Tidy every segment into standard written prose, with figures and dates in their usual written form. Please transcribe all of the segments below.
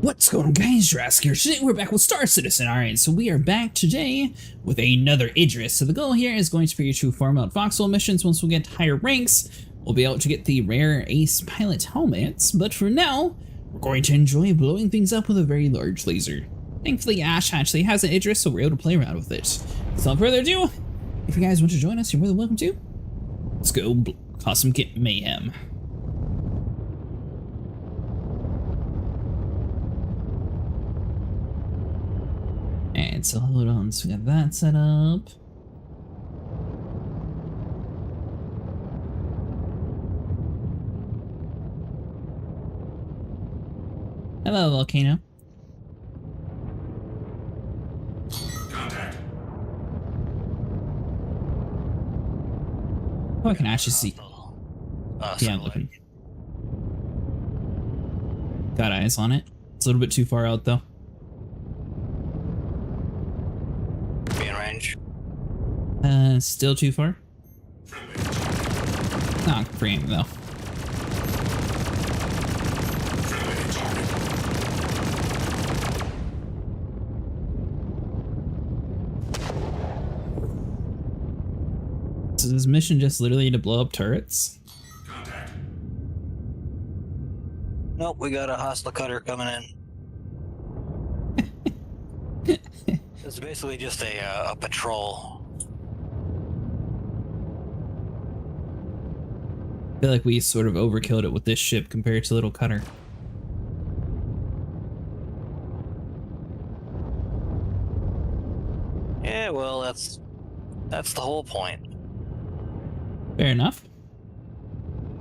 What's going on, guys? Jurassic here. Today we're back with Star Citizen. Alright, so we are back today with another Idris. So the goal here is going to be to farm out Foxwell missions. Once we get higher ranks, we'll be able to get the rare Ace Pilot helmets. But for now, we're going to enjoy blowing things up with a very large laser. Thankfully, Ash actually has an Idris, so we're able to play around with it. So without further ado, if you guys want to join us, you're more than welcome to. Let's go cause some mayhem. And so hold on, so we got that set up. Hello, Volcano. Contact. Oh, I can actually see. Yeah, I'm looking. Got eyes on it. It's a little bit too far out, though. Still too far? Not frame though. So this mission just literally to blow up turrets? Contact. Nope, we got a hostile cutter coming in. It's basically just a patrol. I feel like we sort of overkilled it with this ship compared to little cutter. Yeah, well, that's the whole point. Fair enough.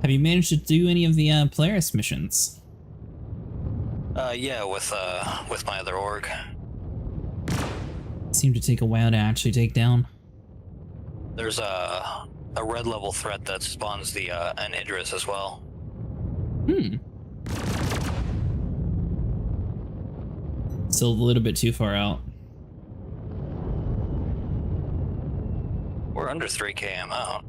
Have you managed to do any of the Polaris missions? Yeah, with my other org. Seemed to take a while to actually take down. There's a red level threat that spawns the an Idris as well. Still a little bit too far out. We're under 3 km out.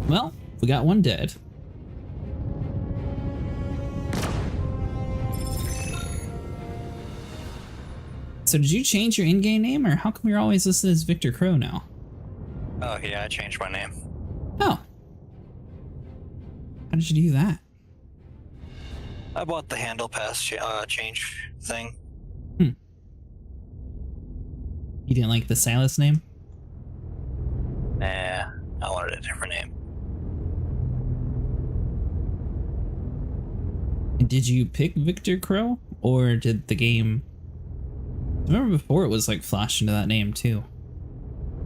Well, we got one dead. So did you change your in-game name, or how come you're always listed as Victor Crow now? Oh yeah, I changed my name. Oh. How did you do that? I bought the handle pass change thing. You didn't like the Silas name? Nah, I wanted a different name. Did you pick Victor Crow, or did the game... I remember before it was like flashed into that name too.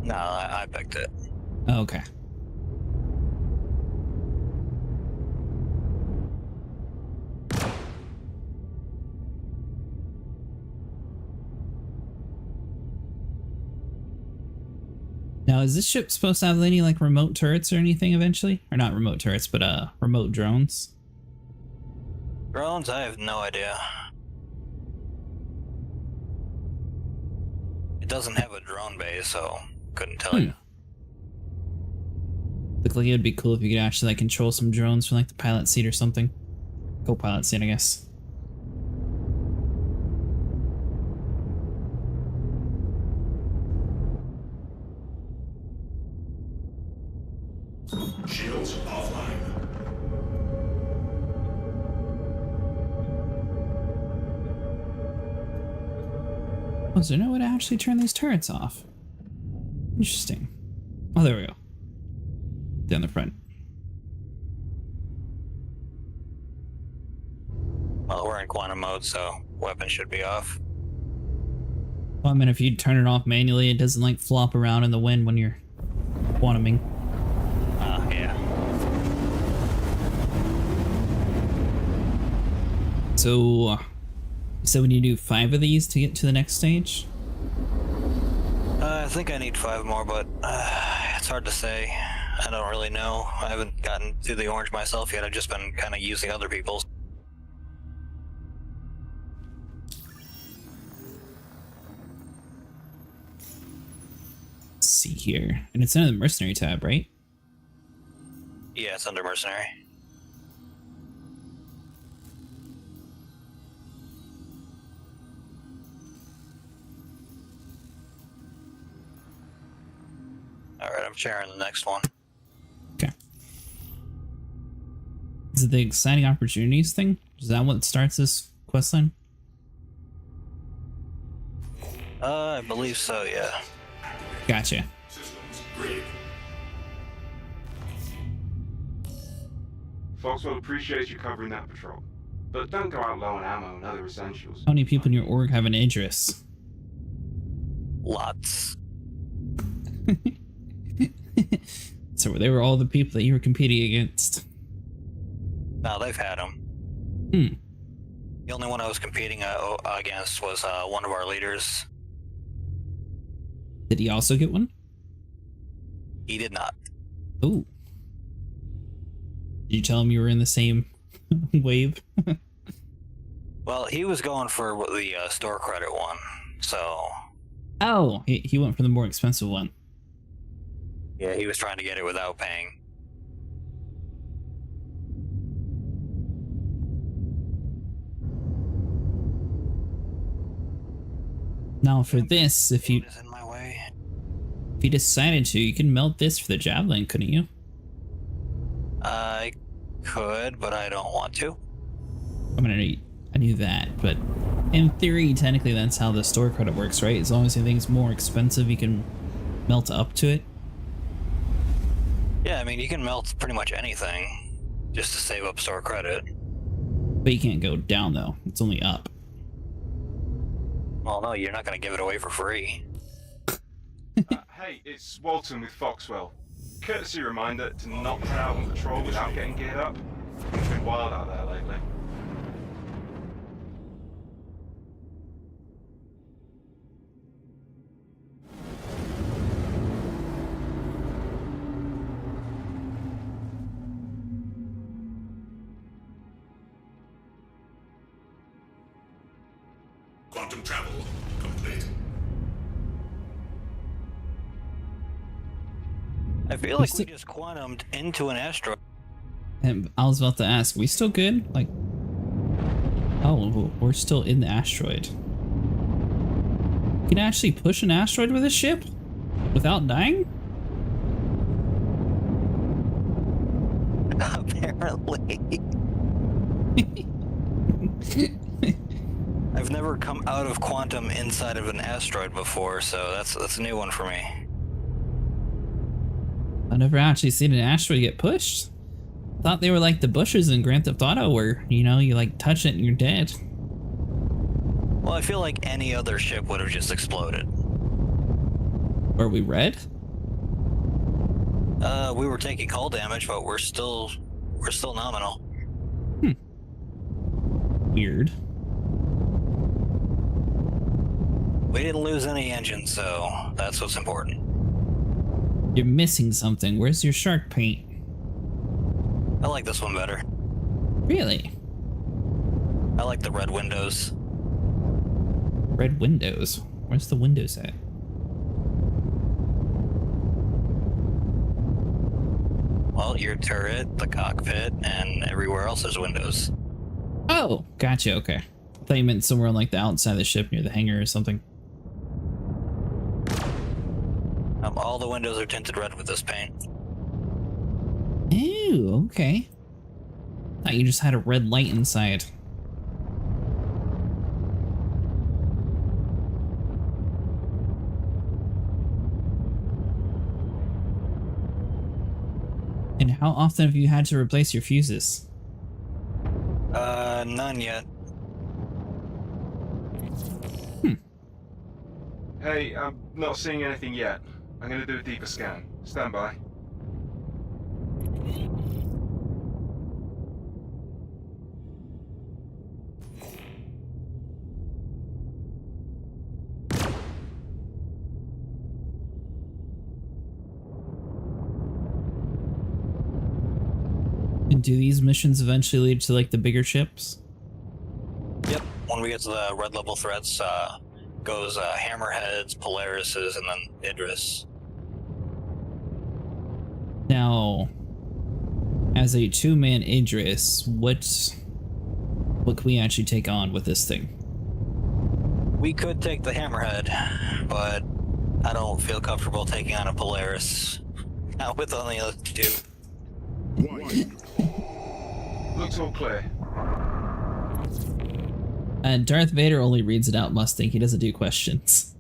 No, I picked it. Oh, okay. Now, is this ship supposed to have any like remote turrets or anything eventually? Or not remote turrets, but remote drones? Drones? I have no idea. It doesn't have a drone base, so couldn't tell you. Look like it would be cool if you could actually like control some drones from like the pilot seat or something. Co-pilot seat, I guess. Shields offline. Oh, is there no way to actually turn these turrets off? Interesting. Oh, there we go. Down the front. Well, we're in quantum mode, so weapon should be off. Well, I mean, if you turn it off manually, it doesn't like flop around in the wind when you're quantuming. Yeah. So, you said we need to do 5 of these to get to the next stage? I think I need 5 more, but it's hard to say. I don't really know. I haven't gotten through the orange myself yet. I've just been kind of using other people's. see here. And it's under the mercenary tab, right? Yeah, it's under mercenary. Alright, I'm sharing the next one. Okay. Is it the exciting opportunities thing? Is that what starts this questline? I believe so, yeah. Gotcha. Systems green. Foxwell appreciates you covering that patrol, but don't go out low on ammo and other essentials. How many people in your org have an Idris? Lots. So they were all the people that you were competing against. No, they've had them. Hmm. The only one I was competing against was one of our leaders. Did he also get one? He did not. Ooh. Did you tell him you were in the same wave? Well, he was going for the store credit one, so... Oh, he went for the more expensive one. Yeah, he was trying to get it without paying. Now for this, if you Is in my way. decided to, you can melt this for the javelin, couldn't you? I could, but I don't want to. I mean, I knew that, but in theory, technically, that's how the store credit works, right? As long as anything's more expensive, you can melt up to it. Yeah, I mean, you can melt pretty much anything just to save up store credit. But you can't go down, though. It's only up. Well, no, you're not going to give it away for free. Hey, it's Walton with Foxwell. Courtesy reminder to not head out on patrol without getting geared up. It's been wild out there lately. Quantum travel complete. I feel like we just quantumed into an asteroid. And I was about to ask, we still good? Like, oh, we're still in the asteroid. You can actually push an asteroid with a ship without dying? Apparently. I've never come out of quantum inside of an asteroid before, so that's a new one for me. I've never actually seen an asteroid get pushed. Thought they were like the bushes in Grand Theft Auto where, you know, you like touch it and you're dead. Well, I feel like any other ship would have just exploded. Are we red? We were taking hull damage, but we're still nominal. Weird. We didn't lose any engine, so that's what's important. You're missing something. Where's your shark paint? I like this one better. Really? I like the red windows. Red windows? Where's the windows at? Well, your turret, the cockpit, and everywhere else is windows. Oh, gotcha, okay. I thought you meant somewhere on like the outside of the ship near the hangar or something. All the windows are tinted red with this paint. Ew, okay. Thought you just had a red light inside. And how often have you had to replace your fuses? None yet. Hey, I'm not seeing anything yet. I'm gonna do a deeper scan. Stand by. And do these missions eventually lead to like the bigger ships? Yep. When we get to the red level threats, goes Hammerheads, Polarises, and then Idris. as a two-man Idris, what can we actually take on with this thing? We could take the Hammerhead, but I don't feel comfortable taking on a Polaris. Not with only the two. Looks all clear. Darth Vader only reads it out, Mustang. He doesn't do questions.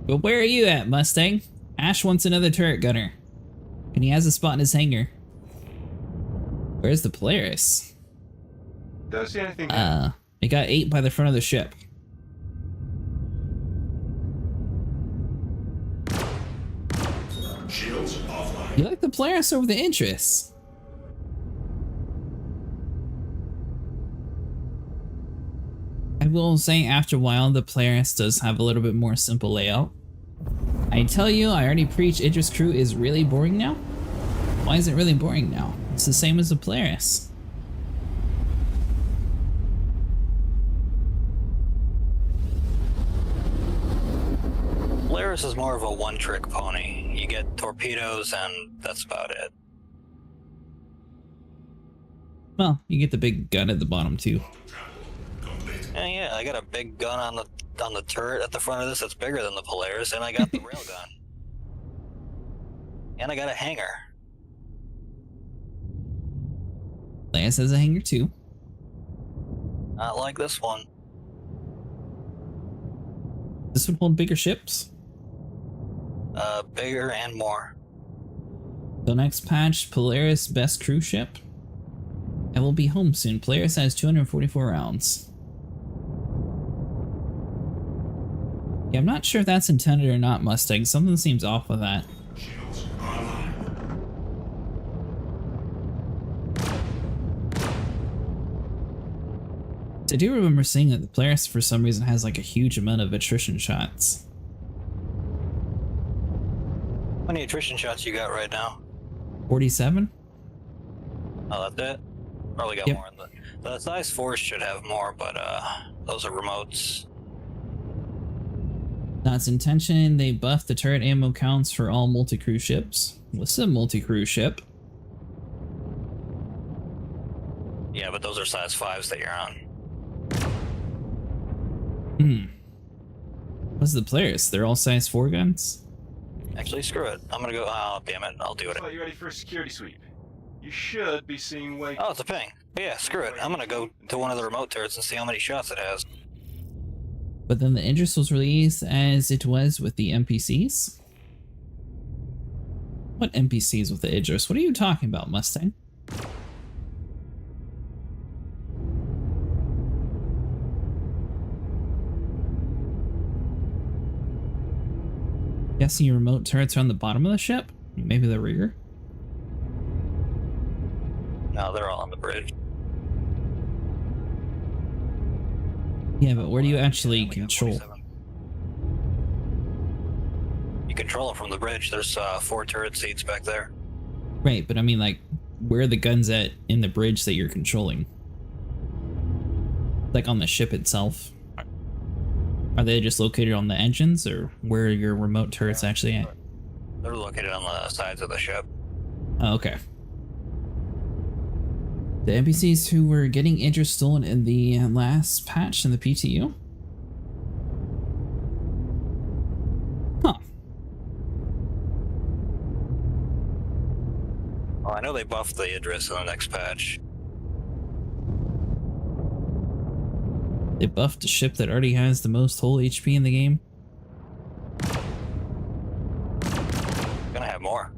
But where are you at, Mustang? Ash wants another turret gunner. And he has a spot in his hangar. Where's the Polaris? Don't see anything. It got ate by the front of the ship. Shields offline. You like the Polaris over the Idris? I will say after a while, the Polaris does have a little bit more simple layout. I tell you, I already preach Idris crew is really boring now. Why is it really boring now? It's the same as the Polaris. Polaris is more of a one-trick pony. You get torpedoes and that's about it. Well, you get the big gun at the bottom too. Yeah, I got a big gun on the turret at the front of this that's bigger than the Polaris, and I got the railgun. And I got a hangar. Polaris has a hangar too. Not like this one. This would hold bigger ships. Bigger and more. The next patch, Polaris best cruise ship. It will be home soon. Polaris has 244 rounds. Yeah, I'm not sure if that's intended or not, Mustang. Something seems off with that. Shields online. I do remember seeing that the Polaris for some reason has like a huge amount of attrition shots. How many attrition shots you got right now? 47? Oh, that's it? Probably got Yep. more. The size force should have more, but those are remotes. Not intention, they buffed the turret ammo counts for all multi-crew ships. What's a multi-crew ship? Yeah, but those are size 5s that you're on. What's the Polaris? They're all size 4 guns? Actually, screw it. I'm gonna go. Oh, damn it. I'll do it. Looks like you're ready for a security sweep. You should be seeing way. Oh, it's a ping. But yeah, screw it. I'm gonna go to one of the remote turrets and see how many shots it has. But then the Idris was released as it was with the NPCs? What NPCs with the Idris? What are you talking about, Mustang? Guessing your remote turrets are on the bottom of the ship? Maybe the rear? No, they're all on the bridge. Yeah, but where do you actually control? You control them from the bridge. There's 4 turret seats back there. Right, but I mean, like, where are the guns at in the bridge that you're controlling? Like on the ship itself? Are they just located on the engines, or where are your remote turrets actually at? They're located on the sides of the ship. Oh, okay. The NPCs who were getting Idris stolen in the last patch in the PTU? Huh. Well, I know they buffed the Idris in the next patch. They buffed a ship that already has the most whole HP in the game. Gonna have more.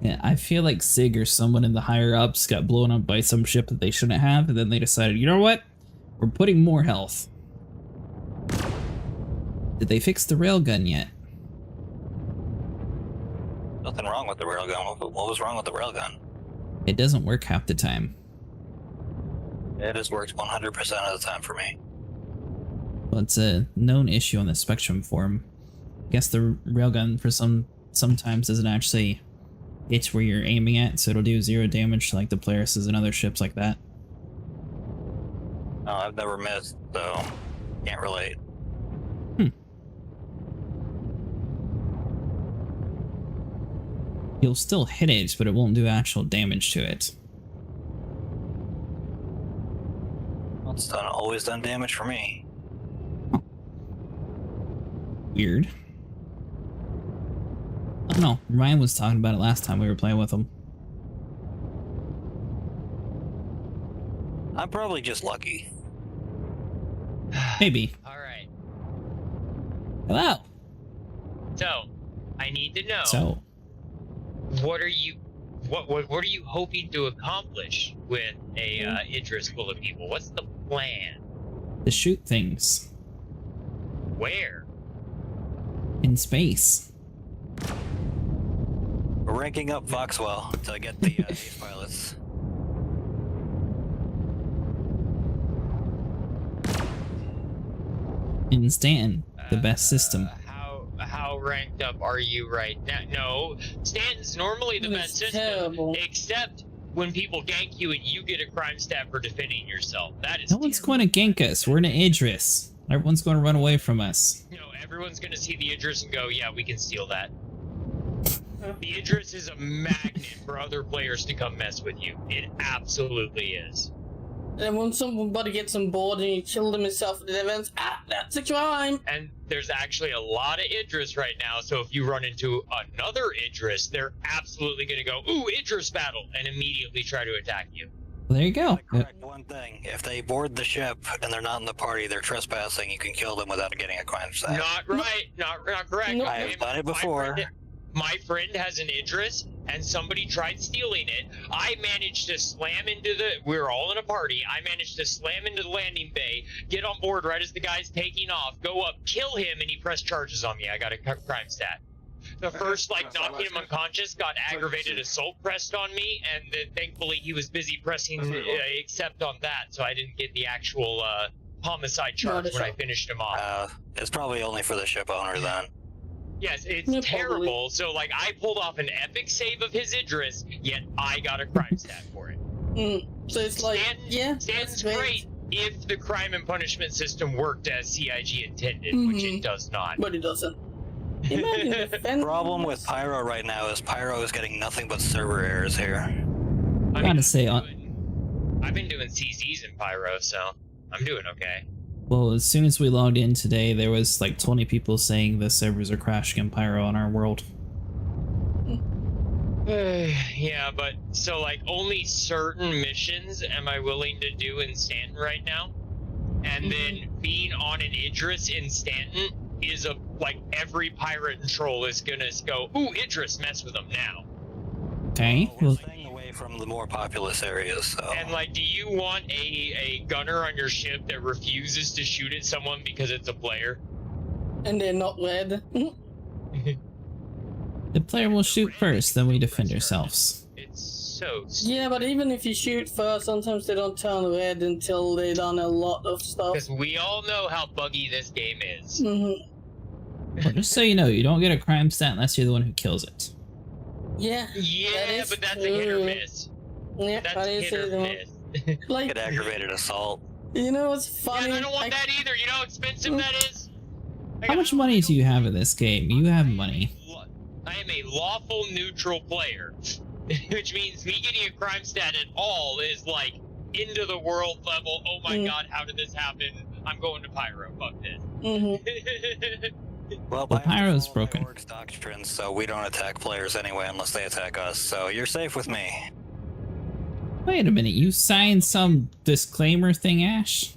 Yeah, I feel like Sig or someone in the higher ups got blown up by some ship that they shouldn't have, and then they decided, you know what? We're putting more health. Did they fix the railgun yet? Nothing wrong with the railgun. What was wrong with the railgun? It doesn't work half the time. It has worked 100% of the time for me. Well, it's a known issue on the Spectrum forum. I guess the railgun for sometimes doesn't actually hit where you're aiming at, so it'll do 0 damage to like the Polarises and other ships like that. Oh, I've never missed, so can't relate. You'll still hit it, but it won't do actual damage to it. Well, it's always done damage for me. Weird. I don't know. Ryan was talking about it last time we were playing with him. I'm probably just lucky. Maybe. Alright, Hello. so I need to know So, what are you hoping to accomplish with a Idris full of people? What's the plan? to shoot things Where? in space. We're ranking up Foxwell to get the ace pilots. In Stanton, the best system. How ranked up are you right now? No, Stanton's normally the best system, terrible. except when people gank you and you get a crime stat for defending yourself. That is No one's going to gank us. We're in an Idris. Everyone's going to run away from us. You know, everyone's gonna see the Idris and go, yeah, we can steal that. The Idris is a magnet for other players to come mess with you. It absolutely is. And when somebody gets on board and you kill them yourself at the events, that's a crime. And there's actually a lot of Idris right now, so if you run into another Idris, they're absolutely gonna go, ooh, Idris battle, and immediately try to attack you. Well, there you go. Correct one thing: if they board the ship and they're not in the party, they're trespassing. You can kill them without getting a crime stat. Not right, not correct. No. I have done it before. My friend has an Idris, and somebody tried stealing it. I managed to slam into we were all in a party. I managed to slam into the landing bay, get on board right as the guy's taking off, go up, kill him, and he pressed charges on me. I got a crime stat. The first, knocking him unconscious, got aggravated assault pressed on me, and then thankfully he was busy pressing accept on that, so I didn't get the actual homicide charge when I finished him off. It's probably only for the ship owner then. Yes, it's Yeah, terrible. probably. So, I pulled off an epic save of his Idris, yet I got a crime stat for it. So it's like, Stanton's that's great if the crime and punishment system worked as CIG intended, which it does not. But it doesn't. Imagine The defending problem with Pyro right now is Pyro is getting nothing but server errors here. I Gotta say, I've been doing CZs in Pyro, so I'm doing okay. well, as soon as we logged in today, there was like 20 people saying the servers are crashing in Pyro on our world. Yeah, but so only certain missions am I willing to do in Stanton right now, and then being on an Idris in Stanton is every pirate and troll is gonna go, ooh, Idris, mess with them now. Okay. We're Well, staying away from the more populous areas, so. And do you want a gunner on your ship that refuses to shoot at someone because it's a player? and they're not red. the player will shoot first, then we defend ourselves. It's so stupid. Yeah, but even if you shoot first, sometimes they don't turn red until they've done a lot of stuff. Because we all know how buggy this game is. Well, just so you know, you don't get a crime stat unless you're the one who kills it. Yeah. Yeah, but that's a hit or miss. Yeah, That's I a didn't hit say or that. miss. Like, Get aggravated assault. you know what's funny? Yeah, I don't want that either. You know how expensive that is? How much money do you have in this game? You have money. I am a lawful neutral player, which means me getting a crime stat at all is into the world level. Oh my god, how did this happen? I'm going to Pyro. Fuck this. Well, Well, Pyro's broken. Org's doctrine, so we don't attack players anyway unless they attack us. So you're safe with me. Wait a minute, you signed some disclaimer thing, Ash?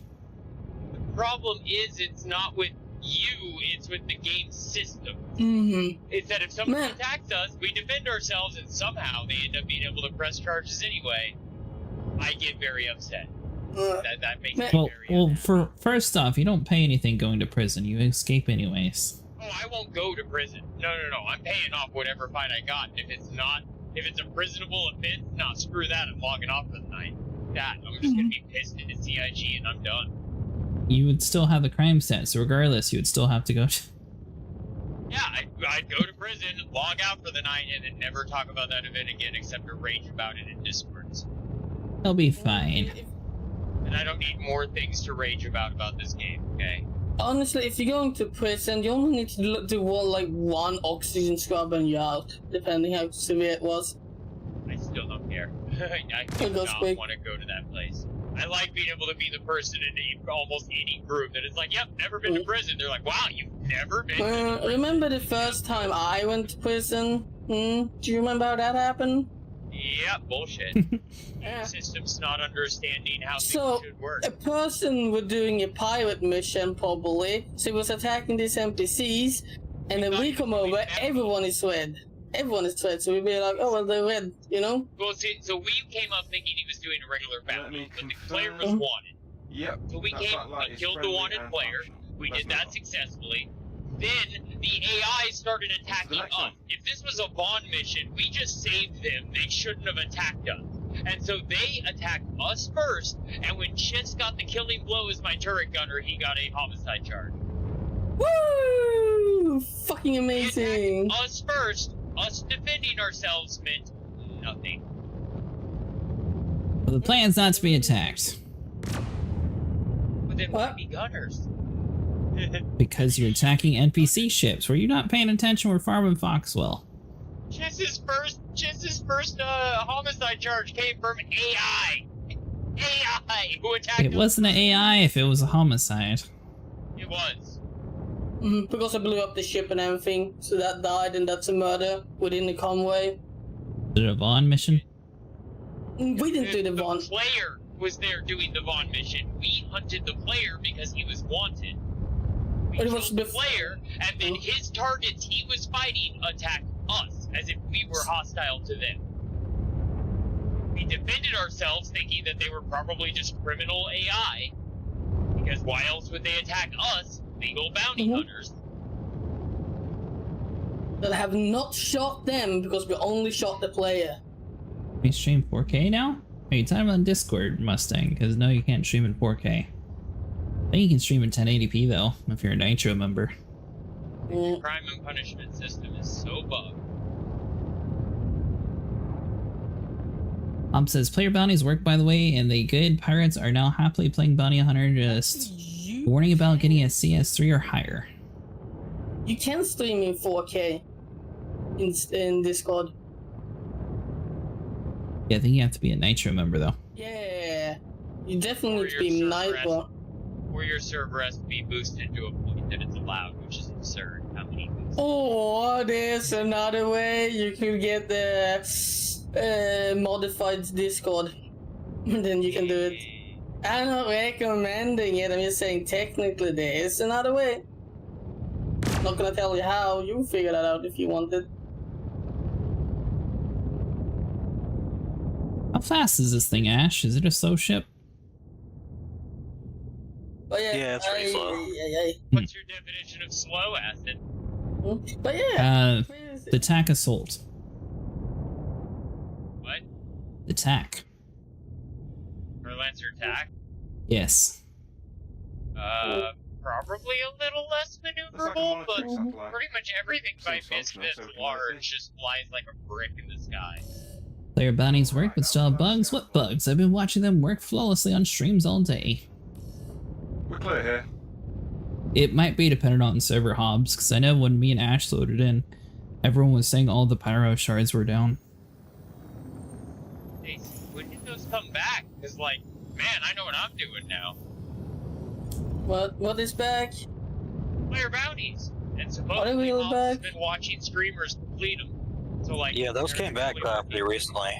The problem is it's not with you, it's with the game system. It's that if someone attacks us, we defend ourselves, and somehow they end up being able to press charges anyway. I get very upset. That makes me Well, very unhappy. first off, you don't pay anything going to prison. You escape anyways. Oh, I won't go to prison. No. I'm paying off whatever fine I got. And if it's a prisonable offense, nah, screw that. I'm logging off for the night. I'm just gonna be pissed at CIG and I'm done. You would still have the crime stat, so regardless, you would still have to go to... Yeah, I'd go to prison, log out for the night, and then never talk about that event again except to rage about it in Discords. They'll be fine. And I don't need more things to rage about this game, okay? Honestly, if you're going to prison, you only need to do one oxygen scrub and you're out, depending how severe it was. I still don't care. I do It goes not quick. want to go to that place. I like being able to be the person in almost any group that is like, yep, never been to prison. They're like, wow, you've never been to prison. Remember the first time I went to prison? Do you remember how that happened? Yeah, bullshit. Yeah. System's not understanding how So, things should work. a person was doing a pirate mission, probably. So he was attacking these NPCs, and then we come over, everyone is red. Everyone is red, so we'd be like, oh, well, they're red, you know? Well, see, so we came up thinking he was doing a regular Let me bounty, but the confirm. player was wanted. Yep. So we that came, light we is killed the friendly wanted and player. functional. We Let's did move that on. successfully. Then the AI started attacking next us. one. If this was a Bond mission, we just saved them. They shouldn't have attacked us. And so they attacked us first, and when Chis got the killing blow as my turret gunner, he got a homicide charge. Woo! Fucking He amazing. attacked us first. Us defending ourselves meant nothing. Well, the plan's not to be attacked But then why What? be gunners? because you're attacking NPC ships. Were you not paying attention? We're farming Foxwell. Chiss's first homicide charge came from AI. AI who attacked It us. wasn't an AI if it was a homicide. It was. Because I blew up the ship and everything, so that died, and that's a murder within the convoy. Is it a Vaughn mission? We didn't do the one. The player was there doing the Vaughn mission. We hunted the player because he was wanted. We It killed was the bef- player, and then his targets he was fighting attacked us as if we were hostile to them. We defended ourselves thinking that they were probably just criminal AI. Because why else would they attack us, legal bounty hunters? That have not shot them because we only shot the player. We stream 4K now? Are you talking on Discord, Mustang? Because no, you can't stream in 4K. I think you can stream in 1080p though, if you're a Nitro member. Mm. Crime and punishment system is so bugged. Says player bounties work, by the way, and the good pirates are now happily playing bounty hunter. Just warning about getting a CS3 or higher. You can stream in 4K in Discord. Yeah, I think you have to be a Nitro member though. Yeah, you definitely Or need to your be server Nitro. Or your server has to be boosted to a point that it's allowed, which is absurd. How many boosts? Or there's another way you could get the modified Discord. Then you can do it. I'm not recommending it, I'm just saying technically there is another way. Not gonna tell you how, you figure that out if you want it. How fast is this thing, Ash? Is it a slow ship? But Yeah, it's pretty slow. What's your definition of slow, Acid? But yeah. The TAC assault. What? The TAC. Or Lancer attack? Yes. Probably a little less maneuverable, one but of the satellite. pretty much everything by Seems functional, Misfits so it can large be. just flies like a brick in the sky. Player bounties work, but still have bugs. What bugs? I've been watching them work flawlessly on streams all day. We're clear here. It might be dependent on server hobs, because I know when me and Ash loaded in, everyone was saying all the pyro shards were down. Hey, when did those come back? Cause like, man, I know what I'm doing now. What is back? Player bounties. And Are they supposedly really Hobbs has back? been watching streamers complete them. So like, Yeah, those they're came back really- pretty recently.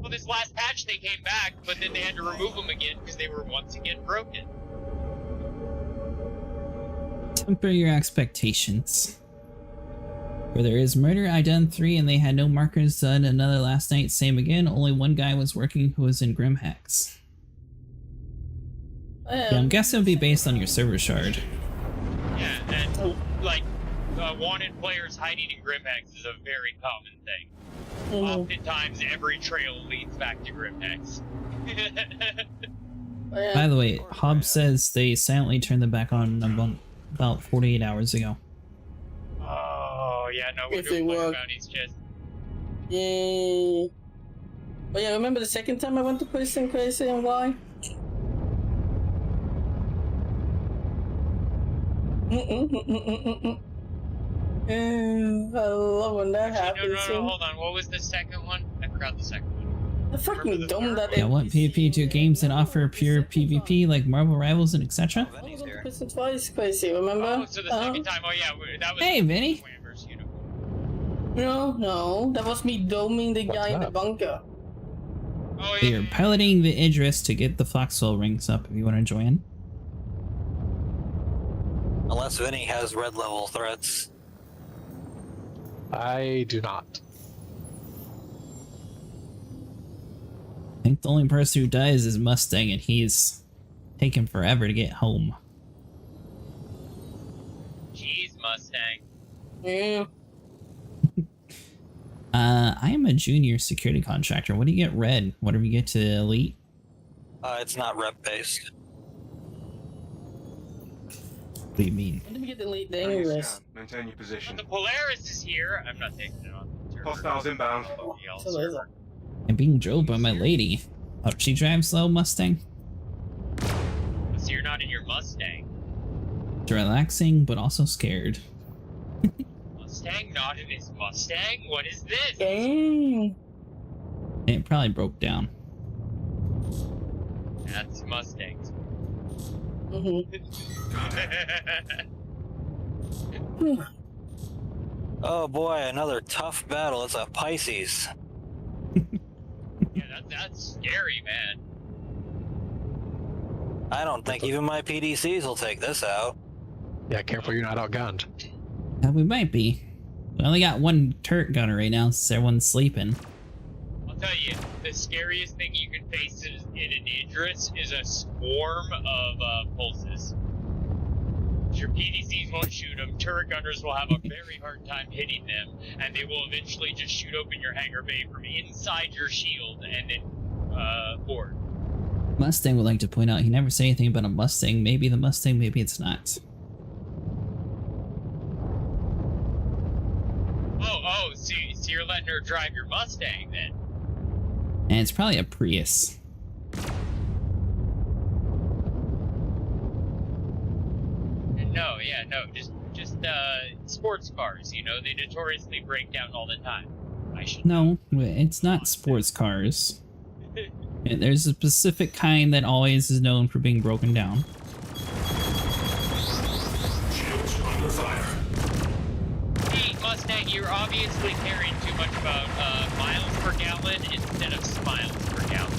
Well, this last patch they came back, but then they had to remove them again because they were once again broken. Temper your expectations. Where there is murder, I done 3 and they had no markers done. Another last night, same again. Only one guy was working who was in Grim Hex. Yeah, I'm guessing it would be based on your server shard. Yeah, and like, wanted players hiding in Grimhex is a very common thing. Oftentimes, every trail leads back to Grimhex. By the way, Hobbs says they silently turned them back on about 48 hours ago. Oh, yeah, no, we're If doing they player work. bounties, just. Yay. But yeah, remember the second time I went to prison, Crazy, and why? I love when that Actually, happens. no, hold on. What was the second one? I forgot the second one. The fucking dumb that Yeah, what PvP do games that offer pure PvP like Marvel Rivals and etc.? Oh, Vinny's I here. was on twice, crazy, remember? Oh, so the second time, oh yeah, that was Hey, Vinny. Whammer's uniform. No, that was me doming the guy in the bunker. Oh We are piloting the Idris to get the Foxwell rings up if you want to join. Unless Vinny has red level threats. I do not. I think the only person who does is Mustang, and he's taken forever to get home. Jeez, Mustang. Yeah. I am a junior security contractor. What do you get red? Whatever you get to elite? It's not rep based. What do you mean? When did we get the lead Bring your English? scan. Maintain your position. The Polaris is here. I'm not taking it on. Hostiles inbound. So is it? I'm being drove by my lady. Oh, she drives slow, Mustang? So you're not in your Mustang. It's relaxing, but also scared. Mustang not in his Mustang? What is this? Dang. It probably broke down. That's Mustangs. Oh boy, another tough battle. It's a Pisces. Yeah, that's scary, man. I don't think even my PDCs will take this out. Yeah, careful you're not outgunned. We might be. We only got one turret gunner right now since everyone's sleeping. I'll tell you, the scariest thing you can face in an Idris is a swarm of pulses. Your PDCs won't shoot them, turret gunners will have a very hard time hitting them, and they will eventually just shoot open your hangar bay from inside your shield and then board. Mustang would like to point out he never said anything about a Mustang. Maybe the Mustang, maybe it's not. Oh, so you're letting her drive your Mustang then? And it's probably a Prius. No, just sports cars, you know, they notoriously break down all the time. I should No, it's not sports cars. There's a specific kind that always is known for being broken down. Shields under fire. Hey, Mustang, you're obviously caring too much about miles per gallon instead of smiles per gallon.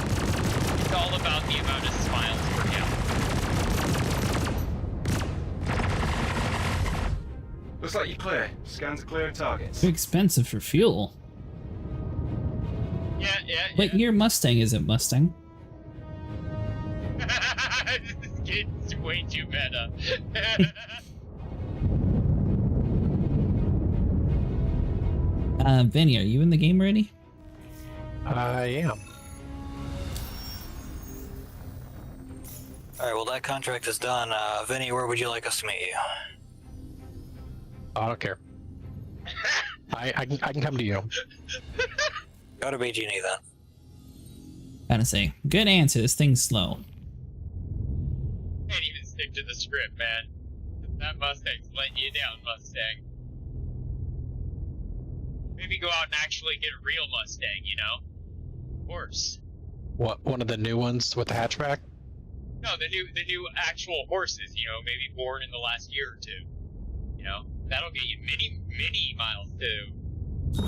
It's all about the amount of smiles per gallon. Looks like you're clear. Scans are clear of targets. Too expensive for fuel. Yeah. Wait, your Mustang isn't Mustang. This is getting way too meta. Vinny, are you in the game already? I am. Alright, well that contract is done. Vinny, where would you like us to meet you? I don't care. I can come to you. Go to BG&E then. Gotta say, good answer. This thing's slow. Can't even stick to the script, man. That Mustang's letting you down, Mustang. Maybe go out and actually get a real Mustang, you know? Horse. What, one of the new ones with the hatchback? No, the new actual horses, you know, maybe born in the last year or two. You know? That'll get you many miles to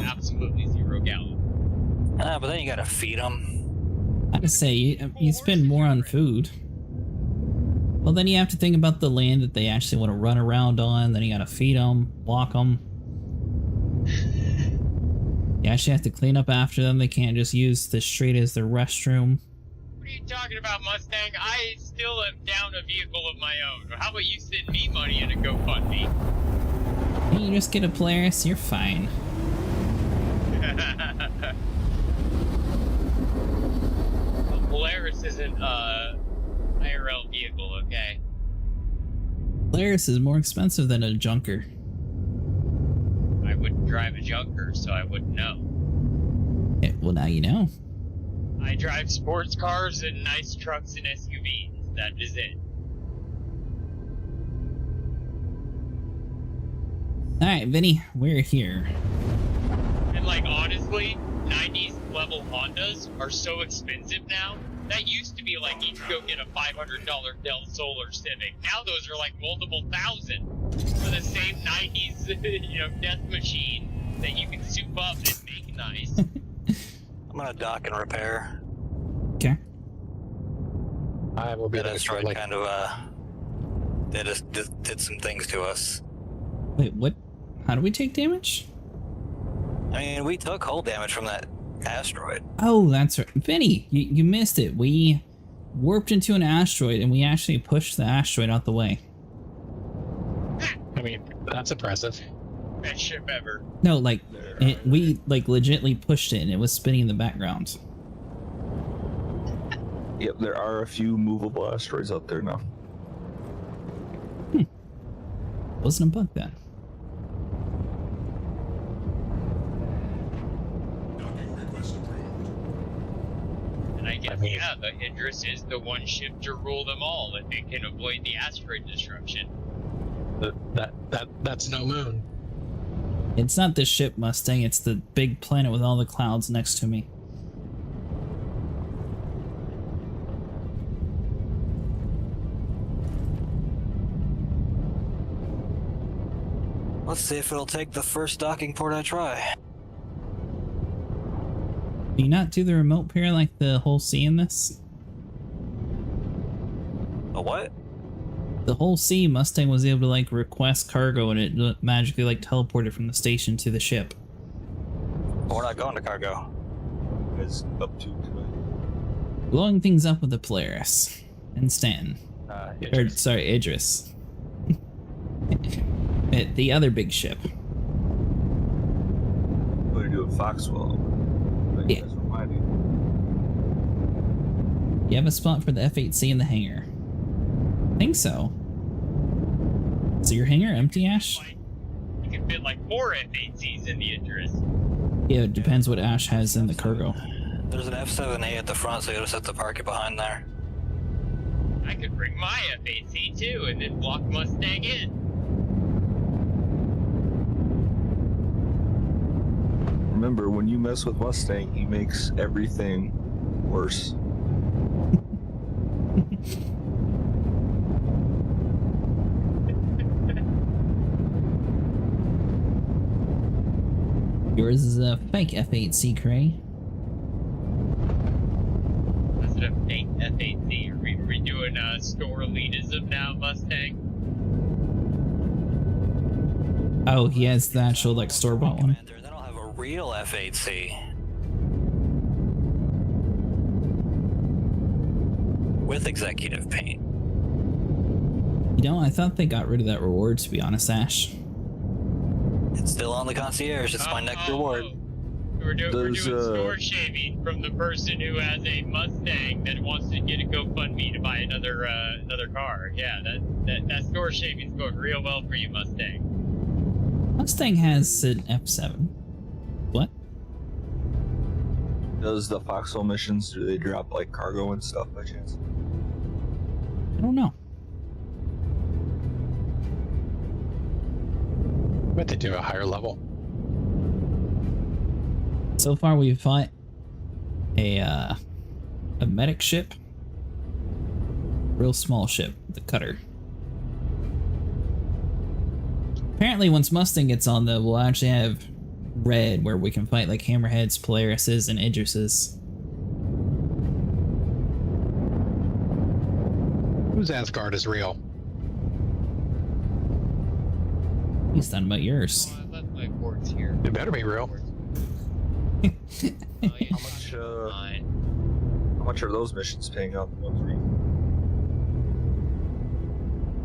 absolutely 0 gallon. But then you gotta feed them. I gotta say, you spend more on food. Well, then you have to think about the land that they actually want to run around on. Then you gotta feed them, walk them. You actually have to clean up after them. They can't just use the street as their restroom. What are you talking about, Mustang? I still am down a vehicle of my own. How about you send me money in a GoFundMe? You just get a Polaris, you're fine. The Polaris isn't a IRL vehicle, okay? Polaris is more expensive than a junker. I wouldn't drive a junker, so I wouldn't know. Yeah, well, now you know. I drive sports cars and nice trucks and SUVs. That is it. Alright, Vinny, we're here. And like honestly, 90s level Hondas are so expensive now. That used to be like you could go get a $500 Del Solar Civic. Now those are like multiple thousand for the same 90s, death machine that you can soup up and make nice. I'm gonna dock and repair. Okay. I will be That there for asteroid like kind of they just did some things to us. Wait, what? How do we take damage? I mean, we took hull damage from that asteroid. Oh, that's right. Vinny, you missed it. We warped into an asteroid and we actually pushed the asteroid out the way. I mean, that's impressive. Best ship ever. No, like, we like legitly pushed it and it was spinning in the background. Yep, there are a few movable asteroids out there now. Wasn't a bug then. Docking request approved. And I guess, I mean- yeah, the Idris is the one ship to rule them all if it can avoid the asteroid disruption. That's no moon. It's not the ship, Mustang, it's the big planet with all the clouds next to me. Let's see if it'll take the first docking port I try. Do you not do the remote pair like the whole sea in this? A what? The whole sea, Mustang was able to like request cargo and it magically like teleported from the station to the ship. We're not going to cargo. It's up to tonight. Blowing things up with the Polaris and Stanton. Or, Idris. sorry, Idris. The other big ship. What are you doing, Foxwell? Like, Yeah. that's reminding. You have a spot for the F-8C in the hangar. I think so. So your hangar empty, Ash? You can fit like 4 F-8Cs in the Idris. Yeah, it depends what Ash has in the cargo. There's an F7A at the front, so you just have to park it behind there. I could bring my F-8C too and then block Mustang in. Remember, when you mess with Mustang, he makes everything worse. Yours is a fake F-8C, Cray. Is it a fake F-8C? Are we doing store elitism now, Mustang? Oh, he has the actual like store-bought one. Commander, then I'll have a real F8C. With executive paint. You know, I thought they got rid of that reward, to be honest, Ash. It's still on the concierge. It's my next reward. We're doing There's, store shaving from the person who has a Mustang that wants to get a GoFundMe to buy another car. Yeah, that store shaving's going real well for you, Mustang. Mustang has an F7. What? Does the Foxwell missions, do they drop like cargo and stuff by chance? I don't know. But they do a higher level. So far, we've fought a medic ship, real small ship, the cutter. Apparently, once Mustang gets on, though, we'll actually have red, where we can fight like Hammerheads, Polarises, and Idrises. Whose Asgard is real? He's done about yours. Oh, I left my ports here. It better be real. Oh, yeah, fine. How much are those missions paying out?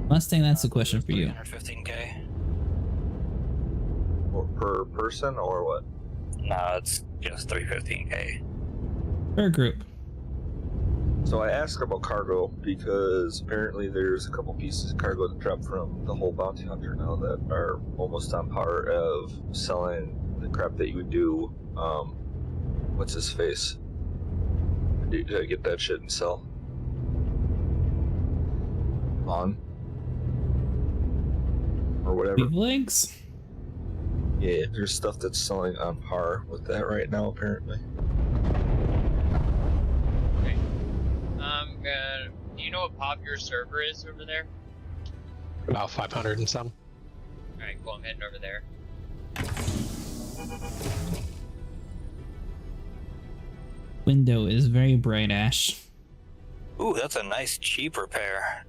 Mustang, that's a question for you. 315K. Or per person or what? No, it's just 315K. Per group. So I asked about cargo because apparently there's a couple pieces of cargo that dropped from the whole bounty hunter now that are almost on par of selling the crap that you would do. What's his face? Did I get that shit and sell? On? Or whatever. Beef legs? Yeah, there's stuff that's selling on par with that right now, apparently. Okay. Do you know what pop your server is over there? About 500 and some. Alright, cool, I'm heading over there. Window is very bright, Ash. Ooh, that's a nice cheap repair.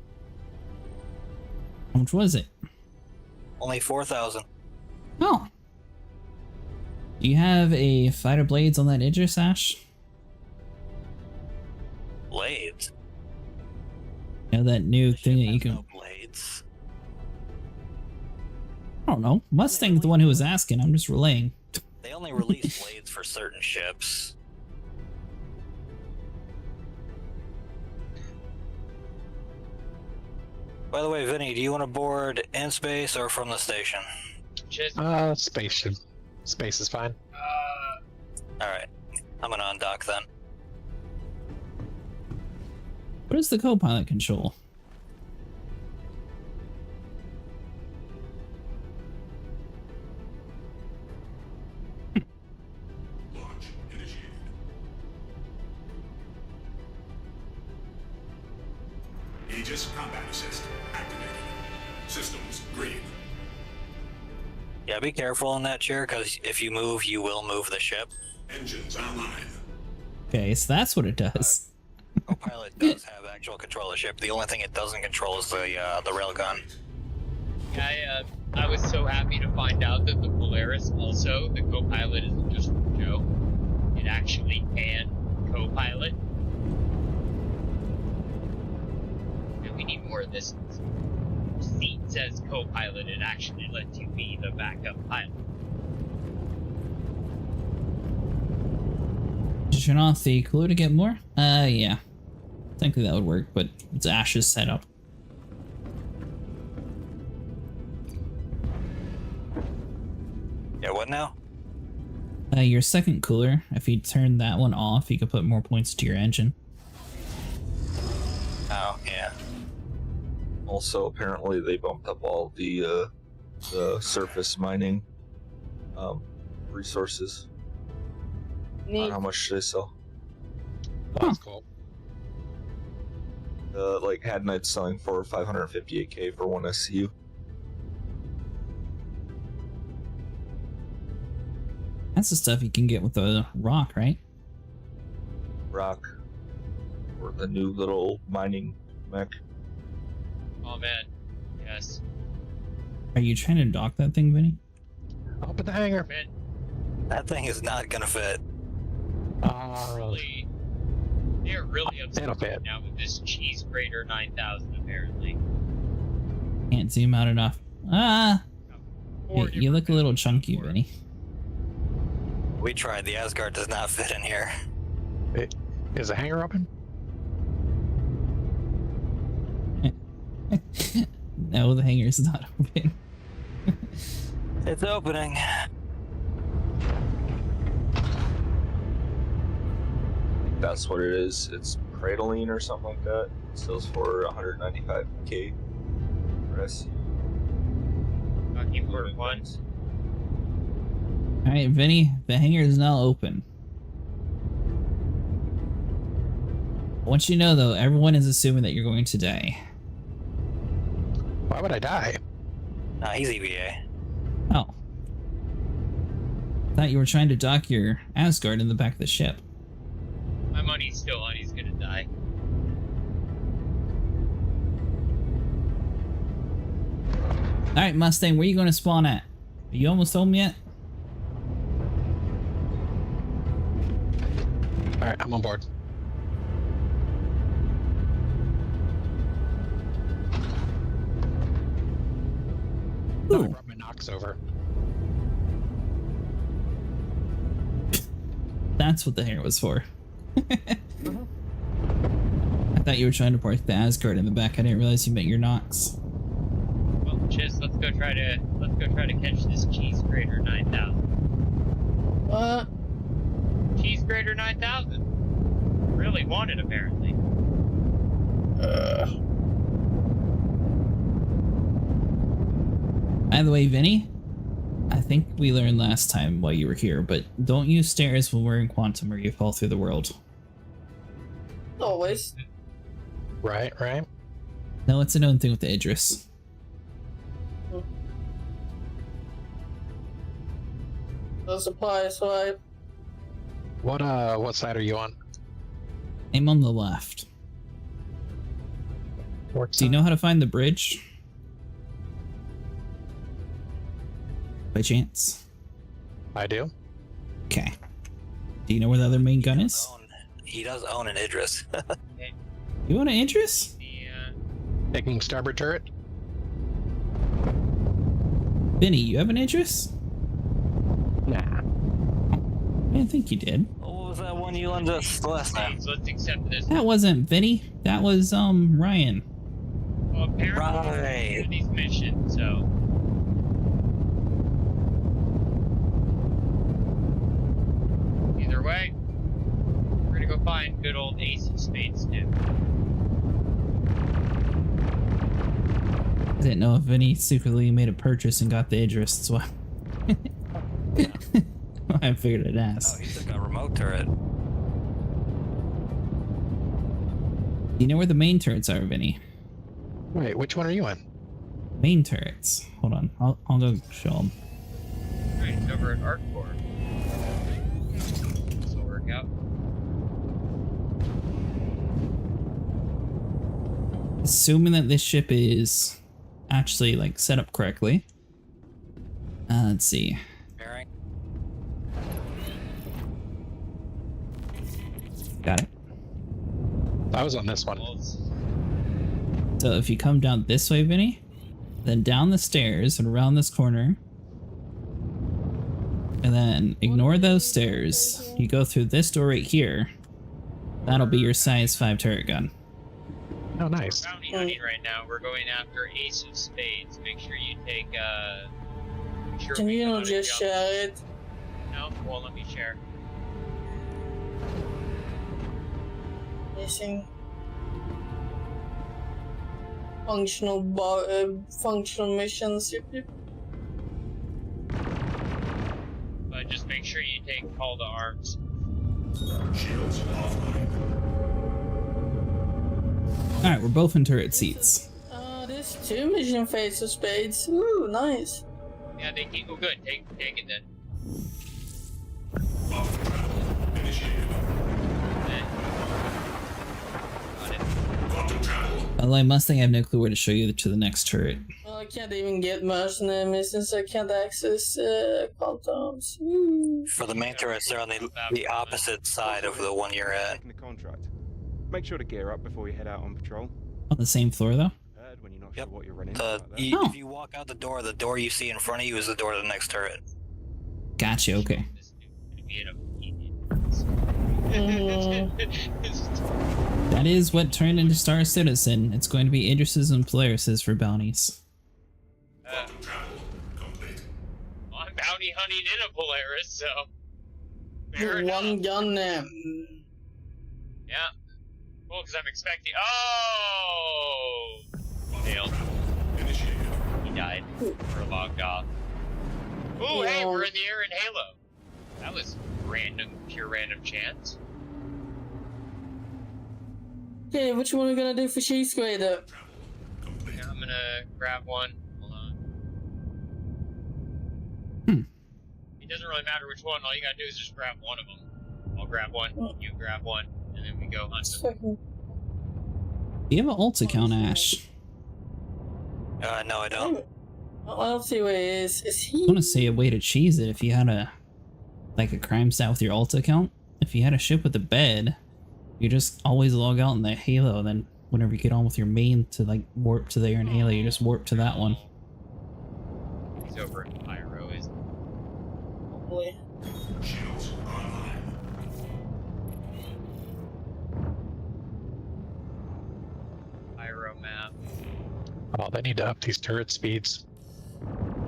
How much was it? Only 4,000. Oh. Do you have a fighter blades on that Idris, Ash? Blades? You know that new The thing ship that you has can... no blades. I don't know. Mustang's the one who was asking. I'm just relaying. They only release blades for certain ships. By the way, Vinny, do you want to board in space or from the station? Just, Space is fine. Alright, I'm gonna undock then. What is the co-pilot control? Launch initiated. Aegis combat assist activated. Systems green. Yeah, be careful in that chair, because if you move, you will move the ship. Engines online. Okay, so that's what it does. Co-pilot does have actual control of the ship. The only thing it doesn't control is the railgun. I was so happy to find out that the Polaris also, the co-pilot isn't just for Joe. It actually can co-pilot. And we need more of this. Seat says co-pilot, it actually lets you be the backup pilot. Did you turn off the cooler to get more? Yeah. I think that would work, but it's Ash's setup. Yeah, what now? Your second cooler, if you turn that one off, you could put more points to your engine. Oh, yeah. Also, apparently they bumped up all the surface mining resources on Neat. how much they sell. That's cool. Like Had Knight's selling for 558k for one SCU. That's the stuff you can get with the rock, right? Rock, or the new little mining mech. Oh man, yes. Are you trying to dock that thing, Vinny? Up in the hangar. Man, That thing is not gonna fit. really, they're really upset It'll right fit. now with this Cheese Grater 9000 apparently. Can't zoom out enough. Ah! Four You look a little chunky, different Vinny. We tried. The Asgard does not fit in here. Is the hangar open? No, the hangar's not open. It's opening. That's what it is. It's Cradling or something like that. It sells for 195k for SCU. Fucking word one. Alright, Vinny, the hangar is now open. I want you to know, though, everyone is assuming that you're going to die. Why would I die? Nah, he's EVA. Oh. Thought you were trying to dock your Asgard in the back of the ship. My money's still on he's gonna die. Alright, Mustang, where are you going to spawn at? Are you almost home yet? Alright, I'm on board. No, I Ooh. brought my Nox over. That's what the hangar was for. I thought you were trying to park the Asgard in the back. I didn't realize you meant your Nox. Well, Chiz, let's go try to catch this Cheese Grater 9000. What? Cheese Grater 9000. Really wanted apparently. By the way, Vinny, I think we learned last time while you were here, but don't use stairs when we're in quantum or you fall through the world. Always. Right. No, it's a known thing with the Idris. No surprise, right? What side are you on? I'm on the left. Port Do you know how to find the bridge? By chance? I do. Okay. Do you know where the other main gun is? He does own an Idris. You want an Idris? Yeah. Taking starboard turret. Vinny, you have an Idris? Nah. I didn't think you did. What was that one you lent us last time? So let's accept this. That wasn't Vinny. That was Ryan. Well, apparently Right. for these missions, so. Either way, we're gonna go find good old Ace of Spades too. I didn't know if Vinny secretly made a purchase and got the Idris, that's why. I figured I'd Oh, ask. he took a remote turret. Do you know where the main turrets are, Vinny? Wait, which one are you on? Main turrets. Hold on, I'll go show them. Right, it's over at Art Corps. This will work out. Assuming that this ship is actually like set up correctly. Let's see. Bearing. Got it. I was on this one. Well, it's- So if you come down this way, Vinny, then down the stairs and around this corner, and then ignore those stairs. You go through this door right here. That'll be your size 5 turret gun. Oh, nice. bounty hunting right now. We're going after Ace of Spades. Make sure you take make sure Can we you go not to just jump. share it? No, well, let me share. Missing. Functional functional missions. But just make sure you take call to arms. Shields offline. Alright, we're both in turret seats. There's 2 mission phase of spades. Ooh, nice. Yeah, they keep. Oh, good. Take it then. Off travel initiated. Then. Got it. Quantum travel. Although I must think I have no clue where to show you to the next turret. Well, I can't even get mercenary missions. I can't access quantums. Ooh. For the main turrets, they're on the opposite side of the one you're at. Taking the contract. Make sure to gear up before you head out on patrol. On the same floor though? Prepared when you're not Yep. sure what you're running into out there. Oh. If you walk out the door you see in front of you is the door to the next turret. Gotcha, okay. This dude could be in a- That is what turned into Star Citizen. It's going to be Idris's and Polaris's for bounties. Quantum travel complete. I'm bounty hunting in a Polaris, so. Fair enough. One gun. Yeah. Well, because I'm expecting. Oh! Failed. Initiated. He died. Or logged off. Ooh, hey, we're in the air in Halo. That was random, pure random chance. Okay, which one are we gonna do for Cheese Grader? Complete. Yeah, I'm gonna grab one. Hold on. It doesn't really matter which one. All you gotta do is just grab one of them. I'll grab one. You grab one, and then we go hunt It's them. fucking. Do you have an alt account, Ash? No, I don't. I don't see where he is. Is I he? want to say a way to cheese it if you had a crime stat with your alt account. If you had a ship with a bed, you just always log out in the Halo, and then whenever you get on with your main to like warp to there in Halo, you just warp to that one. He's over in Pyro, isn't he? Boy. Shields online. Pyro map. Oh, they need to up these turret speeds.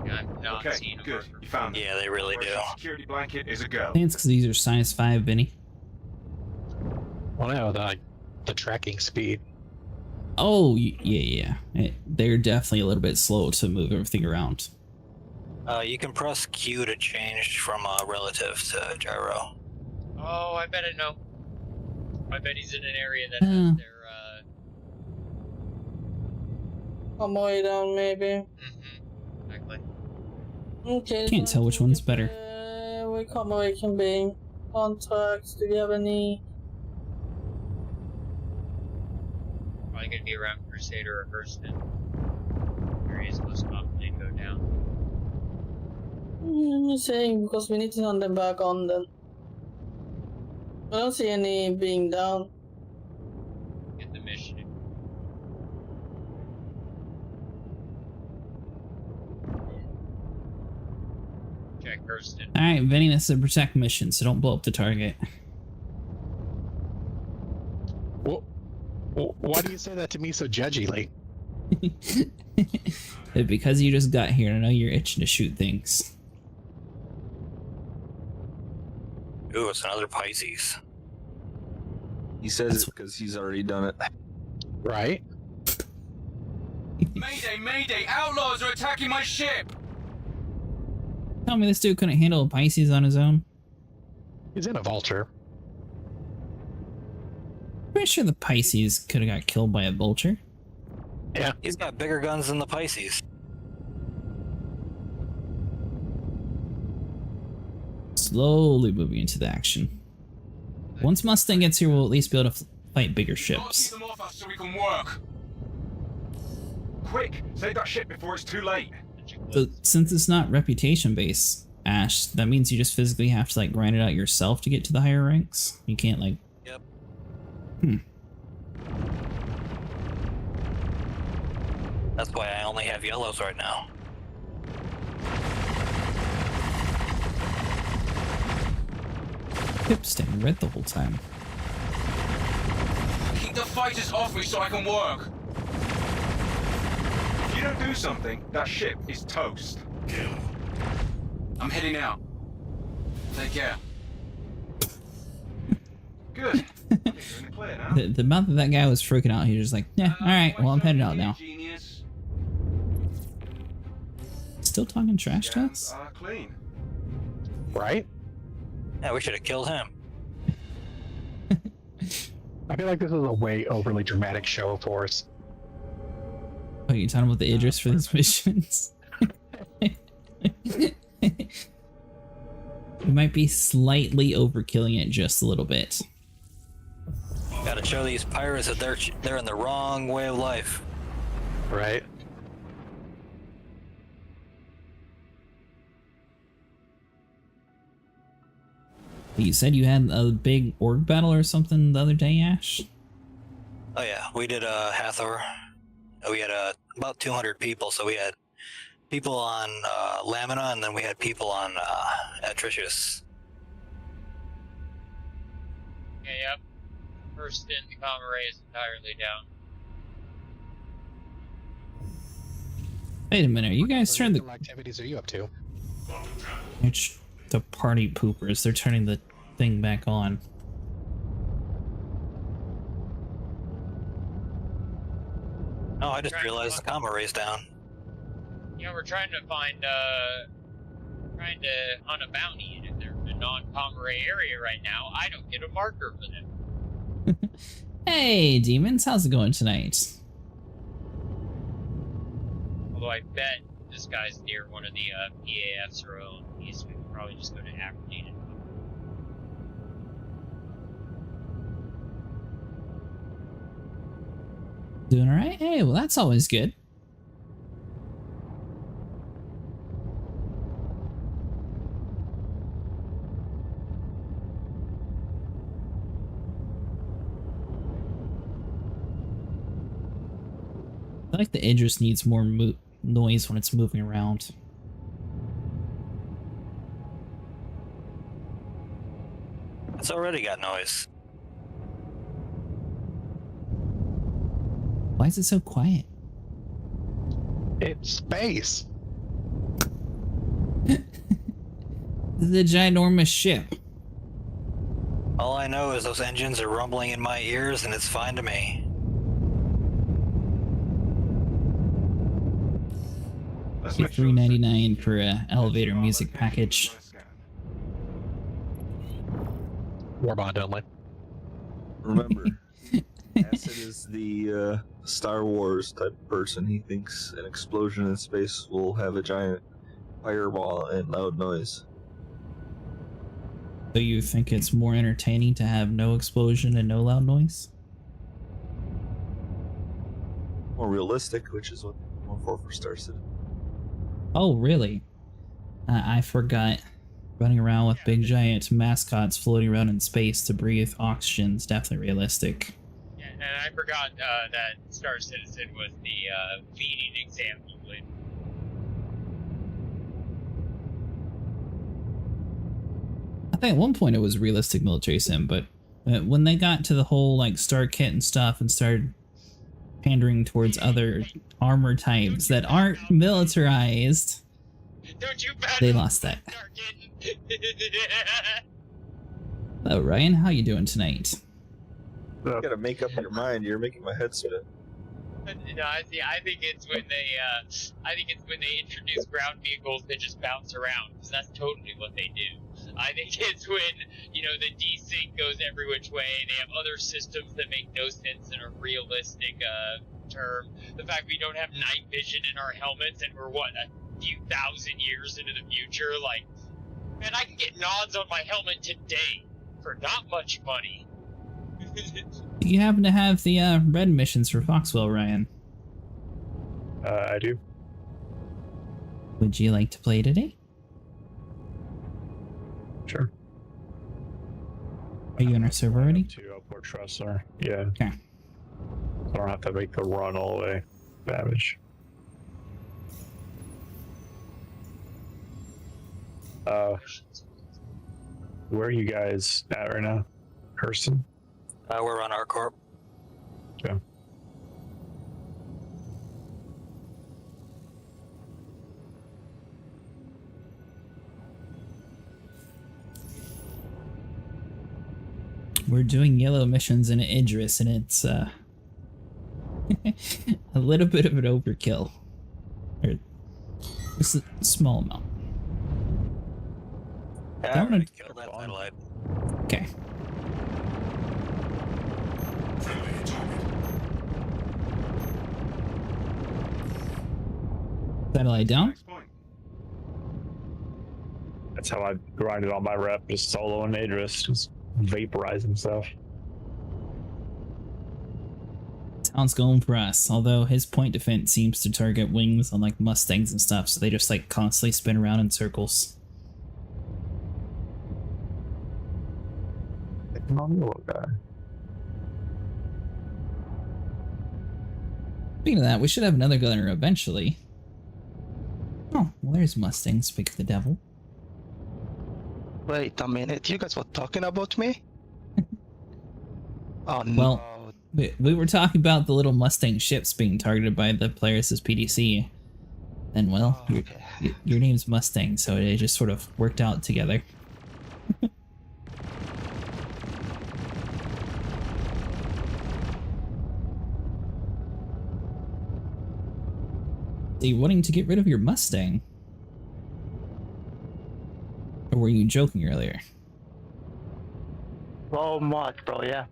Yeah, I'm not Okay, seeing him. good. You found it. Yeah, they really do. Operation Security blanket is a go. I think it's because these are size 5, Vinny. Well, no, the tracking speed. Oh, yeah. They're definitely a little bit slow to move everything around. You can press Q to change from relative to gyro. Oh, I bet I know. I bet he's in an area that has their, On my way down, maybe. Exactly. Okay. Can't tell which one's better. Where convoy can be. Contacts, do we have any? Probably gonna be around Crusader or Hurston. Areas most commonly go down. I'm saying because we need to send them back on then. I don't see any being down. Get the mission. Check Hurston. Alright, Vinny, this is a protect mission, so don't blow up the target. Well, why do you say that to me so judgily? Because you just got here, and I know you're itching to shoot things. Ooh, it's another Pisces. He says it because he's already done it. Right? Mayday, mayday! Outlaws are attacking my ship! Tell me this dude couldn't handle a Pisces on his own? He's in a vulture. Pretty sure the Pisces could have got killed by a vulture. Yeah. He's got bigger guns than the Pisces. Slowly moving into the action. Once Mustang gets here, we'll at least be able to fight bigger Gotta ships. keep them off us so we can work. Quick, save that ship before it's too late. So, since it's not reputation based, Ash, that means you just physically have to like grind it out yourself to get to the higher ranks. You can't like. Yep. That's why I only have yellows right now. Pip staying red the whole time. Keep the fighters off me so I can work. If you don't do something, that ship is toast. Kill. I'm heading out. Take care. Good. I think you're in the clear now. The amount that guy was freaking out, he was just like, yeah, alright, well, I'm heading out now. Genius. Still talking trash to Scans us? are clean. Right? Yeah, we should have killed him. I feel like this is a way overly dramatic show of force. Oh, you talking about the Idris for these missions? We might be slightly overkilling it just a little bit. Gotta show these pirates that they're in the wrong way of life. Right? You said you had a big org battle or something the other day, Ash? Oh yeah, we did Hathor. We had about 200 people, so we had people on Lamina, and then we had people on Atricious. Yeah, yep. Hurston, the comm array is entirely down. Wait a minute, you guys turned the... What activities are you up to? It's the party poopers. They're turning the thing back on. Oh, I just realized the comm array's down. Yeah, we're trying to find, trying to hunt a bounty, and if they're in a non-comm array area right now, I don't get a marker for them. Hey, demons, how's it going tonight? Although I bet this guy's near one of the PAFs or OLPs, we could probably just go to Aberdeen and Doing alright? Hey, well that's always good. I feel like the Idris needs more noise when it's moving around. It's already got noise. Why is it so quiet? It's space. The ginormous ship. All I know is those engines are rumbling in my ears, and it's fine to me. Let's Get make sure $3.99 for a elevator music package. Warbond only. Remember, Acid is the Star Wars type of person. He thinks an explosion in space will have a giant fireball and loud noise. So you think it's more entertaining to have no explosion and no loud noise? More realistic, which is what I'm going for Star Citizen. Oh, really? I forgot. Running around with big giant mascots floating around in space to breathe oxygen is definitely realistic. Yeah, and I forgot that Star Citizen was the feeding example. I think at one point it was realistic military sim, but when they got to the whole like Star Kit and stuff and started pandering towards other armor types that aren't militarized, they lost that. Hello, Ryan. How you doing tonight? You gotta make up your mind. You're making my head spin. No, I think it's when they introduce ground vehicles that just bounce around, because that's totally what they do. I think it's when, you know, the desync goes every which way, they have other systems that make no sense in a realistic term. The fact we don't have night vision in our helmets and we're, what, a few thousand years into the future? Like, man, I can get nods on my helmet today for not much money. Do you happen to have the red missions for Foxwell, Ryan? I do. Would you like to play today? Sure. Are you on our server already? To Upward Trustler. Yeah. Okay. I don't have to make the run all the way. Damage. Where are you guys at right now? Hurston? We're on our corp. Okay. We're doing yellow missions in Idris, and it's a little bit of an overkill. Or just a small amount. Yeah, Don't I'm gonna wanna- kill that satellite. Okay. Friendly target. Satellite down. Next point. That's how I grinded on my rep, just solo and Idris, just vaporizing stuff. Sounds going for us, although his point defense seems to target wings on like Mustangs and stuff, so they just like constantly spin around in circles. Little guy. Speaking of that, we should have another gunner eventually. Oh, well there's Mustang, speak of the devil. Wait a minute, you guys were talking about me? Oh no. Well, we were talking about the little Mustang ships being targeted by the players as PDC. And well, Oh, okay. your name's Mustang, so it just sort of worked out together. Are you wanting to get rid of your Mustang? Or were you joking earlier? So much, bro, yeah.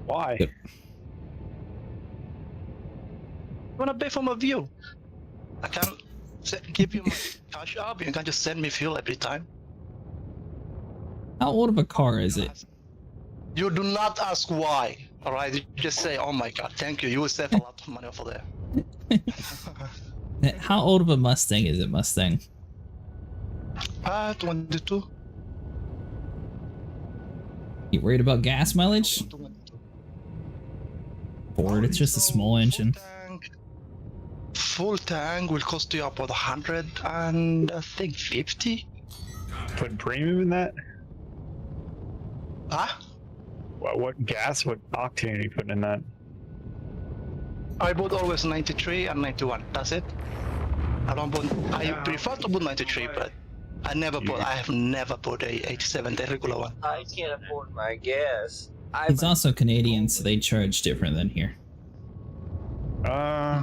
Why? Yep. I wanna pay for my view. I can't give you my cash up, you can just send me fuel every time. How old of a car is it? You do not ask why, alright? You just say, oh my god, thank you, you will save a lot of money over there. How old of a Mustang is it, Mustang? 22. You worried about gas mileage? 22. Ford, it's just a small engine. Full tank will cost you about 100 and I think 50. Put premium in that? Huh? What gas, what octane are you putting in that? I bought always 93 and 91. That's it. I don't put. I prefer to put 93, but I never bought. I have never bought a 87, the regular one. I can't afford my gas. It's also Canadian, so they charge different than here.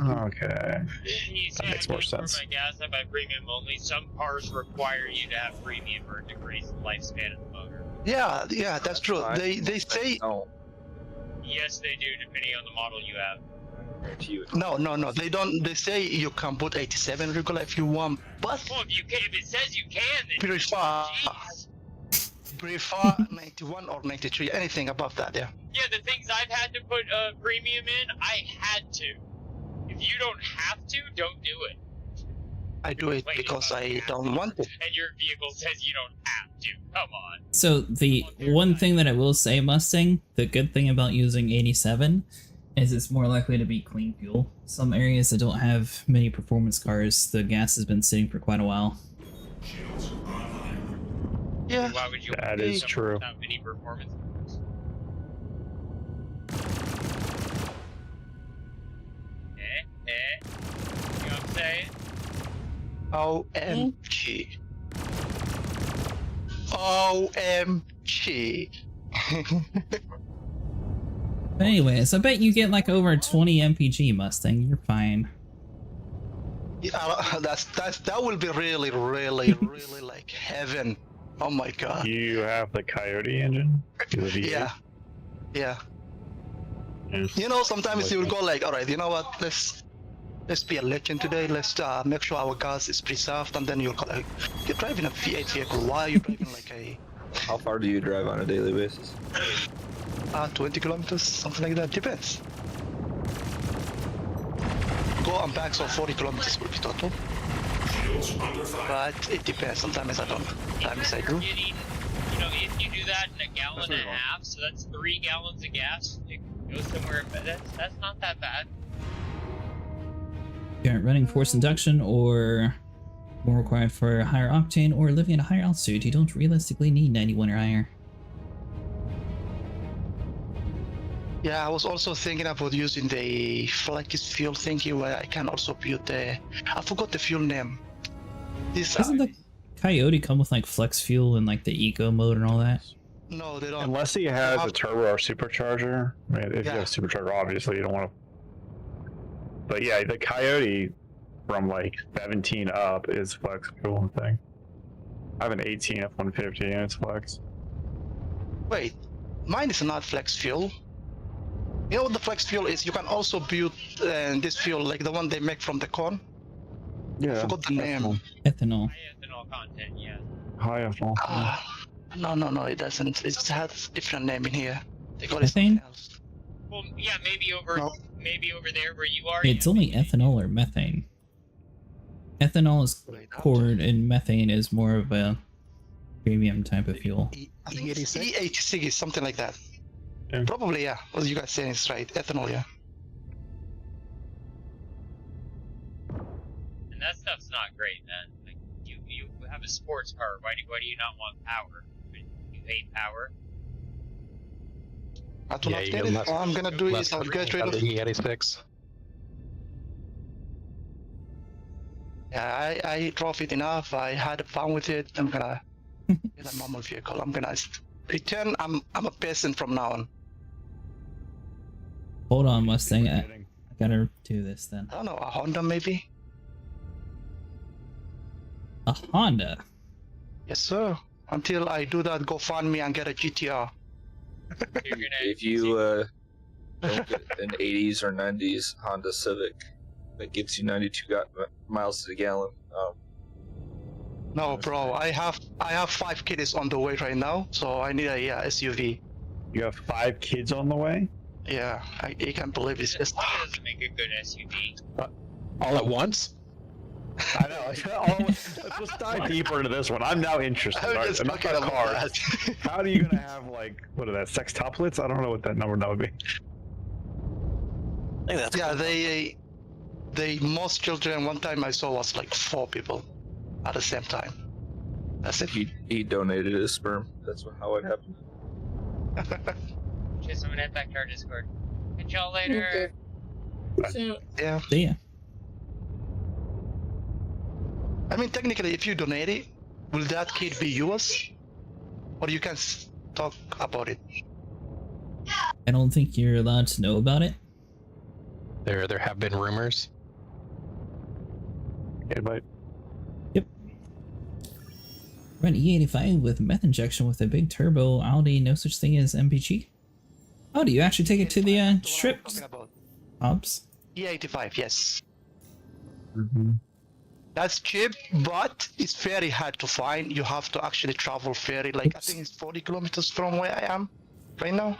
Okay. You see, makes I more paid for sense. my gas up by premium only. Some cars require you to have premium or it decreases the lifespan of the motor. Yeah, that's true. fine. They say No, Yes, they do, depending on the model you have. guarantee you. no. They don't. They say you can put 87 regular if you want, but Well, if you can, if it says you can, then prefer jeez. prefer 91 or 93. Anything above that, yeah. Yeah, the things I've had to put premium in, I had to. If you don't have to, don't do it. I do it Wait, because you I have don't to. want to. And your vehicle says you don't have to. Come on. So the one thing that I will say, Mustang, the good thing about using 87 is it's more likely to be clean fuel. Some areas that don't have many performance cars, the gas has been sitting for quite a while. Shields online. Yeah. Why would you That want is something true. without many performance cars? You know what I'm saying? OMG. OMG. But anyways, I bet you get like over 20 MPG, Mustang. You're fine. Yeah, that will be really like heaven. Oh my god. You have the Coyote engine? The V8? Yeah. Yeah. Yeah. You know, sometimes you will go like, all right, you know what? Let's be a legend today. Let's make sure our gas is preserved, and then you'll go like, you're driving a V8 vehicle. Why are you driving like a How far do you drive on a daily basis? 20 kilometers, something like that? Depends. Go and back, so 40 kilometers will be total. Shields under fire. But it depends. Sometimes I don't. Sometimes I do. Getting, you know, if you do that in a gallon and a half, so that's 3 gallons of gas. It goes somewhere, but that's not that bad. You aren't running forced induction or more required for higher octane or living at a higher altitude, you don't realistically need 91 or higher. Yeah, I was also thinking about using the flex fuel thingy where I can also build the. I forgot the fuel name. This. Doesn't the Coyote come with like flex fuel and like the eco mode and all that? No, they don't. Unless he has a turbo or supercharger. I mean, if you have a supercharger, obviously you don't want to. But yeah, the Coyote from like 17 up is flex fuel thing. I have an 18 F-150 and it's flex. Wait, mine is not flex fuel. You know what the flex fuel is? You can also build this fuel like the one they make from the corn. Yeah. I forgot the name. Ethanol. High ethanol content, yeah. High ethanol. No, it doesn't. It has a different name in here. They call it something Methane? else. Well, yeah, maybe over there where you are. It's only ethanol or methane. Ethanol is cord and methane is more of a premium type of fuel. I think it's E86 something like that. Yeah. Probably, yeah. What you guys saying is right. Ethanol, yeah. And that stuff's not great, man. Like, you have a sports car. Why do you not want power? You hate power. I do not get it. All I'm gonna do is I'll get rid of. E86. Yeah, I drove it enough. I had fun with it. I'm gonna get a normal vehicle. I'm gonna pretend I'm a peasant from now on. Hold on, Mustang. I gotta do this then. I don't know, a Honda maybe? A Honda? Yes, sir. Until I do that, go find me and get a GTR. If you don't get an 80s or 90s Honda Civic that gives you 92 miles to the gallon, No, bro. I have 5 kids on the way right now, so I need a SUV. You have 5 kids on the way? Yeah, I can't believe it's just. Honda doesn't make a good SUV. All at once? I know. Let's dive deeper into this one. I'm now interested. I'm All right, just enough fucking about about cars. that. How are you gonna have like what are that sextuplets? I don't know what that number would be. I think that's Yeah, they most children one time I saw was like 4 people at the same time. That's it. he donated his sperm. That's how it happened. Just I'm gonna head back to our Discord. Catch y'all later. Yeah. See ya. I mean, technically, if you donate it, will that kid be yours? Or you can talk about it? I don't think you're allowed to know about it. There have been rumors. Invite. Run E85 with meth injection with a big turbo Audi, no such thing as MPG. Oh, do you actually take it to the strip hubs? E85, yes. Mm-hmm. That's cheap, but it's very hard to find. You have to actually travel very, like, I think it's 40 kilometers from where I am right now.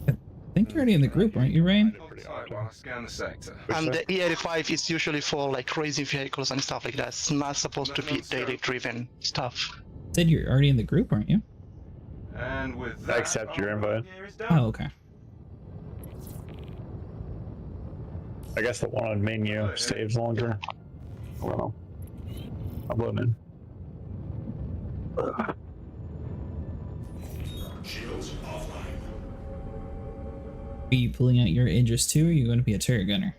I think you're already in the group, aren't you, Ryan? Alright, while I scan the sector. And the E85 is usually for like racing vehicles and stuff like that. It's not supposed to be daily driven stuff. Said you're already in the group, aren't you? And with I that, accept your our invite. work here is done. Oh, okay. I guess the one on menu saves longer. I don't know. I'm loading in. Shields offline. Are you pulling out your Idris too, or are you going to be a turret gunner?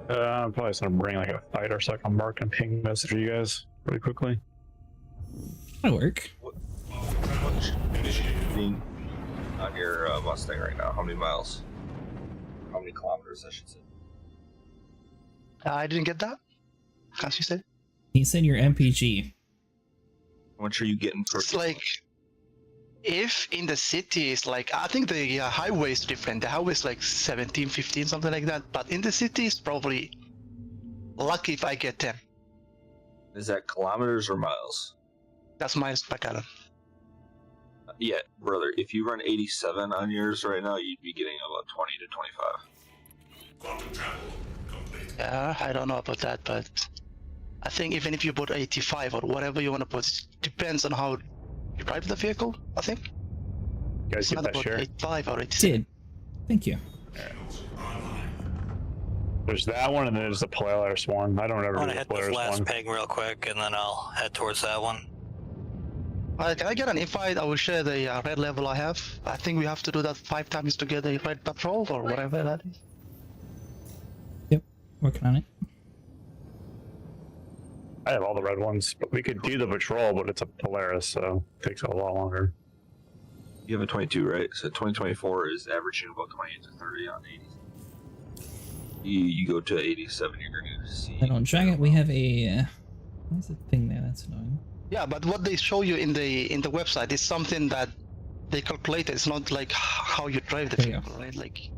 I'm probably just gonna bring like a fighter so I can mark and ping message you guys really quickly. That'll work. Being on your Mustang right now, how many miles? How many kilometers, I should say? I didn't get that. Can't you say? He said your MPG. How much are you getting for? It's like, if in the city is like, I think the highway is different. The highway is like 17, 15, something like that. But in the city, it's probably lucky if I get 10. Is that kilometers or miles? That's miles per gallon. Yeah, brother. If you run 87 on yours right now, you'd be getting about 20 to 25. Quantum travel complete. Yeah, I don't know about that, but I think even if you put 85 or whatever you want to put, it depends on how you drive the vehicle, I think. You guys It's get not that about share? 85 or 87. Did. Thank you. Shields online. There's that one and then there's the Polaris one. I don't ever I do want to the hit this Polaris last one. peg real quick, and then I'll head towards that one. Can I get an invite? I will share the red level I have. I think we have to do that 5 times to get a red patrol or whatever that is. Yep, working on it. I have all the red ones, but we could do the patrol, but it's a Polaris, so it takes a lot longer. You have a 22, right? So 2024 is averaging about 28 to 30 on 80. You go to 87, you're going to see. Then on Dragon, we have a. What's the thing there? That's annoying. Yeah, but what they show you in the website is something that they calculate. It's not like how you drive the There you vehicle, right? Like,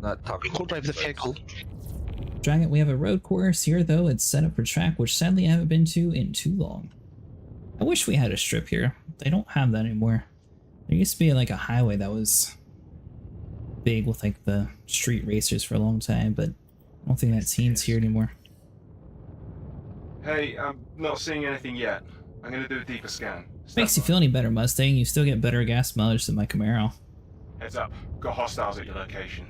Not talking you could drive the vehicle. Dragon, we have a road course here, though. It's set up for track, which sadly I haven't been to in too long. I wish we had a strip here. They don't have that anymore. There used to be like a highway that was big with like the street racers for a long time, but I don't think that scene's here anymore. Hey, I'm not seeing anything yet. I'm gonna do a deeper scan. Makes you feel any better, Mustang. You still get better gas mileage than my Camaro. Heads up. Got hostiles at your location.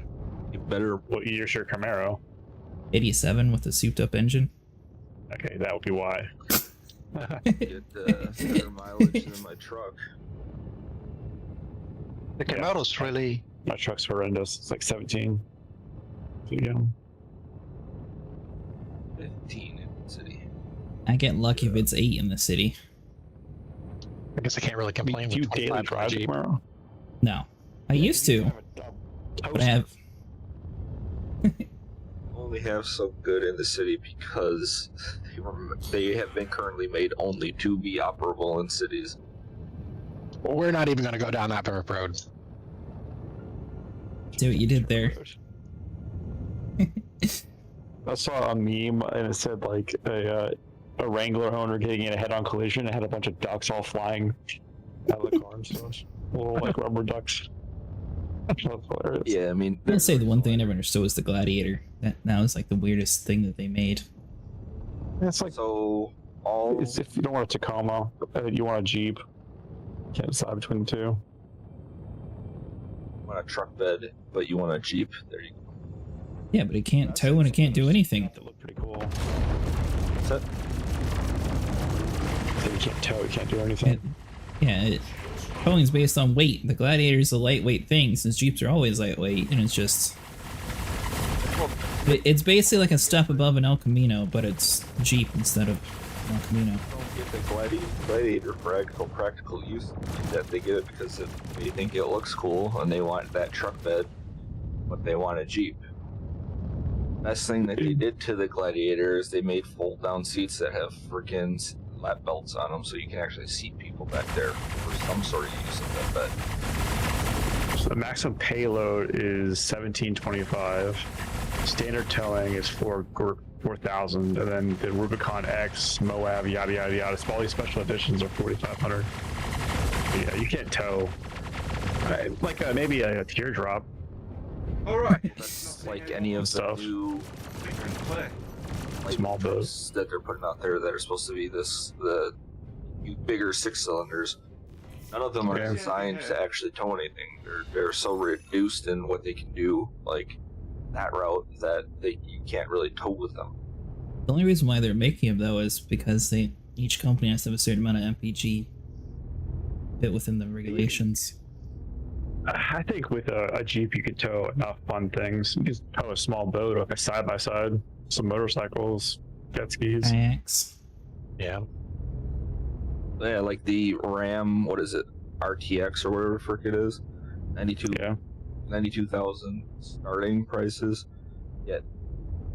You better. What year's your Camaro? 87 with the souped up engine. Okay, that would be why. Get better mileage than my truck. The Camaro's really. My truck's horrendous. It's like 17. Yeah. 15 in the city. I get lucky if it's 8 in the city. I guess I can't really complain Do you with daily 25 drive the Jeep. Camaro? No. I used to, but I have... Only have so good in the city because they have been currently made only to be operable in cities. Well, we're not even going to go down that road. See what you did there. I saw a meme and it said like a Wrangler owner getting in a head-on collision and had a bunch of ducks all flying out of the car and stuff. Little like rubber ducks. That's hilarious. Yeah, I mean, I'm gonna say the one thing I never understood was the Gladiator. That was like the weirdest thing that they made. It's like so all it's if you don't want a Tacoma, you want a Jeep. Can't decide between the two. you want a truck bed, but you want a Jeep. There you go. Yeah, but it can't tow and it can't do anything. That look pretty cool. What's that? So you can't tow, you can't do anything. Towing's based on weight. The Gladiator's a lightweight thing, since Jeeps are always lightweight, and it's just... It's basically like a step above an El Camino, but it's Jeep instead of El Camino. Don't get the Gladiator for actual practical use. That they get it because they think it looks cool and they want that truck bed, but they want a Jeep. Best thing that they did to the Gladiator is they made fold-down seats that have freaking lap belts on them, so you can actually seat people back there for some sort of use of that bed. So the maximum payload is 1725. Standard towing is 4,000, and then the Rubicon X, Moab, yada yada yada. So all these special editions are 4,500. Yeah, you can't tow. Like maybe a teardrop. All right. That's like any of the Stuff. new Small boats that they're putting out there that are supposed to be the bigger 6-cylinders. None of them are designed to actually tow anything. They're so reduced in what they can do, like that route, that you can't really tow with them. The only reason why they're making them though is because each company has to have a certain amount of MPG fit within the regulations. I think with a Jeep you could tow enough fun things. You could tow a small boat, like a side-by-side, some motorcycles, jet skis. Kayaks. Yeah. Yeah, like the Ram, what is it, RTX or whatever the frick it is, 92,000 starting prices. Yet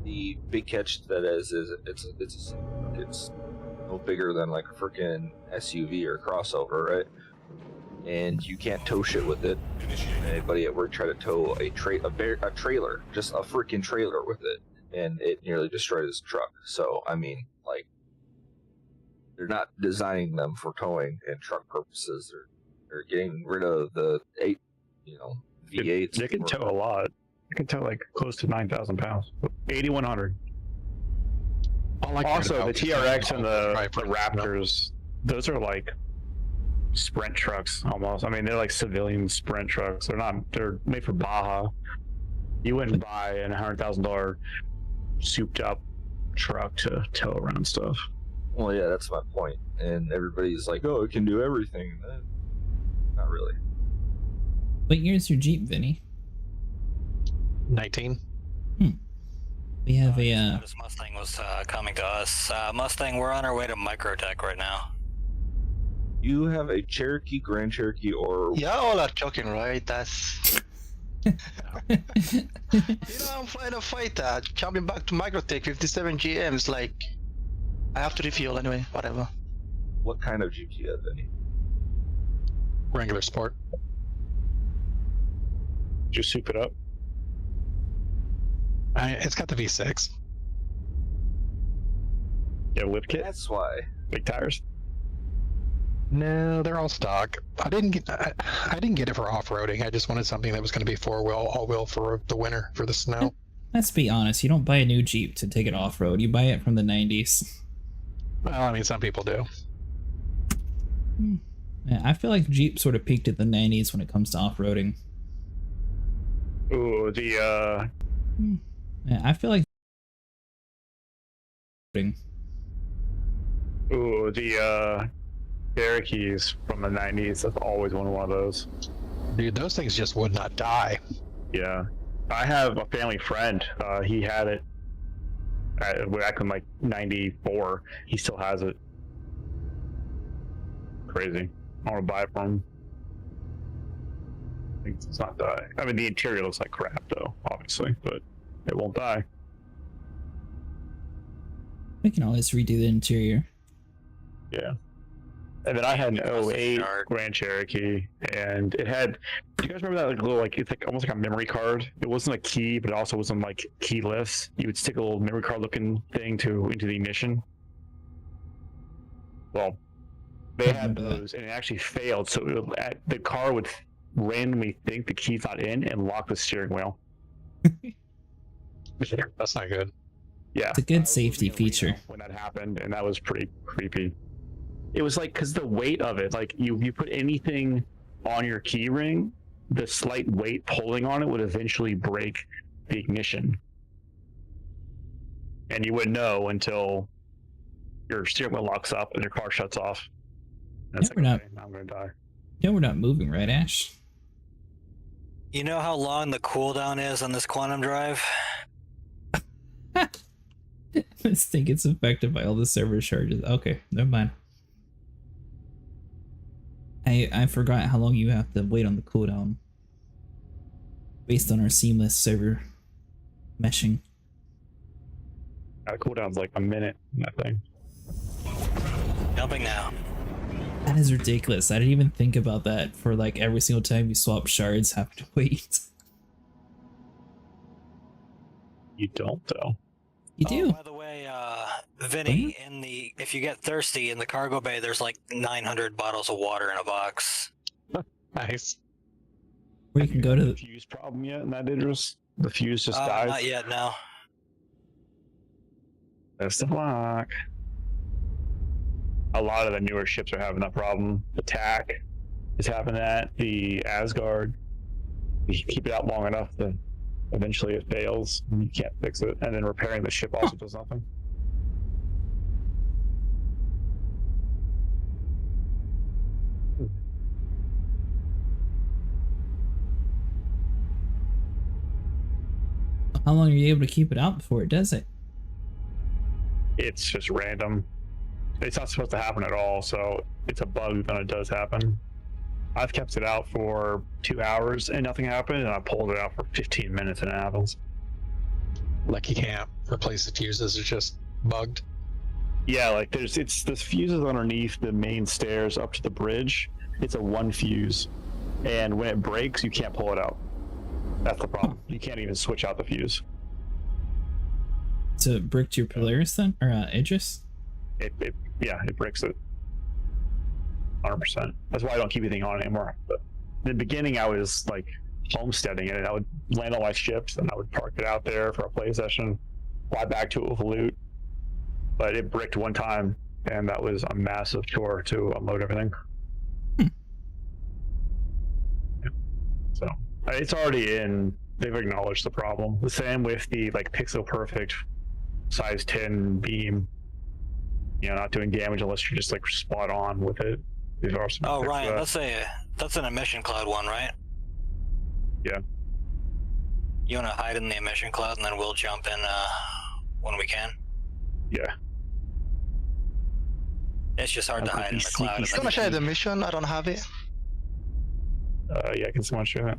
the big catch to that is it's no bigger than like a freaking SUV or crossover, right? And you can't tow shit with it. Anybody at work tried to tow a trailer, just a freaking trailer with it, and it nearly destroyed his truck. So I mean, like, they're not designing them for towing and truck purposes. They're getting rid of the V8s. They can tow a lot. They can tow like close to 9,000 pounds. 8,100. Also, the TRX and the Raptors, those are like sprint trucks almost. I mean, they're like civilian sprint trucks. They're made for Baja. You wouldn't buy an $100,000 souped up truck to tow around stuff. Well, yeah, that's my point. And everybody's like, oh, it can do everything. Not really. What year's your Jeep, Vinny? 19. We have a This Mustang was coming to us. Mustang, we're on our way to Microtech right now. You have a Cherokee, Grand Cherokee, or... Yeah, all are joking, right? That's... I'm flying a fighter, jumping back to Microtech 57 GMs, like... I have to refuel anyway, whatever. What kind of Jeep do you have, Vinny? Regular sport. Just soup it up. It's got the V6. Yeah, lift kit. That's why. Big tires. No, they're all stock. I didn't get it for off-roading. I just wanted something that was going to be four-wheel, all-wheel for the winter, for the snow. Let's be honest, you don't buy a new Jeep to take it off-road. You buy it from the 90s. Well, I mean, some people do. Yeah, I feel like Jeep sort of peaked at the 90s when it comes to off-roading. Ooh, Yeah, I feel like... Ooh, the Cherokees from the 90s. I've always wanted one of those. Dude, those things just would not die. Yeah. I have a family friend. He had it back in like 94. He still has it. Crazy. I want to buy it from him. I think it's not die. I mean, the interior looks like crap though, obviously, but it won't die. We can always redo the interior. Yeah. And then I had an 08 Grand Cherokee, and it had, do you guys remember that like little, like, it's like almost like a memory card? It wasn't a key, but it also wasn't like keyless. You would stick a little memory card looking thing into the ignition. Well, they had those, and it actually failed, so it would, the car would randomly think the key's not in and lock the steering wheel. That's not good. Yeah. It's a good safety feature. When that happened, and that was pretty creepy. It was like, because the weight of it, like you put anything on your key ring, the slight weight pulling on it would eventually break the ignition. And you wouldn't know until your steering wheel locks up and your car shuts off. That's Yeah, we're not, now I'm going to die. no, we're not moving, right, Ash? You know how long the cooldown is on this quantum drive? This thing gets affected by all the server charges. Okay, never mind. I forgot how long you have to wait on the cooldown based on our seamless server meshing. Cooldown's like a minute in that thing. Jumping now. That is ridiculous. I didn't even think about that. For like every single time you swap shards, have to wait. You don't though. You do. Oh, by the way, Vinny, if you get thirsty in the cargo bay, there's like 900 bottles of water in a box. Nice. Or you can go to the fuse problem yet in that Idris? The fuse just dies? Not yet, no. Best of luck. A lot of the newer ships are having that problem. Attack is having that. The Asgard. You keep it out long enough, then eventually it fails and you can't fix it. And then repairing the ship also does nothing. How long are you able to keep it out before it does it? It's just random. It's not supposed to happen at all, so it's a bug when it does happen. I've kept it out for 2 hours and nothing happened, and I pulled it out for 15 minutes and it happens. Like you can't replace the fuses, it's just bugged. Yeah, like the fuses underneath the main stairs up to the bridge. It's a one fuse, and when it breaks, you can't pull it out. That's the problem. You can't even switch out the fuse. So it bricked your Polaris then? Or Idris? It breaks it. 100%. That's why I don't keep anything on it anymore. But in the beginning, I was like homesteading it, and I would land all my ships, and I would park it out there for a play session, fly back to it with loot. But it bricked one time, and that was a massive chore to unload everything. Yeah. So it's already in. They've acknowledged the problem. The same with the like pixel perfect size 10 beam. Not doing damage unless you're just like spot on with it. These are some. Oh, Ryan, that's an emission cloud one, right? Yeah. You want to hide in the emission cloud, and then we'll jump in when we can. Yeah. It's just hard to hide in the cloud. It's gonna share the mission. I don't have it. Yeah, can someone share that?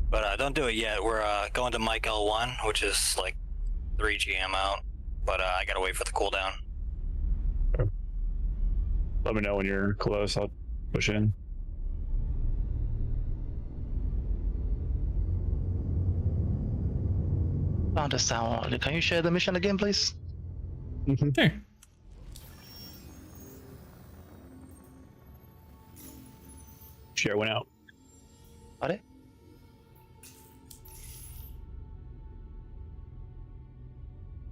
But don't do it yet. We're going to Mike L1, which is like 3 GM out. But I gotta wait for the cooldown. Okay. Let me know when you're close. I'll push in. I understand. Can you share the mission again, please? Sure. Share went out. Got it?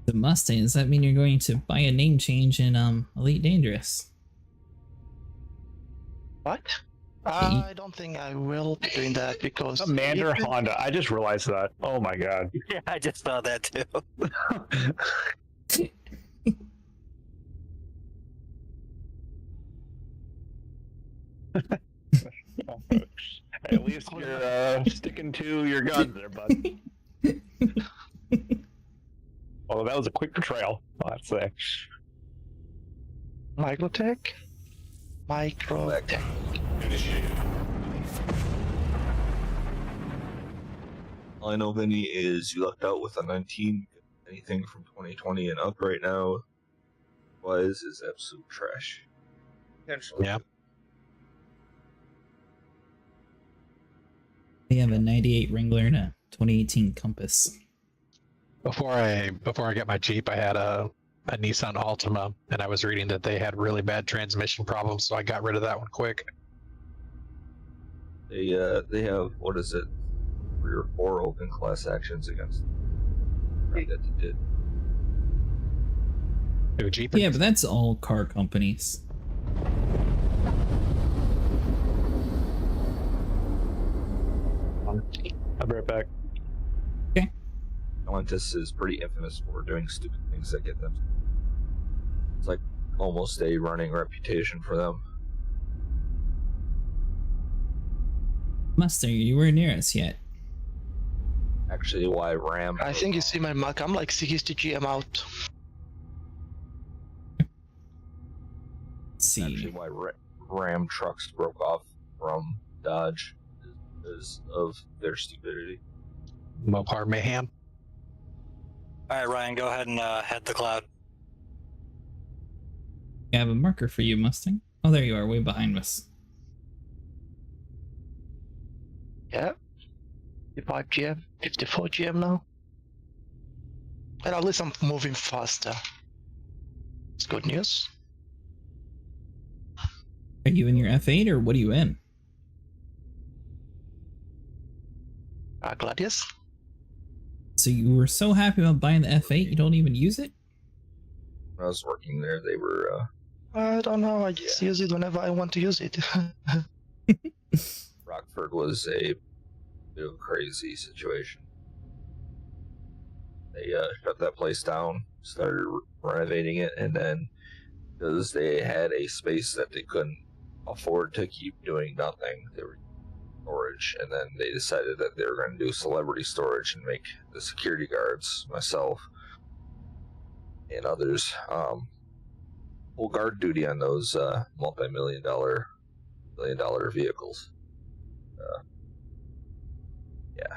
The Mustang, does that mean you're going to buy a name change in Elite Dangerous? What? I don't think I will be doing that because... Commander Honda. I just realized that. Oh my god. Yeah, I just saw that too. At least you're sticking to your guns there, bud. Well, that was a quick betrayal, I'd say. Microtech? Microtech. Initiated. All I know, Vinny, is you lucked out with a 19. Anything from 2020 and up right now is absolute trash. Potentially. Yeah. We have a 98 Wrangler and a 2018 Compass. Before I got my Jeep, I had a Nissan Altima, and I was reading that they had really bad transmission problems, so I got rid of that one quick. They have, what is it, 3 or 4 open class actions against that they did. New Jeep? Yeah, but that's all car companies. I'll be right back. Atlantis is pretty infamous for doing stupid things that get them. It's like almost a running reputation for them. Mustang, you weren't near us yet. Actually, why Ram? I think you see my Mac. I'm like 60 GM out. Let's see. Actually, why Ram trucks broke off from Dodge is of their stupidity. Mopar Mayhem. All right, Ryan, go ahead and head the cloud. I have a marker for you, Mustang. Oh, there you are, way behind us. Yeah. 55 GM, 54 GM now. But at least I'm moving faster. It's good news. Are you in your F8 or what are you in? Gladius. So you were so happy about buying the F8, you don't even use it? When I was working there, they were. I don't know. I just use it whenever I want to use it. Rockford was a bit of a crazy situation. They shut that place down, started renovating it, and then because they had a space that they couldn't afford to keep doing nothing, they were storage, and then they decided that they were going to do celebrity storage and make the security guards, myself and others, full guard duty on those multi-million dollar vehicles. Yeah.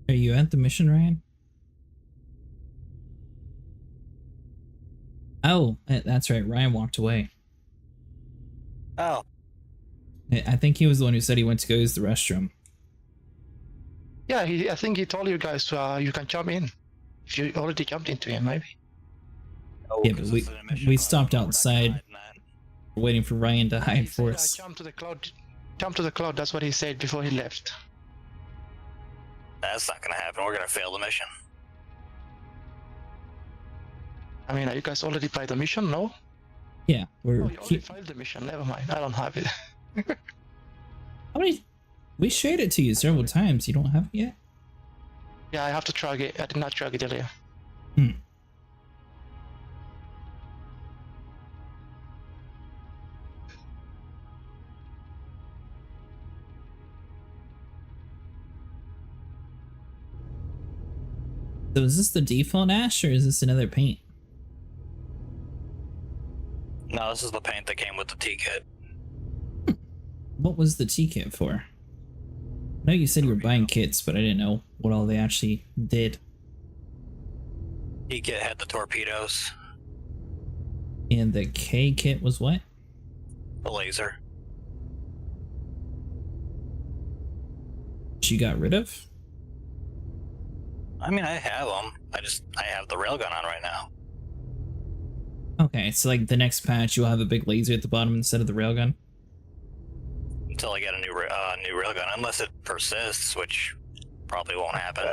Are you at the mission, Ryan? Oh, that's right. Ryan walked away. Oh, I think he was the one who said he went to go use the restroom. Yeah, I think he told you guys you can jump in. If you already jumped into him, maybe. Oh, Yeah, but 'cause we it's an emission we cloud, stopped so we're not outside hiding that. waiting for Ryan to hide He for said, us. jump to the cloud. Jump to the cloud. That's what he said before he left. That's not gonna happen. We're gonna fail the mission. I mean, are you guys already played the mission? No? Yeah, we're. Oh, you already failed the mission. Never mind. I don't have it. How many? We shared it to you several times. You don't have it yet? Yeah, I have to track it. I did not track it earlier. So is this the default Ash or is this another paint? No, this is the paint that came with the T kit. What was the T kit for? I know you said you were buying kits, but I didn't know what all they actually did. T kit had the torpedoes, And the K kit was what? the laser. Which you got rid of? I mean, I have them. I have the railgun on right now. Okay, so like the next patch you'll have a big laser at the bottom instead of the railgun? Until I get a new railgun, unless it persists, which probably won't happen.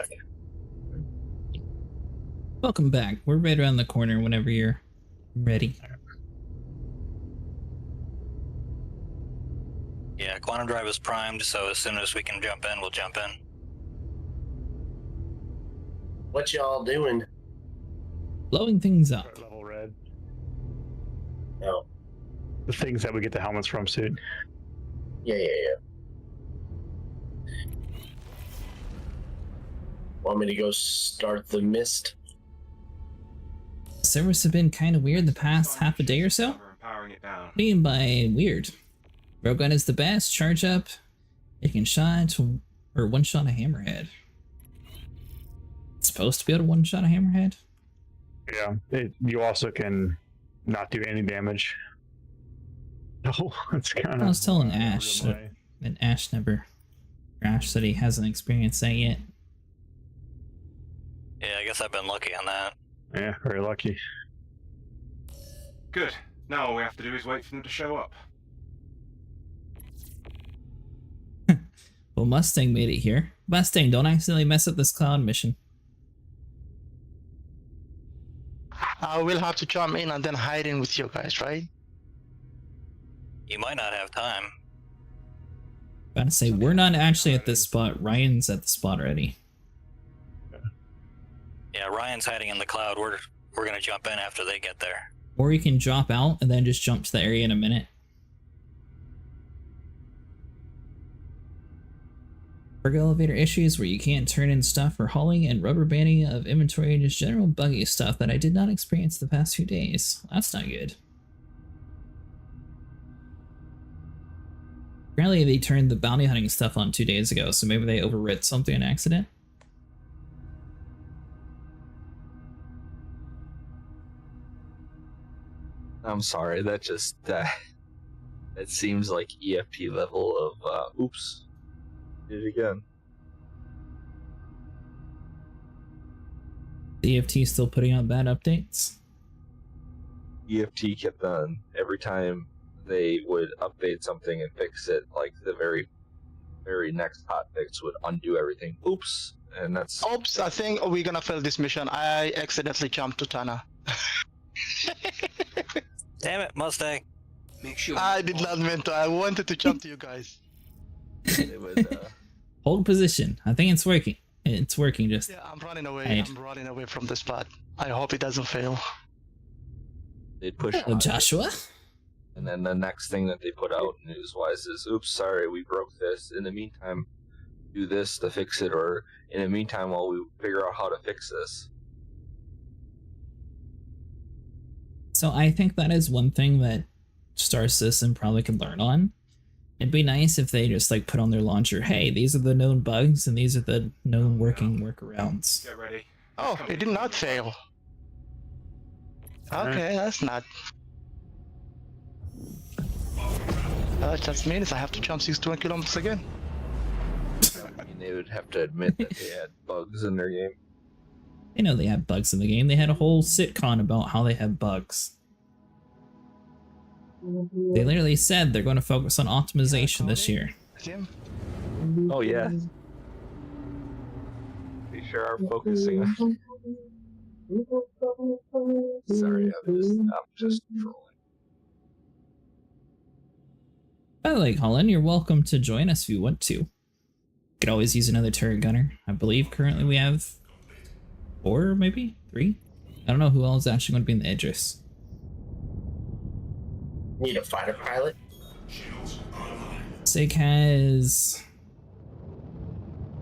Welcome back. We're right around the corner whenever you're ready. Yeah, quantum drive is primed, so as soon as we can jump in, we'll jump in. What y'all doing? Blowing things up. Start level red. Oh, The things that we get the helmets from soon. yeah. Want me to go start the mist? Servers have been kind of weird the past half a day or so. And powering it down. What do you mean by weird? Railgun is the best. Charge up. It can shot or one shot a hammerhead. It's supposed to be able to one shot a hammerhead. Yeah. You also can not do any damage. Oh, it's kind of. I was telling Ash, and Ash said he hasn't experienced that yet. Yeah, I guess I've been lucky on that. Yeah, very lucky. Good. Now all we have to do is wait for them to show up. Well, Mustang made it here. Mustang, don't accidentally mess up this cloud mission. I will have to jump in and then hide in with you guys, right? You might not have time. About to say, we're not actually at this spot. Ryan's at the spot already. Yeah, Ryan's hiding in the cloud. We're gonna jump in after they get there. Or you can drop out and then just jump to the area in a minute. Cargo elevator issues where you can't turn in stuff for hauling and rubber banding of inventory and just general buggy stuff that I did not experience the past few days. That's not good. Apparently they turned the bounty hunting stuff on 2 days ago, so maybe they overwrit something on accident. I'm sorry, that just it seems like EFP level of oops. Did it again. The EFT still putting out bad updates? EFT kept on every time they would update something and fix it, like the very next hot fix would undo everything. Oops, and that's. Oops, I think we're gonna fail this mission. I accidentally jumped to Tana. Damn it, Mustang. Make sure. I did not mean to. I wanted to jump to you guys. They would, Hold position. I think it's working. It's working just. Yeah, I'm running away. Right. I'm running away from the spot. I hope it doesn't fail. they'd push Oh, hot, Joshua? and then the next thing that they put out news-wise is, "Oops, sorry, we broke this. In the meantime, do this to fix it, or in the meantime, while we figure out how to fix this." So I think that is one thing that Star Citizen probably could learn on. It'd be nice if they just like put on their launcher, hey, these are the known bugs and these are the known working workarounds. Get ready. Oh, it did not fail. Okay, that's not. That just means I have to jump 620 kilometers again. I mean, they would have to admit that they had bugs in their game. They know they have bugs in the game. They had a whole sitcom about how they have bugs. They literally said they're going to focus on optimization this year. Jim? Oh yeah. They sure are focusing on. Sorry, I'm just trolling. By the way, Colin, you're welcome to join us if you want to. Could always use another turret gunner. I believe currently we have 4, maybe 3. I don't know who else is actually going to be in the Idris. Need a fighter pilot? Shields online. Sig has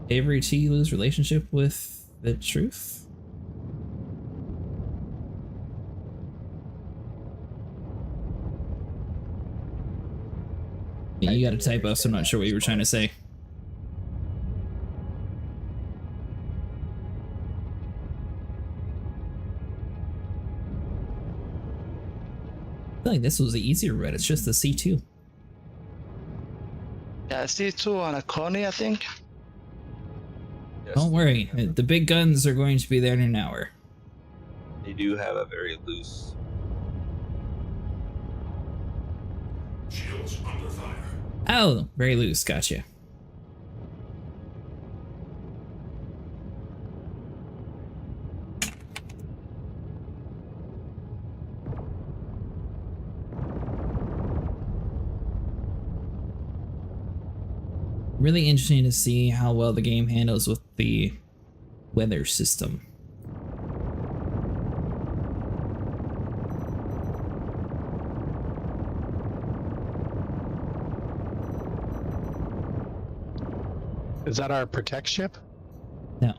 Avery T. lose relationship with the truth. Yeah, you got a typo, so I'm not sure what you were trying to say. I feel like this was the easier route. It's just the C2. Yeah, C2 on a Coney, I think. Yes, Don't worry, the big guns are going to be there in an hour. they do have a very loose. Shields under fire. Oh, very loose. Gotcha. Really interesting to see how well the game handles with the weather system. Is that our protect ship? No,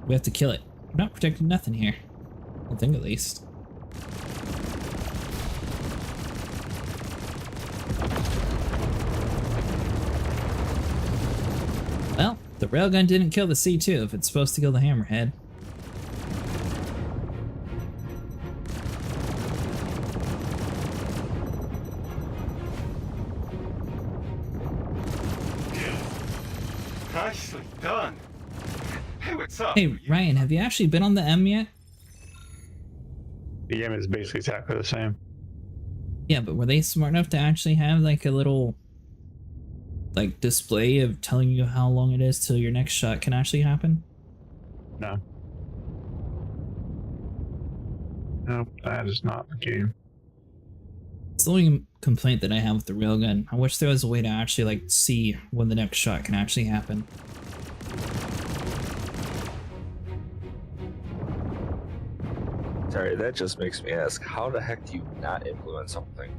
we have to kill it. We're not protecting nothing here. I don't think, at least. Well, the railgun didn't kill the C2 if it's supposed to kill the hammerhead. Nicely done. Hey, what's up? Hey, Ryan, have you actually been on the M yet? The game is basically exactly the same. Yeah, but were they smart enough to actually have like a little like display of telling you how long it is till your next shot can actually happen? No. Nope, that is not the game. It's the only complaint that I have with the railgun. I wish there was a way to actually like see when the next shot can actually happen. Sorry, that just makes me ask, how the heck do you not influence something?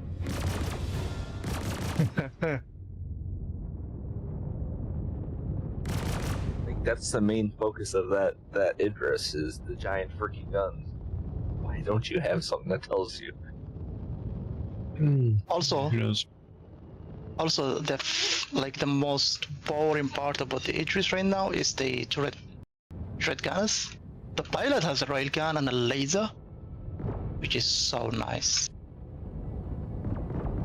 Like, that's the main focus of that Idris, is the giant freaking guns. Why don't you have something that tells you? Also, Who knows? Also, like the most boring part about the Idris right now is the turret gunners. The pilot has a railgun and a laser, which is so nice.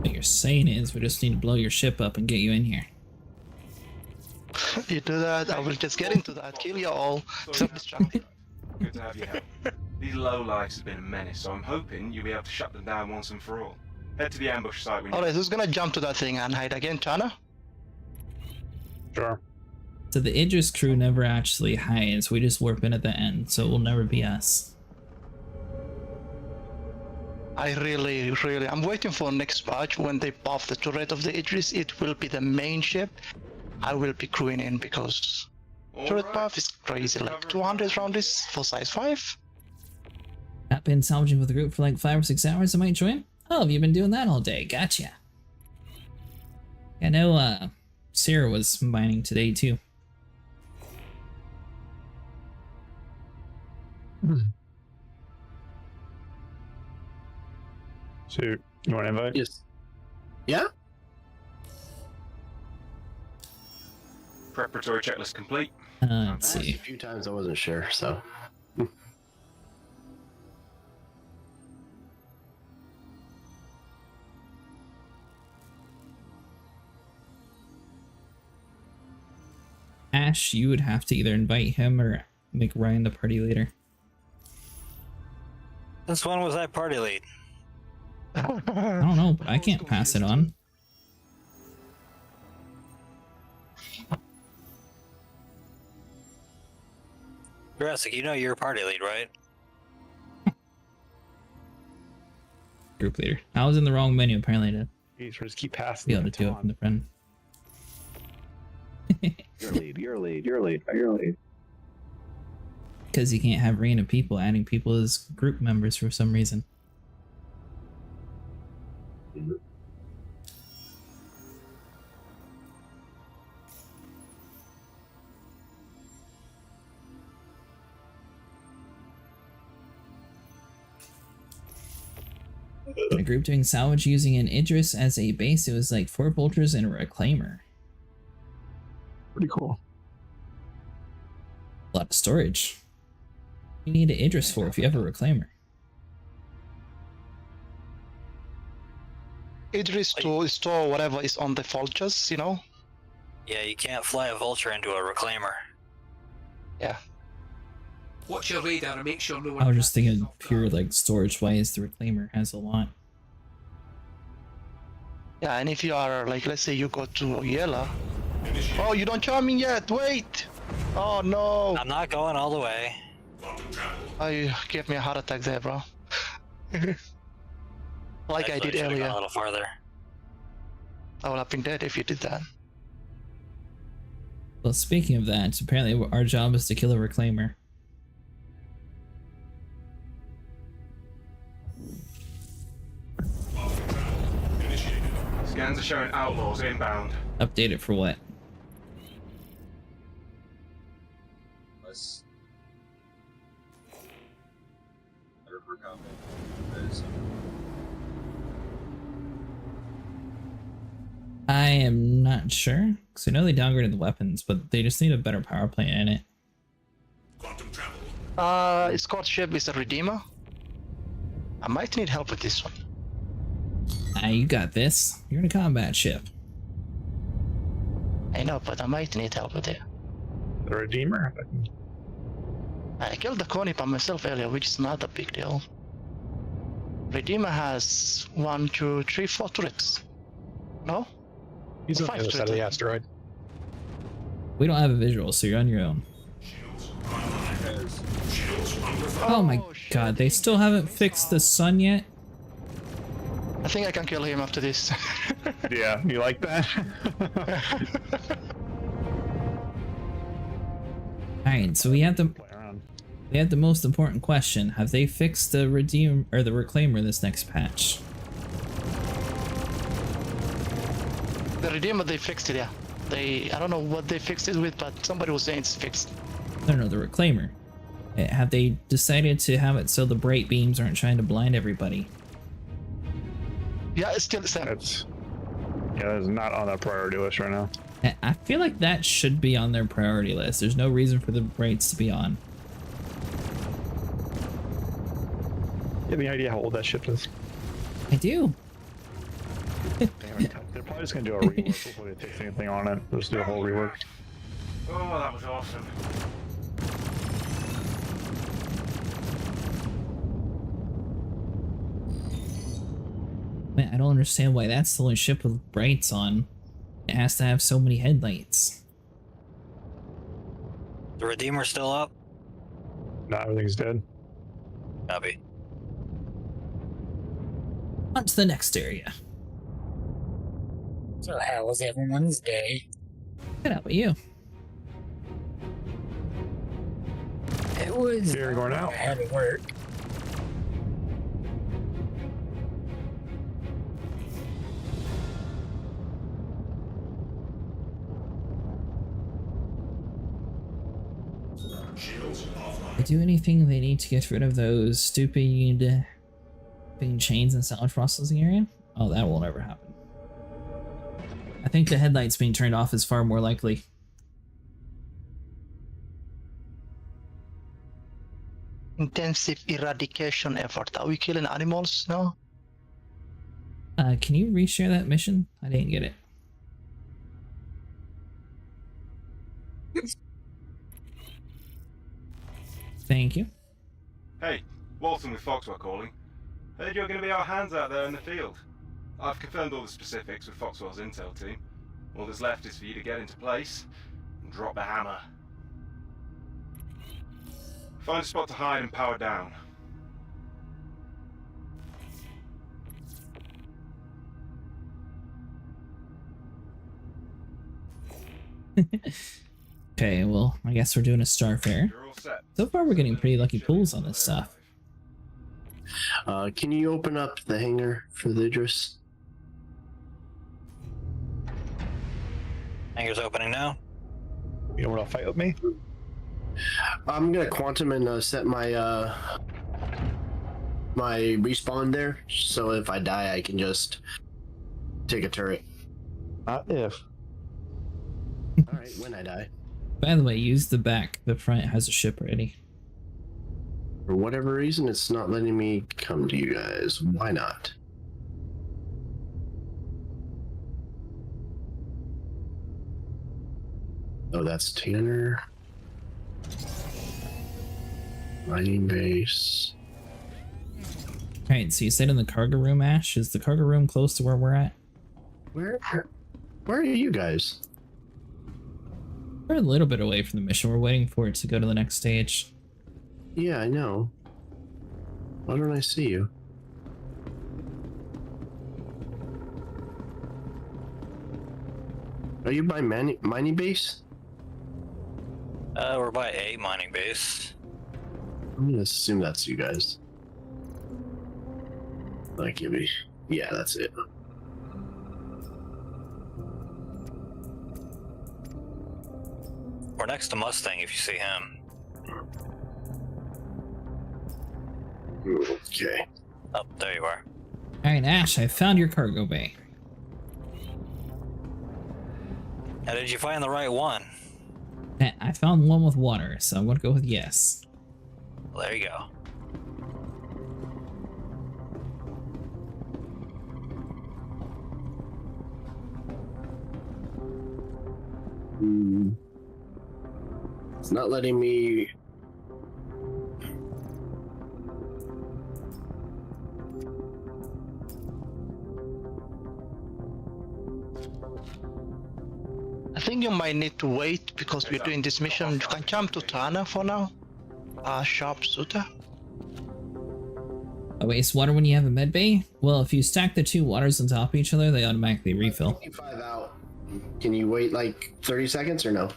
What you're saying is we just need to blow your ship up and get you in here. If you do that, I will just get into that, kill you all, self-destruct. Good to have your help. These lowlifes have been a menace, so I'm hoping you'll be able to shut them down once and for all. Head to the ambush site when you... Alright, who's gonna jump to that thing and hide again, Chana? Sure. So the Idris crew never actually hides, we just warp in at the end, so it will never be us. I really, I'm waiting for next patch when they buff the turret of the Idris. It will be the main ship. I will be crewing in because turret buff is crazy, like 200 round is for size 5. Not been salvaging with the group for like 5 or 6 hours, I might join. Oh, have you been doing that all day? Gotcha. I know Sarah was mining today too. So, you want to invite? Yes. Yeah? Preparatory checklist complete. Let's I asked see. a few times, I wasn't sure, so. Ash, you would have to either invite him or make Ryan the party leader. Since when was I party lead? I don't know, but I can't pass it on. Jurassic, you know you're party lead, right? Group leader. I was in the wrong menu apparently to Just keep passing be able to do it from the front. Your lead, your lead, your lead, your lead. Because you can't have random people adding people as group members for some reason. In a group doing salvage using an Idris as a base, it was like 4 vultures and a reclaimer. Pretty cool. A lot of storage. You need an Idris for if you have a reclaimer. Idris to store whatever is on the vultures, you know? Yeah, you can't fly a vulture into a reclaimer. Yeah. Watch your radar and make sure no one... I was just thinking pure like storage wise, the reclaimer has a lot. Yeah, and if you are, like, let's say you go to Yella. Oh, you don't charm me yet, wait! Oh no! I'm not going all the way. Oh, you gave me a heart attack there, bro. Like I did should've gone earlier. a little farther. I would have been dead if you did that. Well, speaking of that, apparently our job is to kill a reclaimer. Scans are showing outlaws inbound. Update it for what? Let's... I am not sure, because I know they downgraded the weapons, but they just need a better power plant in it. Escort ship is a Redeemer. I might need help with this one. You got this. You're in a combat ship. I know, but I might need help with it. The Redeemer? I killed the Coney by myself earlier, which is not a big deal. Redeemer has 1, 2, 3, 4 turrets. No? He's on the other side of the asteroid. We don't have a visual, so you're on your own. Oh my god, they still haven't fixed the sun yet? I think I can kill him after this. Yeah, you like that? Alright, so we have the most important question. Have they fixed the Redeem or the Reclaimer this next patch? The Redeemer, they fixed it, yeah. I don't know what they fixed it with, but somebody was saying it's fixed. No, the Reclaimer. Have they decided to have it so the bright beams aren't trying to blind everybody? Yeah, it's still the same. Yeah, it's not on the priority list right now. I feel like that should be on their priority list. There's no reason for the rates to be on. You have any idea how old that ship is? I do. They're probably just gonna do a rework before they fix anything on it. Just do a whole rework. Oh, that was awesome. Man, I don't understand why that's the only ship with brights on. It has to have so many headlights. The Redeemer still up? Not everything's dead. Copy. On to the next area. So how was everyone's day? Good, how about you? It was. Here, going out. I had to work. Shields offline. They do anything they need to get rid of those stupid thing chains in salvage processing area? Oh, that will never happen. I think the headlights being turned off is far more likely. Intensive eradication effort. Are we killing animals now? Can you reshare that mission? I didn't get it. Thank you. Hey, Walton with Foxwell calling. Heard you're going to be our hands out there in the field. I've confirmed all the specifics with Foxwell's intel team. All that's left is for you to get into place and drop the hammer. Find a spot to hide and power down. Okay, well, I guess we're doing a Starfare. You're all set. So far, we're getting pretty lucky pulls on this stuff. Can you open up the hangar for the Idris? Hangar's opening now. You don't want to fight with me? I'm gonna quantum and set my my respawn there, so if I die, I can just take a turret. Not if. All right, when I die. By the way, use the back. The front has a ship ready. For whatever reason, it's not letting me come to you guys. Why not? Oh, that's Tanner. Mining base. Alright, so you said in the cargo room, Ash? Is the cargo room close to where we're at? Where are you guys? We're a little bit away from the mission. We're waiting for it to go to the next stage. Yeah, I know. Why don't I see you? Are you by mining base? We're by a mining base. I'm gonna assume that's you guys. Like, give me. Yeah, that's it. We're next to Mustang if you see him. Okay. Oh, there you are. Alright, Ash, I found your cargo bay. Now, did you find the right one? I found one with water, so I'm gonna go with yes. Well, there you go. It's not letting me. I think you might need to wait because we're doing this mission. You can jump to Tana for now. Sharpshooter. Oh, waste water when you have a med bay? Well, if you stack the two waters on top of each other, they automatically refill. 25 out. Can you wait like 30 seconds or no?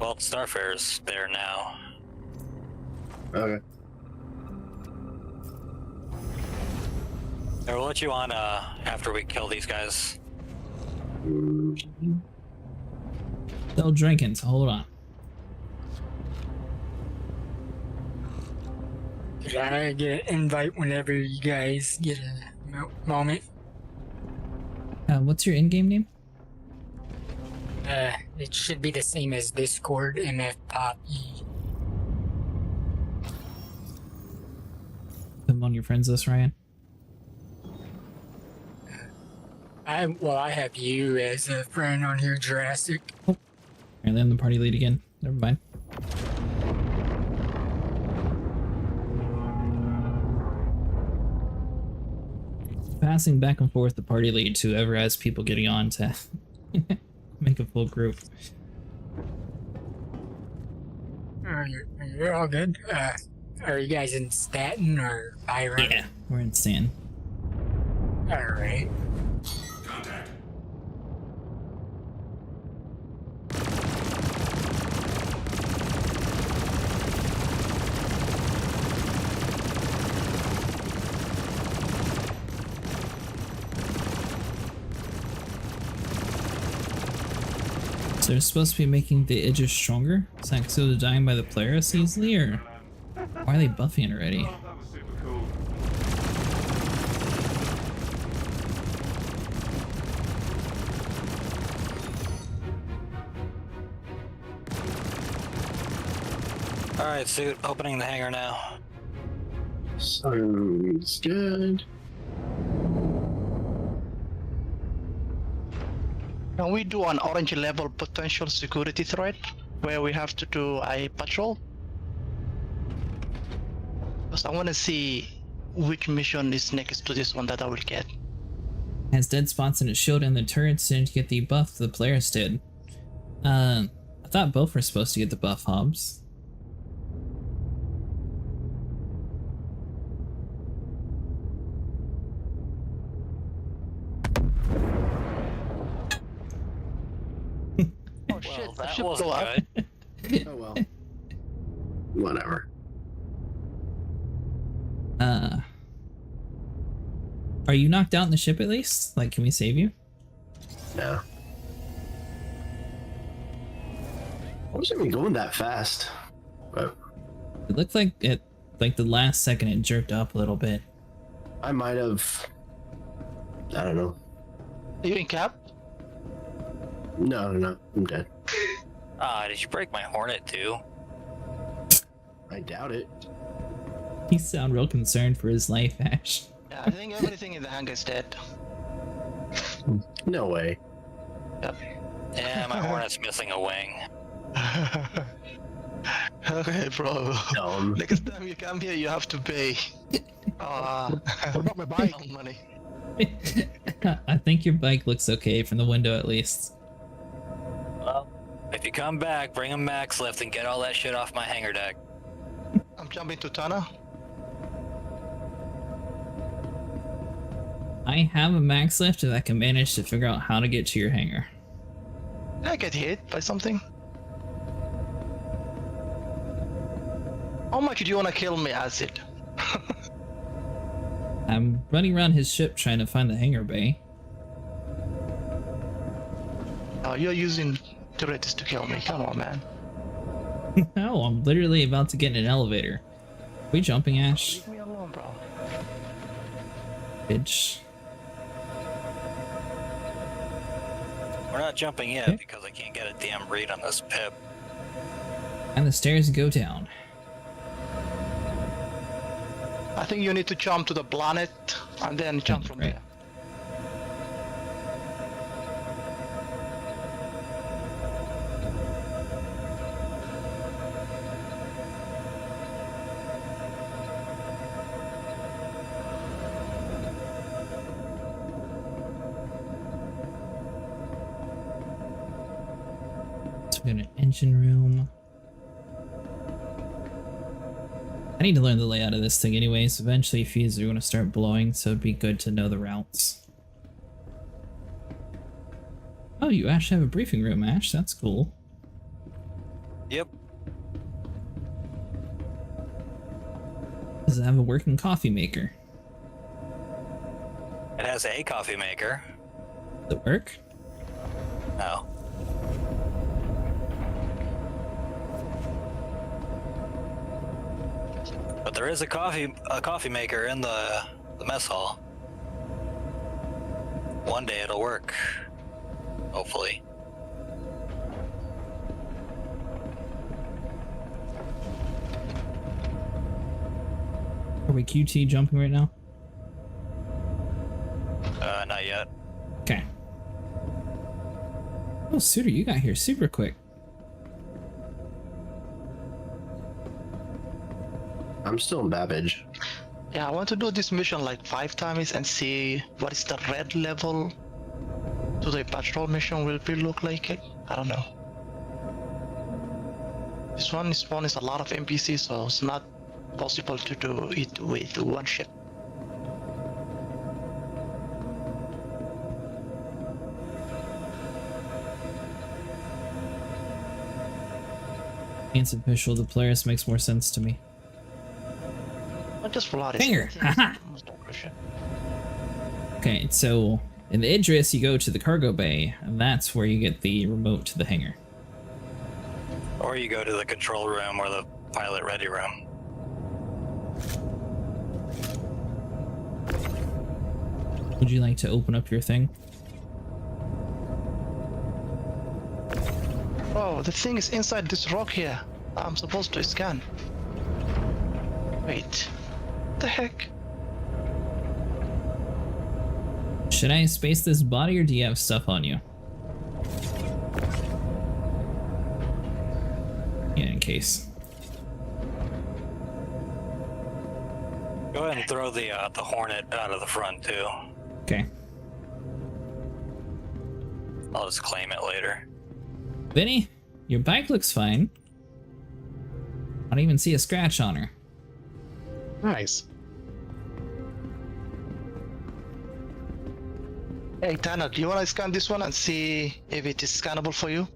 Well, Starfare's there now. Okay. We'll let you on after we kill these guys. Still drinking, so hold on. Could I get an invite whenever you guys get a moment? What's your in-game name? It should be the same as Discord, MF Pop E. Put 'em on your friends list, Ryan. I have you as a friend on here, Jurassic. Oh. Apparently I'm the party lead again. Never mind. Passing back and forth the party lead to whoever has people getting on to make a full group. You're all good. Are you guys in Staten or Byron? Yeah, we're in Stan. Alright. Contact. So they're supposed to be making the Idris stronger? Is that because they're dying by the player as easily, or why are they buffing it already? Oh, that was super cool. Alright, suit, opening the hangar now. Sounds good. Can we do an orange level potential security threat where we have to do a patrol? Because I want to see which mission is next to this one that I will get. Has dead spots in its shield and the turrets didn't get the buff the players did. I thought both were supposed to get the buff, Hobbs. Oh shit, Well, the that ship wasn't go up. good. Oh well. Whatever. Are you knocked out in the ship at least? Like, can we save you? No. I wasn't even going that fast. But It looked like at like the last second it jerked up a little bit. I might have. I don't know. Are you in cap? No. I'm dead. Ah, did you break my Hornet too? I doubt it. You sound real concerned for his life, Ash. Yeah, I think everything in the hangar is dead. No way. Yep. Yeah, my Hornet's missing a wing. Okay, bro. Dumb. Next time you come here, you have to pay. What about my bike? some money. I think your bike looks okay from the window at least. Well, if you come back, bring a max lift and get all that shit off my hangar deck. I'm jumping to Tana. I have a max lift if I can manage to figure out how to get to your hangar. Did I get hit by something? How much do you want to kill me, Acid? I'm running around his ship trying to find the hangar bay. Oh, you're using turrets to kill me. Come on, man. No, I'm literally about to get in an elevator. Are we jumping, Ash? Leave me alone, bro. Bitch. We're not jumping yet Okay. because I can't get a damn read on this pip. And the stairs go down. I think you need to jump to the planet and then jump from Right. there. So we got an engine room. I need to learn the layout of this thing anyways. Eventually fuses are going to start blowing, so it'd be good to know the routes. Oh, you actually have a briefing room, Ash. That's cool. Yep. Does it have a working coffee maker? It has a coffee maker. Does it work? No. But there is a coffee maker in the mess hall. One day it'll work. Hopefully. Are we QT jumping right now? Not yet. Okay. Oh, Suitor, you got here super quick. I'm still in Babbage. Yeah, I want to do this mission like 5 times and see what is the red level to the patrol mission will be look like. I don't know. This one is a lot of NPCs, so it's not possible to do it with one ship. It's official. The Polaris makes more sense to me. Not just for a lot of Hanger. Okay, so in the Idris, you go to the cargo bay, and that's where you get the remote to the hangar. Or you go to the control room or the pilot ready room. Would you like to open up your thing? Oh, the thing is inside this rock here. I'm supposed to scan. Wait. What the heck? Should I space this body, or do you have stuff on you? Yeah, in case. Go ahead and throw the Hornet out of the front too. Okay. I'll just claim it later. Vinny, your bike looks fine. I don't even see a scratch on her. Nice. Hey Tanner, do you want to scan this one and see if it is scannable for you?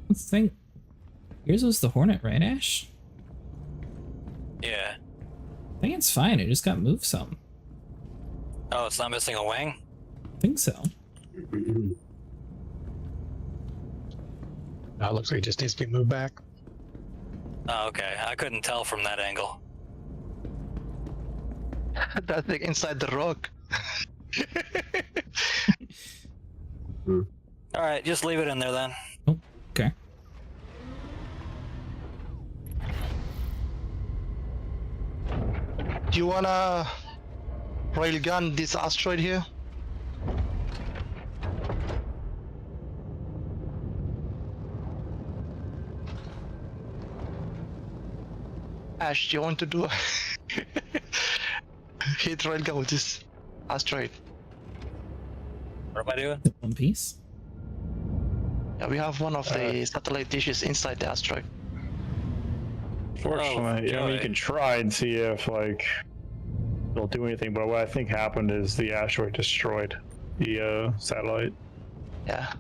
Let's think. Yours was the Hornet, right, Ash? Yeah. I think it's fine. It just got moved some. Oh, it's not missing a wing? I think so. It looks like it just needs to be moved back. Oh, okay. I couldn't tell from that angle. That thing inside the rock. Alright, just leave it in there then. Oh, okay. Do you wanna railgun this asteroid here? Ash, do you want to do a hit railgun with this asteroid? What am I doing? One piece. Yeah, we have one of the satellite dishes inside the asteroid. Fortunately, Oh, you can try and see if like it'll do anything. But what I think happened is the asteroid destroyed the satellite. Yeah.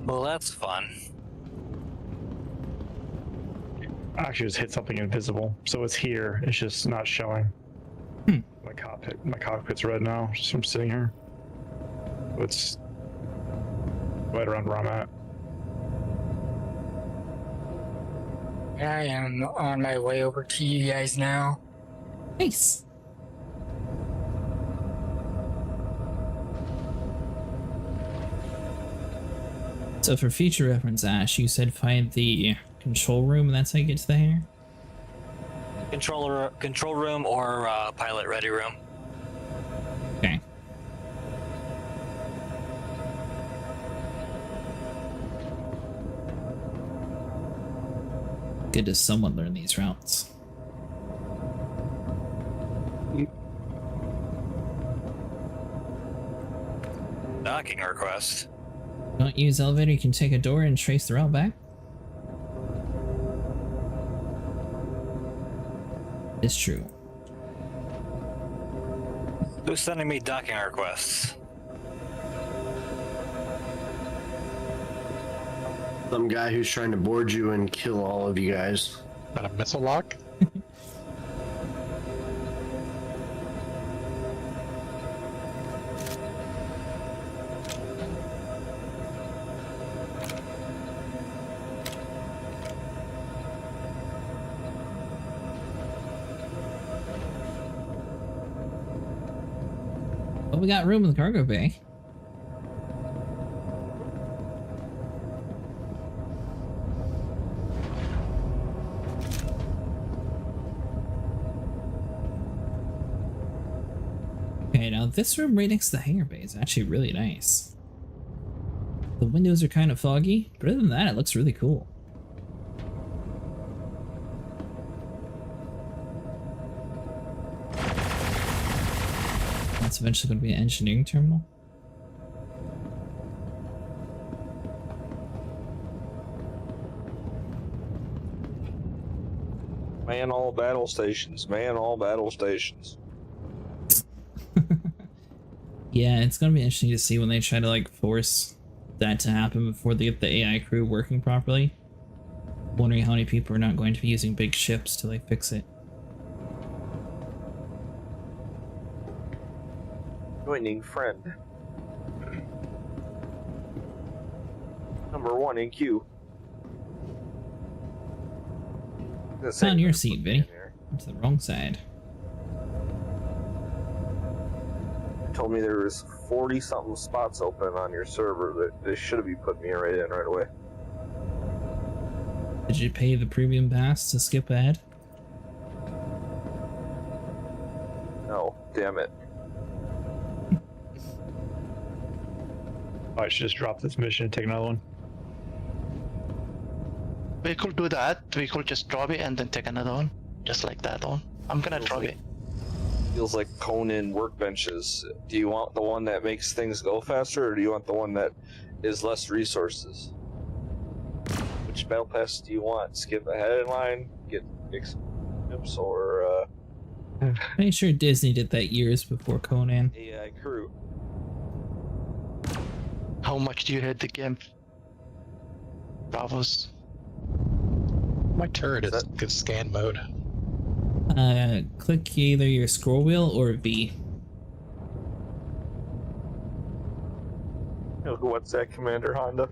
Well, that's fun. Actually, just hit something invisible, so it's here. It's just not showing. My cockpit's red now, just from sitting here. It's right around where I'm at. I am on my way over to you guys now. Nice. So for future reference, Ash, you said find the control room, and that's how you get to the hangar? Control room or pilot ready room. Okay. Good to someone learn these routes. Docking request. Don't use elevator, you can take a door and trace the route back. It's true. Who's sending me docking requests? Some guy who's trying to board you and kill all of you guys. Is that a missile lock? Oh, we got room in the cargo bay. Okay, now this room right next to the hangar bay is actually really nice. The windows are kind of foggy, but other than that, it looks really cool. That's eventually going to be an engineering terminal. Man all battle stations. Man all battle stations. Yeah, it's going to be interesting to see when they try to like force that to happen before they get the AI crew working properly. Wondering how many people are not going to be using big ships to like fix it. Joining friend. Number 1 in queue. It's on your seat, Vinny. It's the wrong side. Told me there was 40 something spots open on your server that they should be putting me right in right away. Did you pay the premium pass to skip ahead? No, damn it. I should just drop this mission and take another one. We could do that. We could just drop it and then take another one. Just like that one. I'm gonna drop it. Feels like Conan workbenches. Do you want the one that makes things go faster, or do you want the one that is less resources? Which battle pass do you want? Skip ahead in line, get tips, or Pretty sure Disney did that years before Conan. AI crew? How much do you hate the game? Bravos. My turret is good scan mode. Click either your scroll wheel or V. What's that, Commander Honda?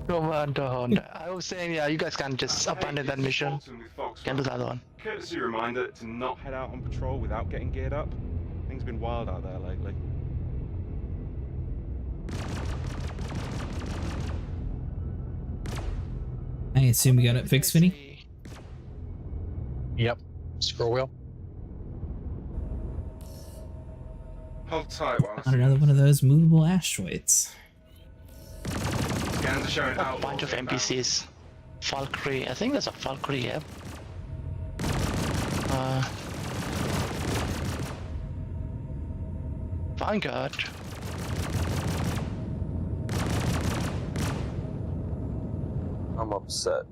Commander Honda. I was saying, yeah, you guys can just abandon that mission. Can do that one. Courtesy reminder to not head out on patrol without getting geared up. Things been wild out there lately. I assume you got it fixed, Vinny? Yep. Scroll wheel. Hold tight while I Found another one of those movable asteroids. Scans are showing A bunch of NPCs. Valkyrie. I think there's a Valkyrie, yeah. Vanguard. I'm upset.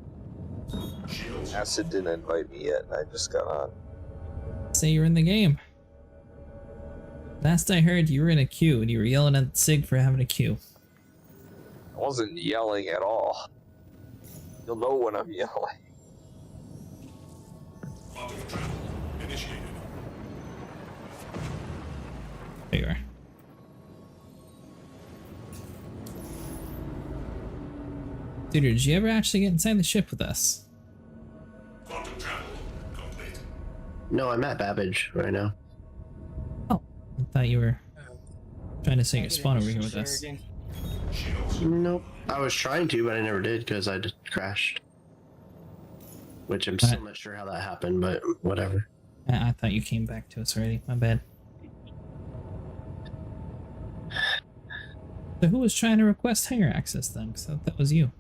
Acid didn't invite me yet, and I just got on. Say you're in the game. Last I heard, you were in a queue and you were yelling at Sig for having a queue. I wasn't yelling at all. You'll know when I'm yelling. Positive travel initiated. There you are. Dude, did you ever actually get inside the ship with us? Quantum travel complete. No, I'm at Babbage right now. Oh, I thought you were trying to say your spawn over here with us. Nope. I was trying to, but I never did because I just crashed. Which I'm still not sure how that happened, but whatever. I thought you came back to us already. My bad. So who was trying to request hangar access then? Because I thought that was you.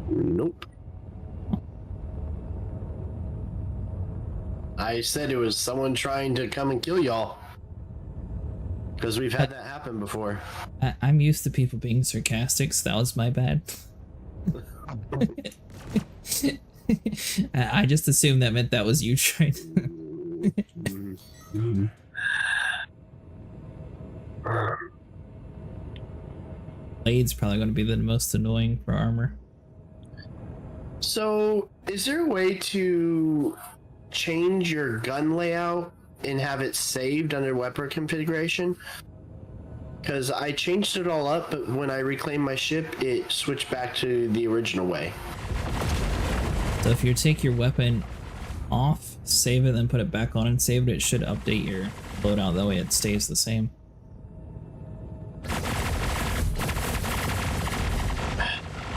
Nope. I said it was someone trying to come and kill y'all. Because we've had that happen before. I'm used to people being sarcastic, so that was my bad. I just assumed that meant that was you trying to... Blade's probably going to be the most annoying for armor. So, is there a way to change your gun layout and have it saved under weapon configuration? Because I changed it all up, but when I reclaimed my ship, it switched back to the original way. So if you take your weapon off, save it, then put it back on and save it, it should update your loadout. That way it stays the same.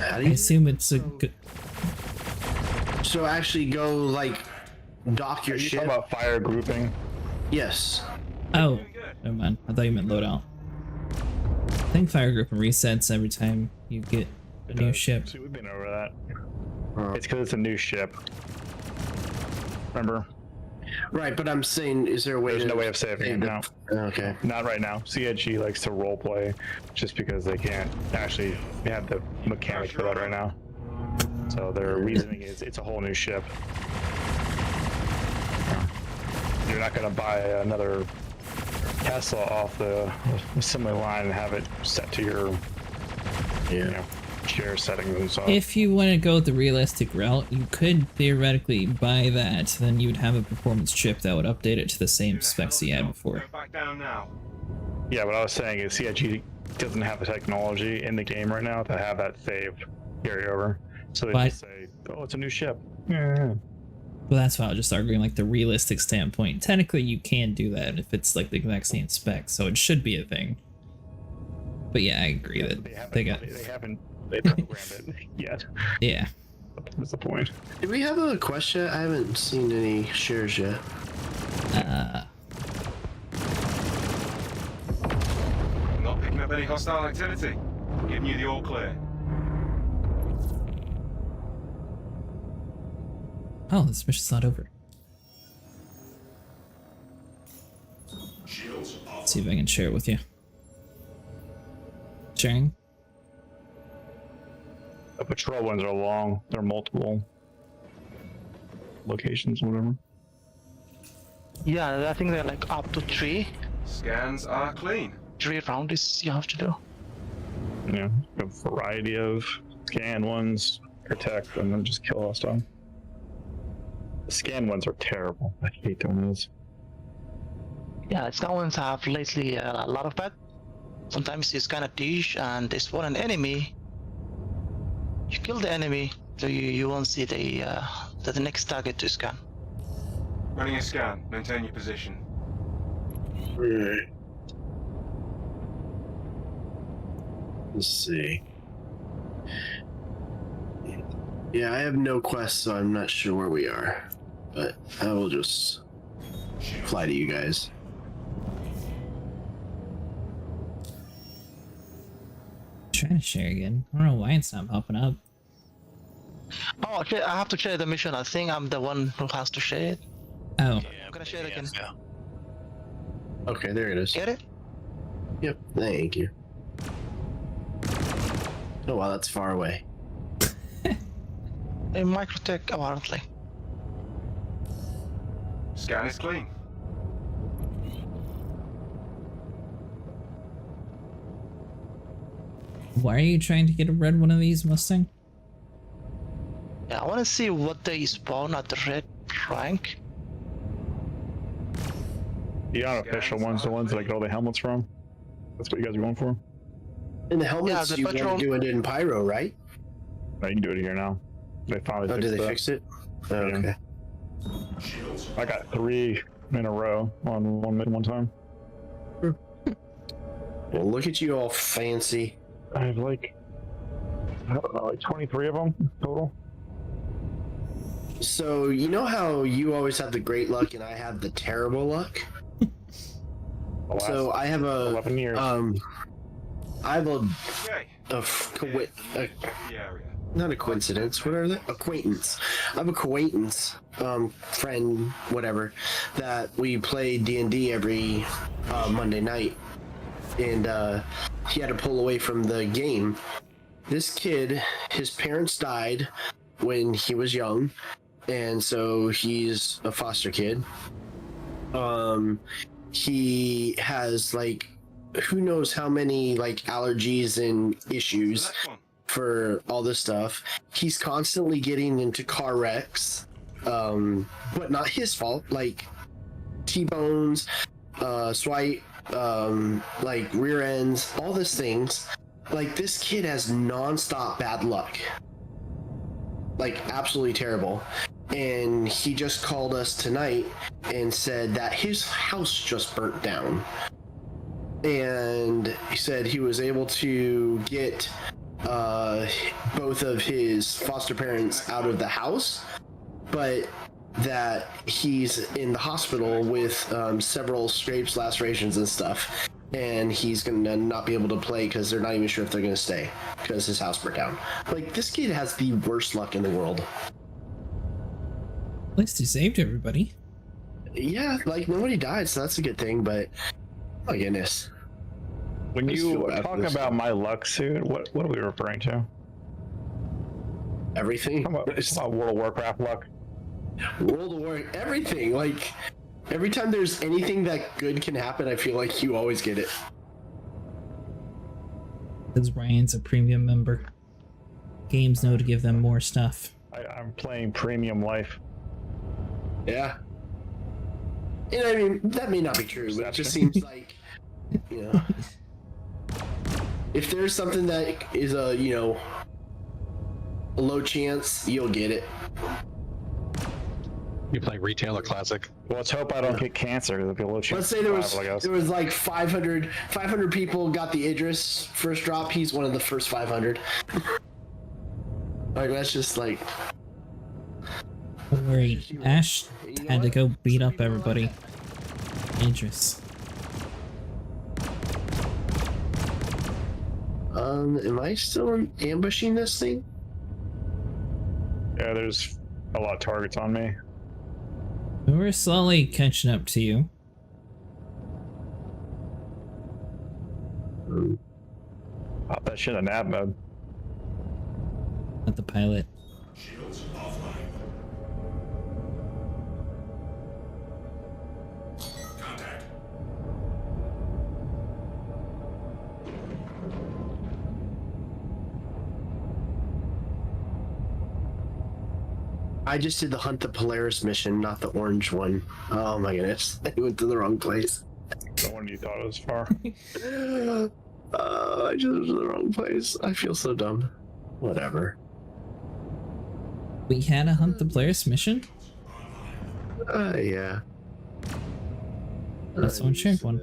I assume it's a good. So actually go like dock your ship. Talking about fire grouping? Yes. Oh, never mind. I thought you meant loadout. I think fire group resets every time you get a new ship. See, we've been over that. It's because it's a new ship. Remember? Right, but I'm saying, is there a way? There's no way of saving it now. Okay. Not right now. CIG likes to roleplay just because they can't actually have the mechanics for that right now. So their reasoning is it's a whole new ship. You're not going to buy another Tesla off the assembly line and have it set to your share settings and so on. If you want to go the realistic route, you could theoretically buy that, then you would have a performance chip that would update it to the same specs you had before. Back down now. Yeah, what I was saying is CIG doesn't have the technology in the game right now to have that saved carry over. So they just say, oh, it's a new ship. Yeah. Well, that's why I was just arguing, like, the realistic standpoint. Technically, you can do that if it's, like, the exact same spec, so it should be a thing. But yeah, I agree that they haven't programmed it yet. Yeah. That's the point. Do we have a quest yet? I haven't seen any shares yet. Not picking up any hostile activity. Giving you the all clear. Oh, this mission's not over. Let's see if I can share it with you. Sharing? The patrol ones are long. They're multiple locations, whatever. Yeah, I think they're like up to 3. Scans are clean. 3 rounds you have to do. Yeah, a variety of scan ones, protect, and then just kill us all. The scan ones are terrible. I hate doing those. Yeah, scan ones have lately a lot of bad. Sometimes you scan a dish and they spawn an enemy. You kill the enemy, so you won't see the next target to scan. Running a scan. Maintain your position. Right. Let's see. Yeah, I have no quests, so I'm not sure where we are. But I will just fly to you guys. Trying to share again. I don't know why it's not popping up. Oh, okay, I have to share the mission. I think I'm the one who has to share it. Oh. I'm gonna share it again. Yeah. Okay, there it is. Get it? Yep, thank you. Oh wow, that's far away. In Microtech, apparently. Scan is clean. Why are you trying to get a red one of these, Mustang? Yeah, I want to see what they spawn at the red rank. The unofficial ones, the ones that I get all the helmets from. That's what you guys are going for? And the helmets, the you patrol... want to do it in Pyro, right? No, you can do it here now. They finally fixed did they that. fix it? Oh, okay. I got 3 in a row on one time. Well, look at you all fancy. I have like, I don't know, like 23 of them total. So, you know how you always have the great luck and I have the terrible luck? So I have a 11 years. I have Okay. Not a coincidence. What are they? Acquaintance. I have a acquaintance, friend, whatever, that we play D&D every Monday night, and he had to pull away from the game. This kid, his parents died when he was young, and so he's a foster kid. He has like who knows how many like allergies and issues for all this stuff. He's constantly getting into car wrecks, but not his fault, like T-bones, swipe, like rear ends, all these things. Like, this kid has non-stop bad luck, like absolutely terrible. and he just called us tonight and said that his house just burnt down. And he said he was able to get both of his foster parents out of the house, but that he's in the hospital with several scrapes, lacerations, and stuff. And he's gonna not be able to play because they're not even sure if they're gonna stay because his house burnt down. Like, this kid has the worst luck in the world. At least he saved everybody. Yeah, like, nobody died, so that's a good thing, but my goodness. When you talk about my luck suit, what are we referring to? Everything. How about World of Warcraft luck? World of War, everything. Like, every time there's anything that good can happen, I feel like you always get it. Because Ryan's a premium member. Games know to give them more stuff. I'm playing premium life. Yeah. And I mean, that may not be true, but it just seems like, you know, if there's something that is a, you know, a low chance, you'll get it. You play retail or classic? Well, let's hope I don't get cancer. There'll be a low chance. Let's say there was like 500 people got the Idris first drop. He's one of the first 500. Like, that's just like. Don't worry, Ash had to go beat up everybody. Idris. Am I still ambushing this thing? Yeah, there's a lot of targets on me. We're slowly catching up to you. Pop that shit in nap mode. Not the pilot. Shields offline. Contact. I just did the Hunt the Polaris mission, not the orange one. Oh my goodness. I went to the wrong place. The one you thought it was far. I just went to the wrong place. I feel so dumb. Whatever. We had a Hunt the Polaris mission? Yeah. That's one shape one.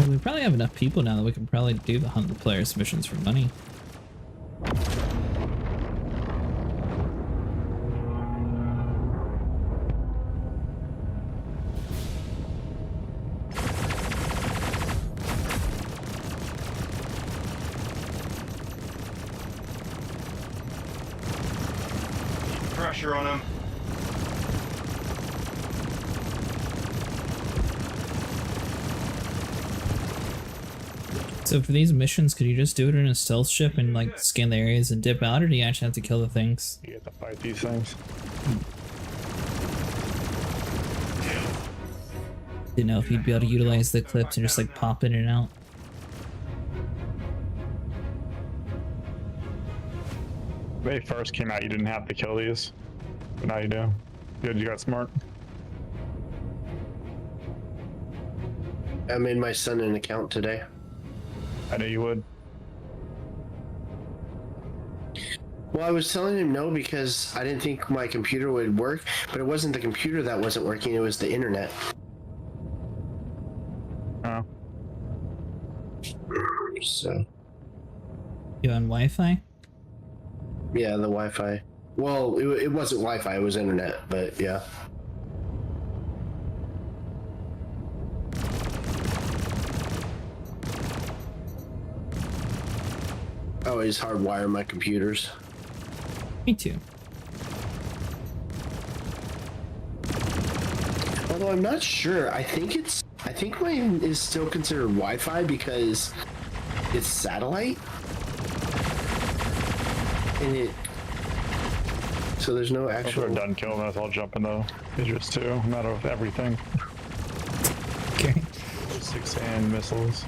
Well, we probably have enough people now that we can probably do the Hunt the Polaris missions for money. Pressure on him. So for these missions, could you just do it in a stealth ship and like scan the areas and dip out, or do you actually have to kill the things? You have to fight these things. Didn't know if you'd be able to utilize the clips and just like pop in and out. When they first came out, you didn't have to kill these, but now you do. Good, you got smart. I made my son an account today. I knew you would. Well, I was telling him no because I didn't think my computer would work, but it wasn't the computer that wasn't working, it was the internet. Oh. So. You on Wi-Fi? Yeah, the Wi-Fi. Well, it wasn't Wi-Fi, it was internet, but yeah. I always hardwire my computers. Me too. Although I'm not sure. I think mine is still considered Wi-Fi because it's satellite. And so there's no actual. After we're done killing us, I'll jump in the Idris too. I'm out of everything. Okay. 6 hand missiles.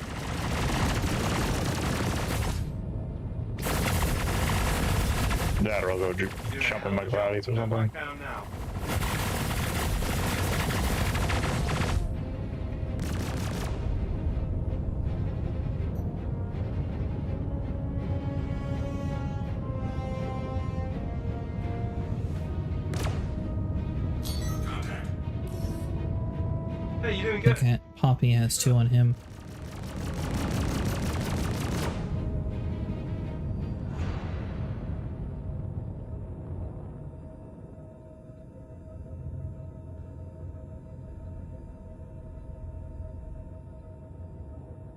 That or I'll go jump in my cloudies or something. Hey, you doing good? Okay, Poppy has 2 on him.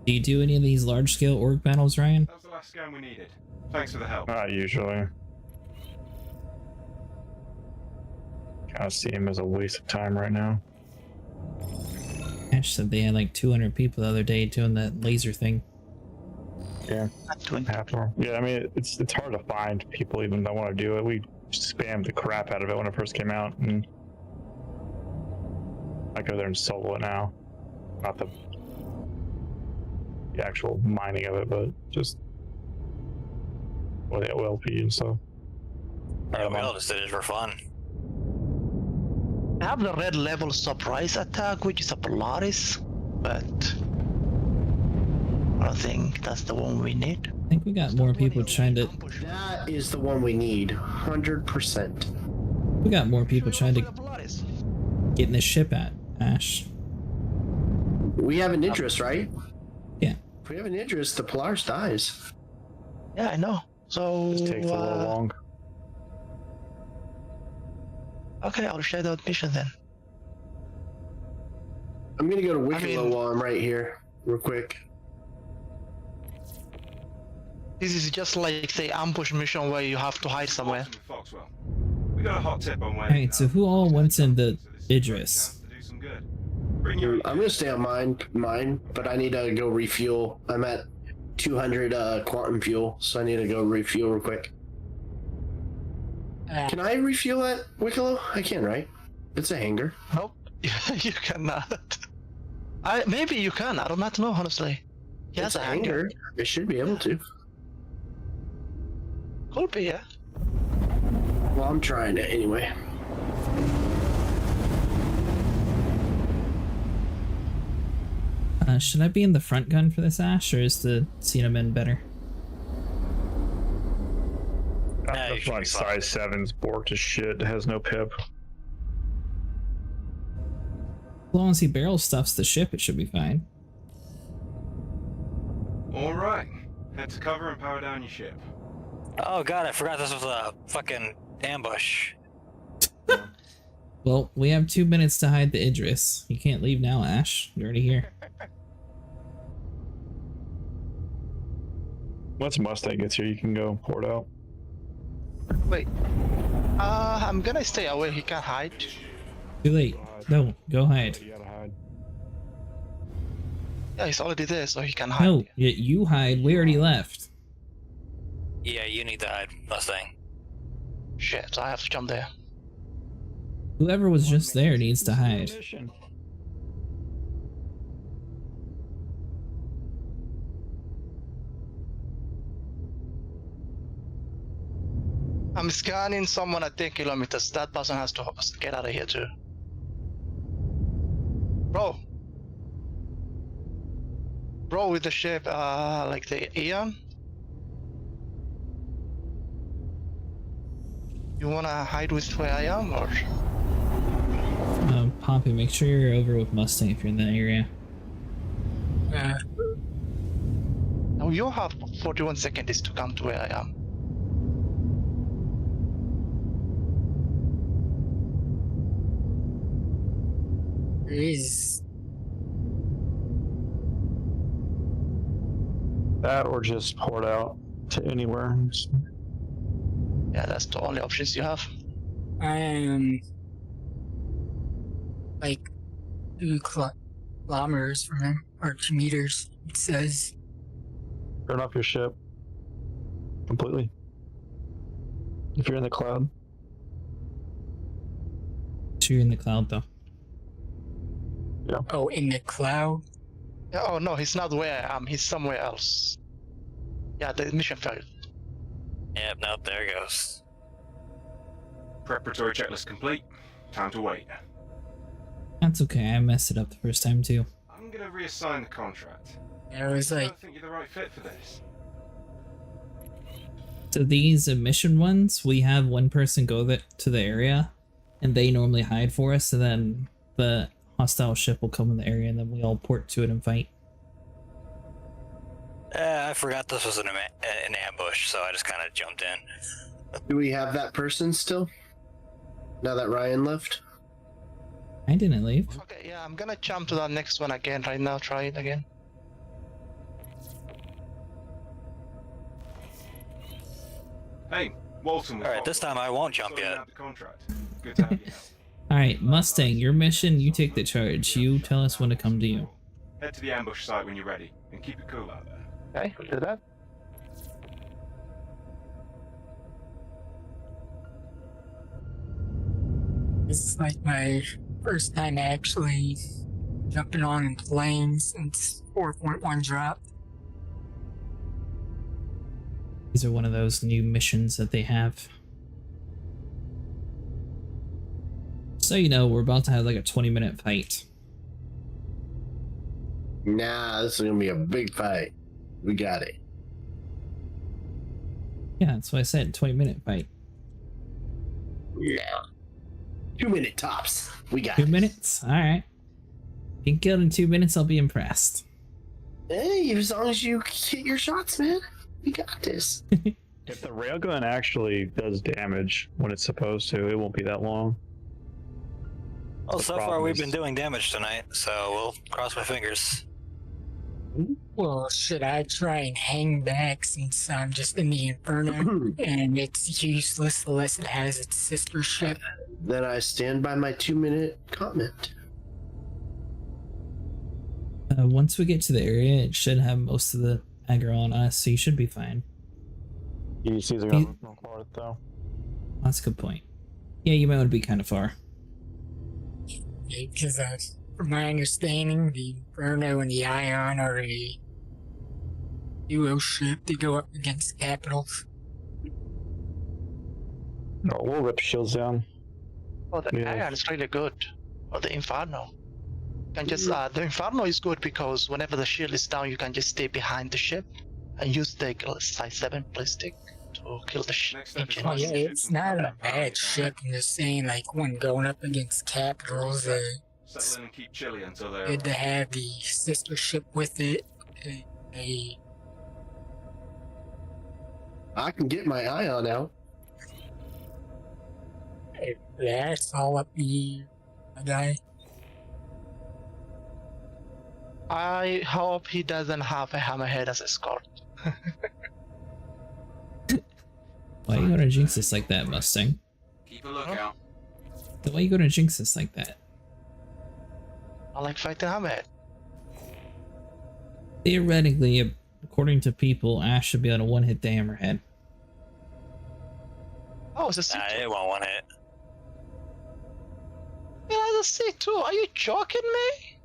Do you do any of these large-scale org battles, Ryan? That was the last scan we needed. Thanks for the help. Not usually. Kind of see him as a waste of time right now. Ash said they had like 200 people the other day doing that laser thing. Yeah, half of them. Yeah, I mean it's hard to find people even that want to do it. We spammed the crap out of it when it first came out, and I go there and solo it now. Not the actual mining of it, but just the OLP and stuff. Yeah, we all just did it for fun. I have the red level surprise attack, which is a Polaris, but I don't think that's the one we need. I think we got more people trying to... That is the one we need, 100%. We got more people trying to get in this ship at, Ash. We have an Idris, right? Yeah. If we have an Idris, the Polaris dies. Yeah, I know. So Just takes a little long. Okay, I'll share the admission then. I'm gonna go to Wicklow while I'm right here, real quick. This is just like the ambush mission where you have to hide somewhere. Foxwell. We got a hot tip on where. Alright, so who all went in the Idris? I'm gonna stay on mine, but I need to go refuel. I'm at 200 quantum fuel, so I need to go refuel real quick. Can I refuel at Wicklow? I can, right? It's a hangar. Nope, you cannot. Maybe you can. I don't know, honestly. He has It's a hangar. I should be able to. Could be, yeah. Well, I'm trying it anyway. Should I be in the front gun for this, Ash, or is the Cinnamon better? That's why size 7's borked as shit. It has no pip. As long as he barrel stuffs the ship, it should be fine. Alright. Head to cover and power down your ship. Oh god, I forgot this was a fucking ambush. Well, we have 2 minutes to hide the Idris. You can't leave now, Ash. You're already here. Once Mustang gets here, you can go port out. Wait. I'm gonna stay away. He can't hide. Too late. No, go hide. You gotta hide. Yeah, he's already there, so he can hide. No, you hide. We already left. Yeah, you need to hide, Mustang. Shit, I have to jump there. Whoever was just there needs to hide. I'm scanning someone at 10 kilometers. That person has to get out of here too. Bro, with the ship, like the Aeon. You wanna hide with where I am, or? Poppy, make sure you're over with Mustang if you're in that area. Now you have 41 seconds to come to where I am. Jeez. That or just port out to anywhere. Yeah, that's the only options you have. I am like 2 kilometers from him, or 2 meters, it says. Turn off your ship. Completely. If you're in the cloud. So you're in the cloud, though. Yeah. Oh, in the cloud? Yeah, oh no, he's not where I am. He's somewhere else. Yeah, the mission failed. Yep, nope, there it goes. Preparatory checklist complete. Time to wait. That's okay, I messed it up the first time too. I'm gonna reassign the contract. Yeah, it was I like, don't think you're the right fit for this. So these mission ones, we have one person go to the area, and they normally hide for us, and then the hostile ship will come in the area and then we all port to it and fight. I forgot this was an ambush, so I just kind of jumped in. Do we have that person still? Now that Ryan left? I didn't leave. Okay, yeah, I'm gonna jump to that next one again right now. Try it again. Hey, Walton. All right, this time I won't jump yet. The contract. Good to have you. Alright, Mustang, your mission, you take the charge. You tell us when to come to you. Head to the ambush site when you're ready, and keep it cool out there. Okay, we'll do that. This is like my first time actually jumping on a plane since 4.1 drop. These are one of those new missions that they have. So you know, we're about to have like a 20-minute fight. Nah, this is gonna be a big fight. We got it. Yeah, that's what I said, 20-minute fight. Yeah. 2 minute tops. We got 2 it. minutes? Alright. If you can kill it in 2 minutes, I'll be impressed. Hey, as long as you hit your shots, man. We got this. If the railgun actually does damage when it's supposed to, it won't be that long. Well, The so far problem we've is- been doing damage tonight, so we'll cross my fingers. Well, should I try and hang back since I'm just in the Inferno and it's useless unless it has its sister ship? Then I stand by my 2 minute comment. Once we get to the area, it should have most of the aggro on us, so you should be fine. EDCs are going to record it though. That's a good point. Yeah, you might want to be kind of far. Because from my understanding, the Inferno and the Ion are a duo ship. They go up against capitals. No, we'll rip shields down. Oh, the Yeah. Iron is really good. Or the Inferno. You can just the Inferno is good because whenever the shield is down, you can just stay behind the ship and use the size 7 ballistic to kill the engine. Oh yeah, it's not a bad ship. I'm just saying, like, when going up against capitals, Settle in and keep chilly until they're. good to have the sister ship with it. I can get my Ion out. That's all up to you, my guy. I hope he doesn't have a hammerhead as escort. Why are you gonna jinx this like that, Mustang? Keep a lookout. Why are you gonna jinx this like that? I like fighting hammerhead. Theoretically, according to people, Ash should be able to one-hit the hammerhead. Oh, it's a C2. Nah, it won't one hit. Yeah, it's a C2. Are you joking me?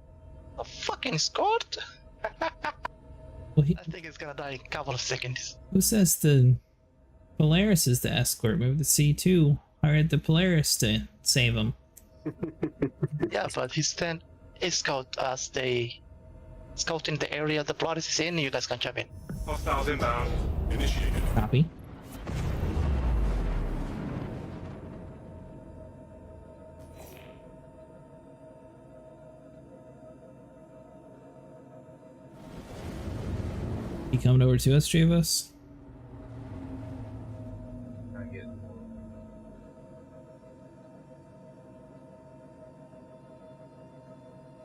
A fucking escort? Well, he, I think it's gonna die in a couple of seconds. who says the Polaris is the escort? Maybe the C2 hired the Polaris to save him. Yeah, but he sent a scout as they scouting the area the Polaris is in. You guys can jump in. Hostiles inbound. Initiated. Copy. You coming over to us, Javos?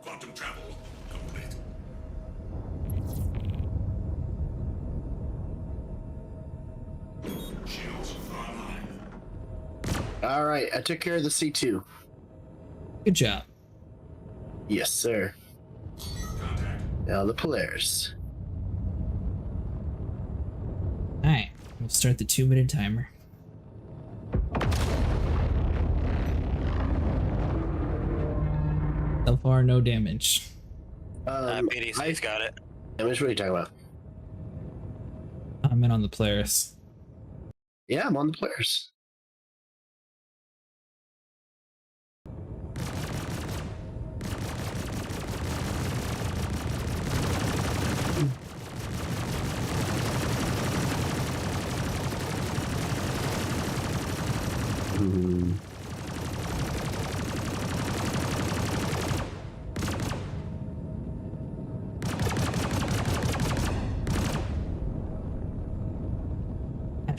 Quantum travel complete. Shields online. Alright, I took care of the C2. Good job. Yes, sir. Contact. Now the Polaris. Alright, we'll start the 2-minute timer. So far, no damage. PDC's got it. What are you talking about? I'm in on the Polaris. Yeah, I'm on the Polaris.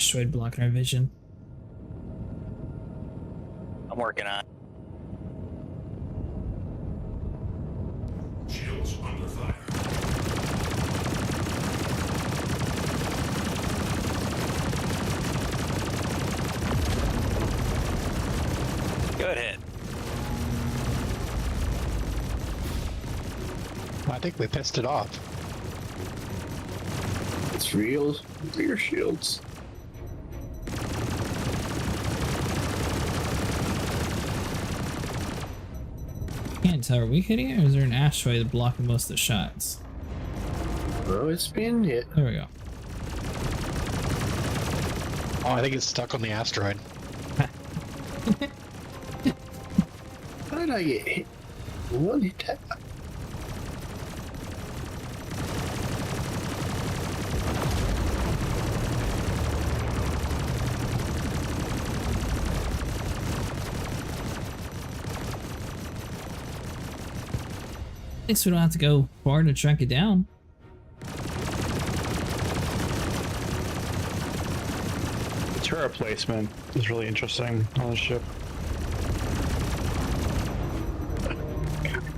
asteroid blocking our vision. I'm working on it. Shields under fire. Good hit. I think we pissed it off. It's real shields. Can't tell, are we hitting it or is there an asteroid blocking most of the shots? Oh, it's being hit. There we go. Oh, I think it's stuck on the asteroid. How did I get hit? One hit. At least we don't have to go far to track it down. The turret placement is really interesting on the ship.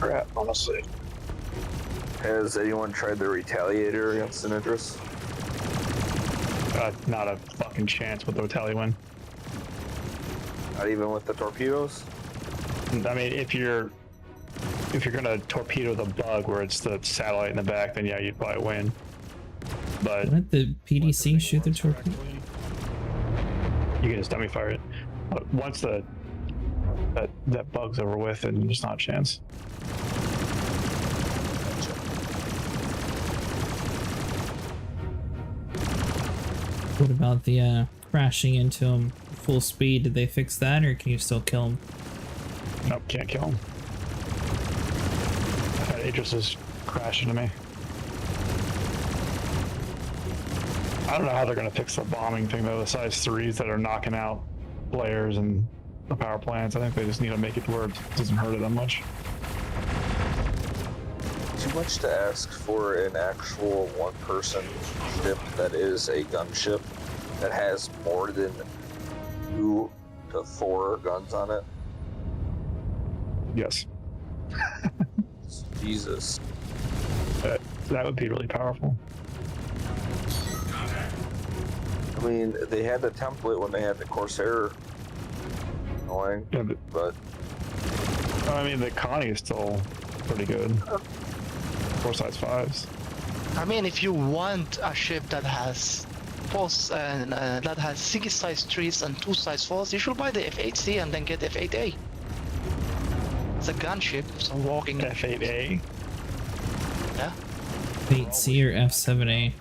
Crap, honestly. Has anyone tried the Retaliator against an Idris? Not a fucking chance with the Retaliator. Not even with the torpedoes? I mean, if you're gonna torpedo the bug where it's the satellite in the back, then yeah, you'd probably win. But Let the PDC shoot the torpedo. you can just dummy fire it. But once that bug's over with, then there's not a chance. What about the crashing into him full speed? Did they fix that or can you still kill him? Nope, can't kill him. That Idris is crashing to me. I don't know how they're gonna fix the bombing thing though, the size 3s that are knocking out players and the power plants. I think they just need to make it where it doesn't hurt it that much. Too much to ask for an actual one-person ship that is a gunship that has more than 2 to 4 guns on it. Yes. Jesus. That would be really powerful. I mean, they had the template when they had the Corsair going, Yeah, but I mean, the Connie is still pretty good. 4 size 5s. I mean, if you want a ship that has that has 6 size 3s and 2 size 4s, you should buy the F8C and then get F8A. It's a gunship, so walking. F8A? Yeah. F8C or F7A?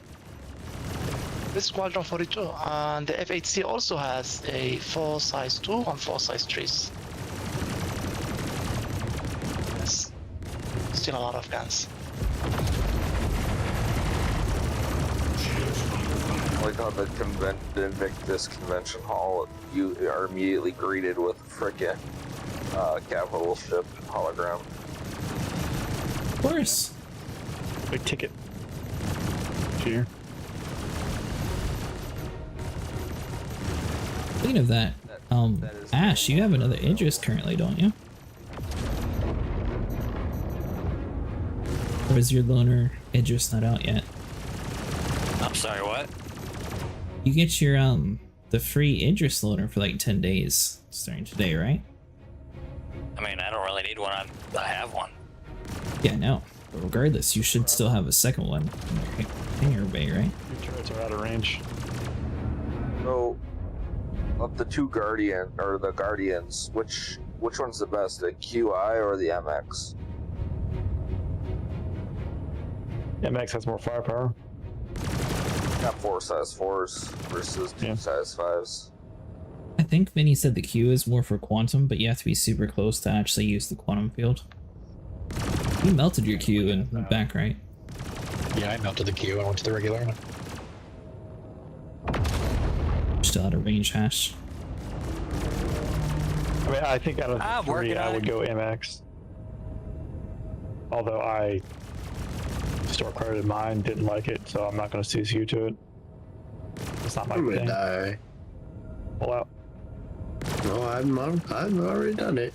This Squadron 42, and the F8C also has a 4 size 2 and 4 size 3s. Yes. Still a lot of guns. like how the Invictus Convention Hall, you are immediately greeted with a frickin' capital ship hologram. Of course. Big ticket. Cheer. Speaking of that, Ash, you have another Idris currently, don't you? Or is your loner Idris not out yet? I'm sorry, what? You get your the free Idris loaner for like 10 days starting today, right? I mean, I don't really need one. I have one. Yeah, no. But regardless, you should still have a second one in your hangar bay, right? Your turrets are out of range. So, of the two the Guardians, which one's the best, the QI or the MX? MX has more firepower. Got 4 size 4s versus 2 size 5s. I think Vinny said the Q is more for quantum, but you have to be super close to actually use the quantum field. You melted your Q and went back, right? Yeah, I melted the Q. I went to the regular one. Still out of range, Hash. I mean, I think out of the three, I would go MX. Although I store credited mine, didn't like it, so I'm not going to CCU to it. It's not my I'm thing. gonna die. pull out. Oh, I've already done it.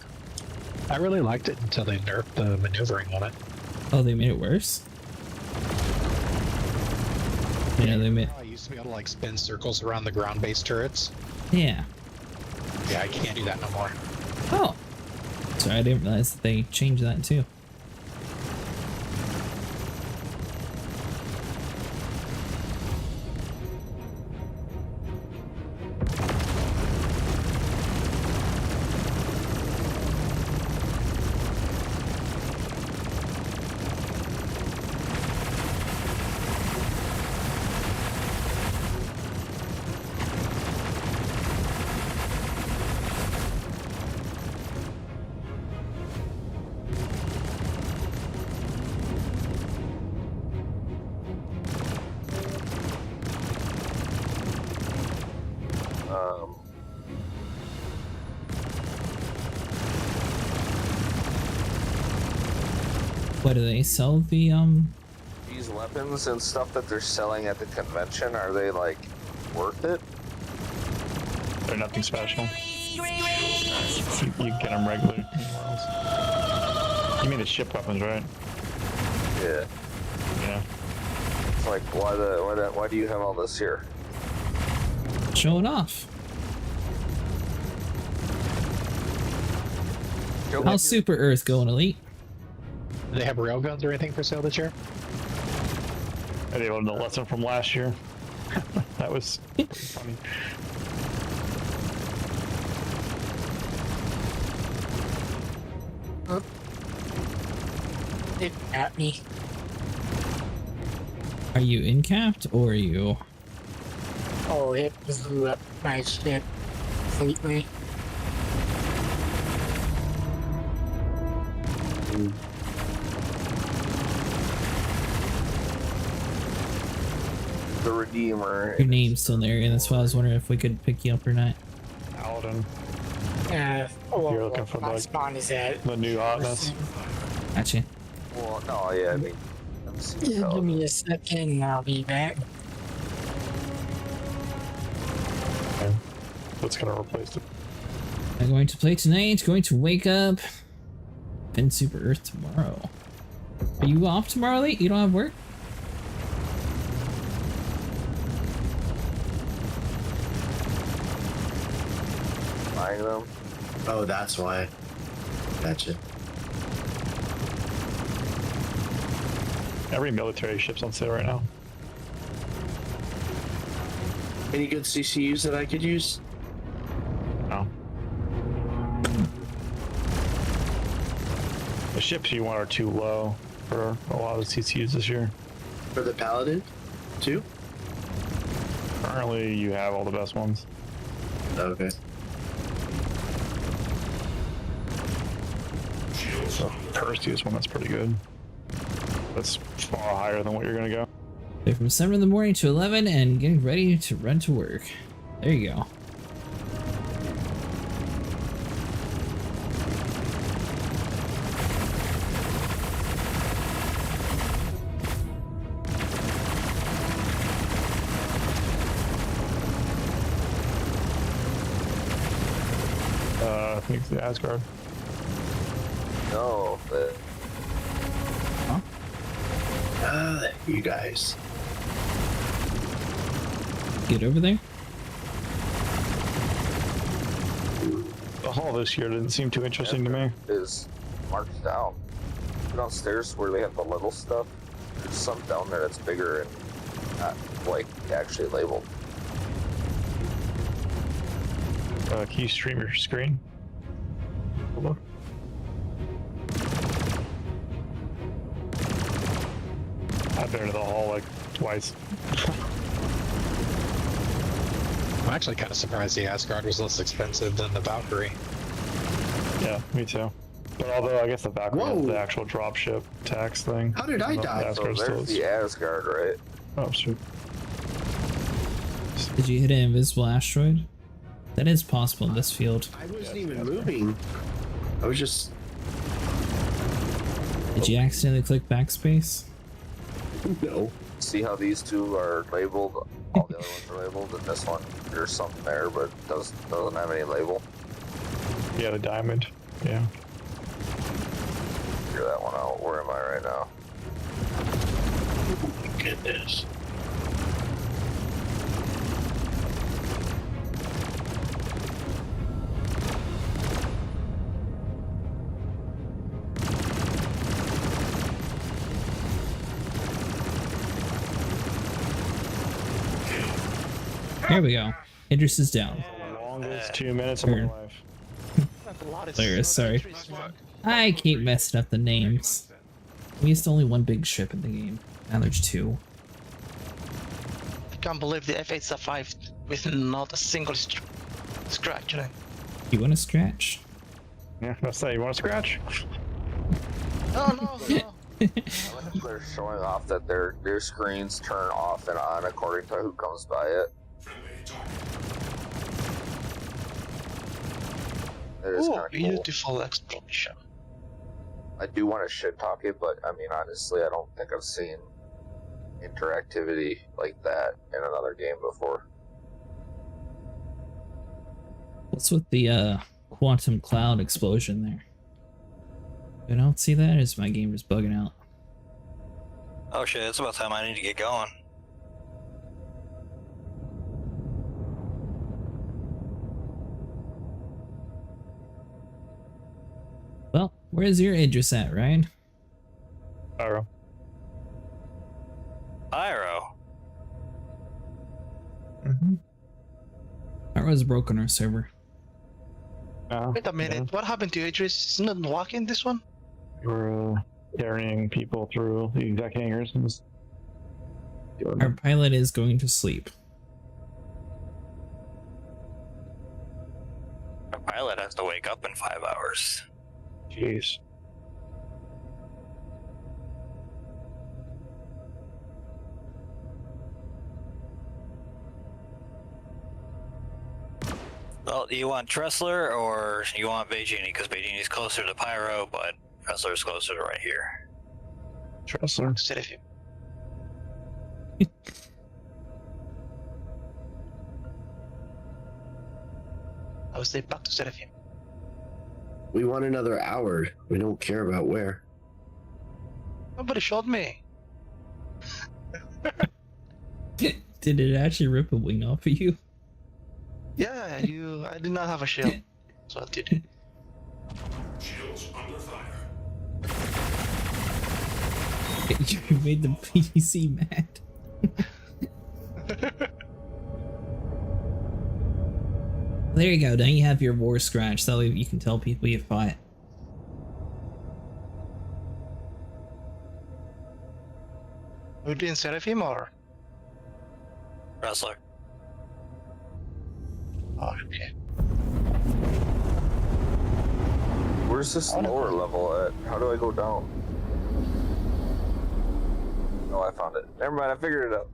I really liked it until they nerfed the maneuvering on it. Oh, they made it worse? Yeah, they made... I used to be able to like spin circles around the ground-based turrets. Yeah. Yeah, I can't do that no more. Oh. Sorry, I didn't realize that they changed that too. What do they sell the These weapons and stuff that they're selling at the convention, are they like worth it? They're nothing special. You get them regularly anywhere else. You mean the ship weapons, right? Yeah. Yeah. It's like why do you have all this here? show it off? How's Super Earth going, Elite? Do they have railguns or anything for sale this year? They learned the lesson from last year. That was funny. It got me. Are you incapped or are you? Oh, it blew up my ship completely. The Redeemer. Your name's still there, and that's why I was wondering if we could pick you up or not. Paladin. You're looking for my the, spawn is at the new hotness. Gotcha. Well, no, yeah, I mean, Yeah, give me a second and I'll be back. Okay. What's gonna replace it? I'm going to play tonight, going to wake up, then Super Earth tomorrow. Are you off tomorrow, Elite? You don't have work? Buying them. Oh, that's why. Gotcha. Every military ship's on sale right now. Any good CCUs that I could use? No. The ships you want are too low for a lot of CCUs this year. For the Paladin, too? Currently, you have all the best ones. Okay. So Perseus one that's pretty good. That's far higher than what you're gonna go. They're from 7 in the morning to 11 and getting ready to run to work. There you go. I think it's the Asgard. No, but Huh? You guys. Get over there. The hall this year didn't seem too interesting to me. is marked down. Downstairs where they have the little stuff, there's some down there that's bigger and not like actually labeled. Can you stream your screen? Look. I've been to the hall like twice. I'm actually kind of surprised the Asgard was less expensive than the Valkyrie. Yeah, me too. But although I guess the Valkyrie has the actual dropship tax thing. How did I die? So there's the Asgard, right? Oh, shoot. Did you hit an invisible asteroid? That is possible in this field. I wasn't even moving. I was just... Did you accidentally click backspace? No. See how these two are labeled All the other ones are labeled, and this one, there's something there, but doesn't have any label. Yeah, the diamond. Yeah. Figure that one out. Where am I right now? Goodness. Here we go. Idris is down. Longest 2 minutes of my Weird. life. Hilarious, sorry. I keep messing up the names. We used to only one big ship in the game. Now there's two. I can't believe the F8 survived with not a single scratch. You know? You want to scratch? Yeah, let's say you want to scratch. No. They're showing off that their screens turn off and on according to who comes by it. It is kind of cool. Beautiful explosion. I do want to shit talk it, but I mean, honestly, I don't think I've seen interactivity like that in another game before. What's with the quantum cloud explosion there? I don't see that. Is my game just bugging out? Oh shit, it's about time I need to get going. Well, where's your Idris at, Ryan? Pyro. Pyro. Pyro's broke on our server. Wait a minute, what happened to Idris? Isn't it walking this one? We're carrying people through the exact hangars. And Our pilot is going to sleep. A pilot has to wake up in 5 hours. Jeez. Well, do you want Tressler or you want Beijini? Because Beijini's closer to Pyro, but Tressler's closer to right here. Tressler. Seraphim. I would say back to Seraphim. We want another hour. We don't care about where. Nobody shot me. Did it actually rip a wing off of you? Yeah, I did not have a shield, so I did. Shields under fire. You made the PDC mad. There you go. Now you have your war scratch. That way you can tell people you fought. Would be in Seraphim or? Tressler. Oh, okay. Where's this lower level at? How do I go down? Oh, I found it. Never mind, I figured it out.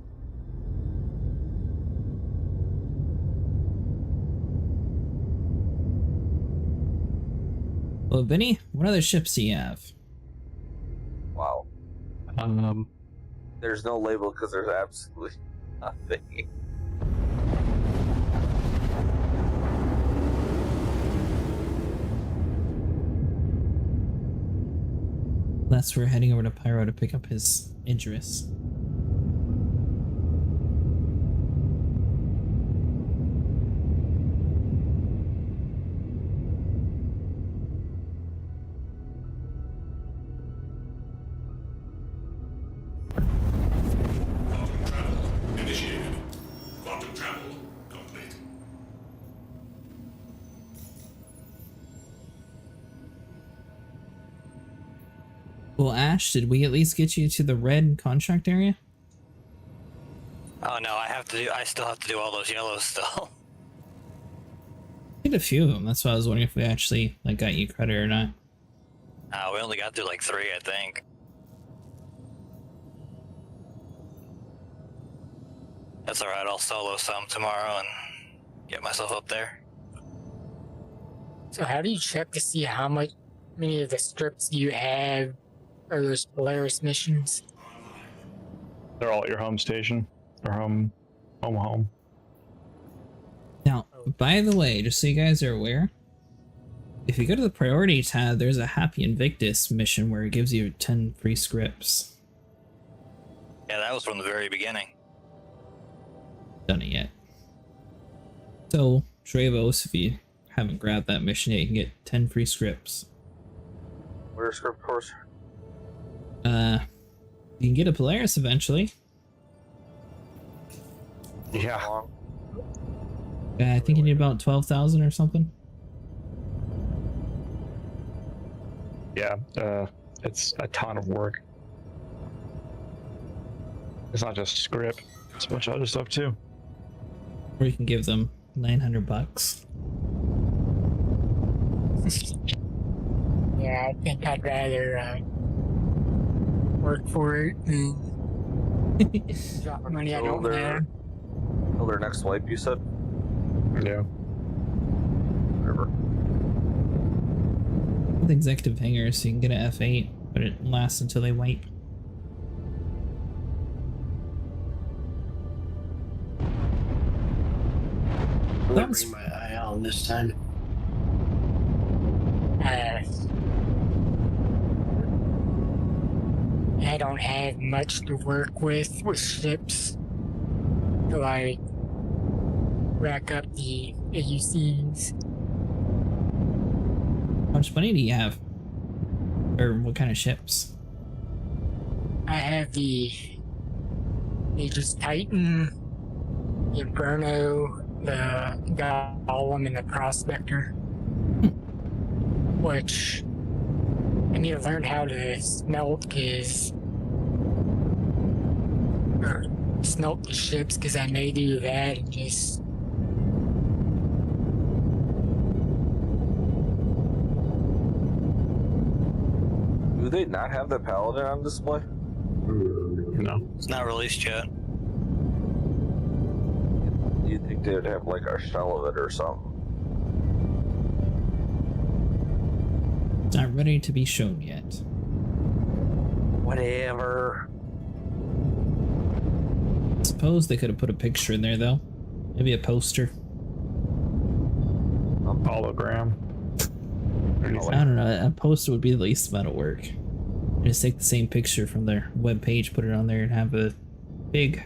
Well, Vinny, what other ships do you have? Wow. There's no label because there's absolutely nothing. That's we're heading over to Pyro to pick up his Idris. Quantum travel initiated. Quantum travel complete. Well, Ash, did we at least get you to the red contract area? Oh no, I still have to do all those yellows still. Did a few of them. That's why I was wondering if we actually got you credit or not. We only got through like 3, I think. That's alright, I'll solo some tomorrow and get myself up there. So how do you check to see how many of the strips you have are those Polaris missions? They're all at your home station or home Home. Now, by the way, just so you guys are aware, if you go to the priority tab, there's a Happy Invictus mission where it gives you 10 free scripts. Yeah, that was from the very beginning. Done it yet. So, Trevos, if you haven't grabbed that mission yet, you can get 10 free scripts. Where's script course? You can get a Polaris eventually. Yeah. I think you need about 12,000 or something. Yeah, it's a ton of work. It's not just script, it's a bunch of other stuff too. Or you can give them 900 bucks. Yeah, I think I'd rather work for it than drop money I don't have. Till their next wipe, you said? Yeah. Whatever. With executive hangers, so you can get an F8, but it lasts until they wipe. I'm gonna bring my eye on this time. I don't have much to work with ships. So I rack up the AUCs. How much money do you have? Or what kind of ships? I have the Aegis Titan, the Inferno, the Golem, and the Prospector. Which I need to learn how to smelt smelt the ships, because I may do that and just Do they not have the Paladin on display? No. It's not released yet. You'd think they'd have like a shell of it or something. It's not ready to be shown yet. Whatever. I suppose they could have put a picture in there though. Maybe a poster. Hologram. I don't know, a poster would be the least amount of work. Just take the same picture from their web page, put it on there, and have a big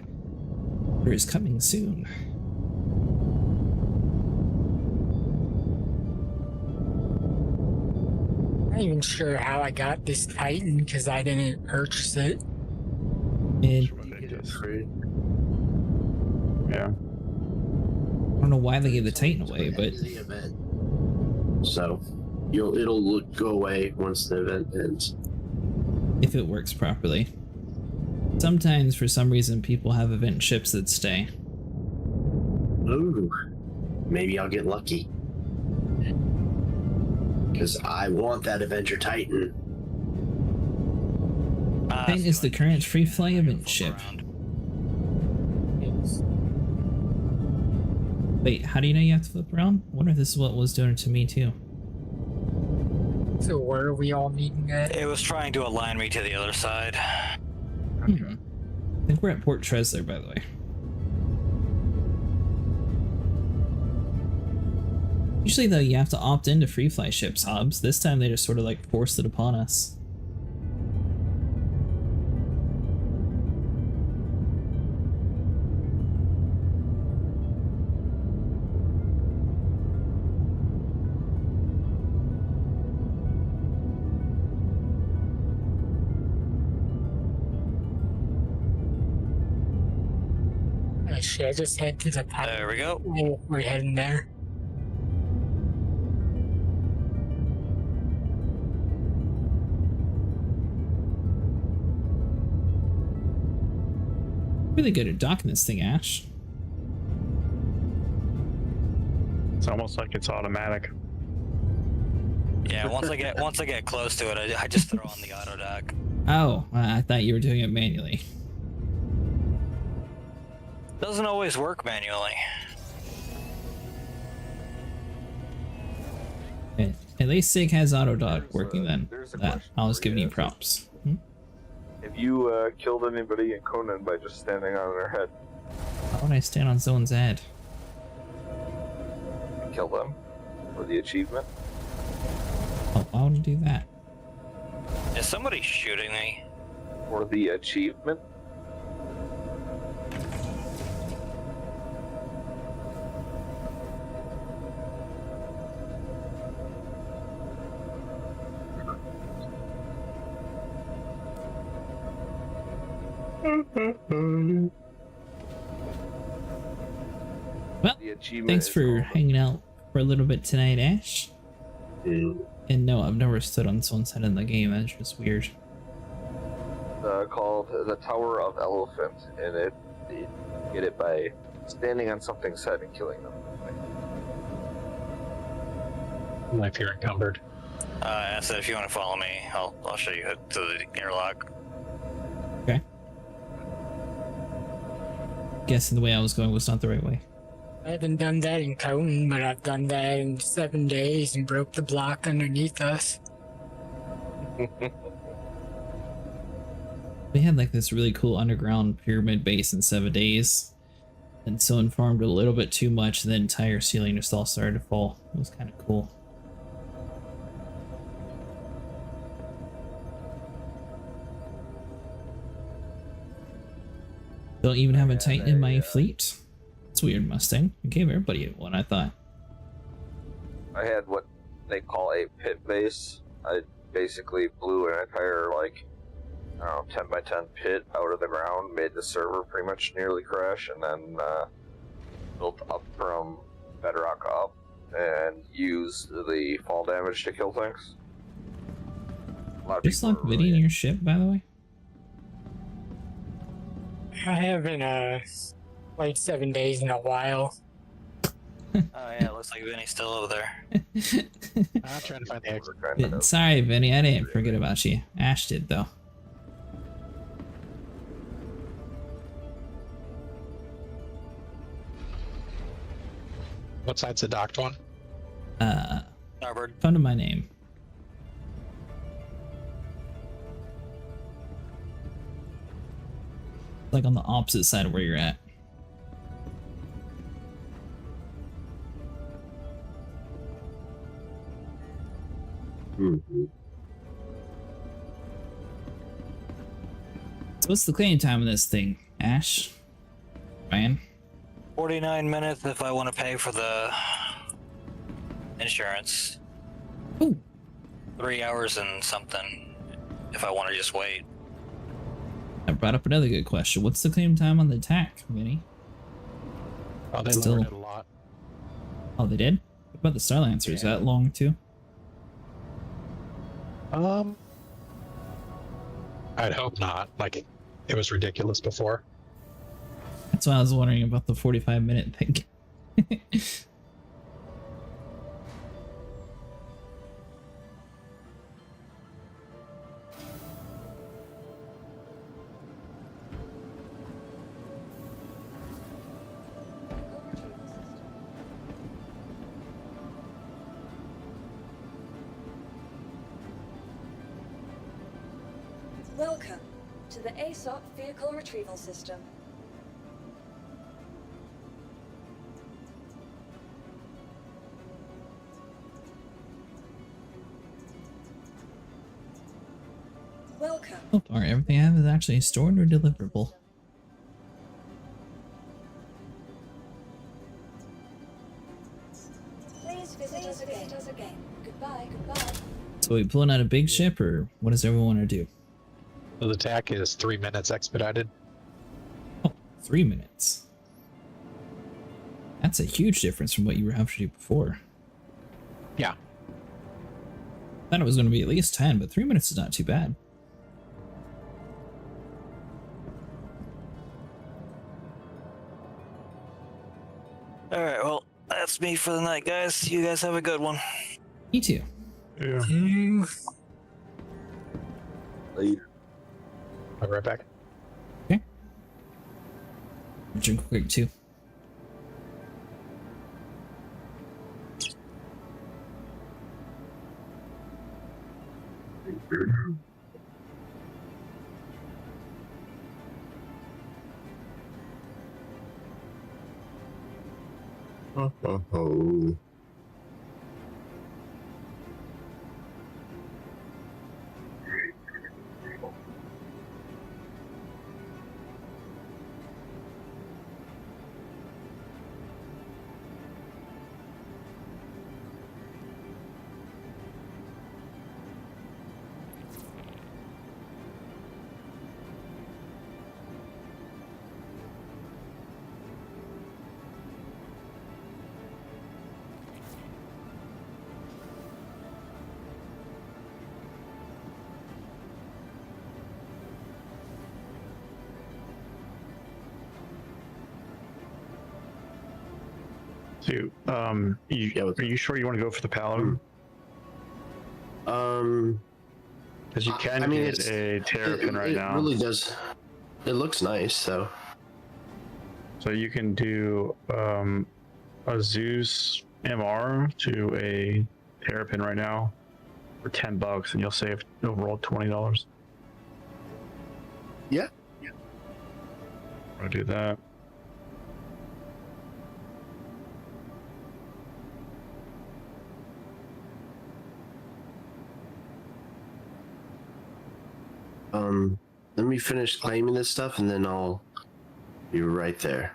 "Order is coming soon." I'm not even sure how I got this Titan, because I didn't purchase it. And yeah. I don't know why they gave the Titan away, but So it'll go away once the event ends. if it works properly. Sometimes, for some reason, people have event ships that stay. Ooh, maybe I'll get lucky. Because I want that Avenger Titan. Titan is the current free fly event ship. Wait, how do you know you have to flip around? I wonder if this is what was doing it to me too. So where are we all meeting at? It was trying to align me to the other side. I think we're at Port Tresler, by the way. Usually though, you have to opt into free fly ships, Hobbs. This time they just sort of like forced it upon us. Should I just head to the top? There we go. We're heading there. Really good at docking this thing, Ash. It's almost like it's automatic. Yeah, once I get close to it, I just throw on the auto dock. Oh, I thought you were doing it manually. Doesn't always work manually. Okay. At least SIG has auto dock working then. I was giving you props. Have you killed anybody in Conan by just standing on their head? Why would I stand on someone's head? Kill them for the achievement. Oh, why would I do that? Is somebody shooting me? For the achievement. Well, thanks for hanging out for a little bit tonight, Ash. And no, I've never stood on someone's head in the game. That's just weird. Called the Tower of Elephant, and you get it by standing on something's head and killing them. If you're encumbered. I said if you want to follow me, I'll show you to the airlock. Okay. Guessing the way I was going was not the right way. I haven't done that in Cone, but I've done that in 7 days and broke the block underneath us. We had like this really cool underground pyramid base in 7 days. And someone farmed a little bit too much, and the entire ceiling just all started to fall. It was kind of cool. Don't even have a Titan in my fleet. It's weird, Mustang. I gave everybody one, I thought. I had what they call a pit base. I basically blew an entire, like, I don't know, 10 by 10 pit out of the ground, made the server pretty much nearly crash, and then built up from bedrock up and used the fall damage to kill things. Just like bidding your ship, by the way? I haven't played 7 days in a while. Oh yeah, it looks like Vinny's still over there. I'm trying to find the exit. Sorry, Vinny, I didn't forget about you. Ash did, though. What side's the docked one? Starboard. Fun of my name. Like on the opposite side of where you're at. So what's the cleaning time of this thing, Ash? Man? 49 minutes if I want to pay for the insurance. Ooh. 3 hours and something if I want to just wait. I brought up another good question. What's the claim time on the attack, Vinny? Oh, they lowered it a lot. Oh, they did? What about the Starlancer? Is that long too? I'd hope not. Like, it was ridiculous before. That's why I was wondering about the 45-minute thing. Welcome to the ASOP Vehicle Retrieval System. Welcome. Oh, darn, everything I have is actually stored or deliverable. Please visit us again. Goodbye, goodbye. So we pulling out a big ship, or what does everyone want to do? So the attack is 3 minutes expedited. Oh, 3 minutes. That's a huge difference from what you were having to do before. Yeah. I thought it was going to be at least 10, but 3 minutes is not too bad. Alright, well, that's me for the night, guys. You guys have a good one. Me too. Yeah. Later. I'll be right back. Okay. Drink quick too. Oh. So, are you sure you want to go for the paladin? Because you can get a terrapin right now. It really does. It looks nice, though. So you can do a Zeus MR to a terrapin right now for $10, and you'll save overall $20. Yeah. I'll do that. Let me finish claiming this stuff, and then I'll be right there.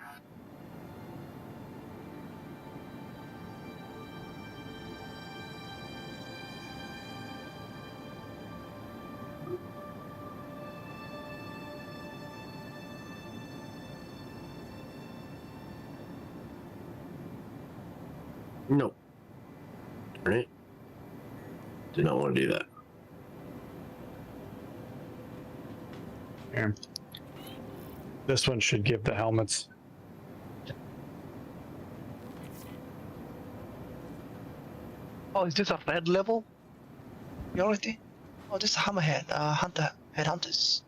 Nope. Turn it. Did not want to do that. Here. This one should give the helmets. Oh, is this a red level? Priority? Oh, this is Hammerhead, Headhunters.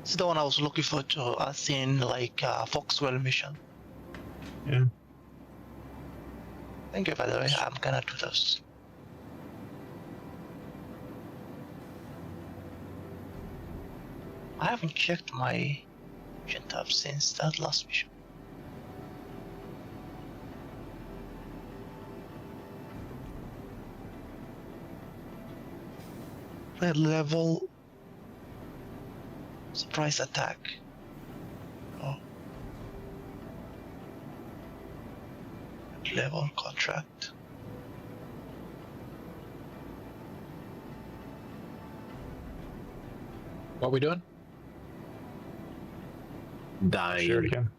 This is the one I was looking for to seen like Foxwell mission. Yeah. Thank you, by the way. I'm gonna do those. I haven't checked my mission tab since that last mission. Red level. Surprise attack. Oh. Red level contract. What we doing? Dying. Sure again.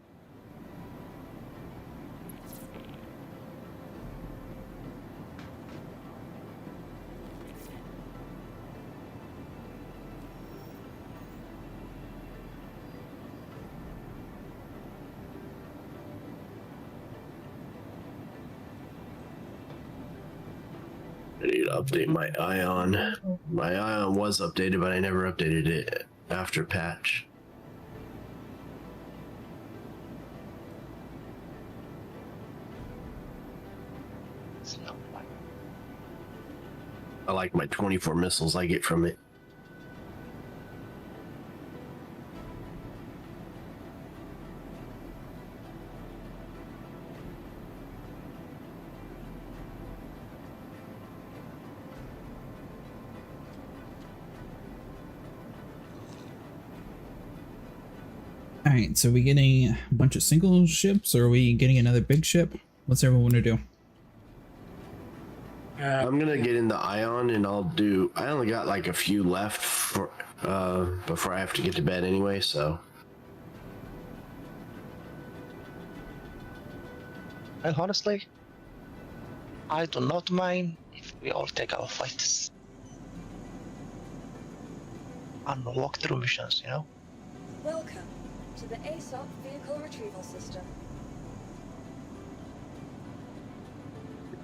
I need to update my Ion. My Ion was updated, but I never updated it after patch. I like my 24 missiles I get from it. Alright, so are we getting a bunch of single ships, or are we getting another big ship? What's everyone want to do? I'm gonna get in the Ion, and I only got like a few left for before I have to get to bed anyway, so. Well, honestly, I do not mind if we all take our fights and walk through missions, you know? Welcome to the ASOP Vehicle Retrieval System.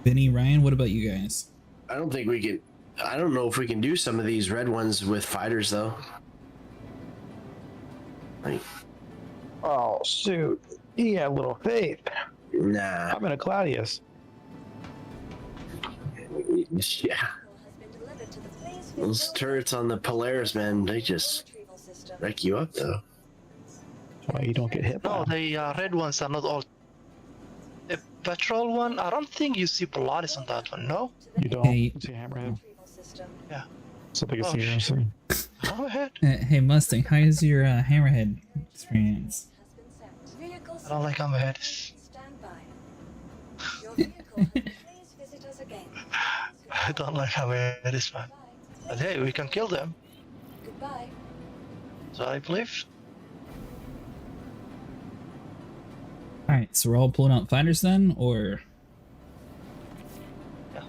Benny, Ryan, what about you guys? I don't think we can. I don't know if we can do some of these red ones with fighters though. Like, Oh, shoot. He had little faith. nah. I'm in a Claudius. Yeah. Those turrets on the Polaris, man, they just wreck you up though. That's why you don't get hit by No, them. the red ones are not all. patrol one, I don't think you see Polaris on that one, no? You don't Hey. see Hammerhead. Yeah. So they can Oh, see you. shit. I'm ahead. Hey Mustang, how is your hammerhead experience? I don't like Hammerhead. I don't like Hammerhead, this man. But hey, we can kill them. Goodbye. So I believe. Alright, so we're all pulling out fighters then, or? Yeah.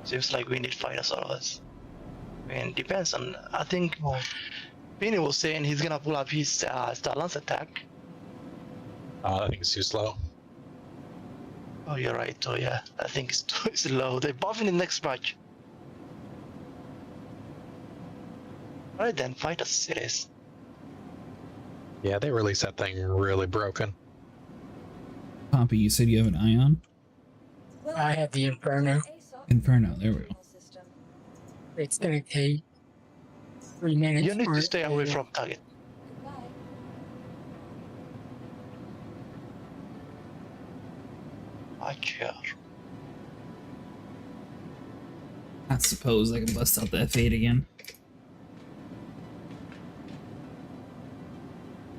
Seems like we need fighters out of us. I mean, depends on. I think Vinny was saying he's gonna pull up his Star Lance attack. I think it's too slow. Oh, you're right. Oh, yeah. I think it's too slow. They're buffing the next match. Alright then, fight us it is. Yeah, they released that thing really broken. Poppy, you said you have an Ion? I have the Inferno. Inferno, there we go. It's gonna take 3 minutes. You need for to it stay away from target. I suppose I can bust out the F8 again.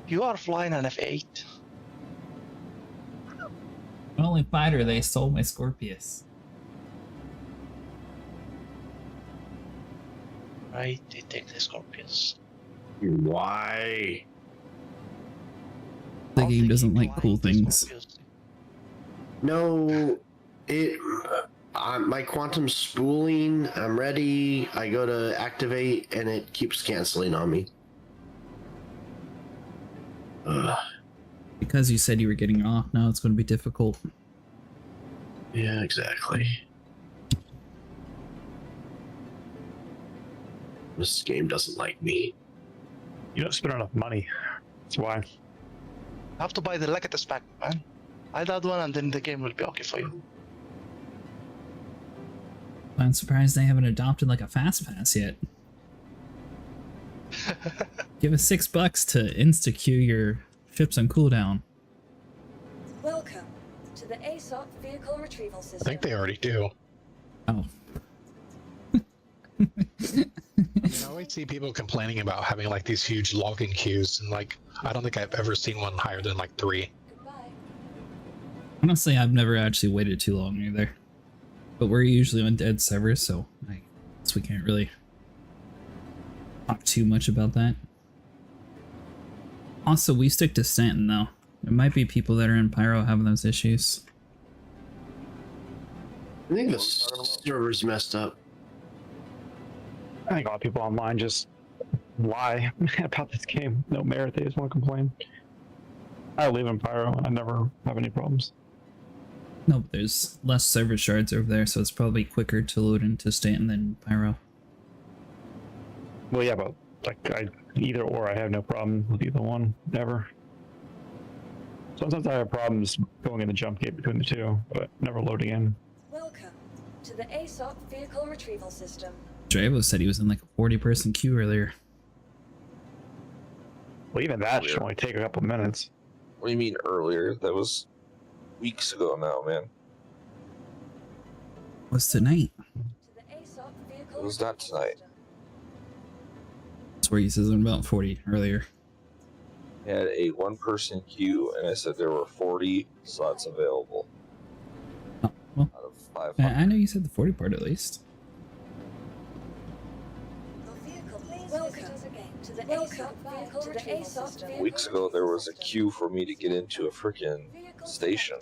You are flying an F8. The only fighter they stole my Scorpius. Right, they take the Scorpions. Why? The game doesn't like cool things. No, my quantum spooling, I'm ready. I go to activate and it keeps canceling on me. Ugh. Because you said you were getting off, now it's going to be difficult. Yeah, exactly. This game doesn't like me. You don't spend enough money. That's why. You have to buy the Legatus pack, man. Buy that one and then the game will be okay for you. I'm surprised they haven't adopted like a fast pass yet. Give us $6 to insta-queue your ships on cooldown. Welcome to the ASOP vehicle retrieval system. I think they already do. Oh. I always see people complaining about having like these huge logging queues, and like I don't think I've ever seen one higher than like 3. Honestly, I've never actually waited too long either. But we're usually on dead servers, so I guess we can't really talk too much about that. Also, we stick to Stanton though. There might be people that are in Pyro having those issues. I think the server's messed up. I think a lot of people online just lie about this game. No merit, they just want to complain. I live in Pyro, I never have any problems. No, there's less server shards over there, so it's probably quicker to load into Stanton than Pyro. Well, yeah, but like either or, I have no problem with either one, never. Sometimes I have problems going in the jump gate between the two, but never loading in. Welcome to the ASOP vehicle retrieval system. Dravo said he was in like a 40-person queue earlier. Well, even that should only take a couple minutes. What do you mean earlier? That was weeks ago now, man. What's tonight? It was not tonight. That's where he says I'm about 40 earlier. I had a 1-person queue, and I said there were 40 slots available. Oh, well, out of 500. I know you said the 40 part at least. Weeks ago, there was a queue for me to get into a freaking station.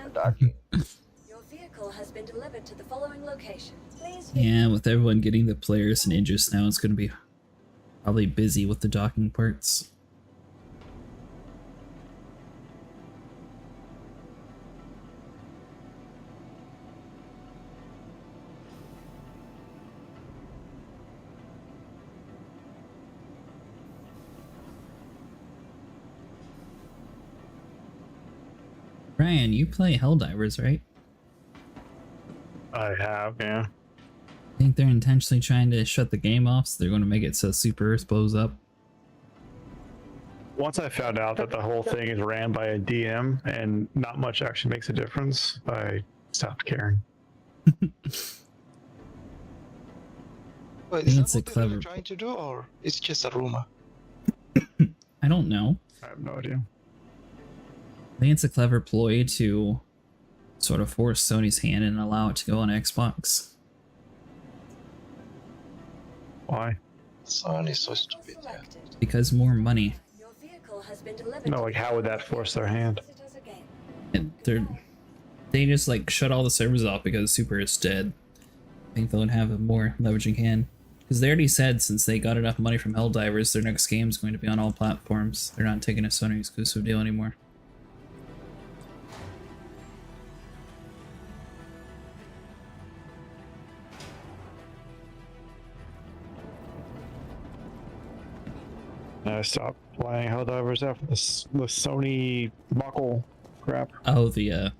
A docking. Your vehicle has been delivered to the following location. Please. Yeah, with everyone getting the players and Idris now, it's going to be probably busy with the docking parts. Ryan, you play Helldivers, right? I have, yeah. I think they're intentionally trying to shut the game off, so they're going to make it so Super Earth blows up. Once I found out that the whole thing is ran by a DM and not much actually makes a difference, I stopped caring. Wait, think is it's that a what they're clever- really trying to do, or it's just a rumor? I don't know. I have no idea. I think it's a clever ploy to sort of force Sony's hand and allow it to go on Xbox. Why? Sony's so stupid. Yeah. Because more money. Your vehicle has been delivered. No, like how would that force their hand? And they just like shut all the servers off because Super is dead. I think they'll have a more leveraging hand. Because they already said since they got enough money from Helldivers, their next game is going to be on all platforms. They're not taking a Sony exclusive deal anymore. I stopped playing Helldivers after the Sony buckle crap. Oh, the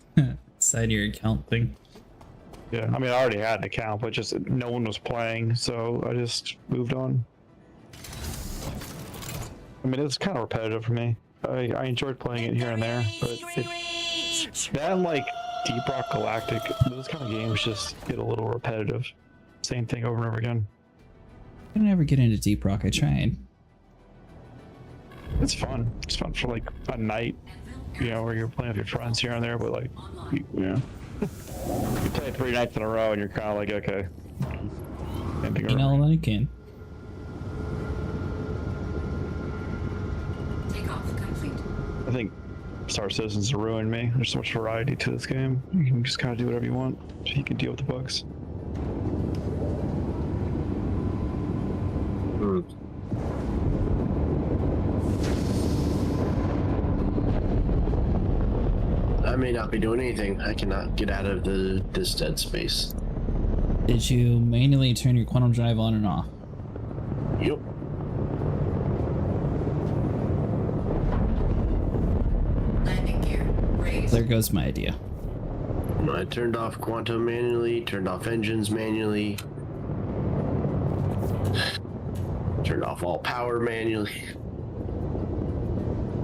side of your account thing. Yeah, I mean, I already had an account, but just no one was playing, so I just moved on. I mean, it's kind of repetitive for me. I enjoyed playing it here and there, but that and like Deep Rock Galactic, those kind of games just get a little repetitive. Same thing over and over again. I didn't ever get into Deep Rock. I tried. It's fun. It's fun for like a night, you know, where you're playing with your friends here and there, but like, you know, you play 3 nights in a row and you're kind of like, okay. You know what I can. I think Star Citizen's ruined me. There's so much variety to this game. You can just kind of do whatever you want. So you can deal with the bugs. I may not be doing anything. I cannot get out of this dead space. Did you manually turn your quantum drive on and off? Yep. Landing gear raised. There goes my idea. I turned off quantum manually, turned off engines manually, turned off all power manually.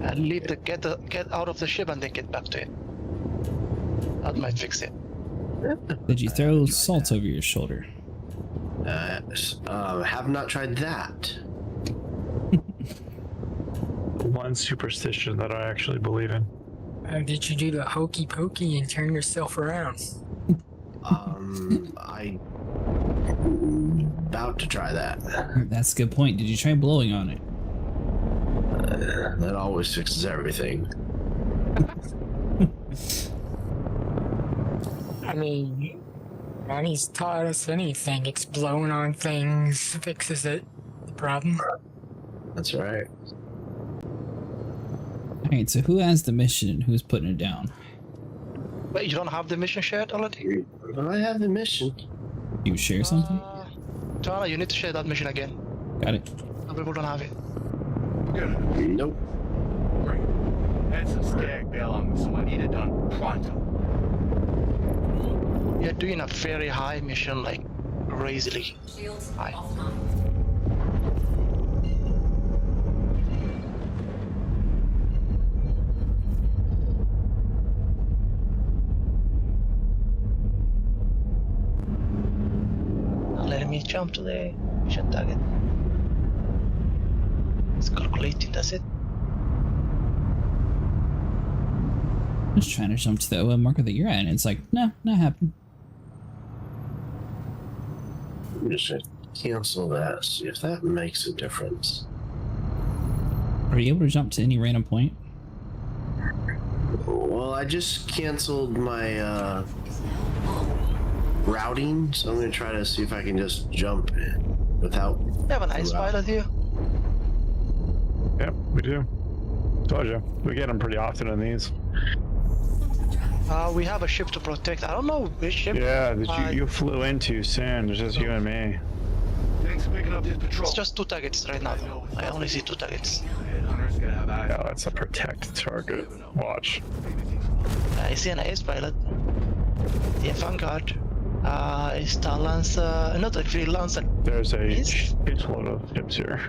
And leave the get out of the ship and then get back to it. That might fix it. Did you throw salt over your shoulder? Have not tried that. One superstition that I actually believe in. Did you do the hokey pokey and turn yourself around? I about to try that. That's a good point. Did you try blowing on it? That always fixes everything. I mean, Ronnie's taught us anything. It's blowing on things fixes it. The problem. That's right. Alright, so who has the mission and who's putting it down? Wait, you don't have the mission shared already? I have the mission. You share something? Joanna, you need to share that mission again. Got it. Some people don't have it. Good. Nope. Great. Head some skag bailing, so I need it done pronto. You're doing a very high mission, like crazily Shields high. offline. Not letting me jump to the mission target. It's calculating, does it? Just trying to jump to the OM marker that you're at, and it's like, no, not happening. I'm just gonna cancel that, see if that makes a difference. Are you able to jump to any random point? Well, I just canceled my routing, so I'm gonna try to see if I can just jump without. We have an ice pilot here. Yep, we do. Told you. We get them pretty often in these. We have a ship to protect. I don't know which ship. Yeah, that you flew in too soon. It's just you and me. Thanks for picking up this patrol. It's just 2 targets right now. I only see 2 targets. Headhunter's gonna have eyes. Yeah, that's a protect target. Watch. I see an ace pilot. The Vanguard. Star Lancer. Not a free Lancer. There's a shitload of ships here.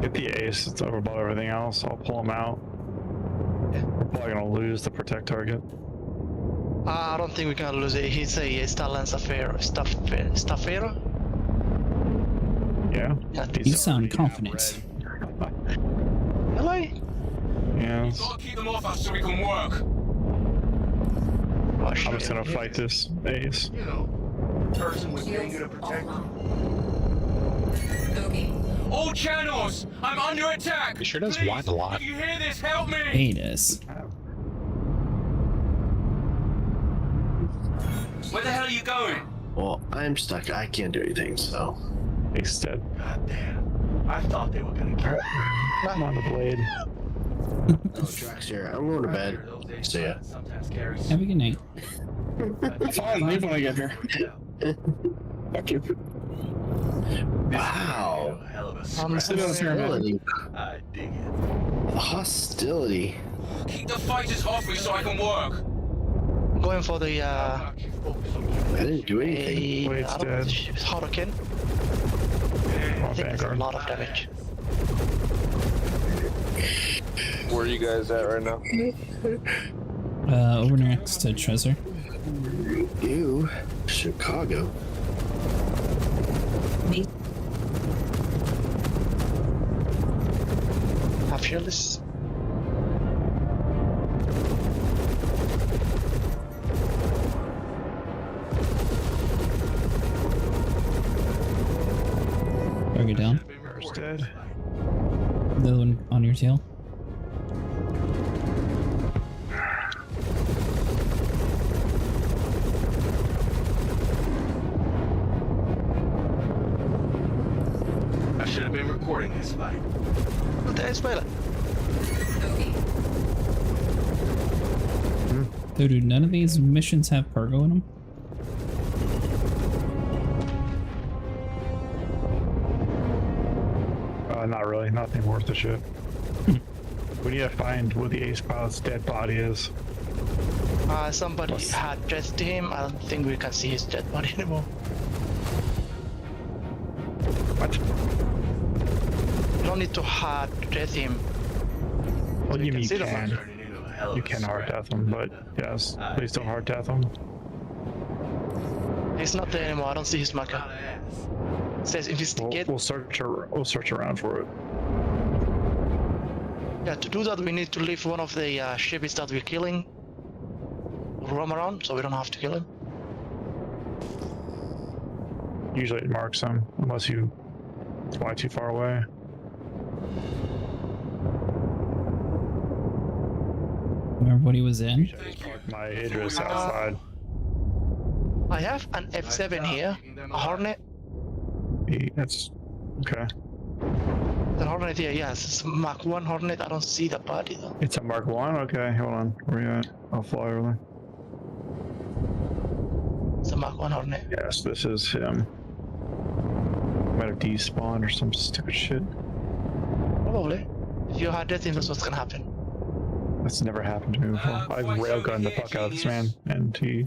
Get the ace. It's over above everything else. I'll pull him out. We're probably gonna lose the protect target. I don't think we can lose it. He's a Stalin Staffero. Yeah. You sound confident. Really? Yeah. Gotta keep them off us so we can work. Oh, I'm just gonna fight this ace. You know, person with danger to protect. All channels! I'm under attack! He sure does Please, whine a lot. If you hear this, help me! He does. Where the hell are you going? Well, I'm stuck. I can't do anything, so. Ace dead. God damn. I thought they were gonna kill I'm on the blade. Oh, Drax here. I'm going to bed. See ya. Sometimes carries. Have a good night. Fine, leave when I get here. Fuck you. Wow. Hell of a I'm sitting on the pyramid. Hostility. I dig it. Hostility. Keep the fighters off me so I can work! Going for the I didn't do anything. Blade's dead. Hurricane. I think it's a lot of damage. Where are you guys at right now? Over next to Trezor. Ew. Chicago. Have fearless. Target down. First dead. The other one on your tail. I should have been recording this fight. Spela. So do none of these missions have cargo in them? Not really. Nothing worth the shit. We need to find where the ace pilot's dead body is. Somebody had dressed him. I don't think we can see his dead body anymore. What? You don't need to hard dress him. Well, you see them. can. You can hard death him, but yes, please don't hard death him. He's not there anymore. I don't see his marker. It says investigate. We'll search around for it. Yeah, to do that we need to leave one of the ships that we're killing roam around, so we don't have to kill him. Usually it marks him, unless you fly too far away. Remember what he was in? My Idris outside. I have an F7 here, a Hornet. That's okay. The Hornet here, yes, it's a Mark 1 Hornet. I don't see the body though. It's a Mark 1? Okay, hold on. Where you at? I'll fly over there. It's a Mark 1 Hornet. Yes, this is him. Might have despawned or some stupid shit. Probably. If you hard death him, that's what's gonna happen. That's never happened to me before. I've railgunned the fuck out of this man, and he...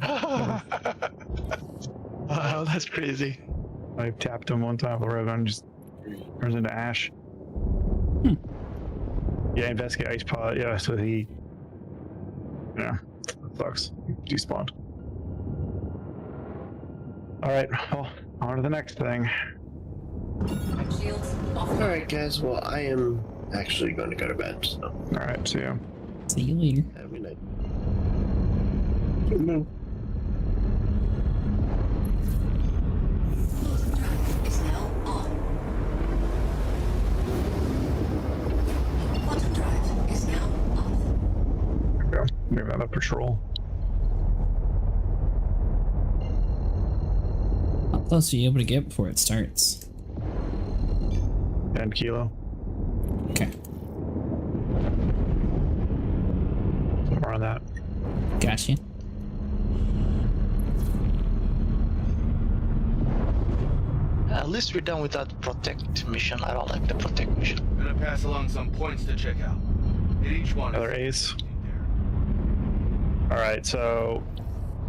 Wow, that's crazy. I tapped him one time with a railgun, just turns into ash. Yeah, investigate ice pilot. Yeah, so he... Yeah, sucks. Despawned. Alright, well, on to the next thing. Alright, guys, well, I am actually going to go to bed, so. Alright, see ya. See you later. Have a good night. Is now on. Quantum drive is now off. There we go. Maybe on the patrol. How close are you able to get before it starts? 10 kilo. Okay. Somewhere on that. Gotcha. At least we're done with that protect mission. I don't like the protect mission. I'm gonna pass along some points to check out. Hit each one. Another ace. Alright, so...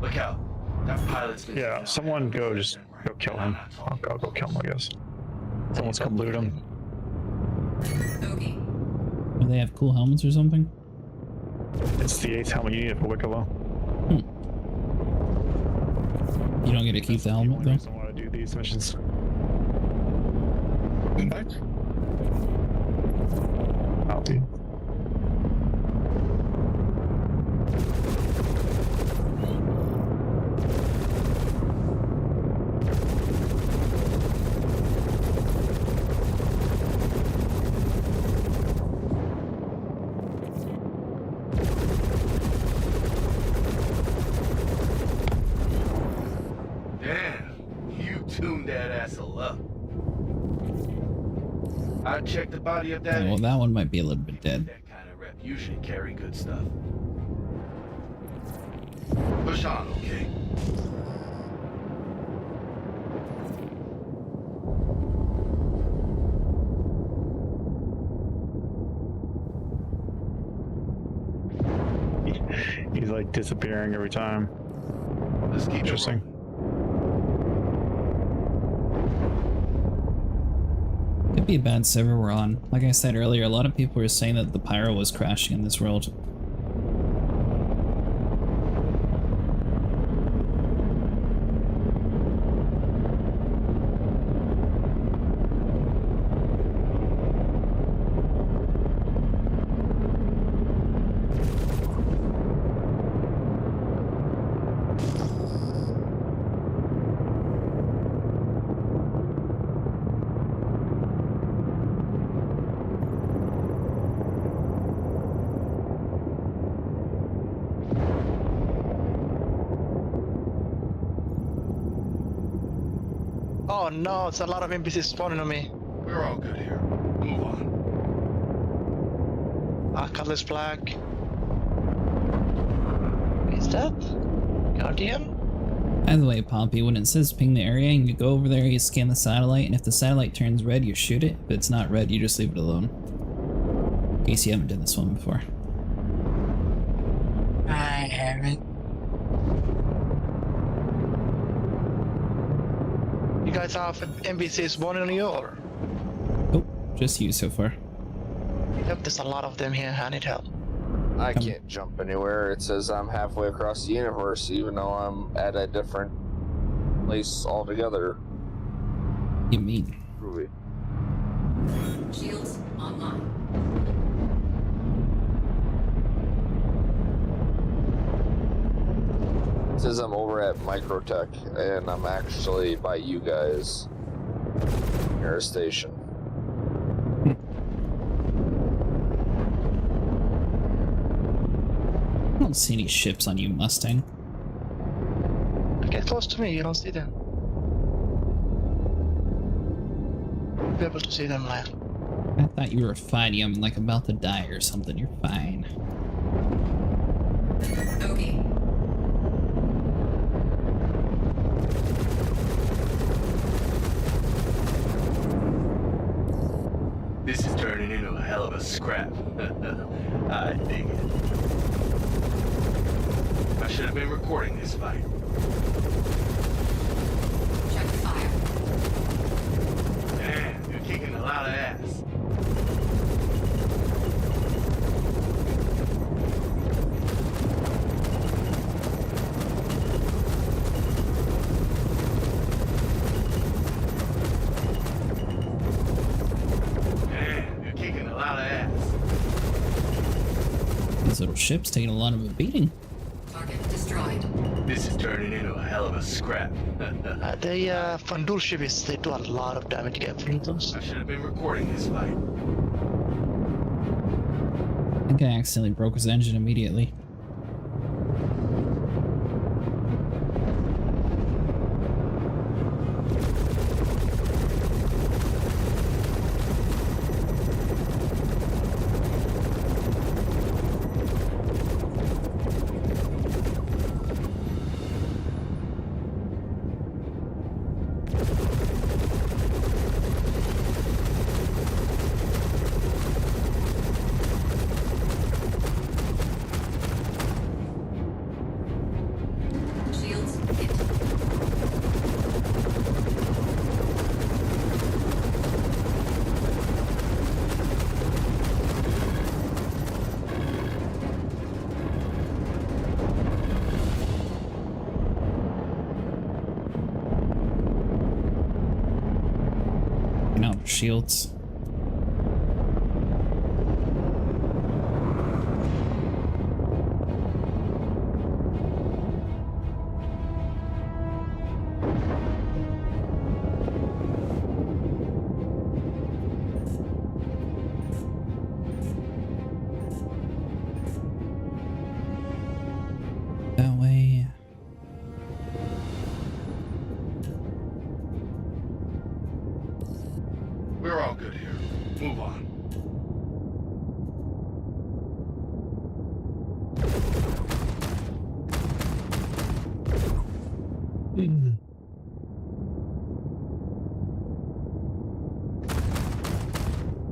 Look out. That pilot's been Yeah, someone go just go kill him. I'll go kill him, I guess. Someone's come loot him. Okay. Do they have cool helmets or something? It's the 8th helmet you need for Wicklow. You don't get to keep the helmet though? I don't want to do these missions. Impact. Copy. Damn, you tuned that asshole up. I checked the body of that. Yeah, well, that one might be a little bit dead. That kind of rep usually carry good stuff. Push on, okay? He's like disappearing every time. Let's keep Interesting. Could be a bad server we're on. Like I said earlier, a lot of people were saying that the pyro was crashing in this world. Oh no, it's a lot of NPCs spawning on me. We're all good here. Move on. Cutlass flag. Is that Guardian? By the way, Pompey, when it says ping the area and you go over there, you scan the satellite, and if the satellite turns red, you shoot it. If it's not red, you just leave it alone. In case you haven't done this one before. I haven't. You guys have NPCs spawning on you or? Oh, just you so far. Yep, there's a lot of them here. I need help. I can't jump anywhere. It says I'm halfway across the universe, even though I'm at a different place altogether. You mean? Groovy. Shields online. It says I'm over at Microtech, and I'm actually by you guys near a station. I don't see any ships on you, Mustang. Get close to me, you don't see them. You'll be able to see them later. I thought you were fighting. I'm like about to die or something. You're fine. Okay. This is turning into a hell of a scrap. I dig it. I should have been recording this fight. Check fire. Damn, you're kicking a lot of ass. Damn, you're kicking a lot of ass. These little ships taking a lot of a beating. Target destroyed. This is turning into a hell of a scrap. They Fandul ships, they do a lot of damage against those. I should have been recording this fight. I think I accidentally broke his engine immediately. Taking out shields. That way. We're all good here. Move on.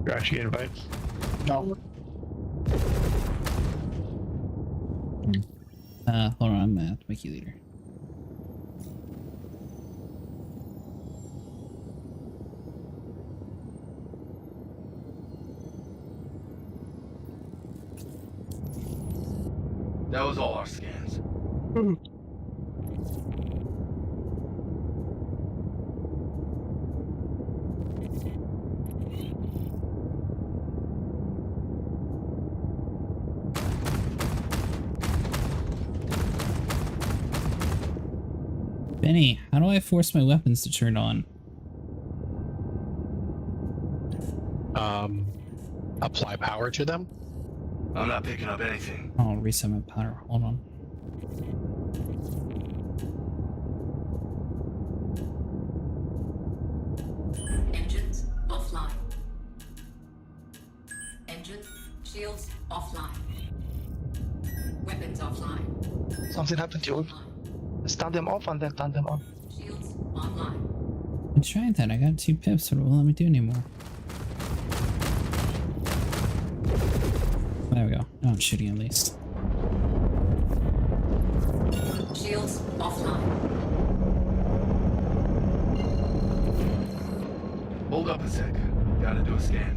Got you invites? No. Hold on, I'm gonna have to make you leader. That was all our scans. Benny, how do I force my weapons to turn on? Apply power to them. I'm not picking up anything. I'll reset my power. Hold on. Engines offline. Engine shields offline. Weapons offline. Something happened to you. Stand them off and then turn them on. Shields online. I tried that. I got 2 pips, but it won't let me do anymore. There we go. Now I'm shooting at least. Shields offline. Hold up a sec. Gotta do a scan.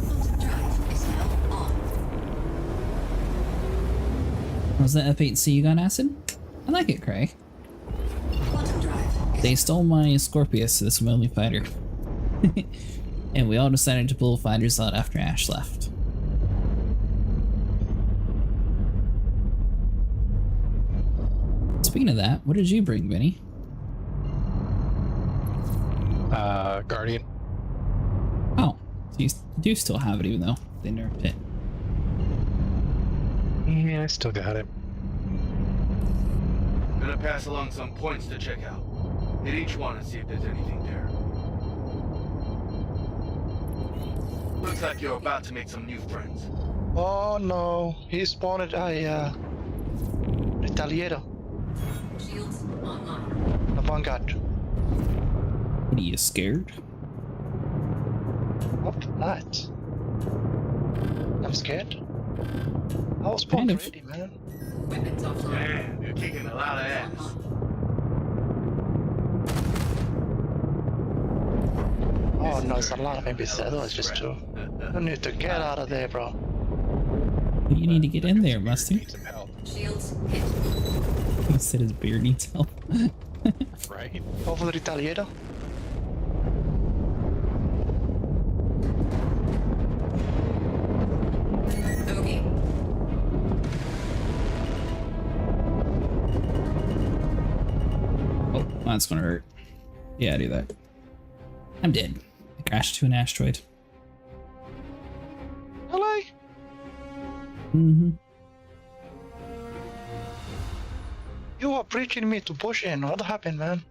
Quantum drive is now on. Was that F8C you got acid? I like it, Craig. Quantum drive. They stole my Scorpius, so this is my only fighter. And we all decided to pull fighters out after Ash left. Speaking of that, what did you bring, Benny? Guardian. Oh, so you do still have it even though they nerfed it. Yeah, I still got it. Gonna pass along some points to check out. Hit each one and see if there's anything there. Looks like you're about to make some new friends. Oh no, he spawned a Retaliator. Shields online. A Vanguard. What are you scared? What? Not. I'm scared. I was spawned Kind of. ready, man. Weapons offline. Man, you're kicking a lot of ass. Oh no, it's a lot of maybe that was just 2. You need to get out of there, bro. You need to get in there, Musty. Need some help. Shields hit. He said his beard needs help. Right. Go for the Retaliator. Okay. Oh, that's gonna hurt. Yeah, do that. I'm dead. I crashed to an asteroid. Hello? Mm-hmm. You are preaching me to push in. What happened, man?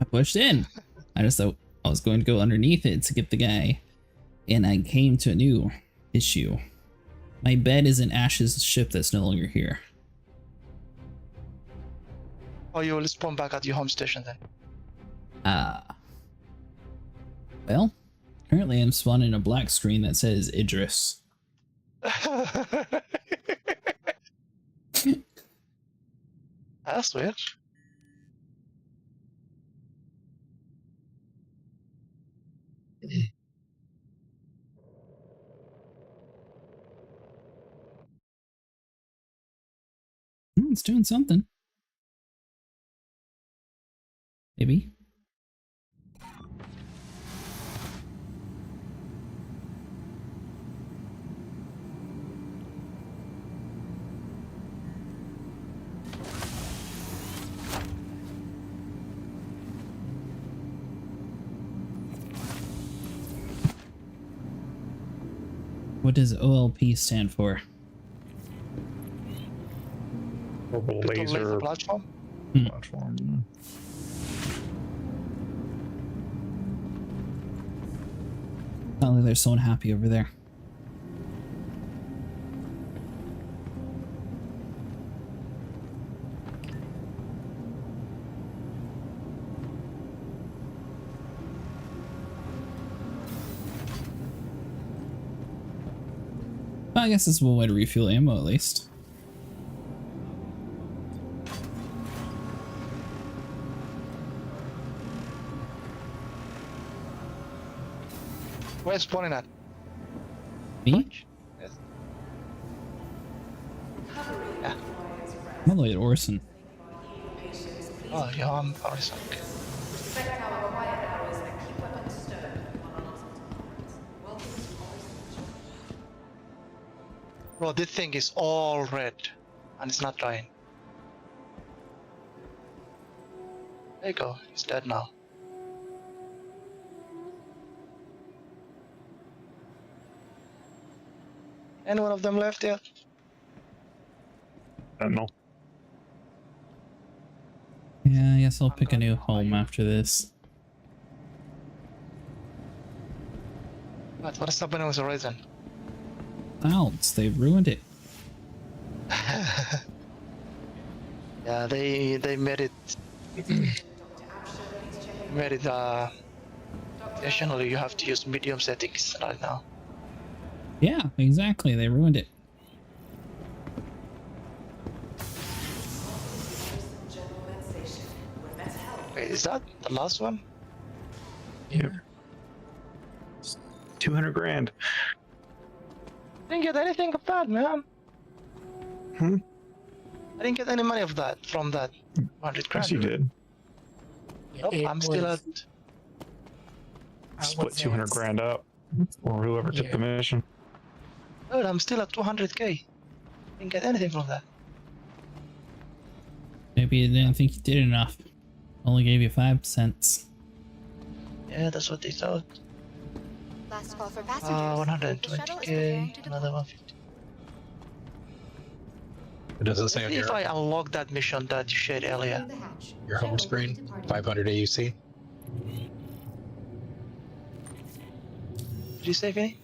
I pushed in. I just thought I was going to go underneath it to get the guy. And I came to a new issue. My bed is in Ash's ship that's no longer here. Oh, you will spawn back at your home station then. Well, currently I'm spawning a black screen that says Idris. That's weird. It's doing something. Maybe. What does OLP stand for? Orbital laser platform. Platform. Not like there's someone happy over there. Well, I guess this is one way to refuel ammo at least. Where's spawning at? Me? Yes. I'm all the way at Orson. Oh, yeah, I'm Orson. Bro, this thing is all red, and it's not dying. There you go, it's dead now. Any one of them left yet? I don't know. Yeah, I guess I'll pick a new home after this. What is happening with Horizon? Clouds, they ruined it. Yeah, they made it. made it. Additionally, you have to use medium settings right now. Yeah, exactly. They ruined it. Wait, is that the last one? Yep. 200 grand. I didn't get anything of that, man. Hmm? I didn't get any money of that from that 100 grand. Yes, you did. Nope, I'm still at. Split 200 grand up, or whoever took the mission. Dude, I'm still at 200k. Didn't get anything from that. Maybe you didn't think you did enough. Only gave you 5 cents. Yeah, that's what they thought. Last call for passengers. 120k, another 150. It doesn't say on If your, I unlock that mission that you shared earlier. your home screen, 500 AUC. Did you save any?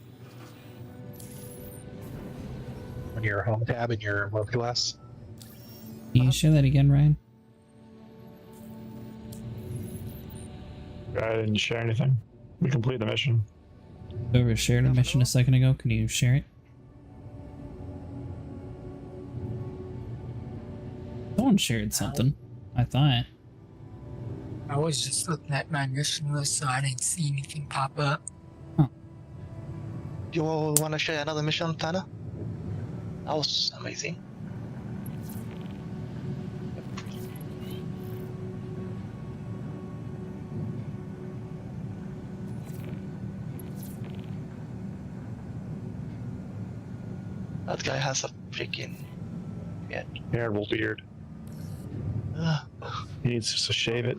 On your home tab in your web class. Can you share that again, Ryan? I didn't share anything. We complete the mission. Whoever shared a mission a second ago, can you share it? Someone shared something, I thought. I was just looking at my mission list, so I didn't see anything pop up. You want to share another mission, Tana? That was amazing. That guy has a freaking Terrible beard. He needs to shave it.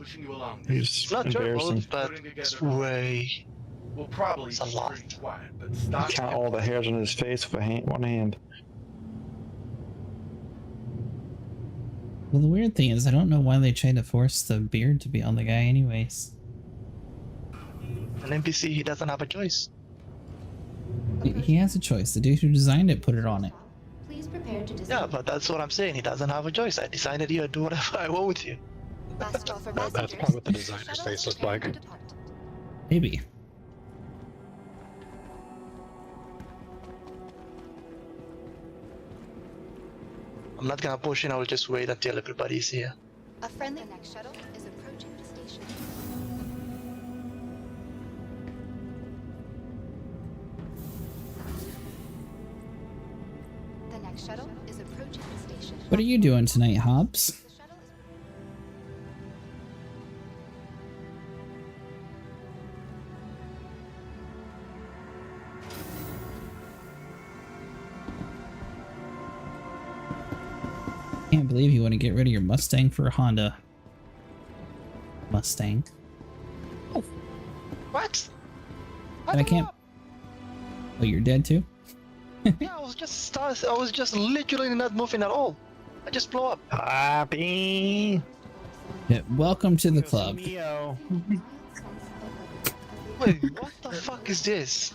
He's It's not terrible, embarrassing. but it's way. We'll probably It's a lot. quiet, but stop. Count all the hairs on his face with one hand. Well, the weird thing is, I don't know why they tried to force the beard to be on the guy anyways. An NPC, he doesn't have a choice. He has a choice. The dude who designed it put it on it. Please prepare to Yeah, but that's what I'm saying. He doesn't have a choice. I decided here to do whatever I want with you. Last call for That's passengers. probably what the designer's face looked like. Maybe. I'm not gonna push in. I will just wait until everybody's here. A friendly next shuttle is approaching the station. The next shuttle is approaching the station. What are you doing tonight, Hobbs? Can't believe you want to get rid of your Mustang for a Honda. Mustang. What? And I can't. Oh, you're dead too? Yeah, I was just literally not moving at all. I just blow up. Happy. Yeah, welcome to the club. Wait, what the fuck is this?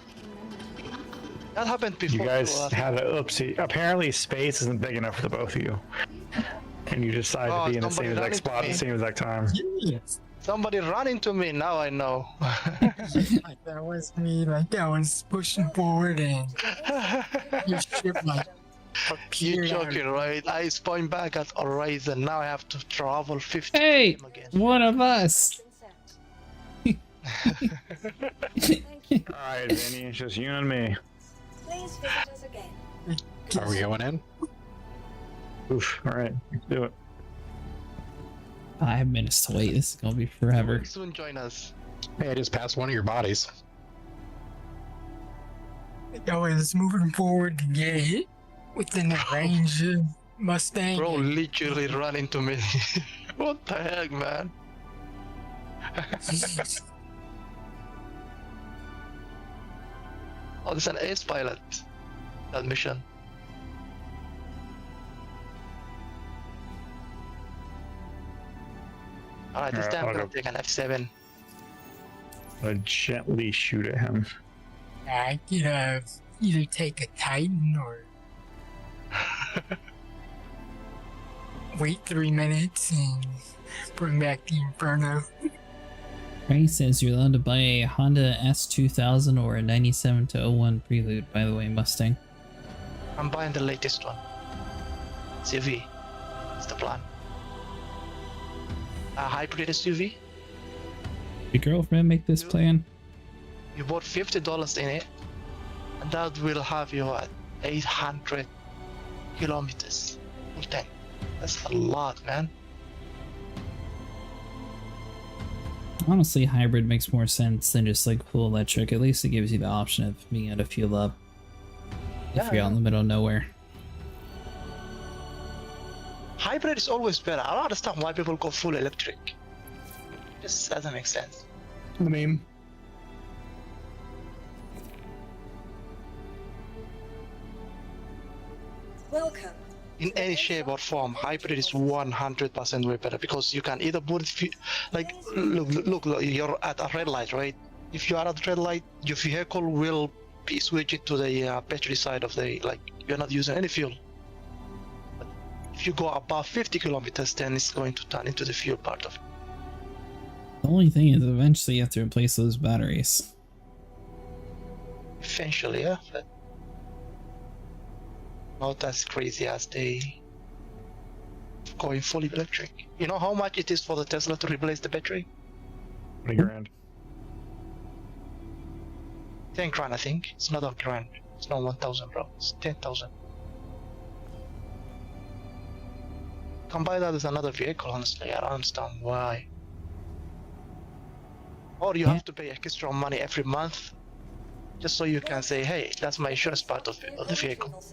That happened before. You guys had an oopsie. Apparently, space isn't big enough for the both of you, and you decided to be in the same exact spot at the same exact time. Somebody ran into me. Now I know. Like that was me. Like I was pushing forward and your ship like You're joking, right? I spawned back at Horizon. Now I have to travel 50 Hey, again. one of us. Alright, Vinny, it's just you and me. Please visit us again. Are we going in? Oof, alright, let's do it. 5 minutes to wait. This is gonna be forever. Soon join us. Hey, I just passed one of your bodies. I was moving forward to get hit within the range of Mustang. Bro, literally ran into me. What the heck, man? Oh, there's an ace pilot. That mission. Alright, this time I'm gonna take an F7. I'll gently shoot at him. I could either take a Titan or wait 3 minutes and bring back the Inferno. Ray says you're allowed to buy a Honda S2000 or a 97-01 Prelude, by the way, Mustang. I'm buying the latest one. SUV. That's the plan. A hybrid SUV. Your girlfriend make this plan? You bought $50 in it, and that will have you at 800 kilometers. Full tank. That's a lot, man. Honestly, hybrid makes more sense than just like full electric. At least it gives you the option of being able to fuel up if you're out in the middle of nowhere. Hybrid is always better. I don't understand why people go full electric. Just doesn't make sense. The meme. Welcome. In any shape or form, hybrid is 100% way better because you can either put like look, you're at a red light, right? If you are at a red light, your vehicle will be switched to the battery side of the, like, you're not using any fuel. But if you go above 50 kilometers, then it's going to turn into the fuel part of it. The only thing is eventually you have to replace those batteries. Eventually, yeah, but not as crazy as they going fully electric. You know how much it is for the Tesla to replace the battery? 20 grand. 10 grand, I think. It's not a grand. It's not 1,000, bro. It's 10,000. Can buy that as another vehicle, honestly. I don't understand why. Or you have to pay extra money every month just so you can say, hey, that's my insurance part of the vehicle.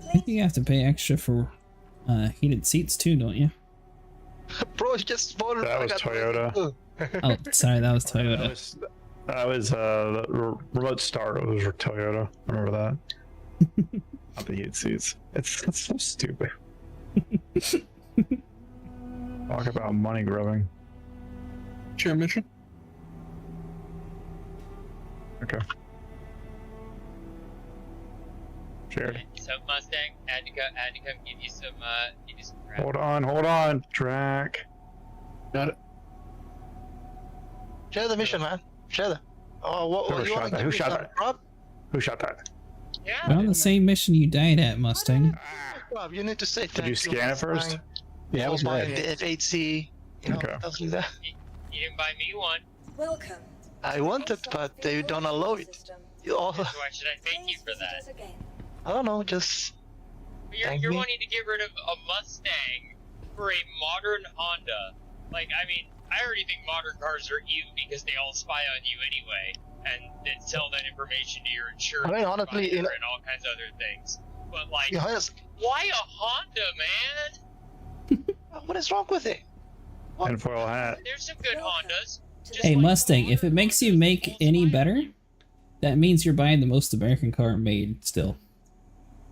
I think you have to pay extra for heated seats too, don't you? Bro, you just spawned. That was Toyota. Oh, sorry, that was Toyota. That was the remote start was Toyota. I remember that. Not the heated seats. It's so stupid. Talk about money grubbing. Share mission. Okay. Shared. So Mustang, had to come give you some crap. Hold on. Track. Got it. Share the mission, man. Share the. Oh, what you want to give me some prop? Who shot that? Yeah. We're on the same mission you died at, Mustang. Rob, you need to say Did you scan it first? Yeah, it was buying red. the F8C, you know, Okay. stuff like that. You didn't buy me one. Welcome. I wanted, but they don't allow it. You all, So why should I thank you for that? I don't know, just You're wanting to get rid of a Mustang for a modern Honda. Like, I mean, I already think modern cars are evil because they all spy on you anyway, and then sell that information to your insurance I mean, honestly, provider and all kinds of other things. But like, Yeah, honestly, Why a Honda, man? What is wrong with it? And foil hat. There's some good Hondas. Hey Mustang, if it makes you make any better, that means you're buying the most American car made still.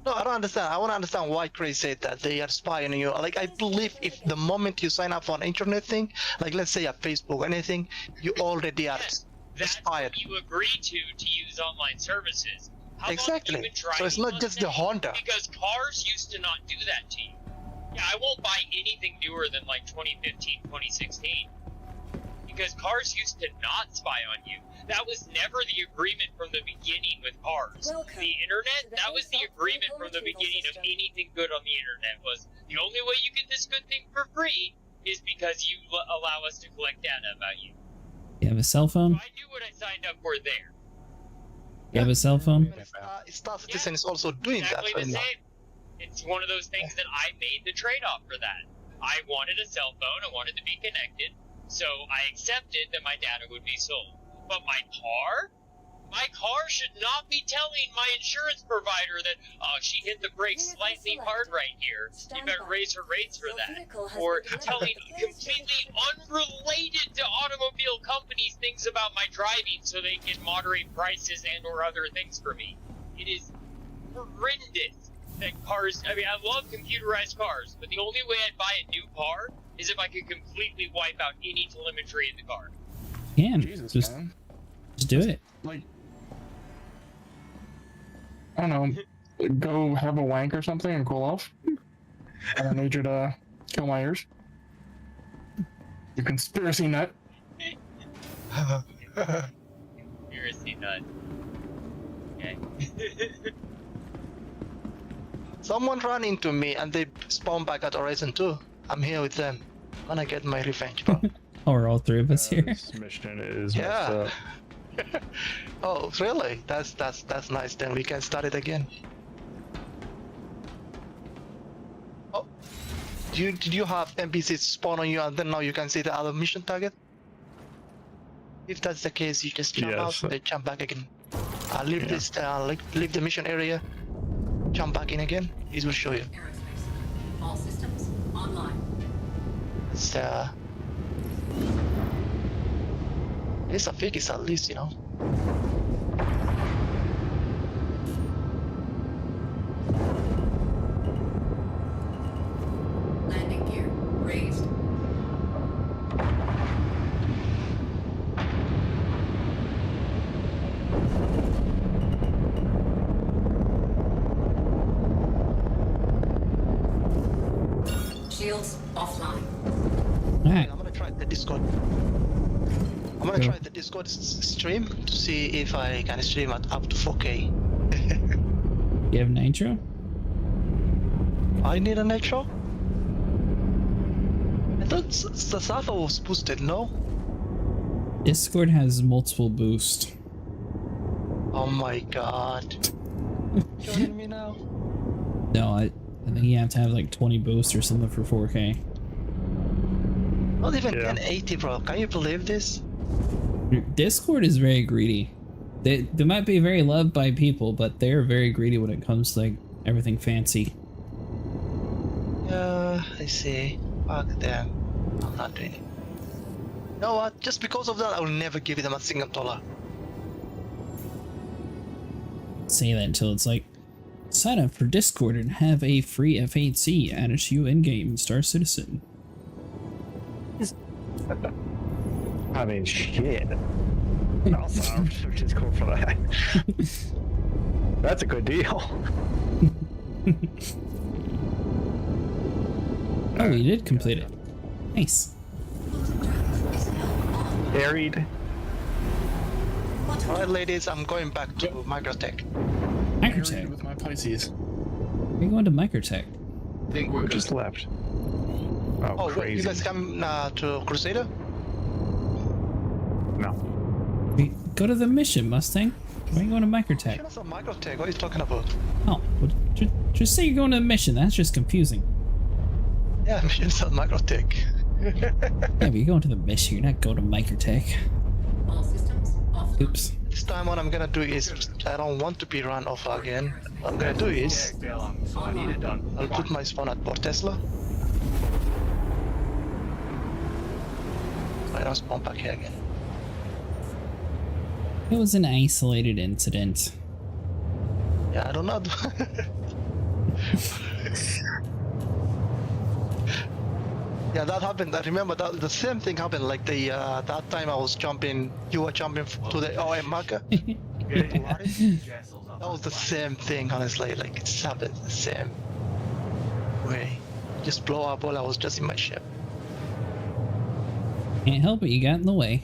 No, I don't understand. I want to understand why Craig said that they are spying on you. Like, I believe if the moment you sign up for an internet thing, like let's say a Facebook or anything, you already are spied. You agree to use online services. How Exactly. Long have you been So it's driving not just the Honda. Because cars used to not do that to you. Yeah, I won't buy anything newer than like 2015, 2016. Because cars used to not spy on you. That was never the agreement from the beginning with cars. The internet, that was the agreement from the beginning of anything good on the internet, was the only way you get this good thing for free is because you allow us to collect data about you. You have a cell phone? So I knew what I signed up for there. You have a cell phone? Star Citizen is also doing Exactly that. the same. It's one of those things that I made the trade-off for that. I wanted a cell phone, I wanted to be connected, so I accepted that my data would be sold. But my car should not be telling my insurance provider that, oh, she hit the brakes slightly hard right here, you better raise her rates for that. Or telling completely unrelated to automobile companies things about my driving so they can moderate prices and or other things for me. It is horrendous that cars, I mean, I love computerized cars, but the only way I'd buy a new car is if I could completely wipe out any telemetry in the car. Yeah, Jesus, just man. do it. Like, I don't know, go have a wank or something and cool off. I don't need you to kill my ears. You conspiracy nut. Conspiracy nut. Okay. Someone ran into me and they spawned back at Horizon 2. I'm here with them. I'm gonna get my revenge, bro. Oh, are all three of us here? This mission is messed Yeah. up. Oh, really? That's nice. Then we can start it again. Oh, did you have NPCs spawn on you and then now you can see the other mission target? If that's the case, you just jump out, then jump back again. Leave this, leave the mission area, jump back in again. It will show you. Aerospace. All systems online. It's it's a fig, it's at least, you know. Landing gear raised. Shields offline. Alright. I'm gonna try the Discord. I'm gonna try the Discord stream to see if I can stream at up to 4K. You have nitro? I need a nitro? I thought the server was boosted, no? Discord has multiple boosts. Oh my god. Joining me now? No, I think you have to have like 20 boosts or something for 4K. Not even 1080, bro. Can you believe this? Discord is very greedy. They might be very loved by people, but they're very greedy when it comes to like everything fancy. Yeah, I see. Fuck them. I'm not doing it. You know what? Just because of that, I will never give them a single dollar. Say that until it's like, sign up for Discord and have a free F8C added to you in-game Star Citizen. I mean, shit. I'll sign up for Discord for that. That's a good deal. Oh, you did complete it. Nice. Buried. Alright, ladies, I'm going back to Microtech. Microtech? With my Pisces. Are you going to Microtech? I think we're just left. Oh, Oh, crazy. wait, you guys come to Crusader? No. Go to the mission, Mustang. Why are you going to Microtech? That's not Microtech. What are you talking about? Oh, well, just say you're going to a mission. That's just confusing. Yeah, mission's not Microtech. Yeah, but you're going to the mission. You're not going to Microtech. All systems off. Oops. this time what I'm gonna do is, I don't want to be run off again. What I'm gonna do is, Stag belonging, so I need it done. I'll put my spawn at Port Tesla. So I don't spawn back here again. It was an isolated incident. Yeah, I don't know. Yeah, that happened. I remember that the same thing happened. Like the that time I was jumping, you were jumping to the OM marker. That was the same thing, honestly. Like it's happened the same way. Just blow up while I was just in my ship. Can't help it, you got in the way.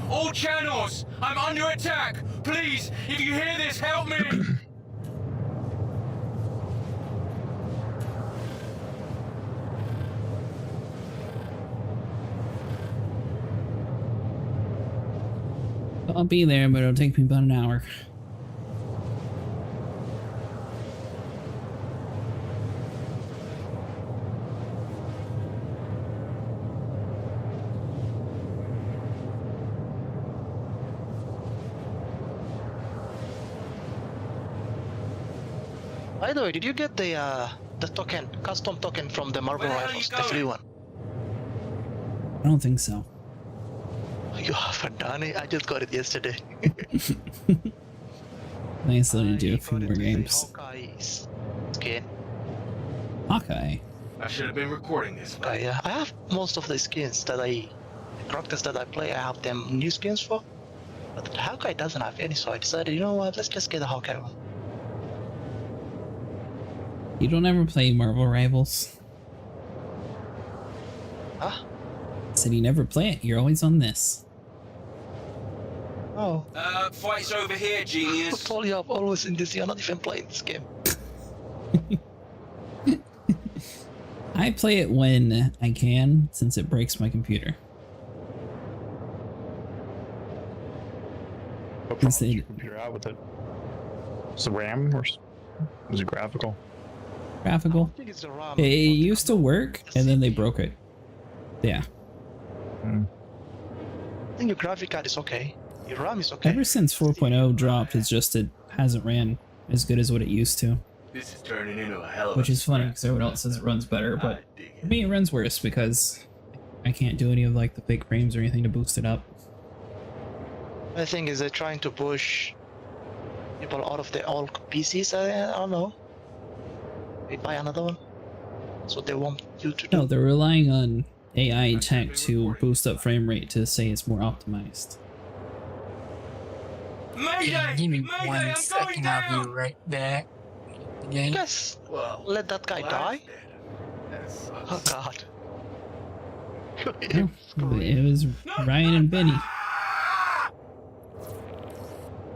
All channels, I'm under attack. Please, if you hear this, help me. I'll be there, but it'll take me about an hour. By the way, did you get the token, custom token from the Marble Rifles, the free one? I don't think so. You haven't done it? I just got it yesterday. I still need to do a few more games. Hawkeye's skin. Hawkeye. I should have been recording this. Okay, yeah. I have most of the skins that the characters that I play, I have them new skins for. But the Hawkeye doesn't have any, so I decided, you know what, let's just get the Hawkeye one. You don't ever play Marvel Rivals? Huh? I said you never play it, you're always on this. Oh. Fight's over here, genius. I told you I'm always in this, you're not even playing this game. I play it when I can, since it breaks my computer. What problem did your computer out with it? Was it RAM or was it graphical? Graphical. I think it's the RAM. It used to work, and then they broke it. Yeah. I think your graphic card is okay. Your RAM is okay. Ever since 4.0 dropped, it's just it hasn't ran as good as what it used to. This is turning into a hell of Which a is funny, because everyone else says it runs better, but for me it runs worse because I can't do any of like the fake frames or anything to boost it up. The thing is they're trying to push people out of their old PCs, I don't know. They buy another one. That's what they want you to do. No, they're relying on AI tech to boost up frame rate to say it's more optimized. Yeah, give me 1 second, I'll be right back. Again. Yes. Well, let that guy die. Oh God. It was Ryan and Benny.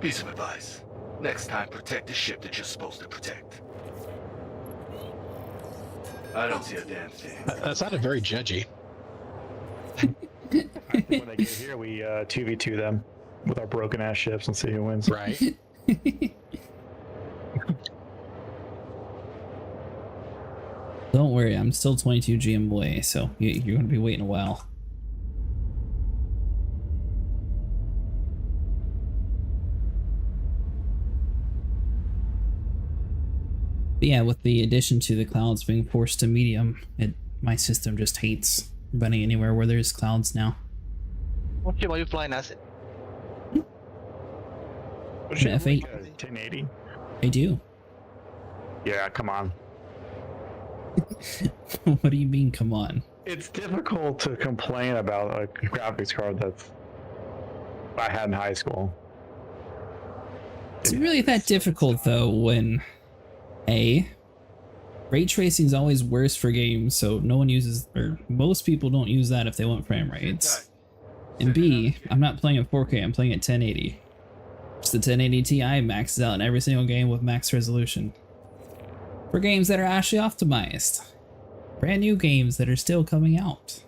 Piece of advice. Next time, protect the ship that you're supposed to protect. I don't see a damn thing. That sounded very judgy. I think when they get here, we 2v2 them with our broken ass ships and see who wins. Right. Don't worry, I'm still 22 GM away, so you're going to be waiting a while. But yeah, with the addition to the clouds being forced to medium, my system just hates running anywhere where there's clouds now. What ship are you flying as? An F8. 1080. I do. Yeah, come on. What do you mean, come on? It's difficult to complain about a graphics card that I had in high school. It's really that difficult though when ray tracing is always worse for games, so no one uses, or most people don't use that if they want frame rates. And B, I'm not playing at 4K, I'm playing at 1080. Just the 1080 Ti maxes out in every single game with max resolution. For games that are actually optimized. Brand new games that are still coming out.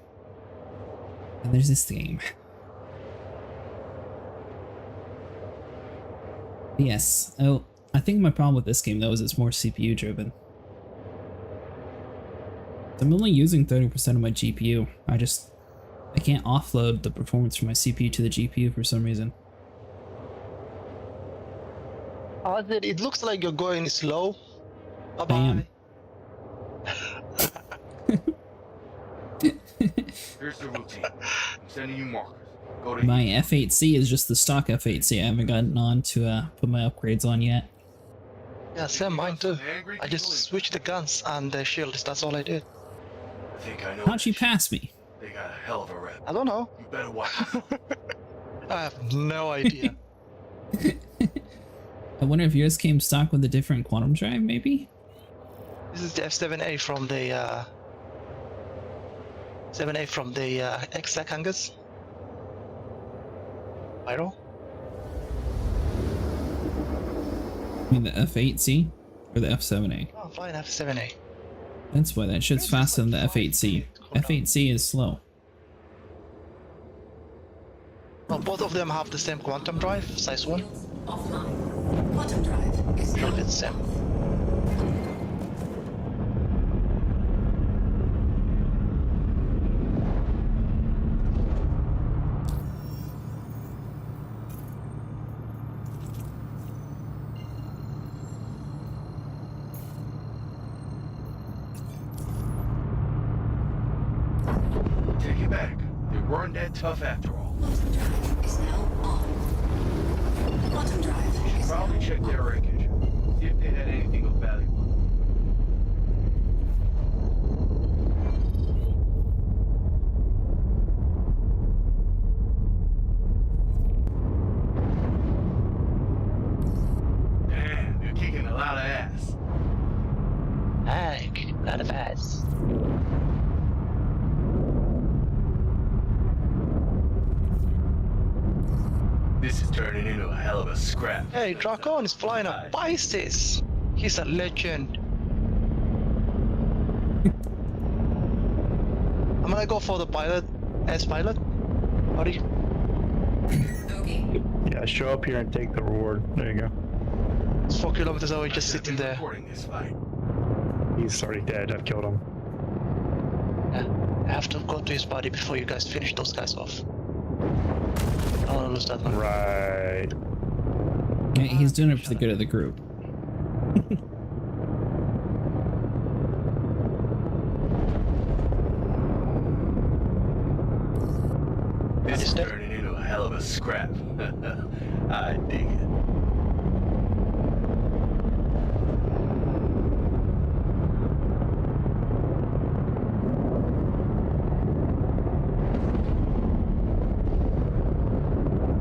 And there's this game. Yes. Oh, I think my problem with this game though is it's more CPU driven. I'm only using 30% of my GPU. I can't offload the performance from my CPU to the GPU for some reason. It looks like you're going slow. I am. Here's the routine. I'm sending you markers. Go to My F8C is just the stock F8C. I haven't gotten on to put my upgrades on yet. Yeah, same mine too. I just switched the guns and the shields. That's all I did. I think I know. How'd you pass me? They got a hell of a rep. I don't know. You better watch. I have no idea. I wonder if yours came stock with a different quantum drive, maybe? This is the F7A from the 7A from the X-Sac hangars. Viral? I mean the F8C or the F7A? Oh, I'm flying F7A. That's why that shit's faster than the F8C. F8C is slow. Well, both of them have the same quantum drive, size 1. Offline. Quantum drive is Should be the same. Take it back. They weren't that tough after all. Quantum drive is now on. Quantum drive You should is probably now check on. their wreckage. See if they had anything of value. Damn, you're kicking a lot of ass. Heck, a lot of ass. This is turning into a hell of a scrap. Hey, Dracon is flying a Pisces. He's a legend. I'm gonna go for the pilot, as pilot. Buddy. Okay. Yeah, show up here and take the reward. There you go. It's 4 kilometers away, just sitting there. Recording this fight. He's already dead. I've killed him. Yeah, I have to go to his body before you guys finish those guys off. I don't wanna lose that one. Right. Yeah, he's doing it for the good of the group. This is turning into a hell of a scrap. I dig it.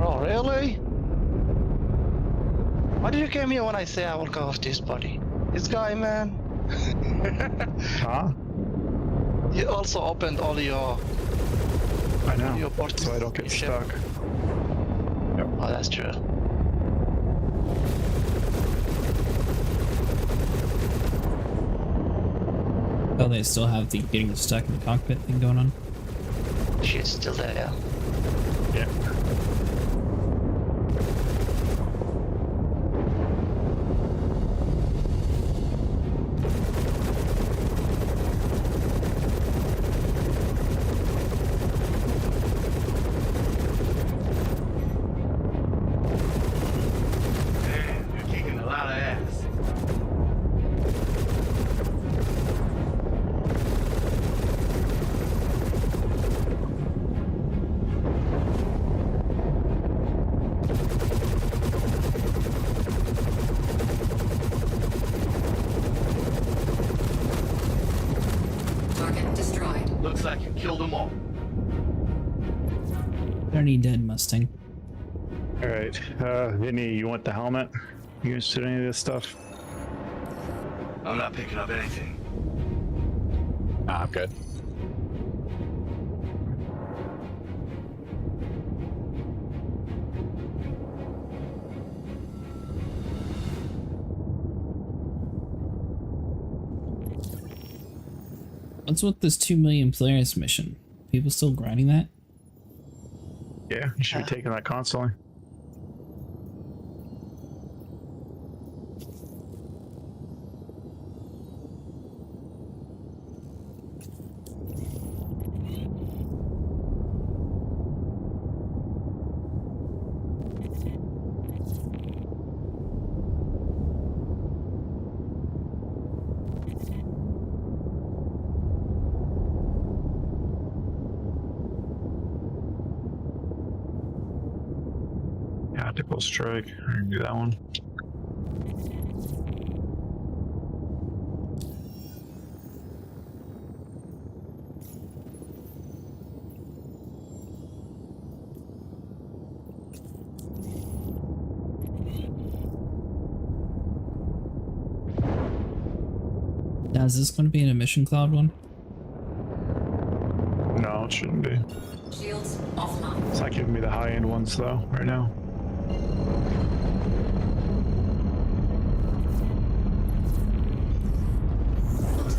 Oh, really? Why did you come here when I say I will go after his body? This guy, man. Huh? You also opened all your I know. your ports. So I don't get stuck. Yep. Oh, that's true. Oh, they still have the getting stuck in the cockpit thing going on? Shit's still there, yeah. Yeah. Damn, you're kicking a lot of ass. Target destroyed. Looks like you killed them all. Already dead, Mustang. Alright. Vinny, you want the helmet? You interested in any of this stuff? I'm not picking up anything. Nah, I'm good. What's with this 2 million players mission? People still grinding that? Yeah, you should be taking that constantly. Tactical strike. I can do that one. Now, is this going to be an emission cloud one? No, it shouldn't be. Shields offline. It's not giving me the high-end ones though, right now.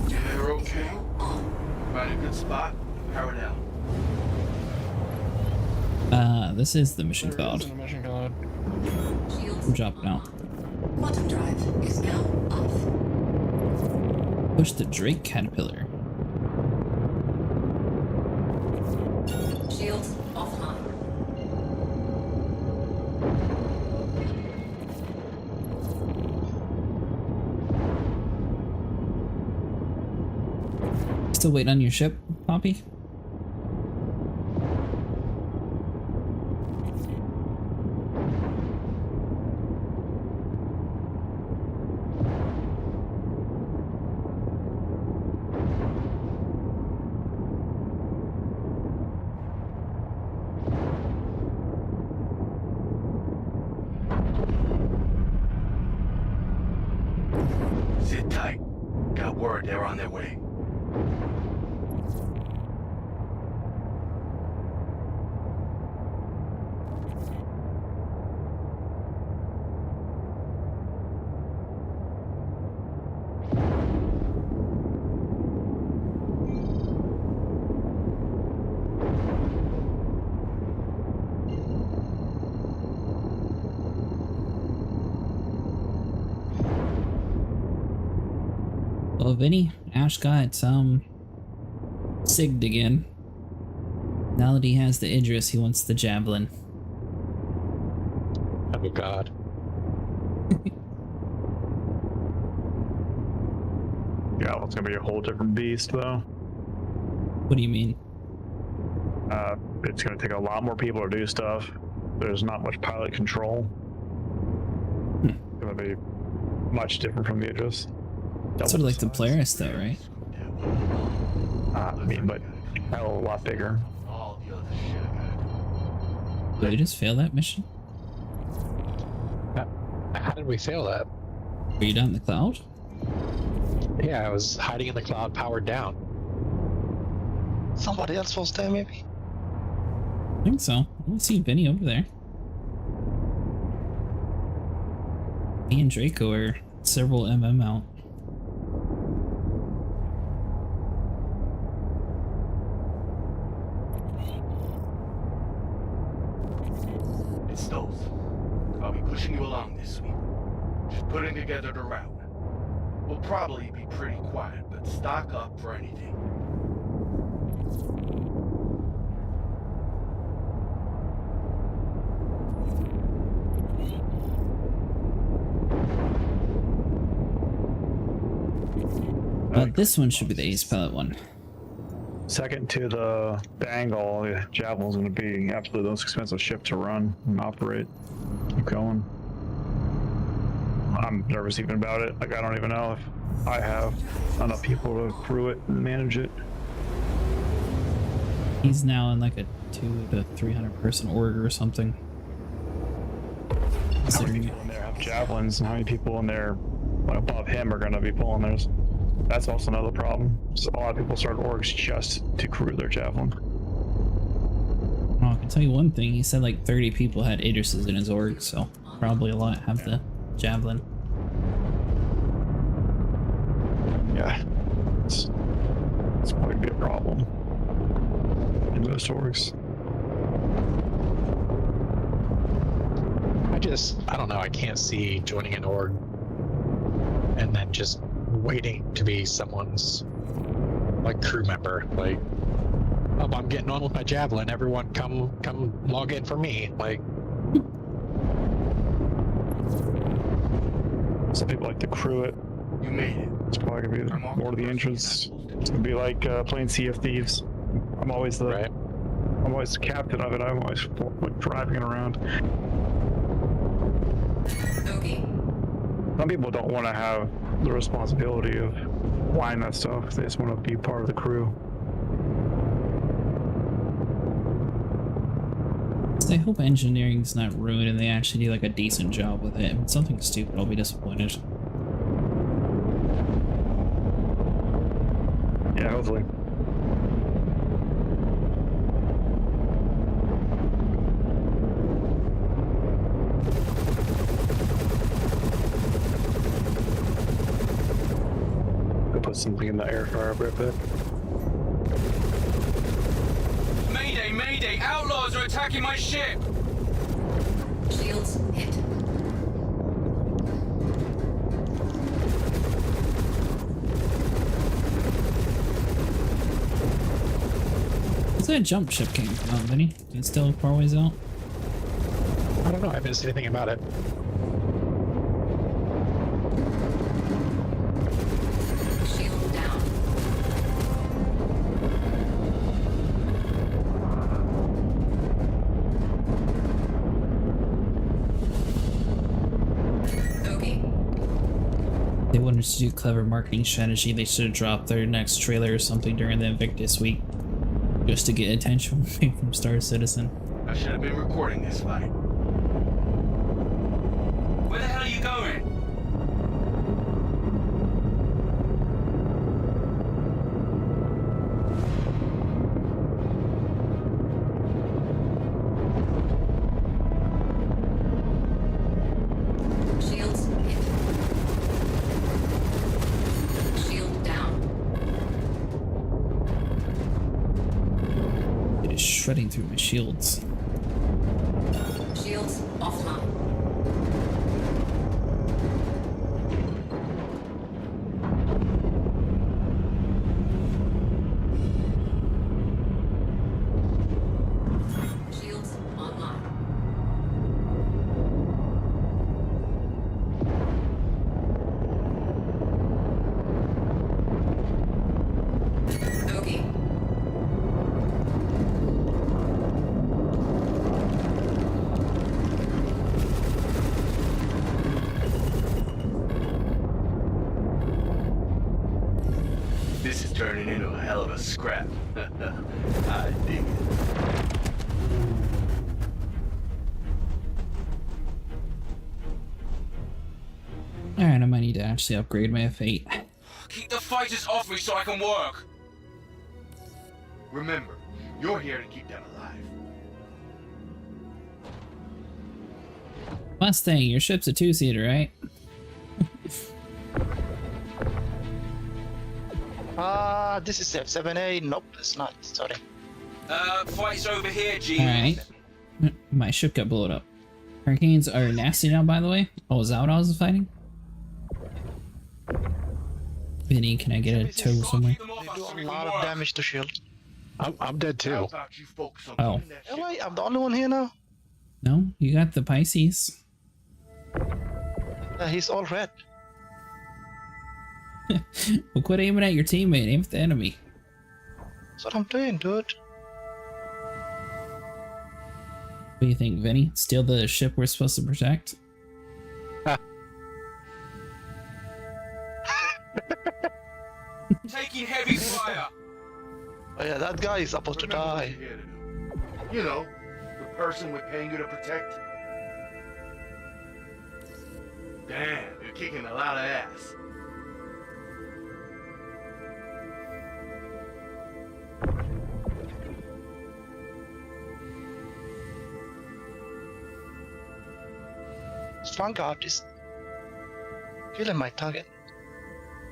You're okay? Find a good spot. Power down. This is the mission cloud. I'm dropping out. Quantum drive is now off. Push the Drake Caterpillar. Shields offline. Still waiting on your ship, Poppy? Sit tight. Got word they're on their way. Well, Vinny, Ash got sigged again. Now that he has the Idris, he wants the Javelin. Oh god. Yeah, well, it's gonna be a whole different beast though. What do you mean? It's gonna take a lot more people to do stuff. There's not much pilot control. It's gonna be much different from the Idris. Sort of like the Polaris though, right? I mean, but a lot bigger. Did we just fail that mission? How did we fail that? Were you down in the cloud? Yeah, I was hiding in the cloud, powered down. Somebody else was there, maybe? I think so. I don't see Vinny over there. Me and Draco are several out. It's those. I'll be pushing you along this week. Just putting together the route. We'll probably be pretty quiet, but stock up for anything. This one should be the Ace Pilot one. Second to the Bengal, the Javelin's going to be absolutely the most expensive ship to run and operate. Keep going. I'm nervous even about it. Like, I don't even know if I have enough people to crew it and manage it. He's now in like a 200 to 300 person org or something. How many people in there have Javelins, and how many people in there above him are going to be pulling theirs? That's also another problem. So a lot of people start orgs just to crew their Javelin. Well, I can tell you one thing. He said like 30 people had Idrises in his org, so probably a lot have the Javelin. Yeah, it's going to be a problem in most orgs. I don't know, I can't see joining an org and then just waiting to be someone's like crew member. Like, oh, I'm getting on with my Javelin, everyone come log in for me. Like, some people like to crew it. You made it. It's probably gonna be more to the entrance. It's gonna be like playing Sea of Thieves. I'm always the captain of it. I'm always like, driving it around. Okay. Some people don't want to have the responsibility of flying that stuff. They just want to be part of the crew. I hope engineering's not ruined and they actually do like a decent job with it. If it's something stupid, I'll be disappointed. Yeah, hopefully. I'll put something in the air fryer real quick. Mayday, mayday! Outlaws are attacking my ship! Shields hit. Where's that jump ship came from, Vinny? Is it still far ways out? I don't know. I haven't seen anything about it. Shield down. Okay. They wanted to do clever marketing strategy. They should have dropped their next trailer or something during the Invictus week. Just to get attention from Star Citizen. I should have been recording this fight. Where the hell are you going? Shields hit. Shield down. It is shredding through my shields. Shields offline. Shields online. Okay. This is turning into a hell of a scrap. I dig it. Alright, I might need to actually upgrade my F8. Keep the fighters off me so I can work! Remember, you're here to keep them alive. Mustang, your ship's a two-seater, right? This is F7A. Nope, it's not. Sorry. Fight's over here, G. Alright. My ship got blown up. Hurricanes are nasty now, by the way. Oh, is that what I was fighting? Vinny, can I get a tow somewhere? They do a lot of damage to shield. I'm dead too. Oh. Really? I'm the only one here now? No, you got the Pisces. He's all red. Well, quit aiming at your teammate. Aim at the enemy. That's what I'm doing, dude. What do you think, Vinny? Steal the ship we're supposed to protect? Taking heavy fire! Oh yeah, that guy is supposed to die. You know, the person we're paying you to protect. Damn, you're kicking a lot of ass. Vanguard is killing my target.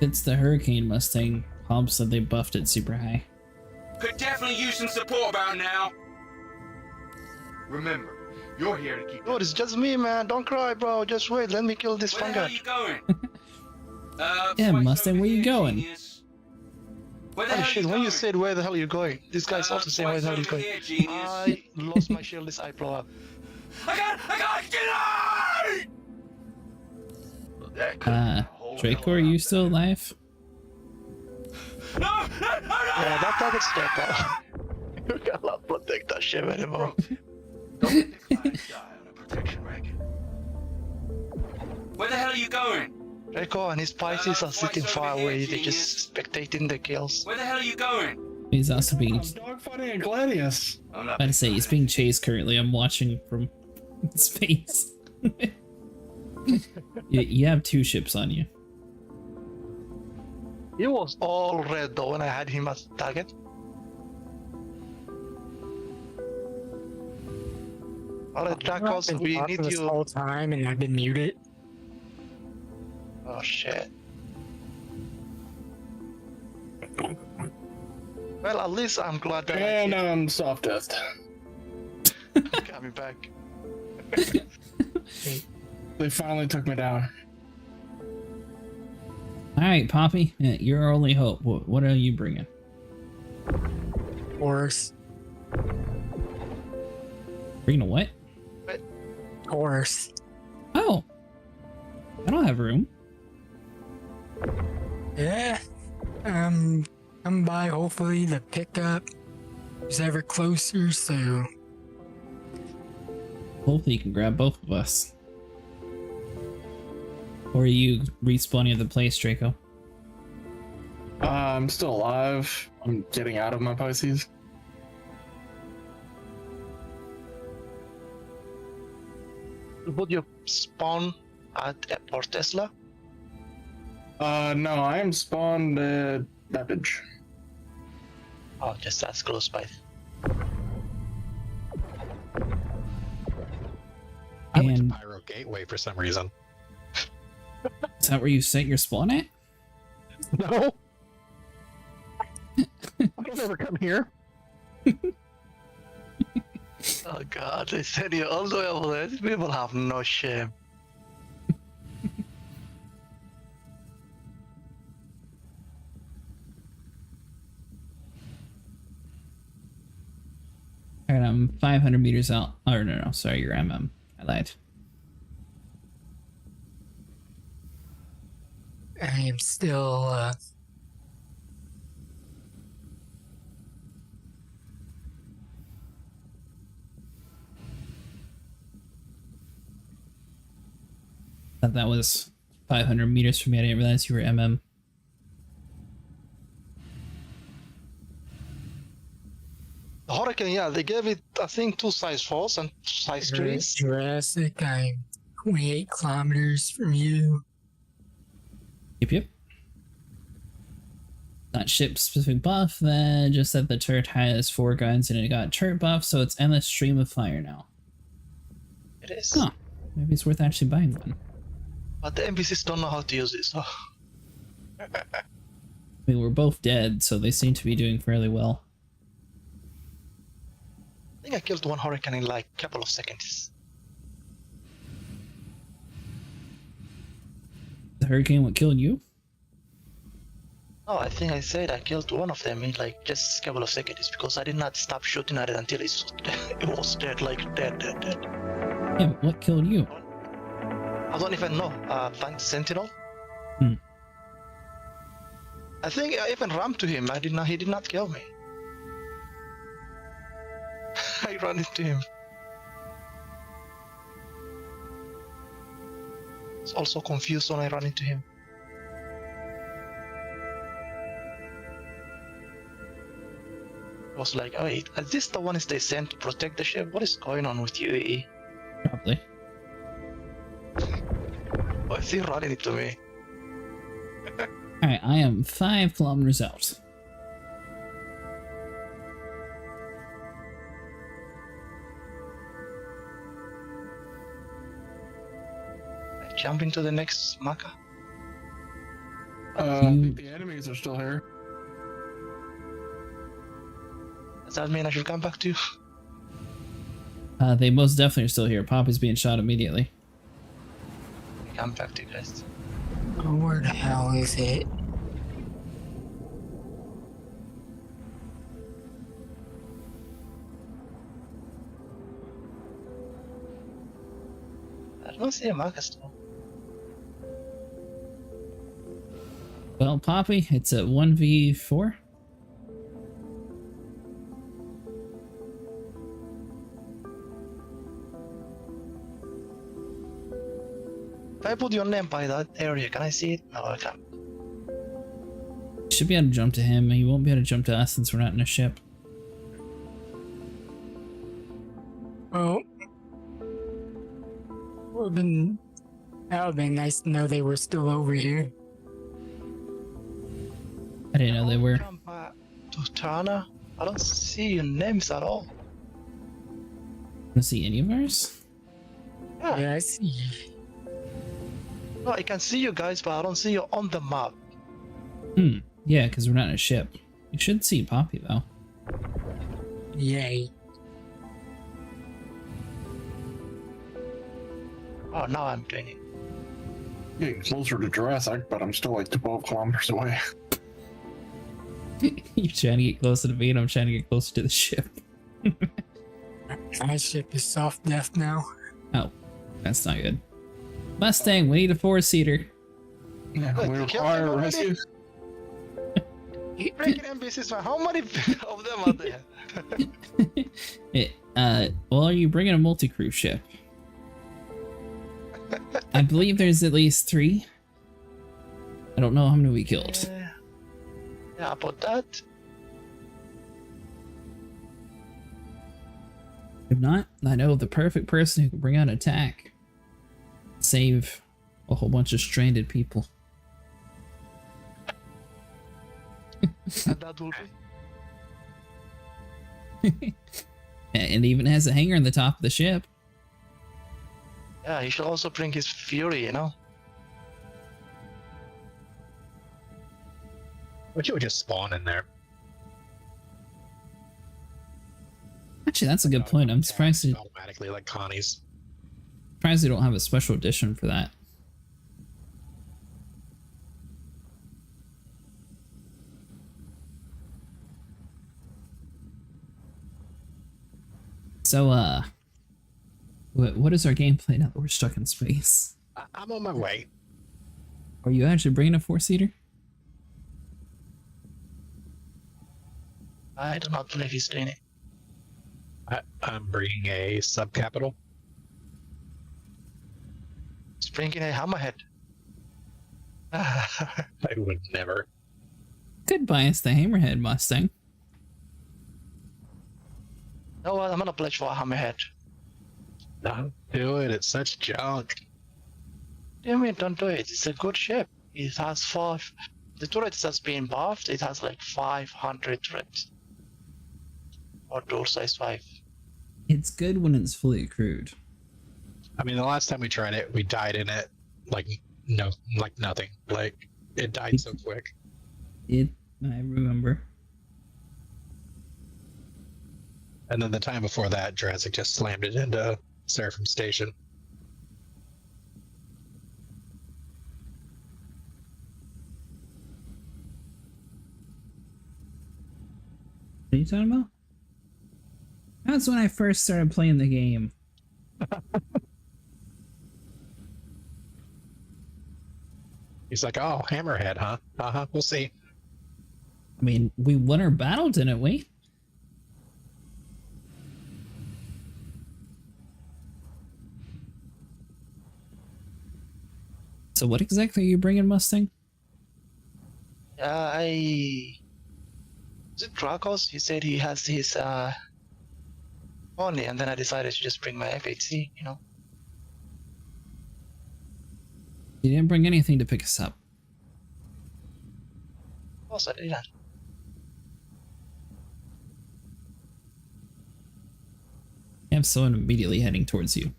It's the Hurricane Mustang. Hob said they buffed it super high. Could definitely use some support about now. Remember, you're here to keep. Dude, it's just me, man. Don't cry, bro. Just wait. Let me kill this Where the hell Vanguard. are you going? Yeah, Mustang, where you going? Where the Holy hell shit, you when you going? said where the hell are you going, this guy's also saying where the hell are you going. Here, genius. I lost my shield, this eye blow up. I got get out! Draco, are you still alive? No! Yeah, that target's dead, bro. You cannot protect that ship anymore. Don't let the clients die on a protection racket. hell are you going? Rico and his Pisces are sitting far away. They're just spectating the kills. Where the hell are you going? He's also being. I'm dogfighting a Gladius. I'm I'm not. about to say he's being chased currently. I'm watching from space. You have 2 ships on you. He was all red though when I had him as target. Alright, Dracos, we need this you. whole time, and I've been muted. Oh shit. Well, at least I'm glad that And soft test. got me back. They finally took me down. Alright, Poppy, your only hope. What are you bringing? Horse. Bringing a what? Horse. Oh. I don't have room. Yeah. Come by, hopefully the pickup is ever closer, so... Hopefully you can grab both of us. Or are you respawning at the place, Draco? I'm still alive. I'm getting out of my Pisces. Would you spawn at Port Tesla? No, I am spawned at Babbage. Oh, just as close by. I went to And Pyro Gateway for some reason. is that where you set your spawn at? No. I don't ever come here. Oh god, they send you all the way over there. These people have no shame. Alright, I'm 500 meters out. Oh, no, sorry, you're MM. I lied. I am still, Thought that was 500 meters from me. I didn't realize you were MM. The Hurricane, yeah, they gave it, I think, 2 size 4s and size 3s. Jurassic, I'm 28 kilometers from you. Yep. Not ship specific buff, then just that the turret has 4 guns and it got turret buff, so it's endless stream of fire now. It is. Huh. Maybe it's worth actually buying one. But the NPCs don't know how to use it, so... I mean, we're both dead, so they seem to be doing fairly well. I think I killed one Hurricane in like a couple of seconds. The hurricane, what killed you? Oh, I think I said I killed one of them in like just a couple of seconds because I did not stop shooting at it until it was dead, like dead. Yeah, but what killed you? I don't even know. Sentinel? Hmm. I think I even rammed to him. He did not kill me. I ran into him. I was also confused when I ran into him. I was like, oh, wait, is this the ones they sent to protect the ship? What is going on with UAE? Probably. Why is he running into me? Alright, I am 5 kilometers out. Jump into the next Maka. I think the enemies are still here. Does that mean I should come back to you? They most definitely are still here. Poppy's being shot immediately. Come back to you guys. Oh, where the hell is it? I don't see a Maka still. Well, Poppy, it's a 1v4. If I put your name by that area, can I see it? No, I can't. You should be able to jump to him. He won't be able to jump to us since we're not in a ship. Well, that would been nice to know they were still over here. I didn't know they were. Jump to Tana. I don't see your names at all. Don't see any of ours? Yeah, I see. No, I can see you guys, but I don't see you on the map. Yeah, because we're not in a ship. You should see Poppy, though. Yay. Oh, now I'm doing it. Getting closer to Jurassic, but I'm still like 12 kilometers away. You're trying to get closer to me, and I'm trying to get closer to the ship. My ship is soft death now. Oh, that's not good. Mustang, we need a 4-seater. Yeah, we require a rescue. Breaking NPCs, how many of them are there? Well, are you bringing a multi-crew ship? I believe there's at least 3. I don't know how many we killed. Yeah, about that. If not, I know the perfect person who can bring out an attack. Save a whole bunch of stranded people. And that will be. And even has a hangar on the top of the ship. Yeah, he should also bring his fury, you know? But you would just spawn in there. Actually, that's a good point. I'm surprised they Automatically, like Connie's. surprised they don't have a special edition for that. So, what is our gameplay now that we're stuck in space? I'm on my way. Are you actually bringing a 4-seater? I do not believe he's doing it. I'm bringing a subcapital. He's bringing a hammerhead. I would never. Could buy us the Hammerhead Mustang. You know what? I'm gonna pledge for a hammerhead. Don't do it. It's such junk. What do you mean don't do it? It's a good ship. It has 5. The turret that's being buffed, it has like 500 turrets. Or door size 5. It's good when it's fully accrued. I mean, the last time we tried it, we died in it like nothing. Like it died so quick. I remember. And then the time before that, Jurassic just slammed it into Seraphim Station. What are you talking about? That's when I first started playing the game. He's like, oh, Hammerhead, huh? We'll see. I mean, we won our battle, didn't we? So what exactly are you bringing, Mustang? Is it Dracos? He said he has his only, and then I decided to just bring my FHC, you know. You didn't bring anything to pick us up. Of course I didn't. I have someone immediately heading towards you.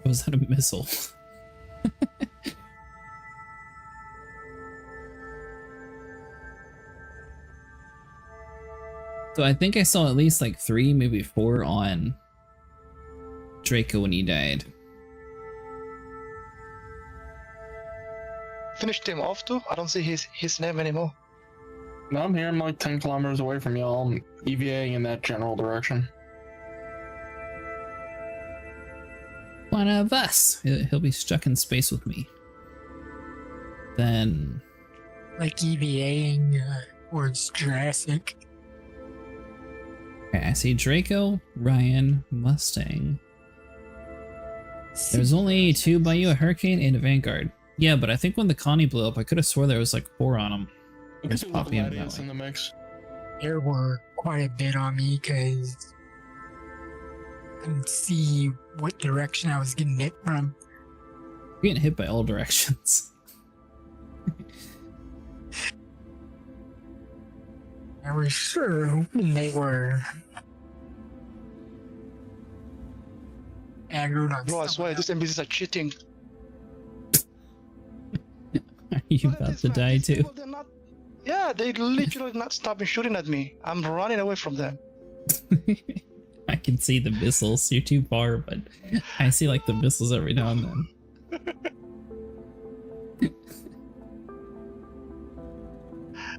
Was that a missile? So I think I saw at least like 3, maybe 4 on Draco when he died. Finished him off too? I don't see his name anymore. No, I'm here. I'm like 10 kilometers away from y'all. I'm EVAing in that general direction. One of us. He'll be stuck in space with me. Then... Like EVAing towards Jurassic. Okay, I see Draco, Ryan, Mustang, There's only 2 by you, a Hurricane and a Vanguard. Yeah, but I think when the Connie blew up, I could have swore there was like 4 on them. There's Poppy in gladius in the mix. There were quite a bit on me because I couldn't see what direction I was getting hit from. You're getting hit by all directions. I was sure hoping they were aggroed on. Bro, I swear these NPCs are cheating. Are you about to die too? Yeah, they literally not stopping shooting at me. I'm running away from them. I can see the missiles. You're too far, but I see like the missiles every now and then.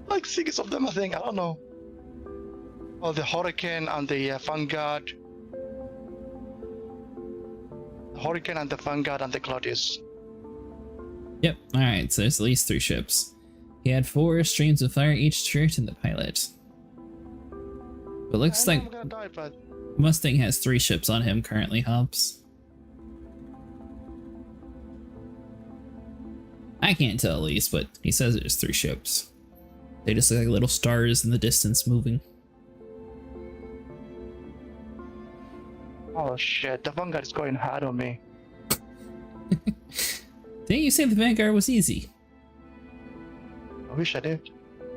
Like 6 of them, I think. I don't know. Oh, the Hurricane and the Vanguard. The Hurricane and the Vanguard and the Gladius. Yep. Alright, so there's at least 3 ships. He had 4 streams of fire each turret in the pilot. But looks like I'm gonna die, but Mustang has 3 ships on him currently, Hobbs. I can't tell at least, but he says there's 3 ships. They just look like little stars in the distance moving. oh shit, the Vanguard is going hard on me. Didn't you say the Vanguard was easy? I wish I did.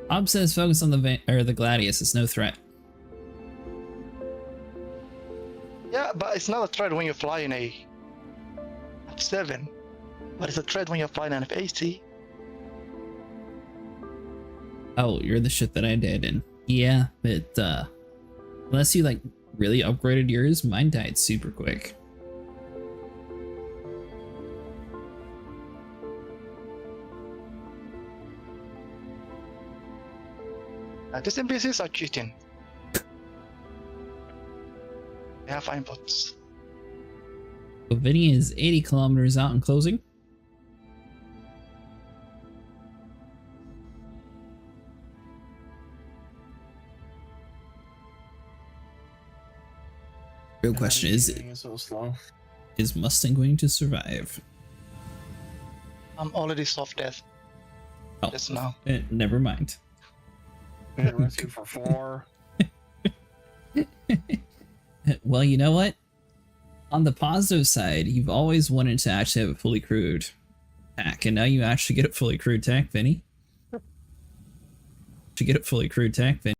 Hobbs says focus on the Gladius, it's no threat. Yeah, but it's not a threat when you're flying a F7. But it's a threat when you're flying an F80. Oh, you're the shit that I did, and yeah, but unless you like really upgraded yours, mine died super quick. These NPCs are cheating. They have fine bots. So Vinny is 80 kilometers out and closing. Real question is Mustang going to survive? I'm already soft death. Oh, just now. Never mind. Rescue for 4. Well, you know what? On the positive side, you've always wanted to actually have a fully crewed tack, and now you actually get a fully crewed tack, Vinny. To get a fully crewed tack, Vinny.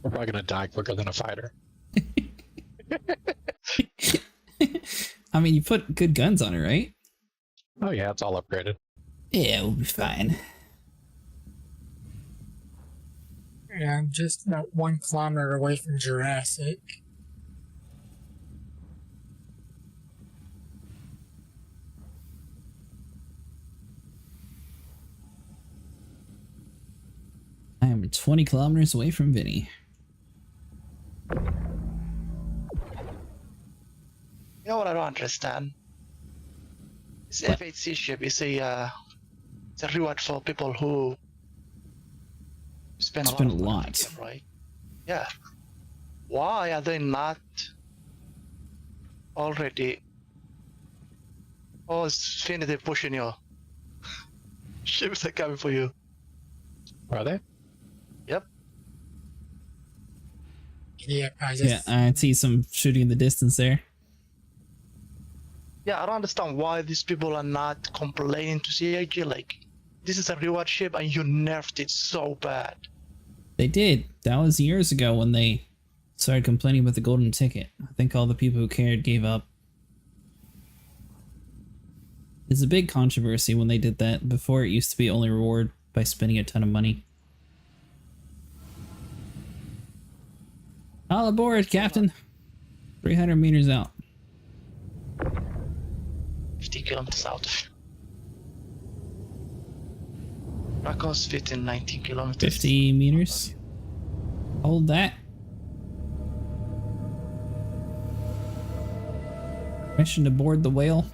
We're probably gonna die quicker than a fighter. I mean, you put good guns on it, right? Oh yeah, it's all upgraded. Yeah, we'll be fine. Yeah, I'm just about 1 kilometer away from Jurassic. I am 20 kilometers away from Vinny. You know what I don't understand? This F8C ship is it's a reward for people who spend a lot. Right? Yeah. Why are they not already? Oh, it's Finity pushing you. Ships are coming for you. Are they? Yep. Yeah, I see some shooting in the distance there. Yeah, I don't understand why these people are not complaining to CIG. Like, this is a reward ship and you nerfed it so bad. They did. That was years ago when they started complaining about the golden ticket. I think all the people who cared gave up. It's a big controversy when they did that. Before, it used to be only reward by spending a ton of money. All aboard, Captain. 300 meters out. 50 kilometers out. Raccoon's fit in 19 kilometers. 50 meters. Hold that. Mission to board the whale.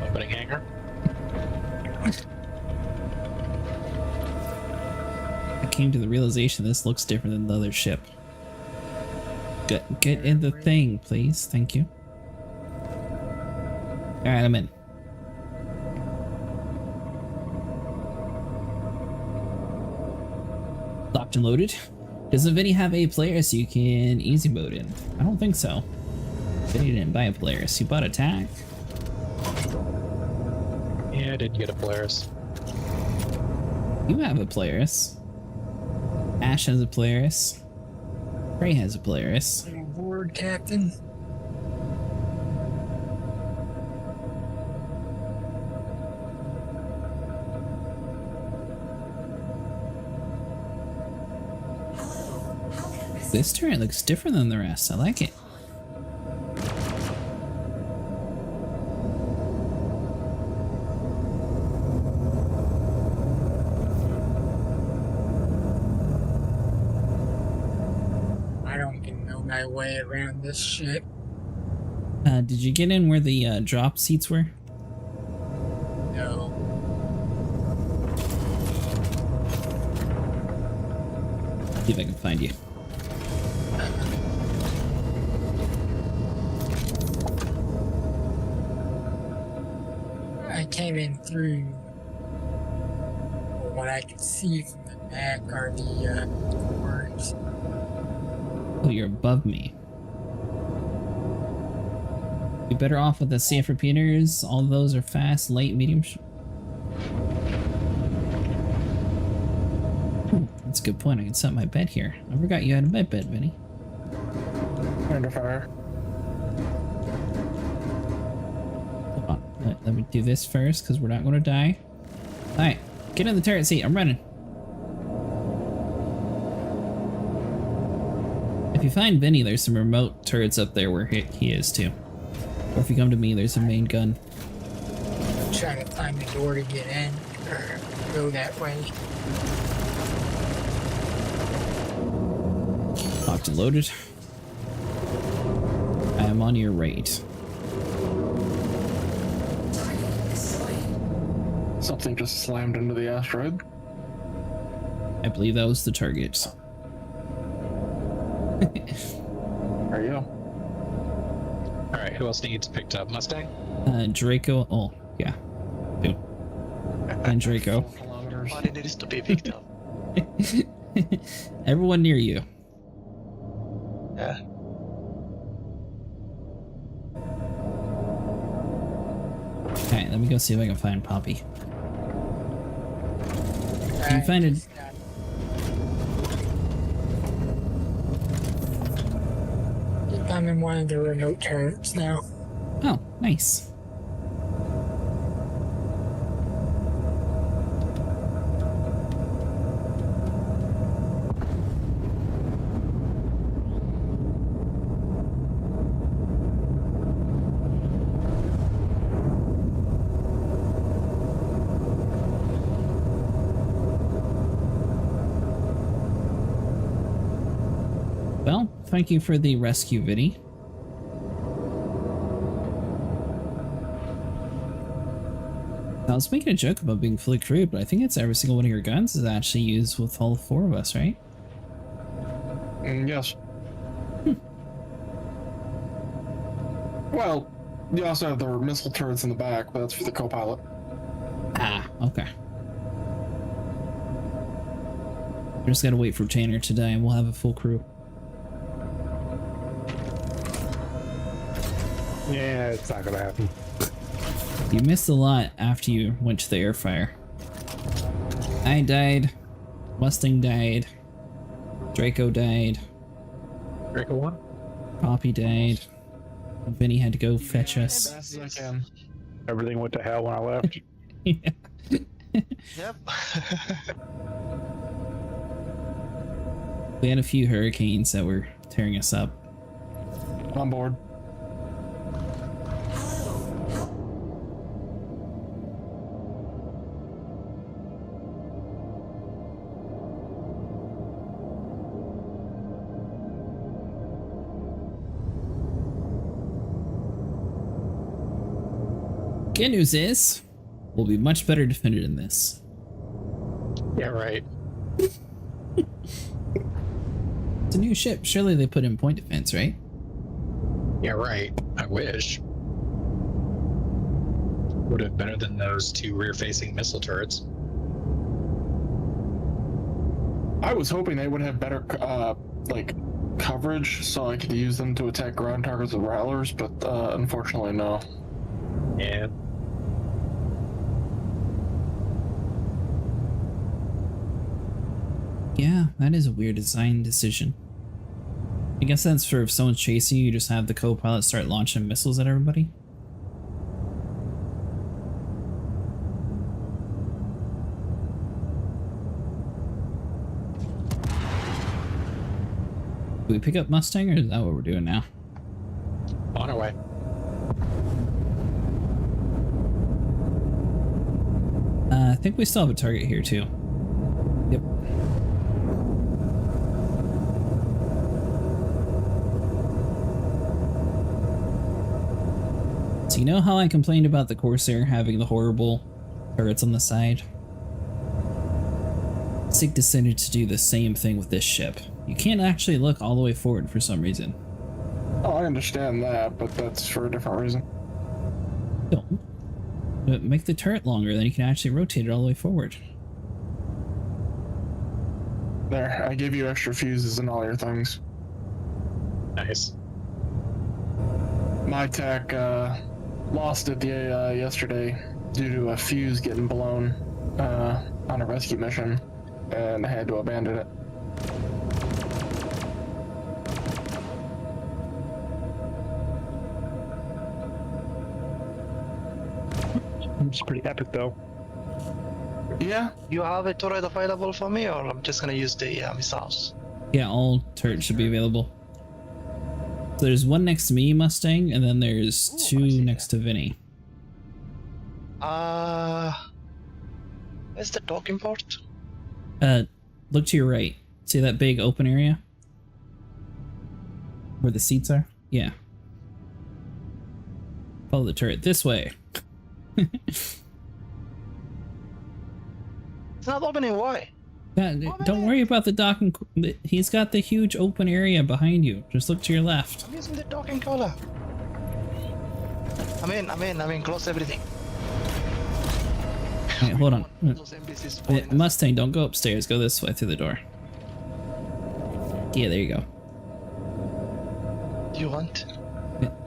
Opening hangar. I came to the realization this looks different than the other ship. Get in the thing, please. Thank you. Alright, I'm in. Locked and loaded. Doesn't Vinny have a player so you can easy mode in? I don't think so. Vinny didn't buy a Polaris. He bought attack. Yeah, I didn't get a Polaris. You have a Polaris. Ash has a Polaris. Ray has a Polaris. I'm aboard, Captain. This turret looks different than the rest. I like it. I don't even know my way around this shit. Did you get in where the drop seats were? No. See if I can find you. I came in through what I could see from the back are the doors. Oh, you're above me. You're better off with the safe repeaters. All of those are fast, light, medium. Ooh, that's a good point. I can set my bed here. I forgot you had a bed, Vinny. Under fire. Hold on. Let me do this first, because we're not going to die. Alright, get in the turret seat. I'm running. If you find Vinny, there's some remote turrets up there where he is too. Or if you come to me, there's a main gun. I'm trying to find the door to get in, or go that way. Locked and loaded. I am on your right. Something just slammed into the asteroid. I believe that was the target. There you go. Alright, who else needs picked up? Mustang? Draco. Oh, yeah. Dude. And Draco. Everybody needs to be picked up. Everyone near you. Yeah. Alright, let me go see if I can find Poppy. You find it. I'm in one of the remote turrets now. Oh, nice. Well, thank you for the rescue, Vinny. I was making a joke about being fully crewed, but I think it's every single one of your guns is actually used with all four of us, right? Yes. Well, you also have the missile turrets in the back, but that's for the co-pilot. Ah, okay. We just gotta wait for Tanner to die and we'll have a full crew. Yeah, it's not gonna happen. You missed a lot after you went to the airfire. I died. Mustang died. Draco died. Draco won? Poppy died. Vinny had to go fetch us. As fast as I can. Everything went to hell when I left. Yeah. Yep. We had a few hurricanes that were tearing us up. On board. Good news is, we'll be much better defended in this. Yeah, right. a new ship. Surely they put in point defense, right? Yeah, right. I wish. Would have been better than those 2 rear-facing missile turrets. I was hoping they would have better, like, coverage so I could use them to attack ground targets with Rattlers, but unfortunately, no. Yeah. Yeah, that is a weird design decision. I guess that's for if someone's chasing you, you just have the co-pilot start launching missiles at everybody. Do we pick up Mustang, or is that what we're doing now? On our way. I think we still have a target here too. Yep. So you know how I complained about the Corsair having the horrible turrets on the side? SIG decided to do the same thing with this ship. You can't actually look all the way forward for some reason. Oh, I understand that, but that's for a different reason. Don't. But make the turret longer, then you can actually rotate it all the way forward. There, I gave you extra fuses and all your things. Nice. My tech lost it yesterday due to a fuse getting blown on a rescue mission, and I had to abandon it. It's pretty epic, though. Yeah. You have a turret available for me, or I'm just gonna use the missiles? Yeah, all turrets should be available. So there's one next to me, Mustang, and then there's 2 next to Vinny. Where's the docking port? Look to your right. See that big open area? Where the seats are? Yeah. Follow the turret this way. It's not opening, why? Don't worry about the docking. He's got the huge open area behind you. Just look to your left. I'm using the docking collar. I'm in, close everything. Wait, hold on. Mustang, don't go upstairs. Go this way through the door. Yeah, there you go. Do you want?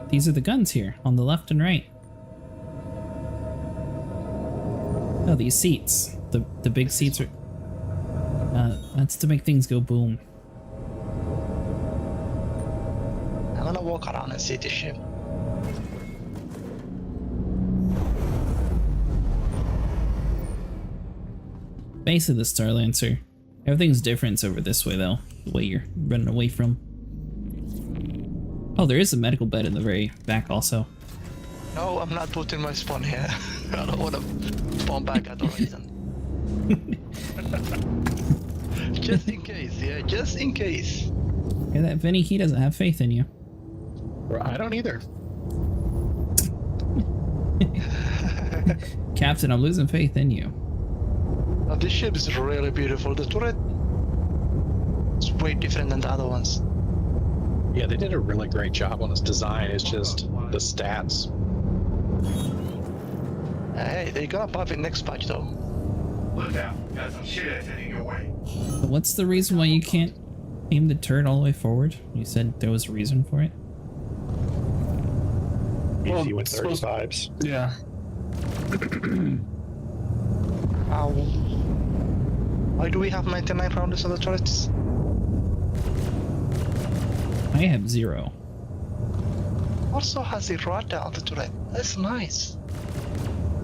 These are the guns here, on the left and right. Oh, these seats. The big seats are... that's to make things go boom. I'm gonna walk around and see this ship. Base of the Star Lancer. Everything's different over this way, though. The way you're running away from. Oh, there is a medical bed in the very back, also. No, I'm not putting my spawn here. I don't want to spawn back at all reason. Just in case, yeah, just in case. Hear that, Vinny? He doesn't have faith in you. I don't either. Captain, I'm losing faith in you. Oh, this ship is really beautiful. The turret is way different than the other ones. Yeah, they did a really great job on this design. It's just the stats. Hey, they're gonna pop in next patch though. Look out, got some shit heading your way. What's the reason why you can't aim the turret all the way forward? You said there was a reason for it? Easy with 35s. Yeah. Why do we have 99 rounds on the turrets? I have 0. Also has a radar on the turret. That's nice.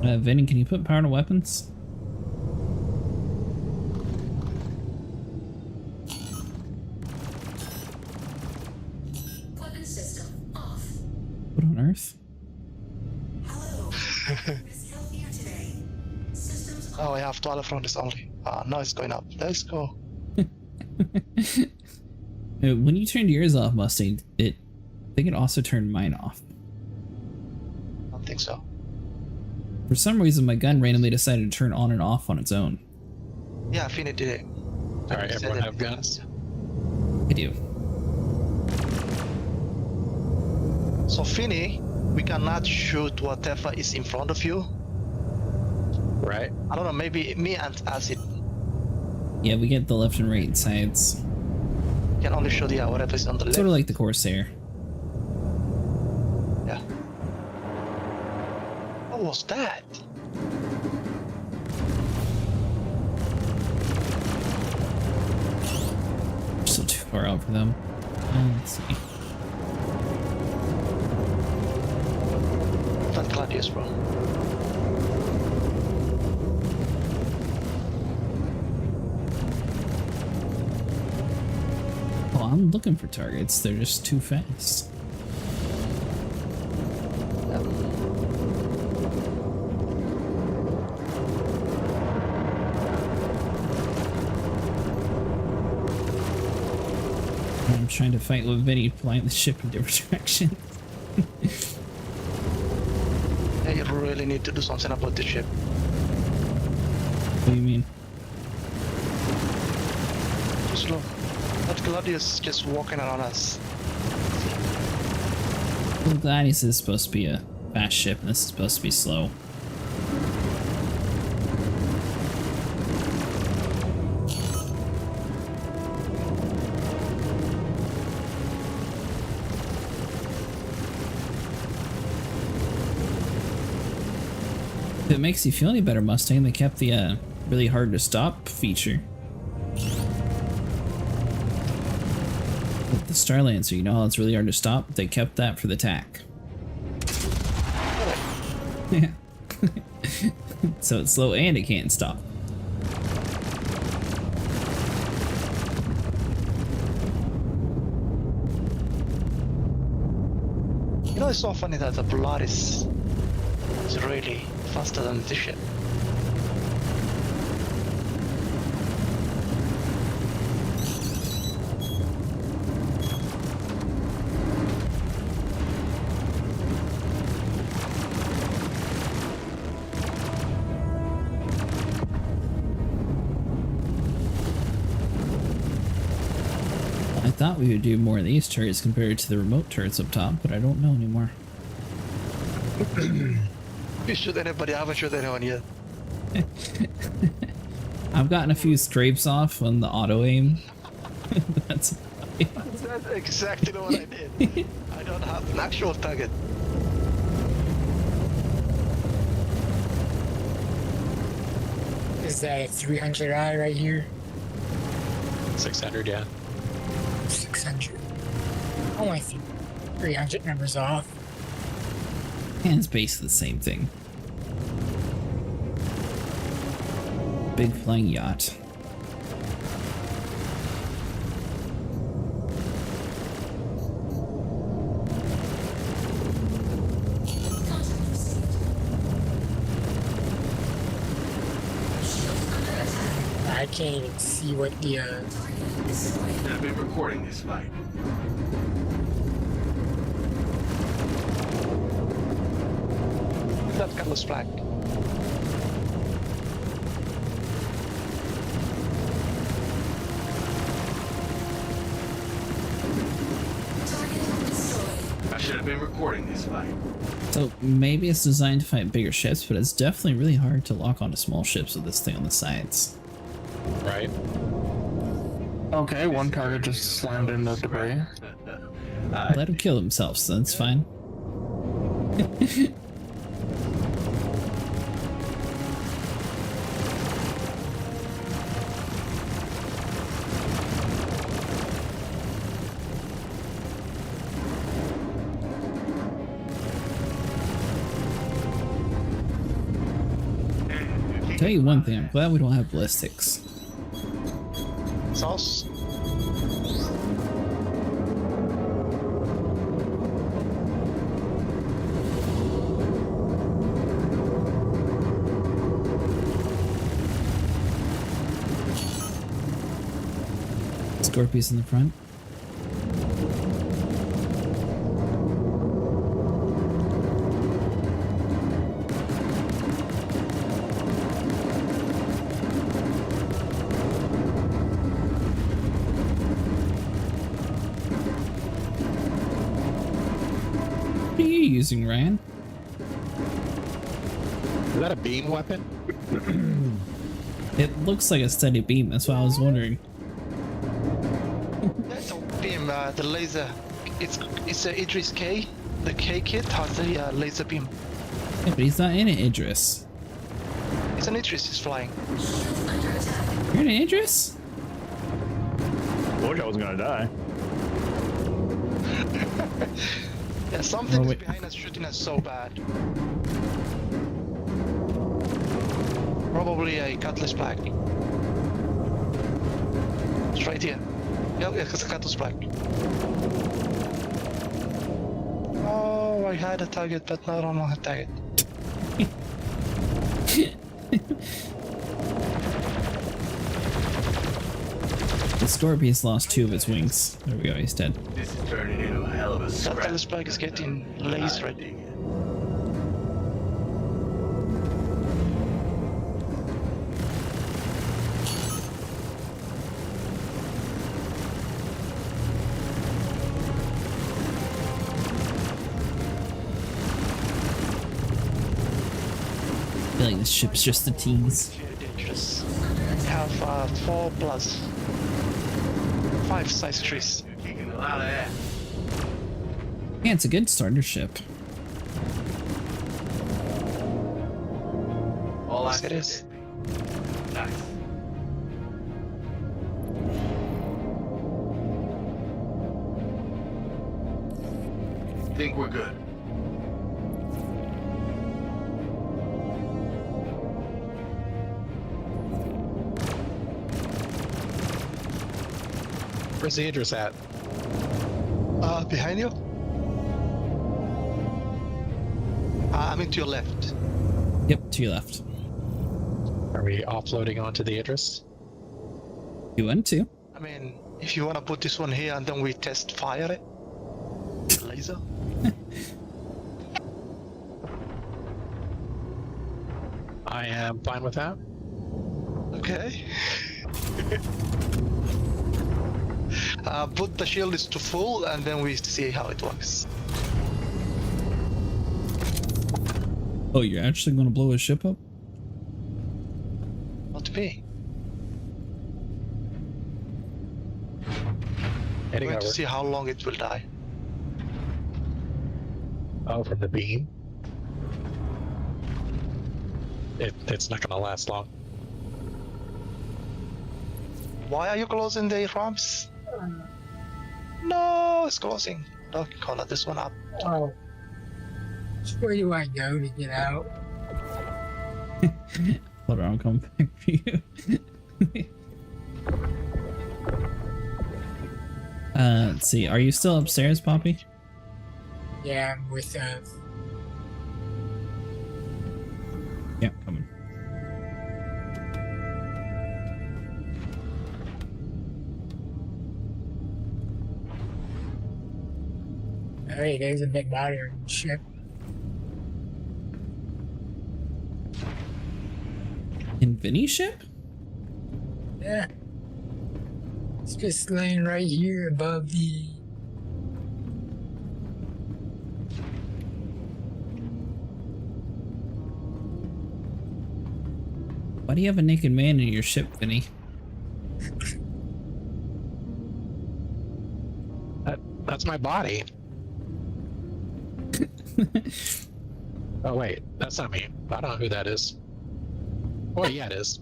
Vinny, can you put power to weapons? Weapon system off. What on earth? Hello. Is healthier today. Systems Oh, I have 12 rounds only. Now it's going up. Let's go. When you turned yours off, Mustang, I think it also turned mine off. I don't think so. For some reason, my gun randomly decided to turn on and off on its own. Yeah, Finny did it. Alright, everyone have guns? I do. So Finny, we cannot shoot whatever is in front of you. Right. I don't know, maybe me and Acid Yeah, we get the left and right sides. can only shoot whatever is on the left. Sort of like the Corsair. Yeah. What was that? Still too far out for them. Let's see. That Gladius, bro. Oh, I'm looking for targets. They're just too fast. I'm trying to fight with Vinny flying the ship in different directions. Yeah, you really need to do something about the ship. What do you mean? Just look. That Gladius just walking around us. Well, Gladius is supposed to be a fast ship, and this is supposed to be slow. If it makes you feel any better, Mustang, they kept the really hard to stop feature. With the Star Lancer, you know how it's really hard to stop? They kept that for the TAC. Yeah. So it's slow and it can't stop. You know, it's so funny that the blood is really faster than the ship. I thought we would do more of these turrets compared to the remote turrets up top, but I don't know anymore. You shoot anybody? I haven't shot anyone yet. I've gotten a few scrapes off on the auto aim. That's exactly what I did. I don't have an actual target. Is that a 300i right here? 600, yeah. 600. Oh, I think 300 numbers off. And it's basically the same thing. Big flying yacht. I can't even see what the I've been recording this fight. That color's black. I should have been recording this fight. So maybe it's designed to fight bigger ships, but it's definitely really hard to lock onto small ships with this thing on the sides. Right. Okay, one target just slammed in the debris. Let him kill himself, so that's fine. Tell you one thing, I'm glad we don't have ballistics. Sauce. Scorpius in the front. What are you using, Ryan? Is that a beam weapon? It looks like a steady beam, that's why I was wondering. That's a beam, the laser. It's a Idris K. The K kit has the laser beam. Yeah, but he's not in it, Idris. It's an Idris, he's flying. You're in it, Idris? Told you I wasn't gonna die. Yeah, something is behind us shooting us so bad. Probably a cutlass black. It's right here. Yeah, it's a cutlass black. Oh, I had a target, but now I don't have a target. The Scorpion's lost 2 of its wings. There we go, he's dead. This is turning into a hell of a That scrap. cutlass black is getting laced right. I feel like this ship's just a tease. Dangerous. Have 4 plus 5 size trees. Kicking a lot of ass. Yeah, it's a good starter ship. All Yes, I it is. Nice. Think we're good. Where's the Idris at? Behind you? I mean to your left. Yep, to your left. Are we offloading onto the Idris? You want to? I mean, if you want to put this one here and then we test fire it. Laser. I am fine with that. Okay. Put the shield is to full and then we see how it works. Oh, you're actually going to blow his ship up? Not to be. Heading Going to over. see how long it will die. Oh, from the beam? It's not gonna last long. Why are you closing the ramps? No, it's closing. Don't color this one up. Oh. Where do I go to get out? Hold on, I'll come back for you. Let's see. Are you still upstairs, Poppy? Yeah, I'm with Yeah, coming. Hey, there's a big body on the ship. In Vinny's ship? Yeah. It's just laying right here above the... Why do you have a naked man in your ship, Vinny? That's my body. Oh wait, that's not me. I don't know who that is. Oh yeah, it is.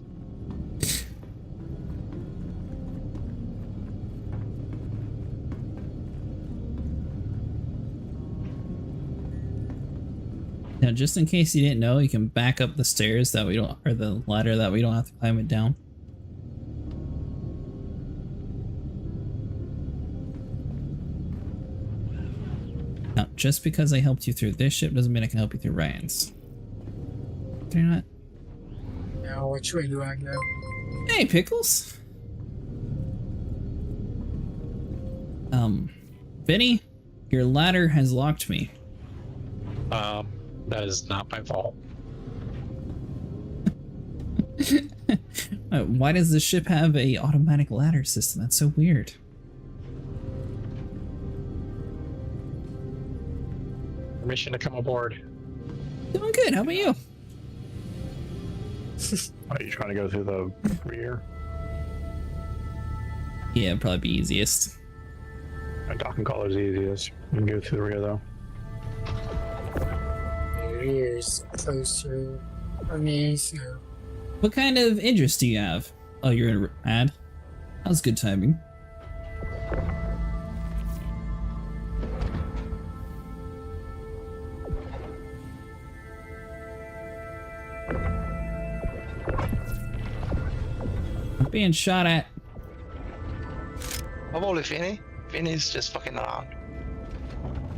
Now, just in case you didn't know, you can back up the stairs that we don't, or the ladder that we don't have to climb it down. Now, just because I helped you through this ship doesn't mean I can help you through Ryan's. Can you not? Now, which way do I go? Hey, Pickles! Vinny, your ladder has locked me. That is not my fault. Why does the ship have a automatic ladder system? That's so weird. Permission to come aboard. Doing good. How about you? Are you trying to go through the rear? Yeah, it'd probably be easiest. Docking collar's easiest. You can go through the rear though. The rear's closer for me, so. What kind of Idris do you have? Oh, you're in an ad? That was good timing. I'm being shot at. I'm only Finny. Finny's just fucking around.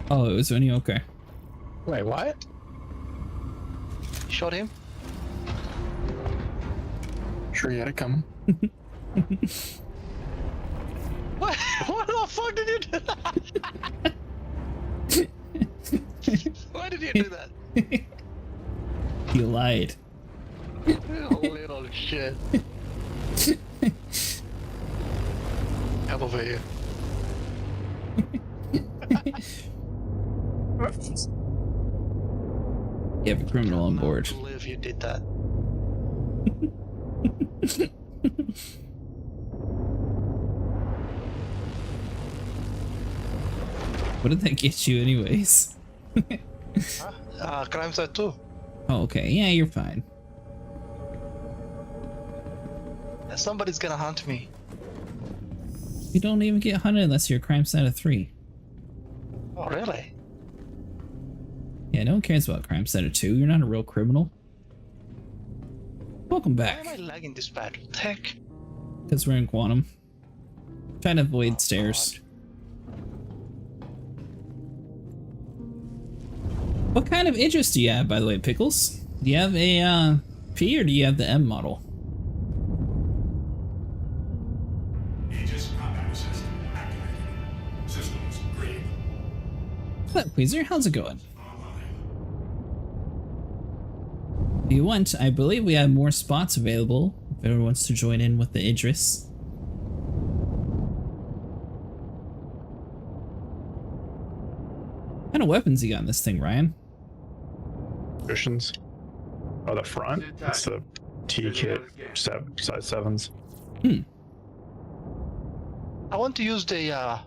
Oh, it was only okay. Wait, what? You shot him? Sure, you had it coming. What? What the fuck did you do that? Why did you do that? You lied. You little shit. Come over here. You have a criminal on board. I can't believe you did that. What did that get you anyways? Crime site too. Oh, okay. Yeah, you're fine. Somebody's gonna hunt me. You don't even get hunted unless you're a crime stat of 3. Oh, really? Yeah, no one cares about crime stat of 2. You're not a real criminal. Welcome Why back. am I lagging this bad? What the heck? Because we're in Quantum. Trying to avoid stairs. What kind of Idris do you have, by the way, Pickles? Do you have a P or do you have the M model? Aegis combat system activated. Systems green. What, Weezer? How's it going? If you want, I believe we have more spots available if anyone wants to join in with the Idris. What kind of weapons you got in this thing, Ryan? Cushions. Oh, the front? It's the T-kit size 7s. I want to use the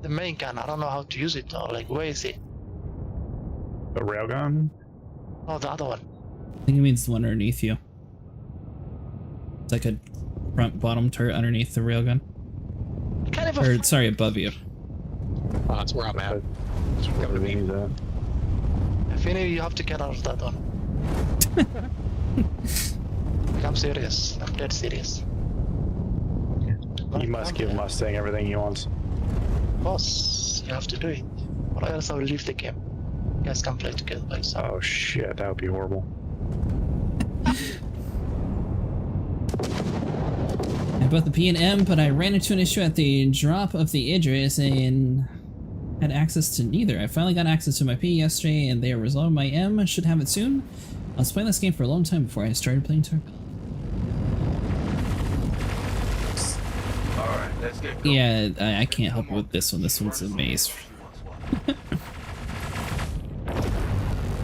main gun. I don't know how to use it though. Like, where is it? The railgun? Oh, the other one. I think it means the one underneath you. It's like a front bottom turret underneath the railgun. Kind of Or, sorry, above you. Oh, that's where I'm at. Finny, you have to get out of that one. I'm serious. I'm dead serious. He must give Mustang everything he wants. Boss, you have to do it. Or else I will leave the game. You guys can play together by yourself. Oh shit, that would be horrible. I bought the P and M, but I ran into an issue at the drop of the Idris and had access to neither. I finally got access to my P yesterday and they are resolving my M. Should have it soon. I was playing this game for a long time before I started playing Tarkov. Alright, let's get going. Yeah, I can't help with this one. This one's a maze.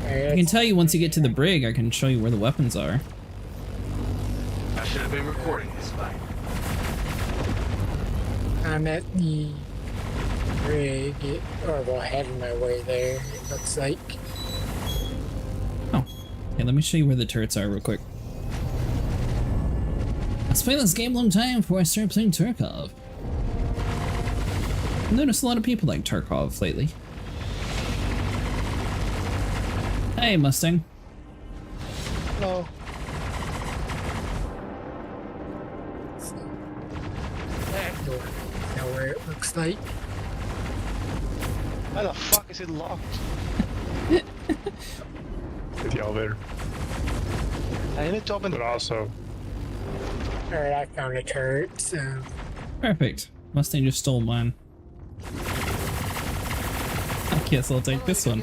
I can tell you once you get to the brig, I can show you where the weapons are. I should have been recording this fight. I'm at the rig, or well, heading my way there, it looks like. Oh, okay, let me show you where the turrets are real quick. I was playing this game a long time before I started playing Tarkov. I've noticed a lot of people like Tarkov lately. Hey, Mustang. Hello. That door, now where it looks like. Why the fuck is it locked? With the elevator. I need to open But also... Alright, I found a turret, so... Perfect. Mustang just stole mine. I guess I'll take this one.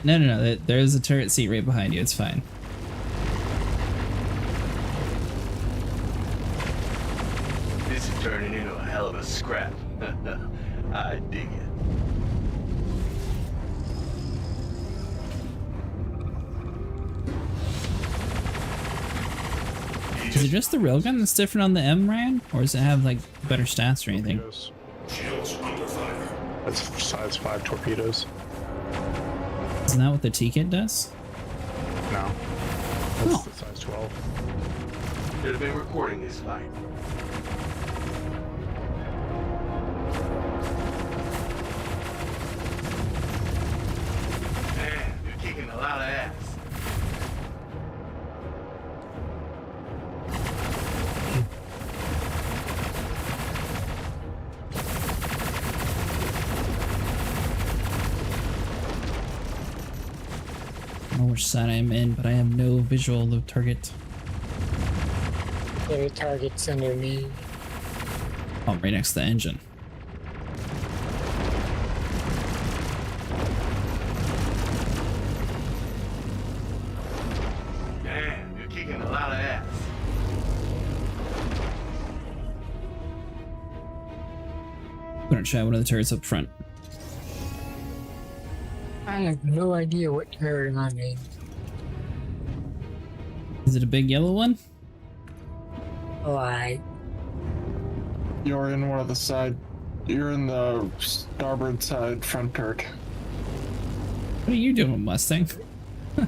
No. There is a turret seat right behind you. It's fine. This is turning into a hell of a scrap. I dig it. Is it just the railgun that's different on the M-Ran? Or does it have like better stats or anything? Shields under fire. That's size 5 torpedoes. Isn't that what the T-Kit does? No. That's the size 12. Should have been recording this fight. Man, you're kicking a lot of ass. I don't know which side I'm in, but I have no visual of the target. The target's under me. Oh, right next to the engine. Man, you're kicking a lot of ass. I'm gonna try one of the turrets up front. I have no idea what turret I'm in. Is it a big yellow one? Like, You're in one of the side. You're in the starboard side front turret. What are you doing, Mustang? Oh,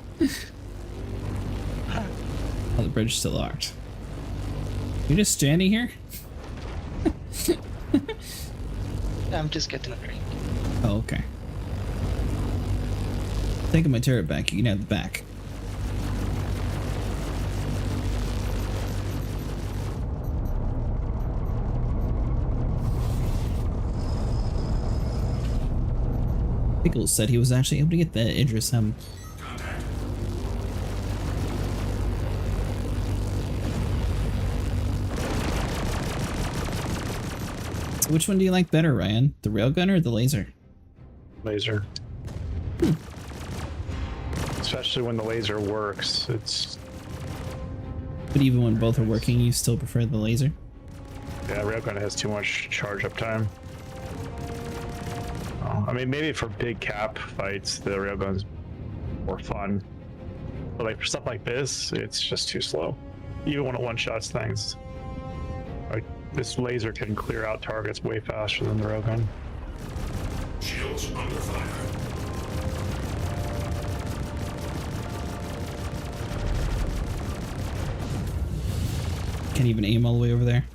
the bridge is still locked. You just standing here? I'm just getting a drink. Oh, okay. Taking my turret back, you can have the back. Pickles said he was actually able to get the Idris M. So which one do you like better, Ryan? The railgun or the laser? Laser. Especially when the laser works, it's... But even when both are working, you still prefer the laser? Yeah, railgun has too much charge up time. Oh, I mean, maybe for big cap fights, the railgun's more fun. But like for stuff like this, it's just too slow. Even when it one-shots things. Like, this laser can clear out targets way faster than the railgun. Shields under fire. Can't even aim all the way over there.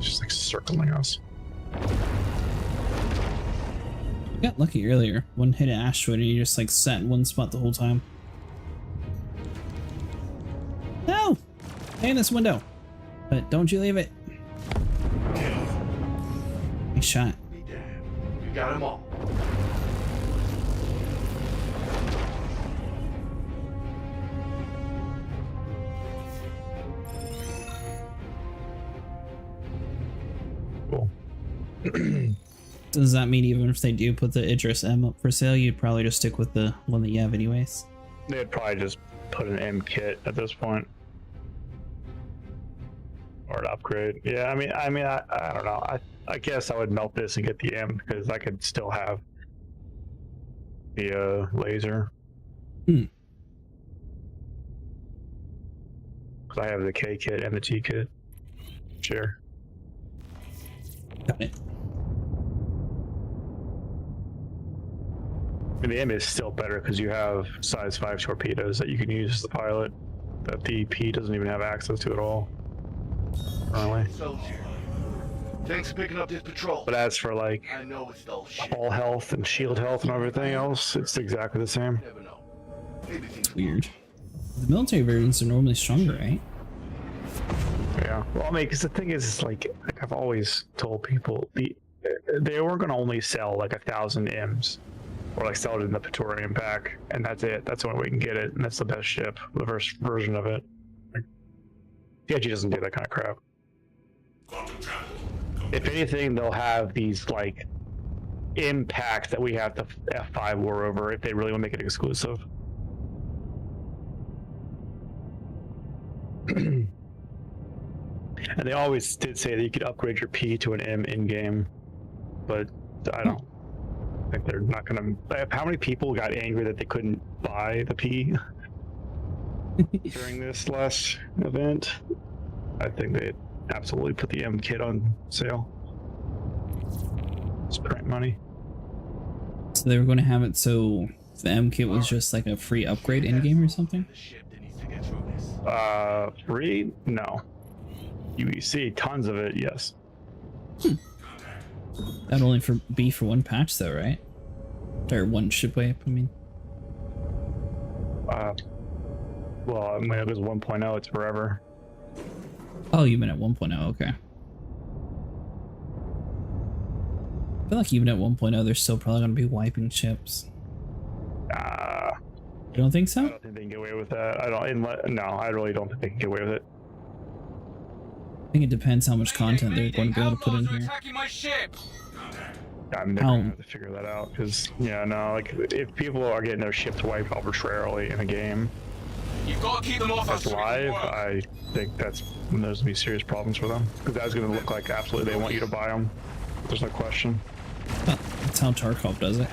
Just like circling us. I got lucky earlier. One hit an asteroid and you just like sat in one spot the whole time. No! Stay in this window. But don't you leave it. Nice shot. Be damned. You got them all. Cool. Does that mean even if they do put the Idris M up for sale, you'd probably just stick with the one that you have anyways? They'd probably just put an M kit at this point. Or an upgrade. Yeah, I mean, I don't know. I guess I would melt this and get the M because I could still have the laser. Hmm. Because I have the K kit and the T kit. Sure. Got it. I mean, the M is still better because you have size 5 torpedoes that you can use as the pilot that the P doesn't even have access to at all. Currently. Soldier. Thanks for picking up this patrol. But as for like I know it's dull shit. all health and shield health and everything else, it's exactly the same. Never know. Maybe things Weird. The military versions are normally stronger, right? Yeah. Well, I mean, because the thing is, it's like I've always told people, they were going to only sell like 1,000 M's. Or like sell it in the Praetorian pack, and that's it. That's the only way we can get it, and that's the best ship, the first version of it. Like, DIG doesn't do that kind of crap. If anything, they'll have these like impact that we have to F5 war over if they really want to make it exclusive. And they always did say that you could upgrade your P to an M in-game, but I don't think they're not gonna. How many people got angry that they couldn't buy the P during this last event? I think they absolutely put the M kit on sale. It's print money. So they were going to have it so the M kit was just like a free upgrade in-game or something? Free? No. You see tons of it, yes. That'd only be for one patch though, right? Or one ship wipe, I mean. Well, I mean, it was 1.0, it's forever. Oh, you meant at 1.0, okay. I feel like even at 1.0, they're still probably going to be wiping ships. You don't think so? I don't think they can get away with that. No, I really don't think they can get away with it. I think it depends how much content they're going to be able to put in here. I mean, they're going to have to figure that out, because, yeah, no, like, if people are getting their ships wiped arbitrarily in a game, You've got to keep them off that's live, I think that's when there's going to be serious problems for them. Because that's going to look like absolutely they want you to buy them. There's no question. That's how Tarkov does it.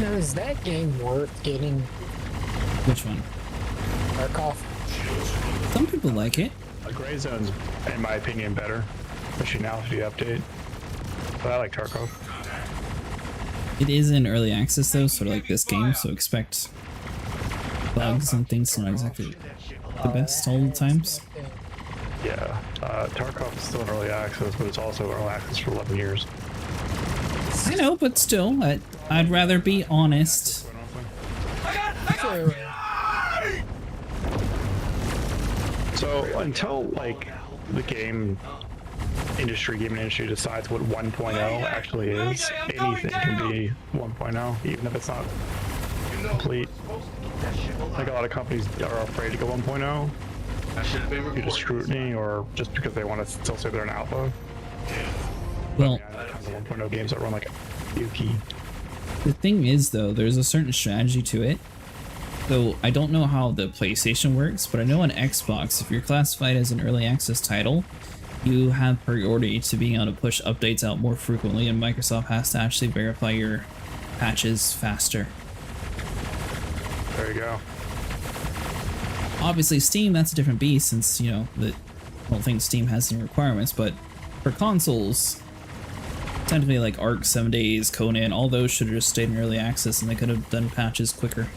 Now, is that game worth getting? Which one? Tarkov. Some people like it. Gray Zone's, in my opinion, better, especially now with the update. But I like Tarkov. It is in early access though, sort of like this game, so expect bugs and things not exactly the best all the times. Yeah, Tarkov is still in early access, but it's also early access for 11 years. I know, but still, I'd rather be honest. So until like the gaming industry decides what 1.0 actually is, anything can be 1.0, even if it's not complete. Like a lot of companies are afraid to go 1.0 due to scrutiny, or just because they want to still say they're an alpha. Well, the 1.0 games that run like Yuki. The thing is, though, there's a certain strategy to it. So I don't know how the PlayStation works, but I know on Xbox, if you're classified as an early access title, you have priority to being able to push updates out more frequently, and Microsoft has to actually verify your patches faster. There you go. Obviously, Steam, that's a different beast, since, you know, I don't think Steam has any requirements, but for consoles, technically like Arc, 7 Days, Conan, all those should have just stayed in early access and they could have done patches quicker.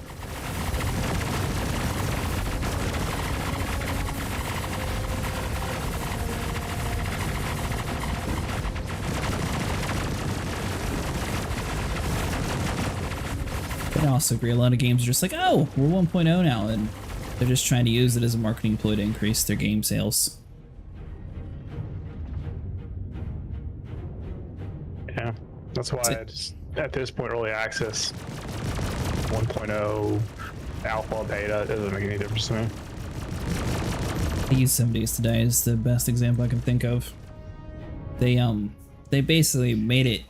But I also agree, a lot of games are just like, oh, we're 1.0 now, and they're just trying to use it as a marketing ploy to increase their game sales. Yeah, that's why at this point, early access, 1.0, alpha, beta, it doesn't make any difference to me. I use 7 Days to Die as the best example I can think of. They basically made it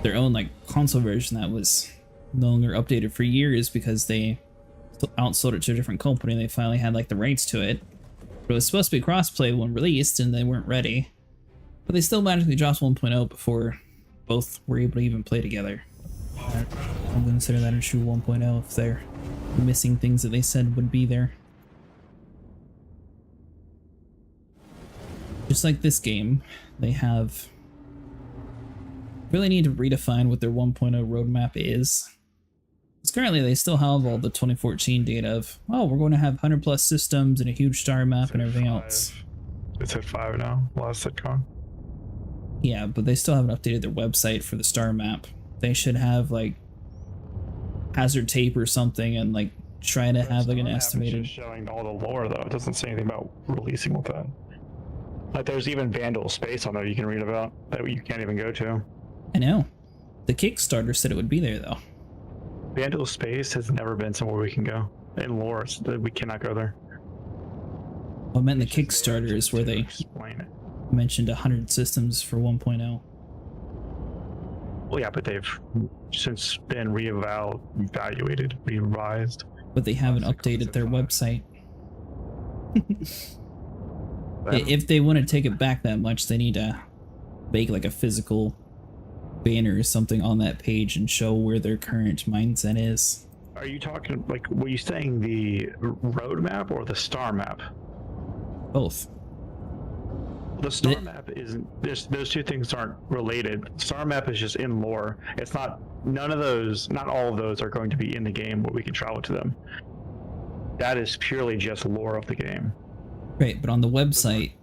their own like console version that was no longer updated for years because they outsold it to a different company and they finally had like the rights to it. But it was supposed to be crossplay when released and they weren't ready. But they still magically dropped 1.0 before both were able to even play together. I'll consider that a true 1.0 if they're missing things that they said would be there. Just like this game, they have really need to redefine what their 1.0 roadmap is. Because currently they still have all the 2014 data of, oh, we're going to have 100 plus systems and a huge star map and everything else. It's at 5 now, last sitcom. Yeah, but they still haven't updated their website for the star map. They should have like hazard tape or something and like try to have like an estimated. It's just showing all the lore though. It doesn't say anything about releasing with that. Like there's even Vandal Space on there you can read about that you can't even go to. I know. The Kickstarter said it would be there though. Vandal Space has never been somewhere we can go. In lore, we cannot go there. I meant the Kickstarter is where they explain it. mentioned 100 systems for 1.0. Well, yeah, but they've since been reevaluated, revised. But they haven't updated their website. If they want to take it back that much, they need to make like a physical banner or something on that page and show where their current mindset is. Are you talking, like, were you saying the road map or the star map? Both. The star map isn't, those two things aren't related. Star map is just in lore. It's not, none of those, not all of those are going to be in the game where we can travel to them. That is purely just lore of the game. Right, but on the website,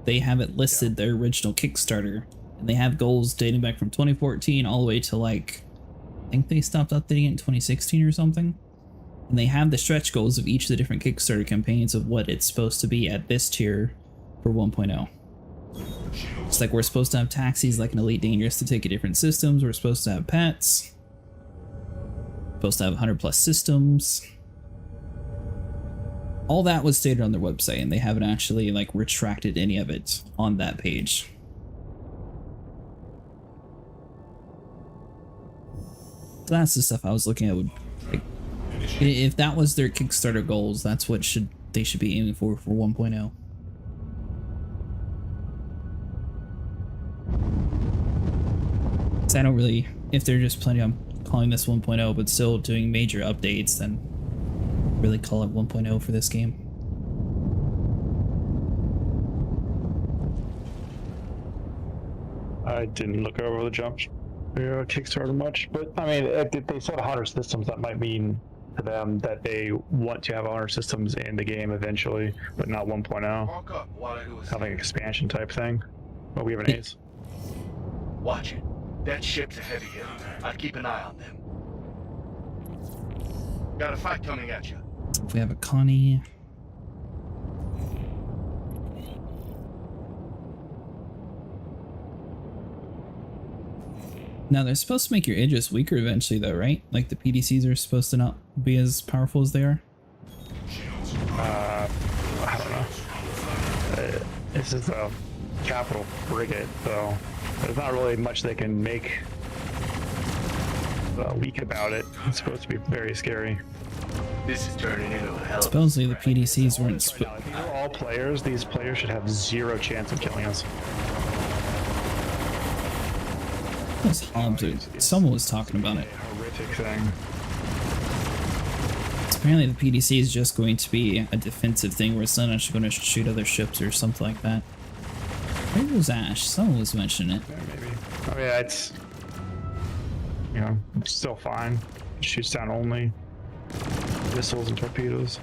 they have it listed, their original Kickstarter, and they have goals dating back from 2014 all the way to like, I think they stopped updating it in 2016 or something. And they have the stretch goals of each of the different Kickstarter campaigns of what it's supposed to be at this tier for 1.0. It's like we're supposed to have taxis like an Elite Dangerous to take at different systems, we're supposed to have pets, supposed to have 100 plus systems. All that was stated on their website, and they haven't actually like retracted any of it on that page. So that's the stuff I was looking at. Would like, if that was their Kickstarter goals, that's what they should be aiming for 1.0. So I don't really, if they're just planning on calling this 1.0 but still doing major updates, then really call it 1.0 for this game. I didn't look over the jump Kickstarter much, but I mean, if they said 100 systems, that might mean to them that they want to have 100 systems in the game eventually, but not 1.0. Having an expansion type thing. Well, we have an ace. Watch it. That ship's a heavy hitter. I'd keep an eye on them. Got a fight coming at you. If we have a Connie. Now they're supposed to make your Idris weaker eventually though, right? Like the PDCs are supposed to not be as powerful as they are? I don't know. This is a capital frigate, so there's not really much they can make weak about it. It's supposed to be very scary. This is turning into a hell. Supposedly the PDCs weren't. These are all players. These players should have zero chance of killing us. Those hobs are, someone was talking about it. Horrific thing. Apparently the PDC is just going to be a defensive thing where it's not actually going to shoot other ships or something like that. Maybe it was Ash. Someone was mentioning it. Yeah, maybe. I mean, it's, you know, it's still fine. It shoots down only missiles and torpedoes.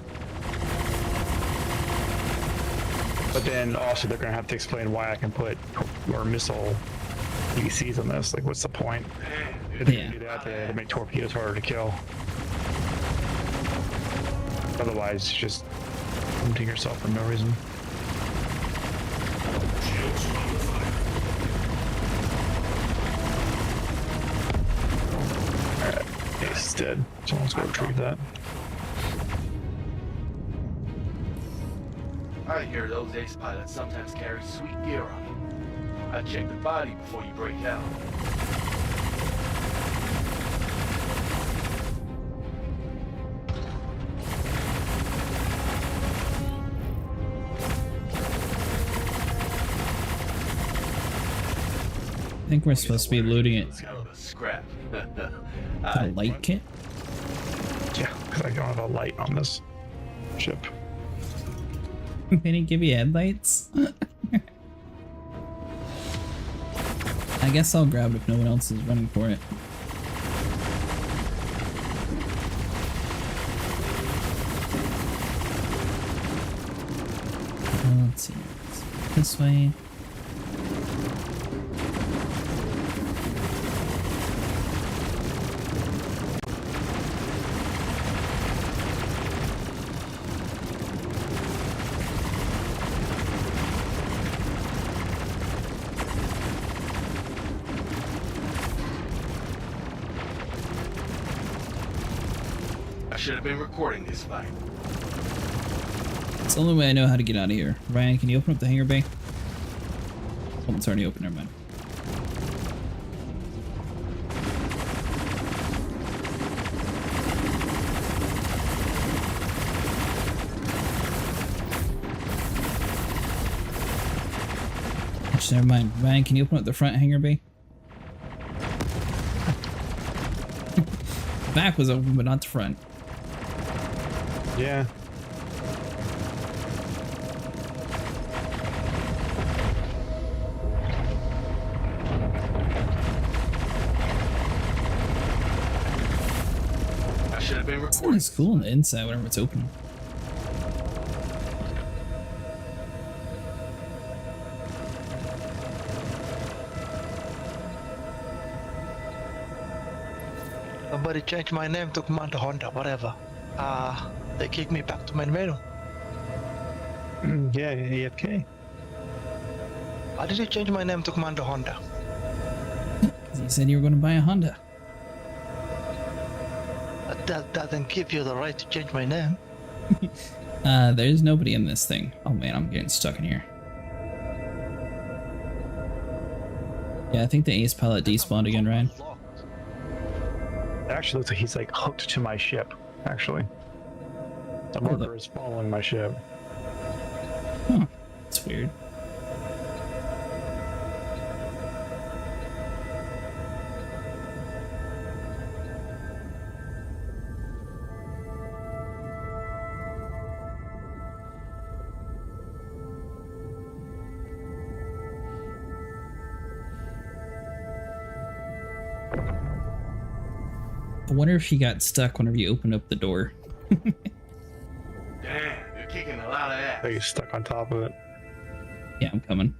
But then also they're going to have to explain why I can put more missile PDCs on this. Like, what's the point? If they can do that, they have to make torpedoes harder to kill. Otherwise, you're just limiting yourself for no reason. Alright, Ace is dead. Someone's going to retrieve that. I hear those ace pilots sometimes carry sweet gear on them. I'd check the body before you break out. I think we're supposed to be looting it. Scrap. A light kit? Yeah, because I don't have a light on this ship. They didn't give you headlights? I guess I'll grab it if no one else is running for it. Let's see. This way. Should have been recording this fight. It's the only way I know how to get out of here. Ryan, can you open up the hangar bay? Oh, it's already open. Never mind. Actually, never mind. Ryan, can you open up the front hangar bay? The back was open, but not the front. Yeah. I should have been It's recording. nice, cool on the inside whenever it's open. Somebody changed my name to Commander Honda, whatever. They kicked me back to main menu. Yeah, AFK. Why did you change my name to Commander Honda? Because you said you were going to buy a Honda. That doesn't give you the right to change my name. There's nobody in this thing. Oh man, I'm getting stuck in here. Yeah, I think the ace pilot despawned again, Ryan. It actually looks like he's like hooked to my ship, actually. The marker is following my ship. Huh. That's weird. I wonder if he got stuck whenever you opened up the door. Damn, you're kicking a lot of ass. He's stuck on top of it. Yeah, I'm coming.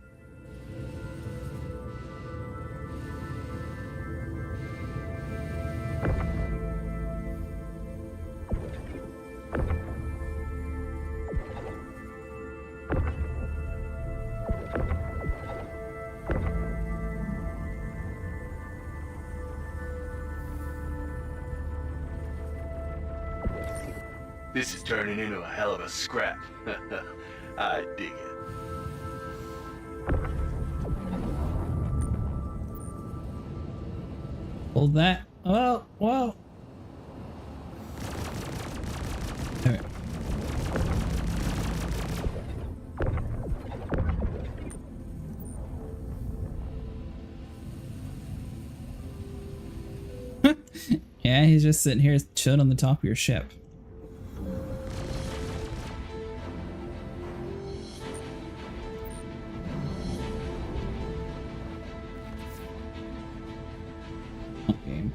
This is turning into a hell of a scrap. I dig it. Hold that. Oh, whoa. Okay. Yeah, he's just sitting here chilling on the top of your ship. Okay.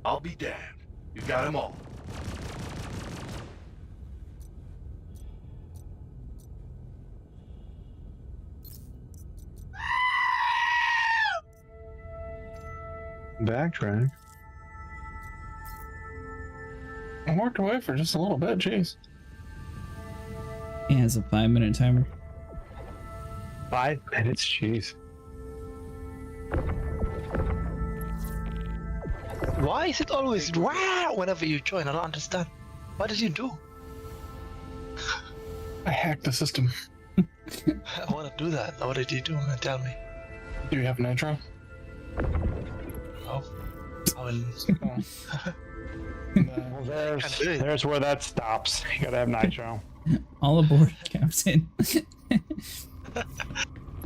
I'll be damned. You got them all. Backtrack. I walked away for just a little bit, jeez. He has a 5-minute timer. 5 minutes, jeez. Why is it always wow whenever you join? I don't understand. What did you do? I hacked the system. I want to do that. What did you do? Tell me. Do you have nitro? Oh. Well, there's where that stops. You gotta have nitro. All aboard, Captain.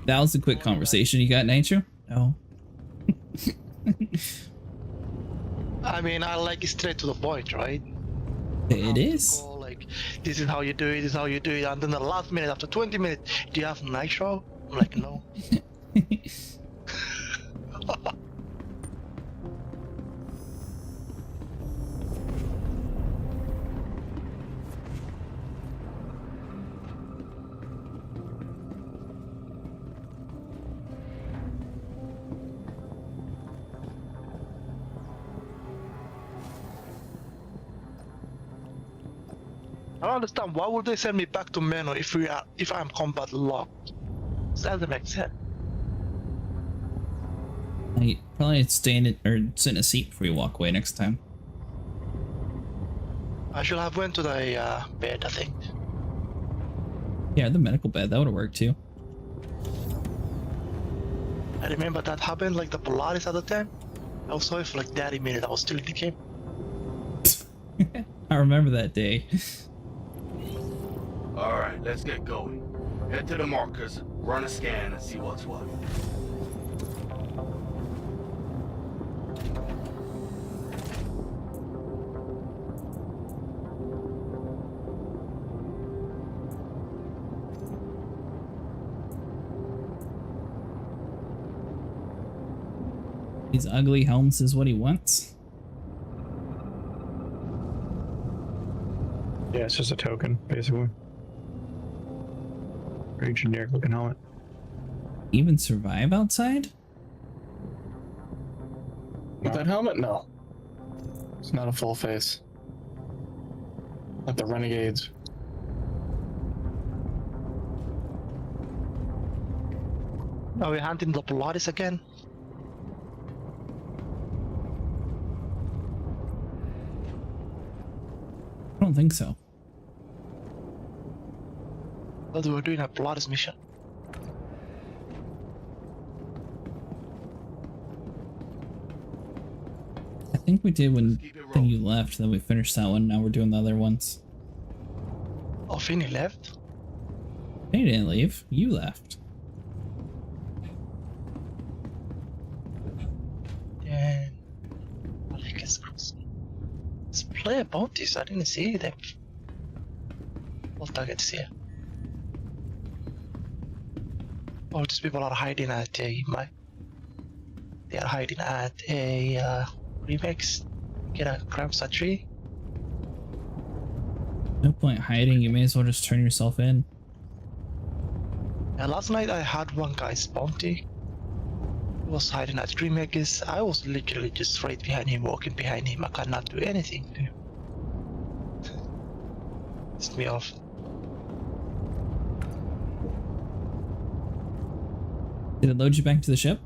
That was a quick conversation. You got nitro? No. I mean, I like it straight to the point, right? It is. Like, this is how you do it, this is how you do it, and then the last minute, after 20 minutes, do you have nitro? I'm like, no. I don't understand. Why would they send me back to Meno if I'm combat locked? That doesn't make sense. You probably stay in it or sit in a seat before you walk away next time. I should have went to the bed, I think. Yeah, the medical bed, that would have worked too. I remember that happened like the Polaris at the time. I was sorry for like 30 minutes, I was still in the game. I remember that day. Alright, let's get going. Head to the markers, run a scan, and see what's what. These ugly helmets is what he wants. Yeah, it's just a token, basically. Very generic looking helmet. Even survive outside? With that helmet? No. It's not a full face. Like the Renegades. Are we hunting the Polaris again? I don't think so. I thought we were doing a Polaris mission. I think we did when you left, then we finished that one, now we're doing the other ones. Oh, Finny left? He didn't leave, you left. Yeah. I think it's player bounties, I didn't see them. All targets here. Oh, these people are hiding at a they are hiding at a remix. Get a campsite tree. No point hiding, you may as well just turn yourself in. And last night I had one guy's bounty. He was hiding at tree makers. I was literally just right behind him, walking behind him. I cannot do anything to him. Pissed me off. Did it load you back to the ship?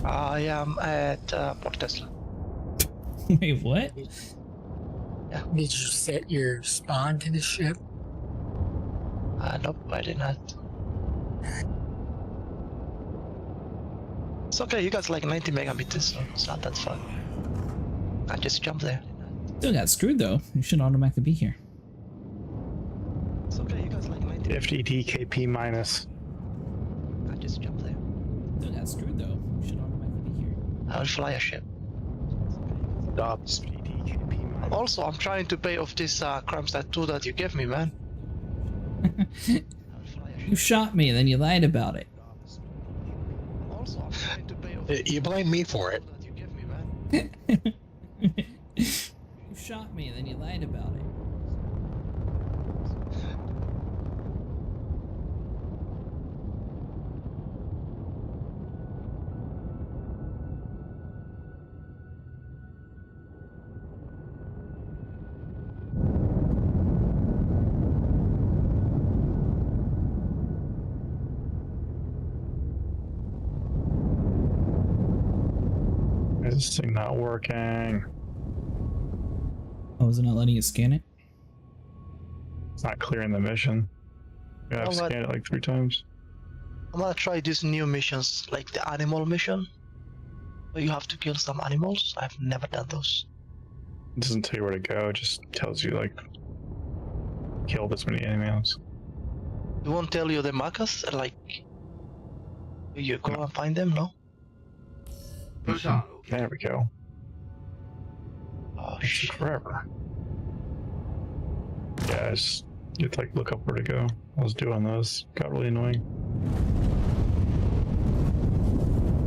I am at Port Tesla. Wait, what? Yeah. Did you set your spawn to the ship? Nope, I did not. It's okay, you guys like 90 megameters, so it's not that far. I just jump there. Still got screwed though. You should automatically be here. It's okay, you guys like 90 FDTKP minus. I just jump there. Still got screwed though. You should automatically be here. I will fly a ship. Also, I'm trying to pay off this crumbs that 2 that you gave me, man. You shot me and then you lied about it. Also, I'm trying to pay off You blame me for it. that you gave me, man. You shot me and then you lied about it. Is this thing not working? Oh, is it not letting you scan it? It's not clearing the mission. Yeah, I've Oh, what? scanned it like 3 times. I'm gonna try these new missions, like the animal mission. Where you have to kill some animals. I've never done those. It doesn't tell you where to go, it just tells you like kill this many animals. It won't tell you the markers, like you go and find them, no? Push on. There we go. Oh It's shit. forever. Yeah, you have to like look up where to go. I was doing those. Got really annoying.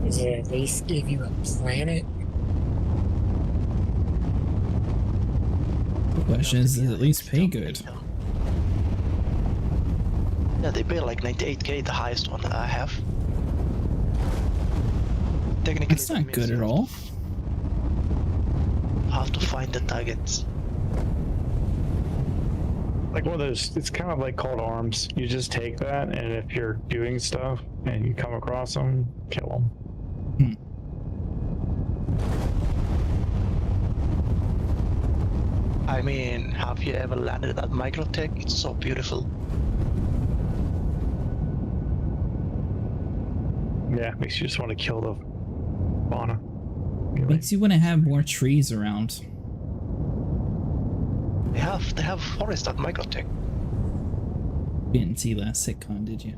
Does it at least give you a planet? The question is, does it at least pay good? Yeah, they pay like 98k, the highest one that I have. Technically, That's not good at all. Have to find the targets. Like one of those, it's kind of like called arms. You just take that, and if you're doing stuff and you come across them, kill them. I mean, have you ever landed at Microtech? It's so beautiful. Yeah, makes you just want to kill the fauna. Anyway. Makes you want to have more trees around. They have forest at Microtech. You didn't see last sitcom, did you?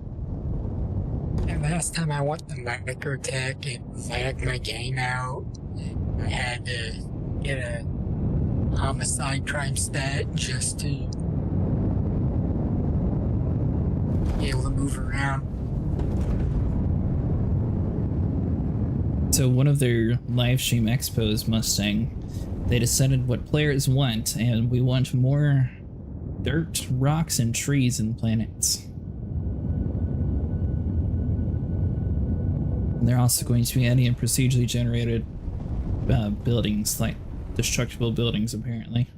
And last time I went to Microtech and lagged my game out, I had to get a homicide crime stat just to be able to move around. So one of their live stream expos, Mustang, they decided what players want, and we want more dirt, rocks, and trees and planets. And they're also going to be adding in procedurally generated buildings, like destructible buildings, apparently.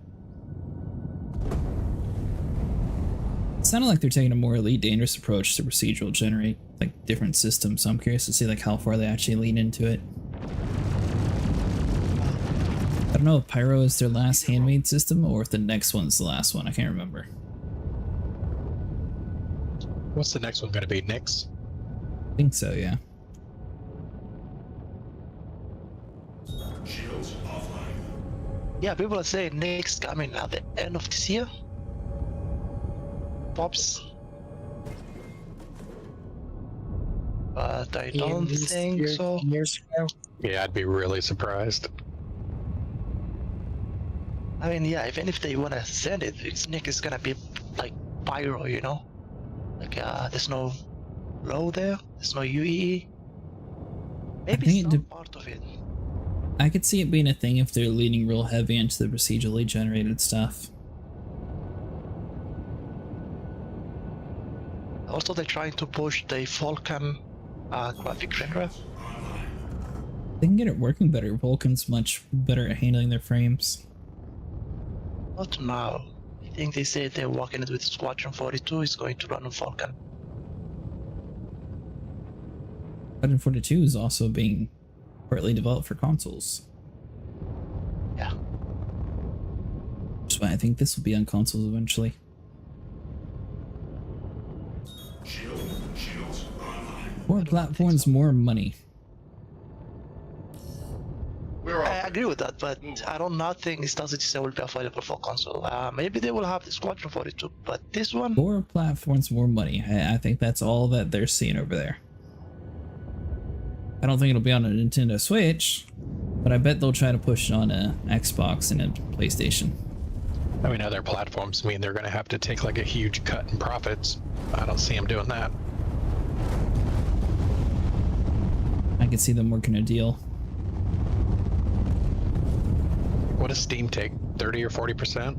It sounded like they're taking a more Elite Dangerous approach to procedural generate, like, different systems, so I'm curious to see, like, how far they actually lean into it. I don't know if Pyro is their last handmade system, or if the next one's the last one, I can't remember. What's the next one going to be? Nyx? I think so, yeah. Shields offline. Yeah, people are saying Nyx coming at the end of this year. Pops. But I don't think so. Years ago. Yeah, I'd be really surprised. I mean, yeah, even if they want to send it, Nyx is gonna be like Pyro, you know? Like, there's no low there, there's no UEE. Maybe some part of it. I could see it being a thing if they're leaning real heavy into the procedurally generated stuff. Also, they're trying to push the Vulkan graphic renderer. They can get it working better. Vulkan's much better at handling their frames. Not now. I think they said they're working it with Squadron 42 is going to run on Vulkan. Squadron 42 is also being partly developed for consoles. Yeah. That's why I think this will be on consoles eventually. Shields online. More platforms, more money. I agree with that, but I don't not think Star Citizen will be available for console. Maybe they will have the Squadron 42, but this one... More platforms, more money. I think that's all that they're seeing over there. I don't think it'll be on a Nintendo Switch, but I bet they'll try to push it on a Xbox and a PlayStation. I mean, other platforms mean they're going to have to take like a huge cut in profits. I don't see them doing that. I can see them working a deal. What does Steam take? 30 or 40%?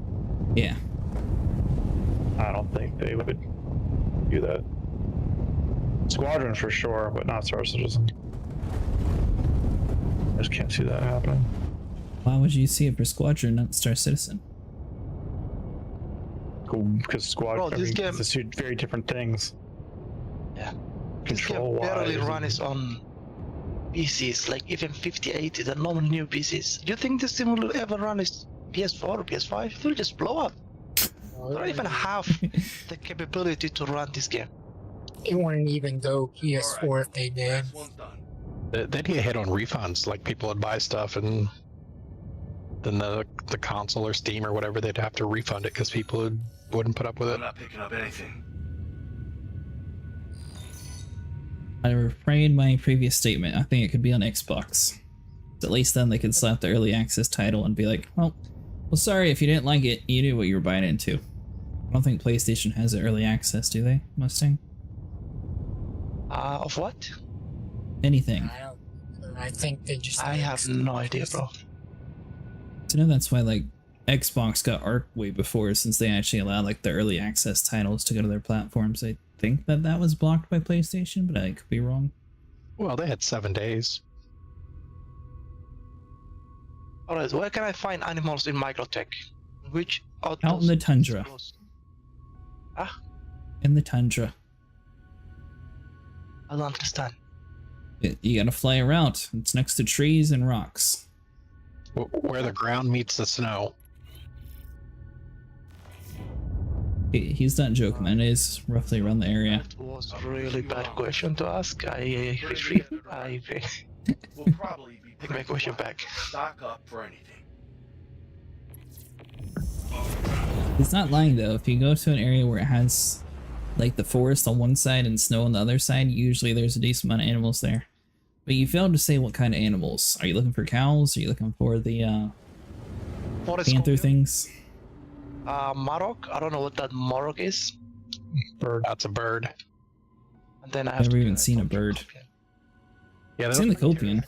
Yeah. I don't think they would do that. Squadron for sure, but not Star Citizen. I just can't see that happening. Why would you see it for Squadron, not Star Citizen? Cool, because Squadron, Bro, this game... it's two very different things. Yeah. Control this game barely wise. runs on PCs, like even 5080, the normal new PCs. Do you think this thing will ever run as PS4 or PS5? It will just blow up. They don't even have the capability to run this game. It wouldn't even go PS4 if they did. They'd get hit on refunds, like people would buy stuff and then the console or Steam or whatever, they'd have to refund it because people wouldn't put up with it. I'm not picking up anything. I refrained my previous statement. I think it could be on Xbox. At least then they could slap the early access title and be like, well, sorry if you didn't like it, you knew what you were buying into. I don't think PlayStation has the early access, do they, Mustang? Of what? Anything. I think they just... I have no idea, bro. So no, that's why like Xbox got Arc way before, since they actually allowed like the early access titles to go to their platforms. I think that was blocked by PlayStation, but I could be wrong. Well, they had 7 days. Alright, where can I find animals in Microtech? Which Out in the tundra. Ah? In the tundra. I don't understand. You gotta fly around. It's next to trees and rocks. Where the ground meets the snow. He's not joking, man. It is roughly around the area. That was a really bad question to ask. I retrieve. I We'll probably be take my question back. stock up for anything. He's not lying though. If you go to an area where it has like the forest on one side and snow on the other side, usually there's a decent amount of animals there. But you failed to say what kind of animals. Are you looking for cows? Are you looking for the panther things? Marok. I don't know what that Marok is. Bird. That's a bird. And then I have Never even seen a bird. Yeah, I've seen the Copian.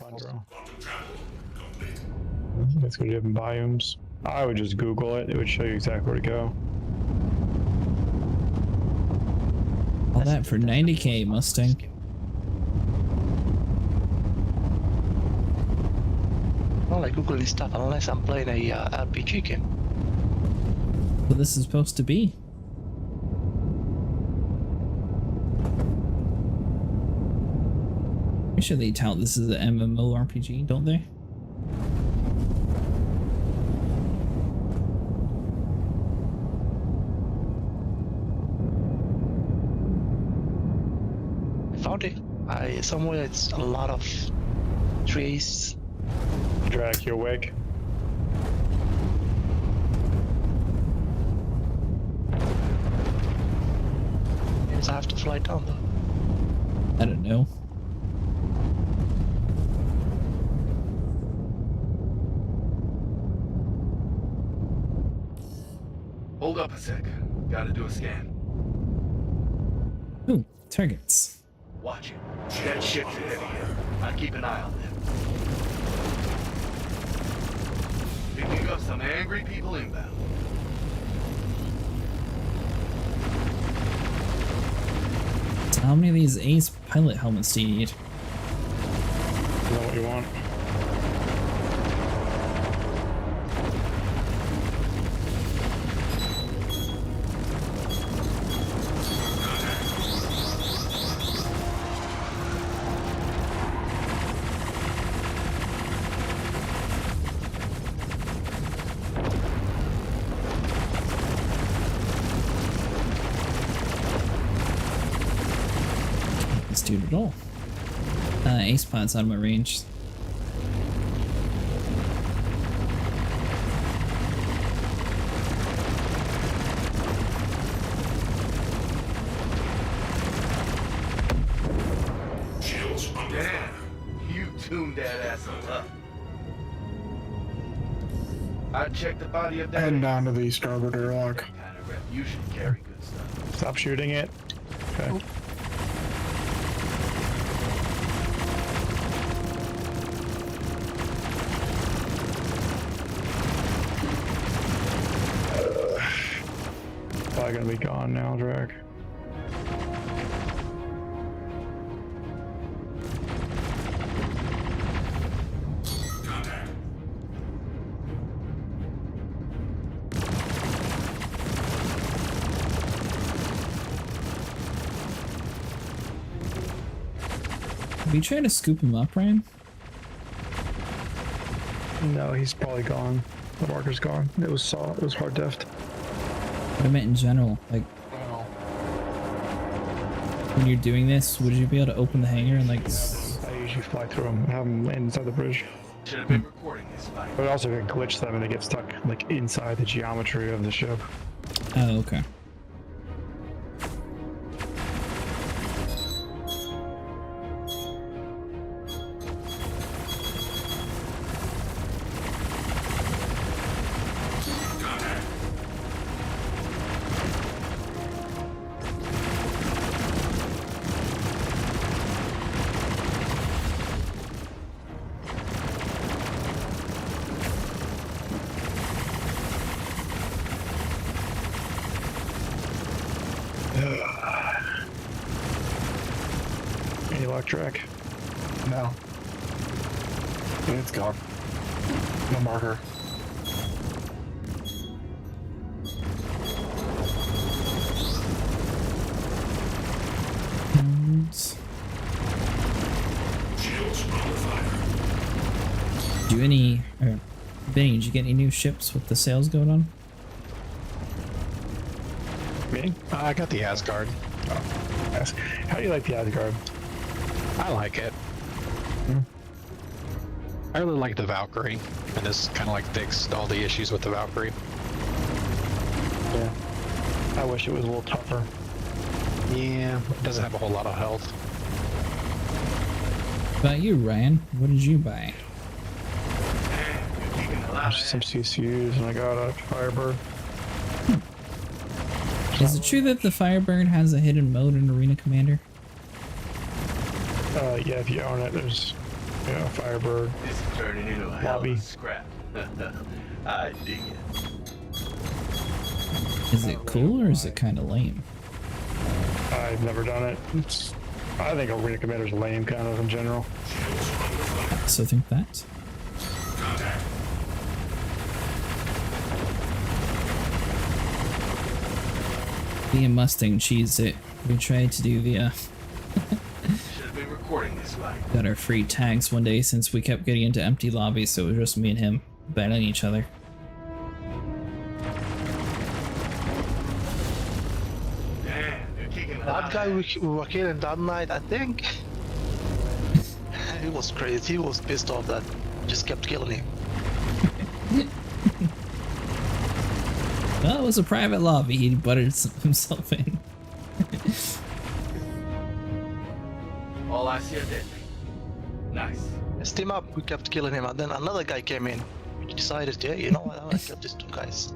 That's what you have in biomes. I would just Google it. It would show you exactly where to go. All that for 90k Mustang. I don't like Googling stuff unless I'm playing a RPG game. What this is supposed to be. I'm sure they tout this is an MMORPG, don't they? I found it. Somewhere it's a lot of trees. Drag your wig. Yes, I have to fly down though. I don't know. Hold up a sec. Gotta do a scan. Ooh, targets. Watch it. That ship's a heavy hitter. I'll keep an eye on them. Picking up some angry people inbound. So how many of these Ace pilot helmets do you need? Is that what you want? Dude at all. Ace pod's out of my range. Shields under fire. Damn, you tuned that asshole up. I checked the body of that. Heading down to the starboard airlock. Kind of rep. You should carry good stuff. Stop shooting it. Okay. Probably gonna be gone now, Drag. Contact. Have you tried to scoop him up, Ryan? No, he's probably gone. The marker's gone. It was hard deft. I meant in general, like when you're doing this, would you be able to open the hangar and like? I usually fly through them, have them land inside the bridge. Should have been recording this fight. But also can glitch them and they get stuck like inside the geometry of the ship. Oh, okay. Any luck, Drag? No. It's gone. No marker. Shields under fire. Do any, or Benny, did you get any new ships with the sales going on? Me? Vinny? I got the Asgard. Oh, how do you like the Asgard? I like it. I really like the Valkyrie, and this kind of like fixed all the issues with the Valkyrie. Yeah. I wish it was a little tougher. Yeah, it doesn't have a whole lot of health. What about you, Ryan? What did you buy? Some CCUs, and I got a Firebird. Is it true that the Firebird has a hidden mode in Arena Commander? Yeah, if you own it, there's Firebird. This is turning into a hell of a scrap. I dig it. Is it cool or is it kind of lame? I've never done it. I think Arena Commander's lame, kind of in general. I also think that. Me and Mustang cheesed it. We tried to do the got our free tags one day since we kept getting into empty lobbies, so it was just me and him battling each other. That guy we were killing that night, I think. He was crazy. He was pissed off that just kept killing him. Well, it was a private lobby. He butted himself in. All I see are dead. Nice. Let's team up. We kept killing him, and then another guy came in. We decided, yeah, you know what? I want to kill these two guys.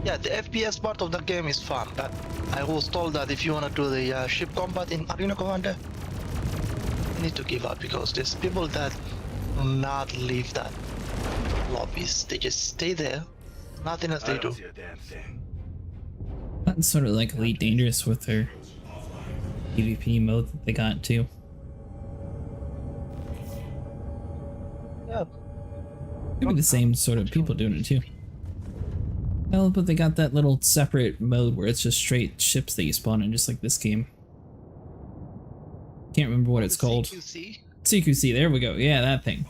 Yeah, the FPS part of the game is fun, but I was told that if you want to do the ship combat in Arena Commander, you need to give up because there's people that do not leave that lobbies. They just stay there, nothing else they do. That's sort of like Elite Dangerous with their PvP mode that they got too. Yeah. Could be the same sort of people doing it too. Well, but they got that little separate mode where it's just straight ships that you spawn in, just like this game. Can't remember what it's called. CQC, there we go. Yeah, that thing.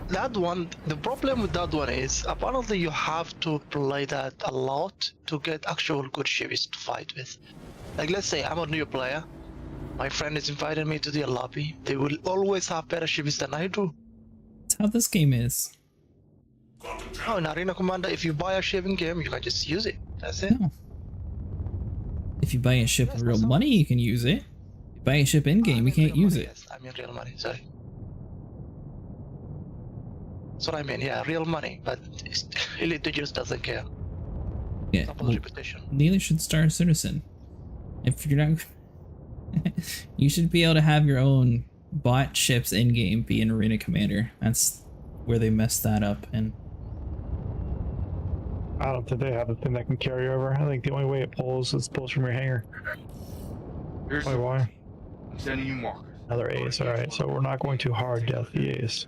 That one, the problem with that one is apparently you have to play that a lot to get actual good ships to fight with. Like, let's say I'm a new player, my friend is inviting me to their lobby, they will always have better ships than I do. That's how this game is. Oh, in Arena Commander, if you buy a ship in game, you can just use it. That's it. No. If you buy a ship with real money, you can use it. If you buy a ship in game, you can't use it. Yes, I mean real money, sorry. That's what I mean, yeah, real money, but Elite just doesn't care. Yeah, well, neither should Star Citizen. If you're not... you should be able to have your own bought ships in-game be an Arena Commander. That's where they messed that up, and... I don't think they have a thing that can carry over. I think the only way it pulls is pulls from your hangar. Here's Wait, why? I'm sending you markers. Another ace, alright, so we're not going to hard death the ace.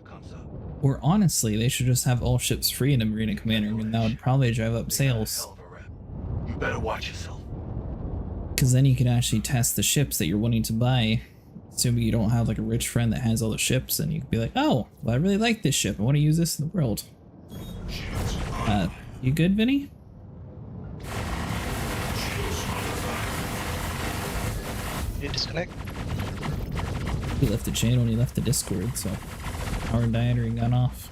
Or honestly, they should just have all ships free in Arena Commander, and that would probably drive up sales. You better watch yourself. Because then you can actually test the ships that you're wanting to buy. Assuming you don't have like a rich friend that has all the ships, and you can be like, oh, well, I really like this ship. I want to use this in the world. You good, Vinny? You disconnect? He left the channel and he left the Discord, so our diary got off.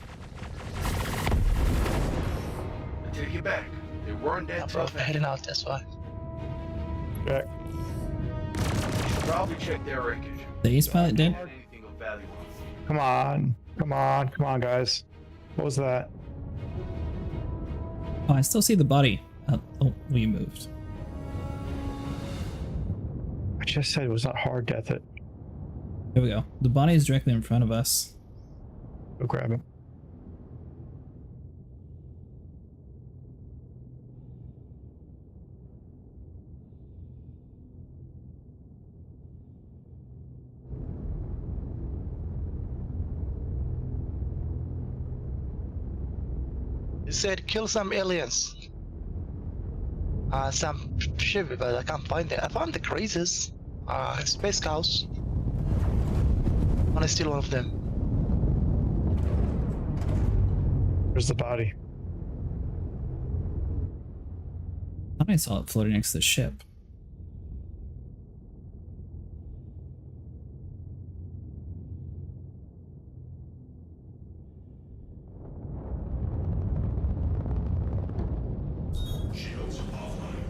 I take you back. They weren't that tough. We're heading out, that's why. Back. You should probably check their wreckage. The ace pilot dead? Come on, come on, come on, guys. What was that? Oh, I still see the body. Oh, we moved. I just said it was not hard death it. Here we go. The body is directly in front of us. Go grab it. He said kill some aliens. Some ship, but I can't find it. I found the crazes. Space cows. I want to steal one of them. Where's the body? I thought I saw it floating next to the ship. Shields offline.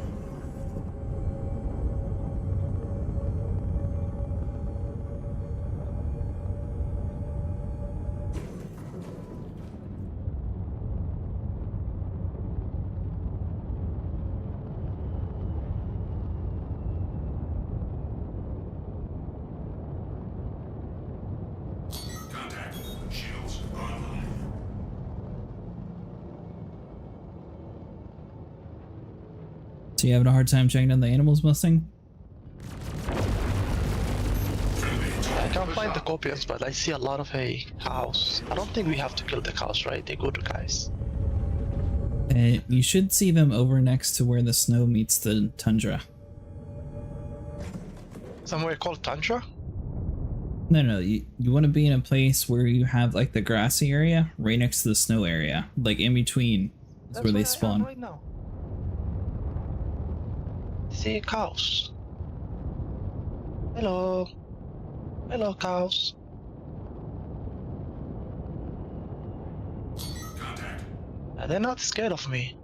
Contact. Shields online. So you having a hard time checking down the animals, Mustang? I can't find the copians, but I see a lot of cows. I don't think we have to kill the cows, right? They're good guys. You should see them over next to where the snow meets the tundra. Somewhere called Tundra? No, you want to be in a place where you have like the grassy area right next to the snow area, like in between. That's where they spawn. Right now. See cows. Hello. Hello, cows. Contact. They're not scared of me.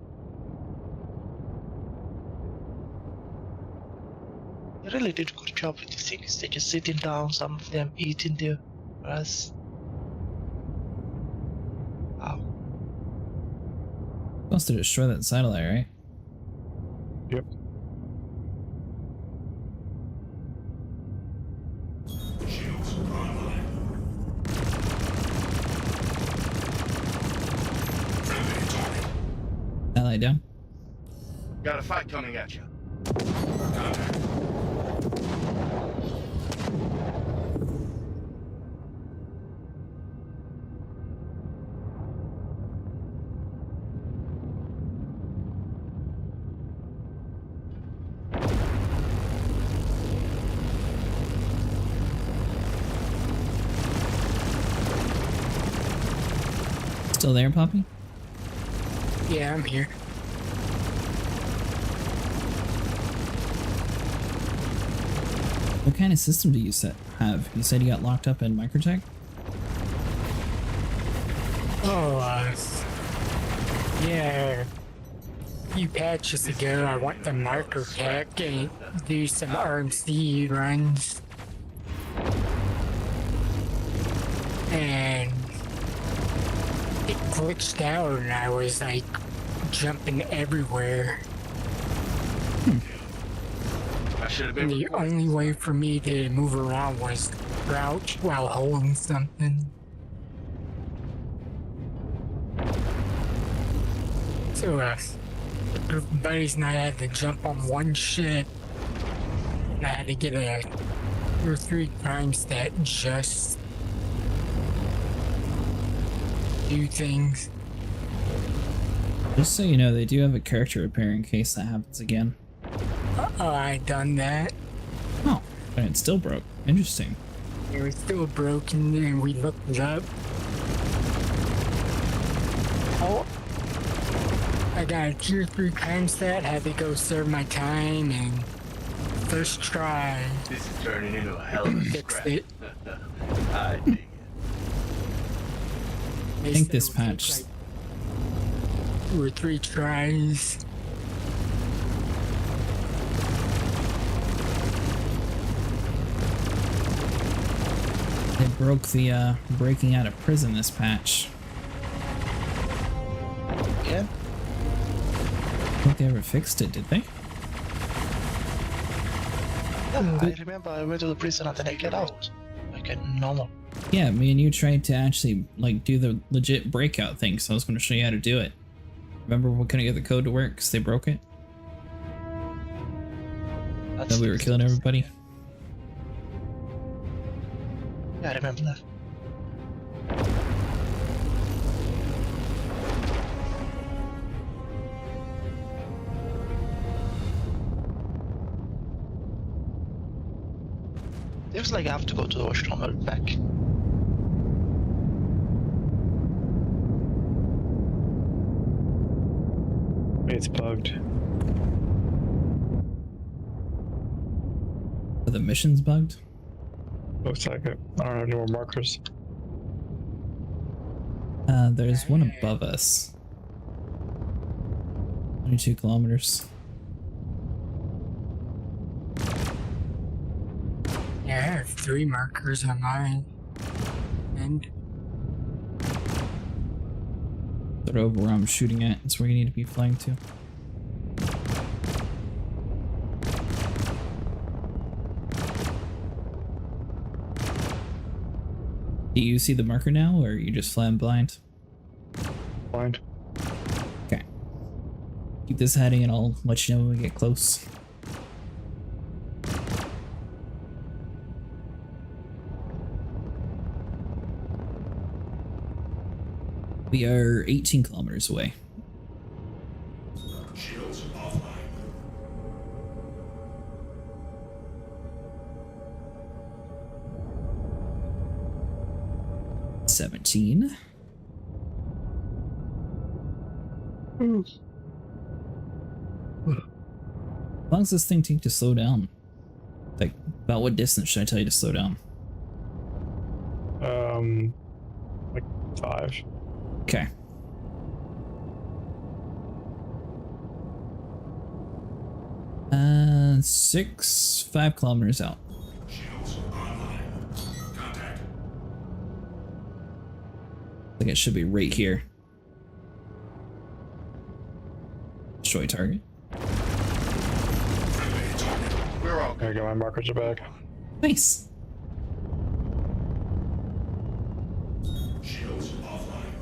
They really did a good job with the things. They're just sitting down, some of them eating their grass. Wow. Supposed to destroy that satellite, right? Yep. Shields online. Friendly target. Satellite down. Got a fight coming at you. Contact. Still there, Poppy? Yeah, I'm here. What kind of system do you have? You said you got locked up in Microtech? Oh, yeah. A few patches ago, I went to Microtech and do some RMC runs. And it glitched out and I was like jumping everywhere. I should have And been. the only way for me to move around was crouch while holding something. So, a group of buddies and I had to jump on one ship. And I had to get a 2 or 3 crime stat just do things. Just so you know, they do have a character repair in case that happens again. Oh, I done that. Oh, but it still broke. Interesting. It was still broken and we looked it up. Oh, I got a tier 3 crime stat, had to go serve my time and first try. This is turning into a hell of a Fixed scrap. it. I dig it. I think this patch... 2 or 3 tries. They broke the breaking out of prison this patch. Yeah. I don't think they ever fixed it, did they? Yeah, I remember I went to the prison and then I get out. Like a normal. Yeah, me and you tried to actually like do the legit breakout thing, so I was going to show you how to do it. Remember we couldn't get the code to work because they broke it? Then we were killing everybody. Yeah, I remember that. Seems like I have to go to the washroom and back. It's bugged. Are the missions bugged? Looks like it. I don't have any more markers. There's one above us. 22 kilometers. Yeah, I have 3 markers on mine. And They're over where I'm shooting at. That's where you need to be flying to. Do you see the marker now, or are you just flying blind? Blind. Okay. Keep this heading and I'll let you know when we get close. We are 18 kilometers away. Shields offline. 17. As long as this thing takes to slow down. Like, about what distance should I tell you to slow down? Like 5. Okay. Six, 5 kilometers out. Shields online. Contact. I think it should be right here. Destroy target. We're all There you go, my markers are back. Nice. Shields offline.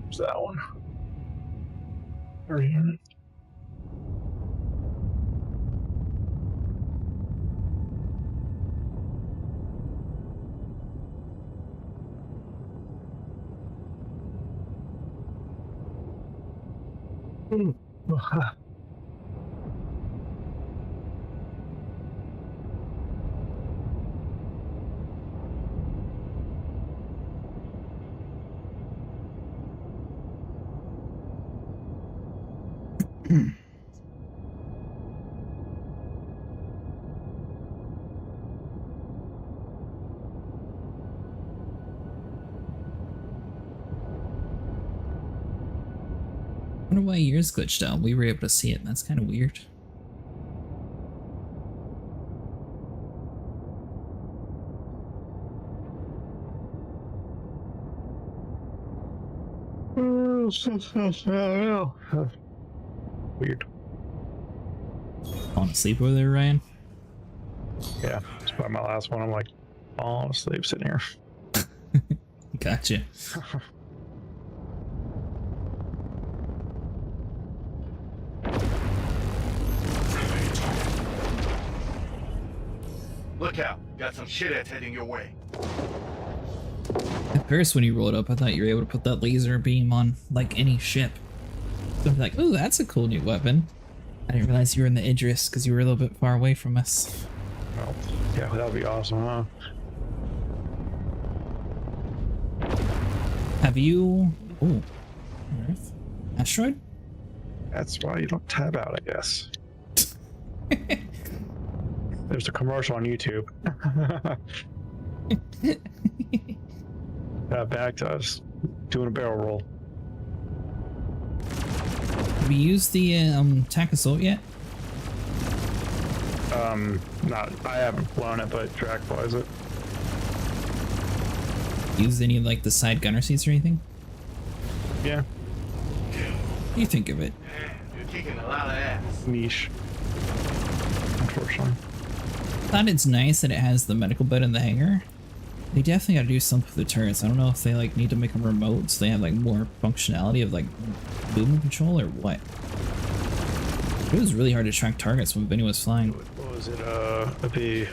Where's that one? There you are. I wonder why yours glitched out. We were able to see it. That's kind of weird. Weird. Falling asleep over there, Ryan? Yeah, it's probably my last one. I'm like falling asleep sitting here. Gotcha. Look out. Got some shitheads heading your way. At first, when you rolled up, I thought you were able to put that laser beam on, like, any ship. So I'm like, oh, that's a cool new weapon. I didn't realize you were in the Idris because you were a little bit far away from us. Well, yeah, that would be awesome, huh? Have you... Oh. Earth? Asteroid? That's why you don't tab out, I guess. There's a commercial on YouTube. Back to us doing a barrel roll. Have you used the attack assault yet? Not. I haven't flown it, but Drac flies it. Used any of like the side gunner seats or anything? Yeah. What do you think of it? You're kicking a lot of ass. Niche. Unfortunately. I thought it's nice that it has the medical bed in the hangar. They definitely gotta do something with the turrets. I don't know if they like need to make them remote so they have like more functionality of like movement control or what. It was really hard to track targets when Vinny was flying. What was it? It'd be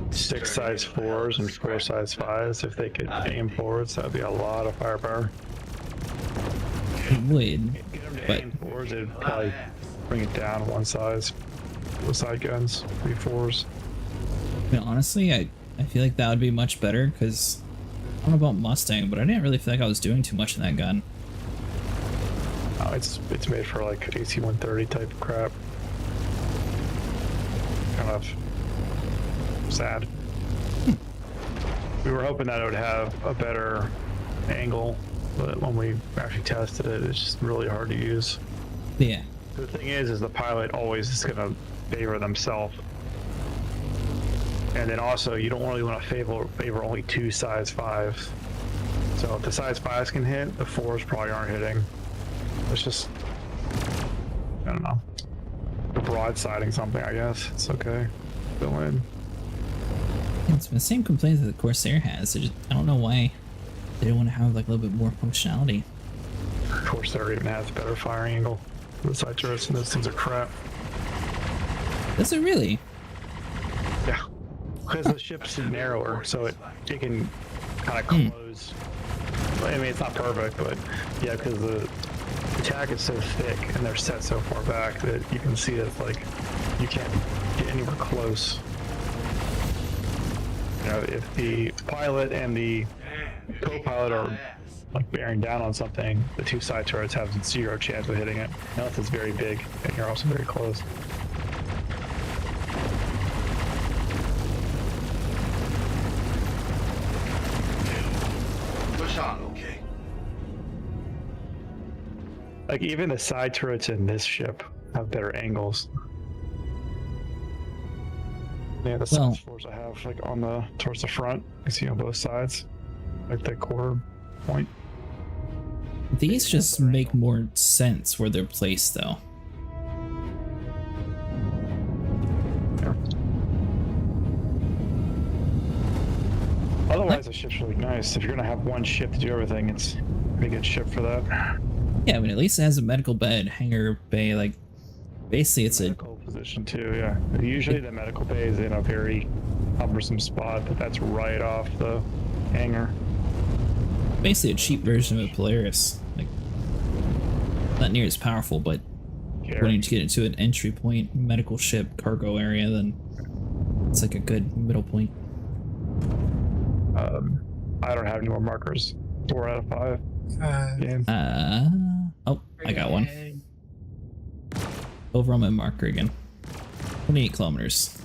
6 size 4s and 4 size 5s. If they could aim forwards, that'd be a lot of firepower. It would, Get them to but aim forwards, it'd probably bring it down 1 size. the side guns, 3-4s. I mean, honestly, I feel like that would be much better because I don't know about Mustang, but I didn't really feel like I was doing too much in that gun. Oh, it's made for like AC-130 type of crap. Kind of sad. We were hoping that it would have a better angle, but when we actually tested it, it's just really hard to use. Yeah. The thing is the pilot always is going to favor themselves. And then also, you don't really want to favor only 2 size 5s. So if the size 5s can hit, the 4s probably aren't hitting. It's just, I don't know. The broadsiding something, I guess. It's okay. Fill in. It's the same complaint that the Corsair has. I don't know why they don't want to have like a little bit more functionality. Corsair even has better firing angle. The side turrets and those things are crap. Does it really? Yeah. Because the ship's narrower, so it can kind of close. I mean, it's not perfect, but yeah, because the attack is so thick and they're set so far back that you can see that like you can't get anywhere close. You know, if the pilot and the co-pilot are like bearing down on something, the 2 side turrets have 0 chance of hitting it, unless it's very big and you're also very close. Push on, okay? Like even the side turrets in this ship have better angles. Yeah, the side floors I have like on the towards the front. You see on both sides, like the quarter point. These just make more sense where they're placed, though. Yeah. Otherwise, the ship's really nice. If you're gonna have one ship to do everything, it's a pretty good ship for that. Yeah, I mean, at least it has a medical bed, hangar bay, like, basically it's a... Medical position too, yeah. Usually the medical bay is in a very cumbersome spot, but that's right off the hangar. Basically a cheap version of a Polaris. Like, not near as powerful, but wanting to get into an entry point medical ship cargo area, then it's like a good middle point. I don't have any more markers. 4 out of 5. Oh, I got one. Over on my marker again. 28 kilometers.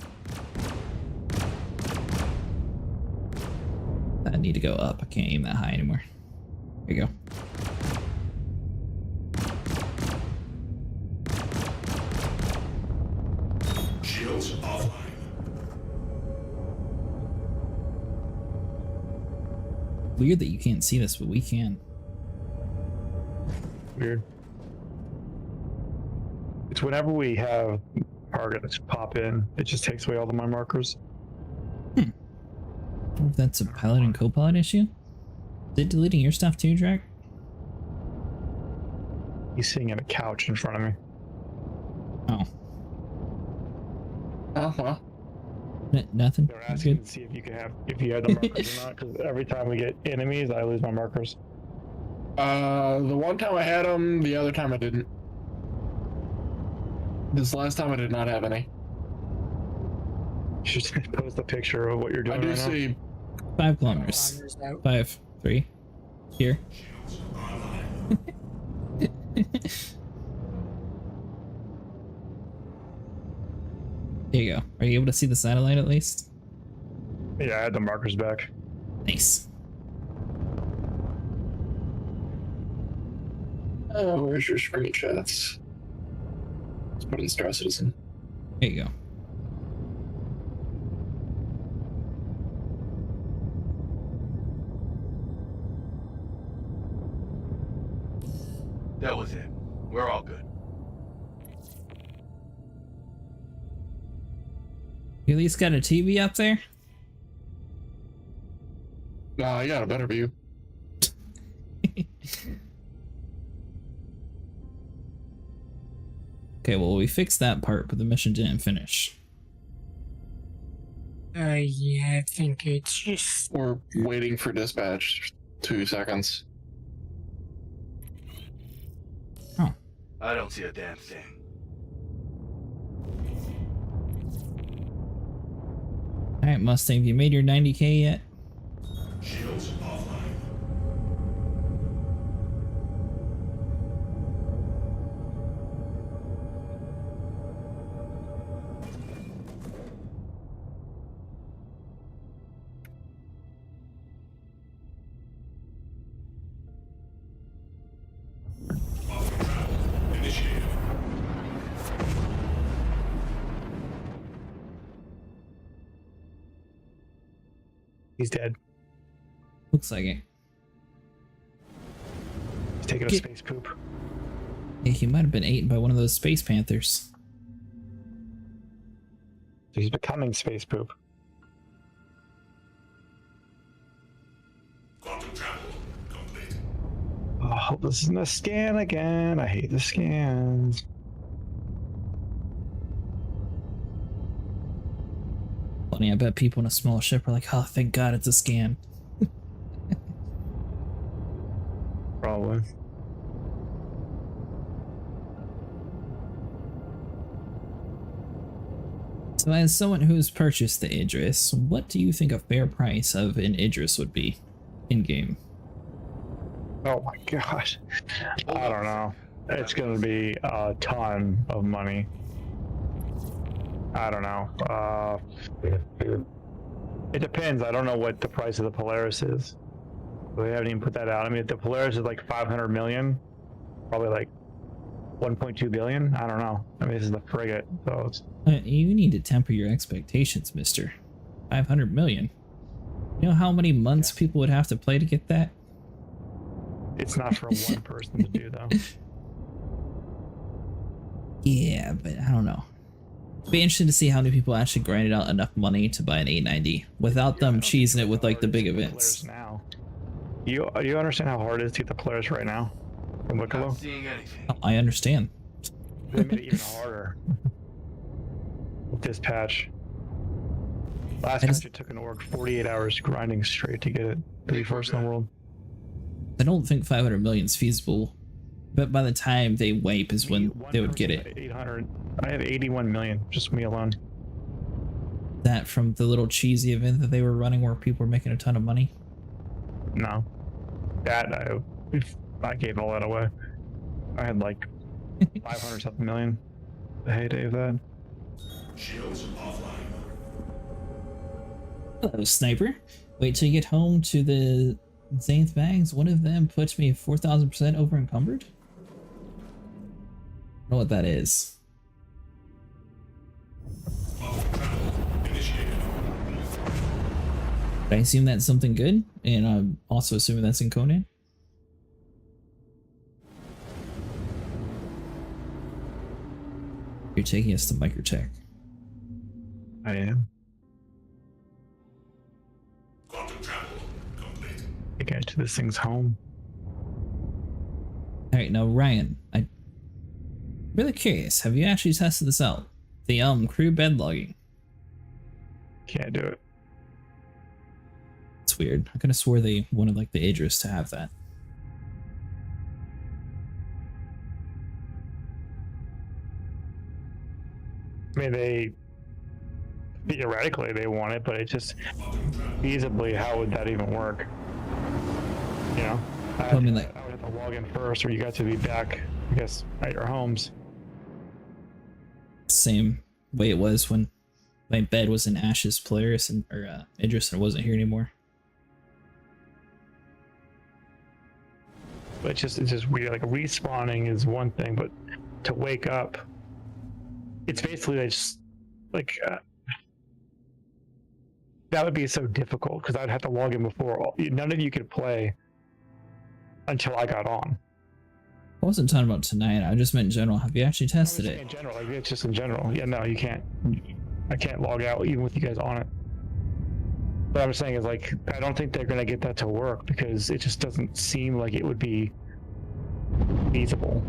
I need to go up. I can't aim that high anymore. Here you go. Shields offline. Weird that you can't see this, but we can. Weird. It's whenever we have targets pop in, it just takes away all of my markers. I wonder if that's a pilot and co-pilot issue? Is it deleting your stuff too, Drac? He's sitting at a couch in front of me. Oh. Oh, well. Nothing. They're asking to see if you can have, if you had the markers or not, because every time we get enemies, I lose my markers. The one time I had them, the other time I didn't. This last time I did not have any. You should post a picture of what you're doing. I do right see 5 kilometers. 5, 3. Here. There you go. Are you able to see the satellite at least? Yeah, I had the markers back. Nice. Where's your screenshots? Let's put in Star Citizen. There you go. That was it. We're all good. You at least got a TV up there? Nah, I got a better view. Okay, well, we fixed that part, but the mission didn't finish. Yeah, I think it's just... We're waiting for dispatch. 2 seconds. I don't see a damn thing. Alright, Mustang, have you made your 90k yet? Shields offline. Initiated. He's dead. Looks like it. He's taking a space poop. Yeah, he might have been eaten by one of those space panthers. So he's becoming space poop. Quantum travel complete. Oh, I hope this isn't a scan again. I hate the scans. Funny, I bet people in a small ship are like, oh, thank God it's a scam. Probably. So as someone who's purchased the Idris, what do you think a fair price of an Idris would be in-game? Oh my gosh. I don't know. It's gonna be a ton of money. I don't know. It depends. I don't know what the price of the Polaris is. They haven't even put that out. I mean, if the Polaris is like 500 million, probably like 1.2 billion. I don't know. I mean, this is the frigate, so it's... You need to temper your expectations, mister. 500 million. You know how many months people would have to play to get that? It's not for one person to do, though. Yeah, but I don't know. Be interesting to see how many people actually grinded out enough money to buy an 890 without them cheesing it with like the big events. Now, you understand how hard it is to get the Polaris right now from Wicklow? I understand. They made it even harder with this patch. Last patch it took an org 48 hours grinding straight to get it to be first in the world. I don't think 500 million is feasible, but by the time they wipe is when they would get it. 800. I have 81 million, just me alone. That from the little cheesy event that they were running where people were making a ton of money? No. That, I gave all that away. I had like 500 something million. The heyday of that. Shields offline. Hello, sniper. Wait till you get home to the Zane's bags. One of them puts me 4,000% over encumbered? I don't know what that is. I assume that's something good, and I'm also assuming that's in Conan. You're taking us to Microtech. I am. Quantum travel complete. I get to this thing's home. Alright, now Ryan, I'm really curious, have you actually tested this out? The crew bed logging. Can't do it. It's weird. I could have swore they wanted like the Idris to have that. I mean, theoretically they want it, but it just feasibly, how would that even work? You know, I would have to log in first, or you got to be back, I guess, at your homes. Same way it was when my bed was in Ash's Polaris and Idris and it wasn't here anymore. But it's just weird. Like respawning is one thing, but to wake up, it's basically just like that would be so difficult because I'd have to log in before. None of you could play until I got on. I wasn't talking about tonight. I just meant in general. Have you actually tested it? In general, like it's just in general. Yeah, no, you can't. I can't log out even with you guys on it. What I'm saying is, like, I don't think they're gonna get that to work because it just doesn't seem like it would be feasible.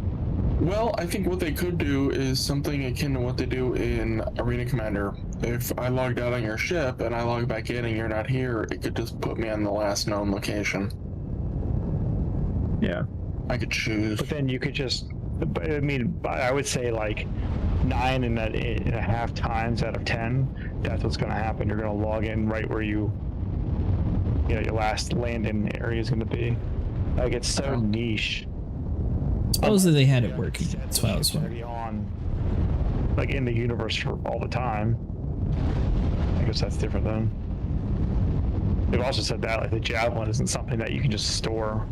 Well, I think what they could do is something akin to what they do in Arena Commander. If I logged out on your ship and I log back in and you're not here, it could just put me on the last known location. Yeah. I could choose. But then you could just, I mean, I would say, like, 9.5 times out of 10, that's what's going to happen. You're going to log in right where your last land-in area is going to be. Like, it's so niche. Supposedly they had it working. That's why I was wondering. Like, in the universe for all the time. I guess that's different then. They've also said that, like, the Javelin isn't something that you can just store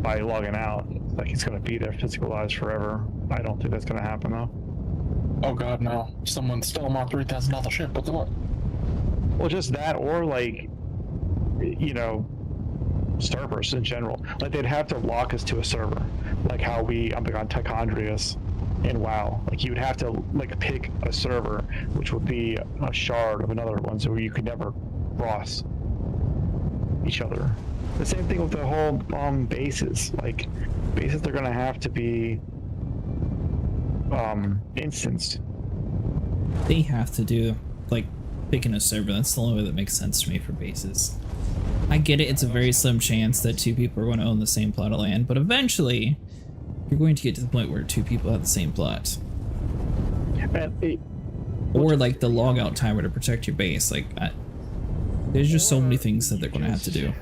by logging out. Like, it's going to be there physicalized forever. I don't think that's going to happen, though. Oh god, no. Someone stole my $3,000 ship. What's up? Well, just that, or, like, servers in general. Like, they'd have to lock us to a server. Like how I'm on Tichondrius in WoW. Like, you would have to, like, pick a server, which would be a shard of another one, so you could never cross each other. The same thing with the whole bases. Like, bases are going to have to be instanced. They have to do, like, picking a server. That's the only way that makes sense to me for bases. I get it, it's a very slim chance that two people are going to own the same plot of land, but eventually you're going to get to the point where two people have the same plot. Or like the logout timer to protect your base. Like, there's just so many things that they're going to have to do.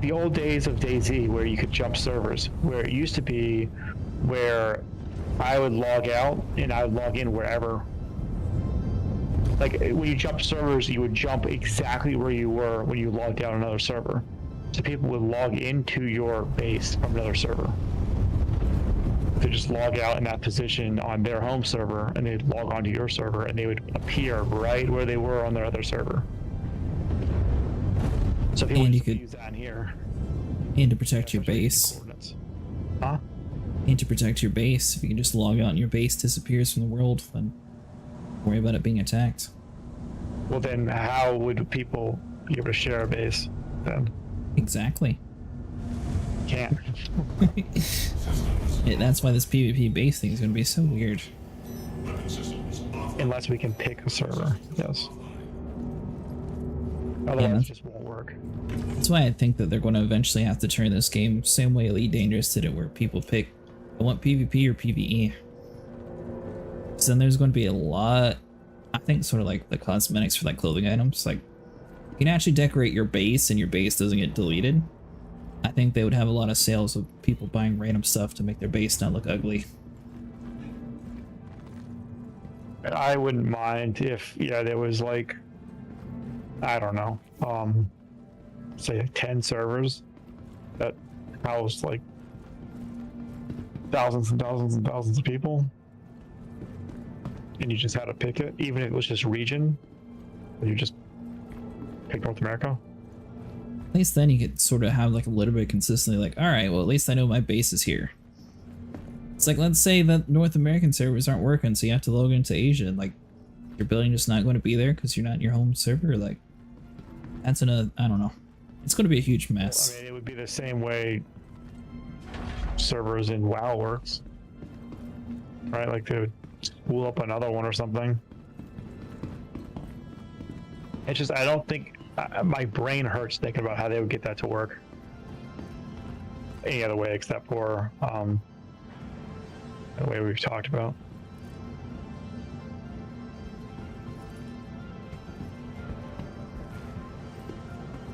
The old days of DayZ where you could jump servers, where it used to be where I would log out and I would log in wherever. Like, when you jump servers, you would jump exactly where you were when you logged out another server. So people would log into your base from another server. They just log out in that position on their home server, and they'd log onto your server, and they would appear right where they were on their other server. So people and you could use that in here. And to protect your base. Huh? And to protect your base, if you can just log out and your base disappears from the world, then worry about it being attacked. Well, then how would people be able to share a base then? Exactly. Can't. Yeah, that's why this PvP base thing is going to be so weird. Unless we can pick a server, yes. Otherwise, it just won't work. That's why I think that they're going to eventually have to turn this game same way Elite Dangerous did it, where people pick, I want PvP or PvE. So then there's going to be a lot, I think, sort of like the cosmetics for like clothing items. Like, you can actually decorate your base and your base doesn't get deleted. I think they would have a lot of sales of people buying random stuff to make their base not look ugly. I wouldn't mind if, there was like, I don't know, say like 10 servers that housed like thousands and thousands and thousands of people. And you just had to pick it, even if it was just region, or you just pick North America. At least then you could sort of have like a little bit consistently like, all right, well, at least I know my base is here. It's like, let's say that North American servers aren't working, so you have to log into Asia, and like your building just not going to be there because you're not in your home server. Like, that's another, I don't know. It's going to be a huge mess. Well, I mean, it would be the same way servers in WoW works, right? Like they would spool up another one or something. It's just, I don't think, my brain hurts thinking about how they would get that to work any other way except for the way we've talked about.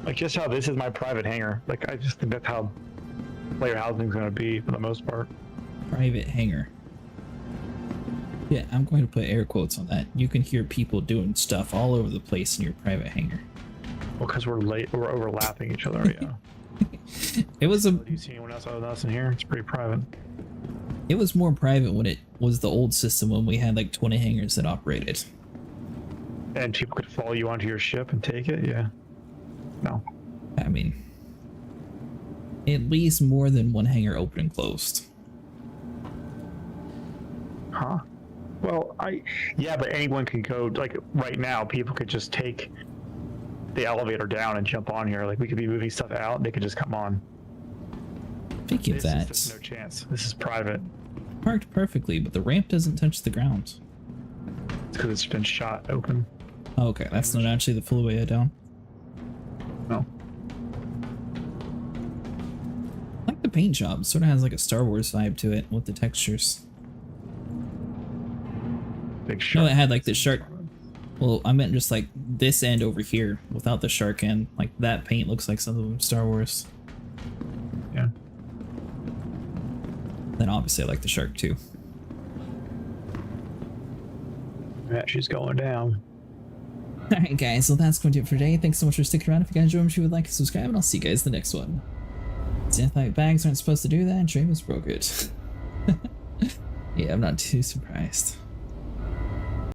Like, just how this is my private hangar. Like, I just think that's how player housing is going to be for the most part. Private hangar. Yeah, I'm going to put air quotes on that. You can hear people doing stuff all over the place in your private hangar. Well, because we're overlapping each other, yeah. It was a... Do you see anyone else other than us in here? It's pretty private. It was more private when it was the old system, when we had like 20 hangars that operated. And people could follow you onto your ship and take it, yeah. No. I mean, at least more than one hangar open and closed. Huh? Well, yeah, but anyone can go, like, right now, people could just take the elevator down and jump on here. Like, we could be moving stuff out, they could just come on. Speaking of that, there's no chance. This is private. Parked perfectly, but the ramp doesn't touch the ground. It's because it's been shot open. Oh, okay, that's not actually the full way down. No. I like the paint job. It sort of has like a Star Wars vibe to it with the textures. big No, shark. it had like the shark. Well, I meant just like this end over here without the shark end. Like that paint looks like something from Star Wars. Yeah. Then obviously I like the shark too. Yeah, she's going down. Alright guys, well that's going to do it for today. Thanks so much for sticking around. If you guys enjoyed, make sure you would like and subscribe, and I'll see you guys in the next one. Deathlight bags aren't supposed to do that, Dramus broke it. Yeah, I'm not too surprised.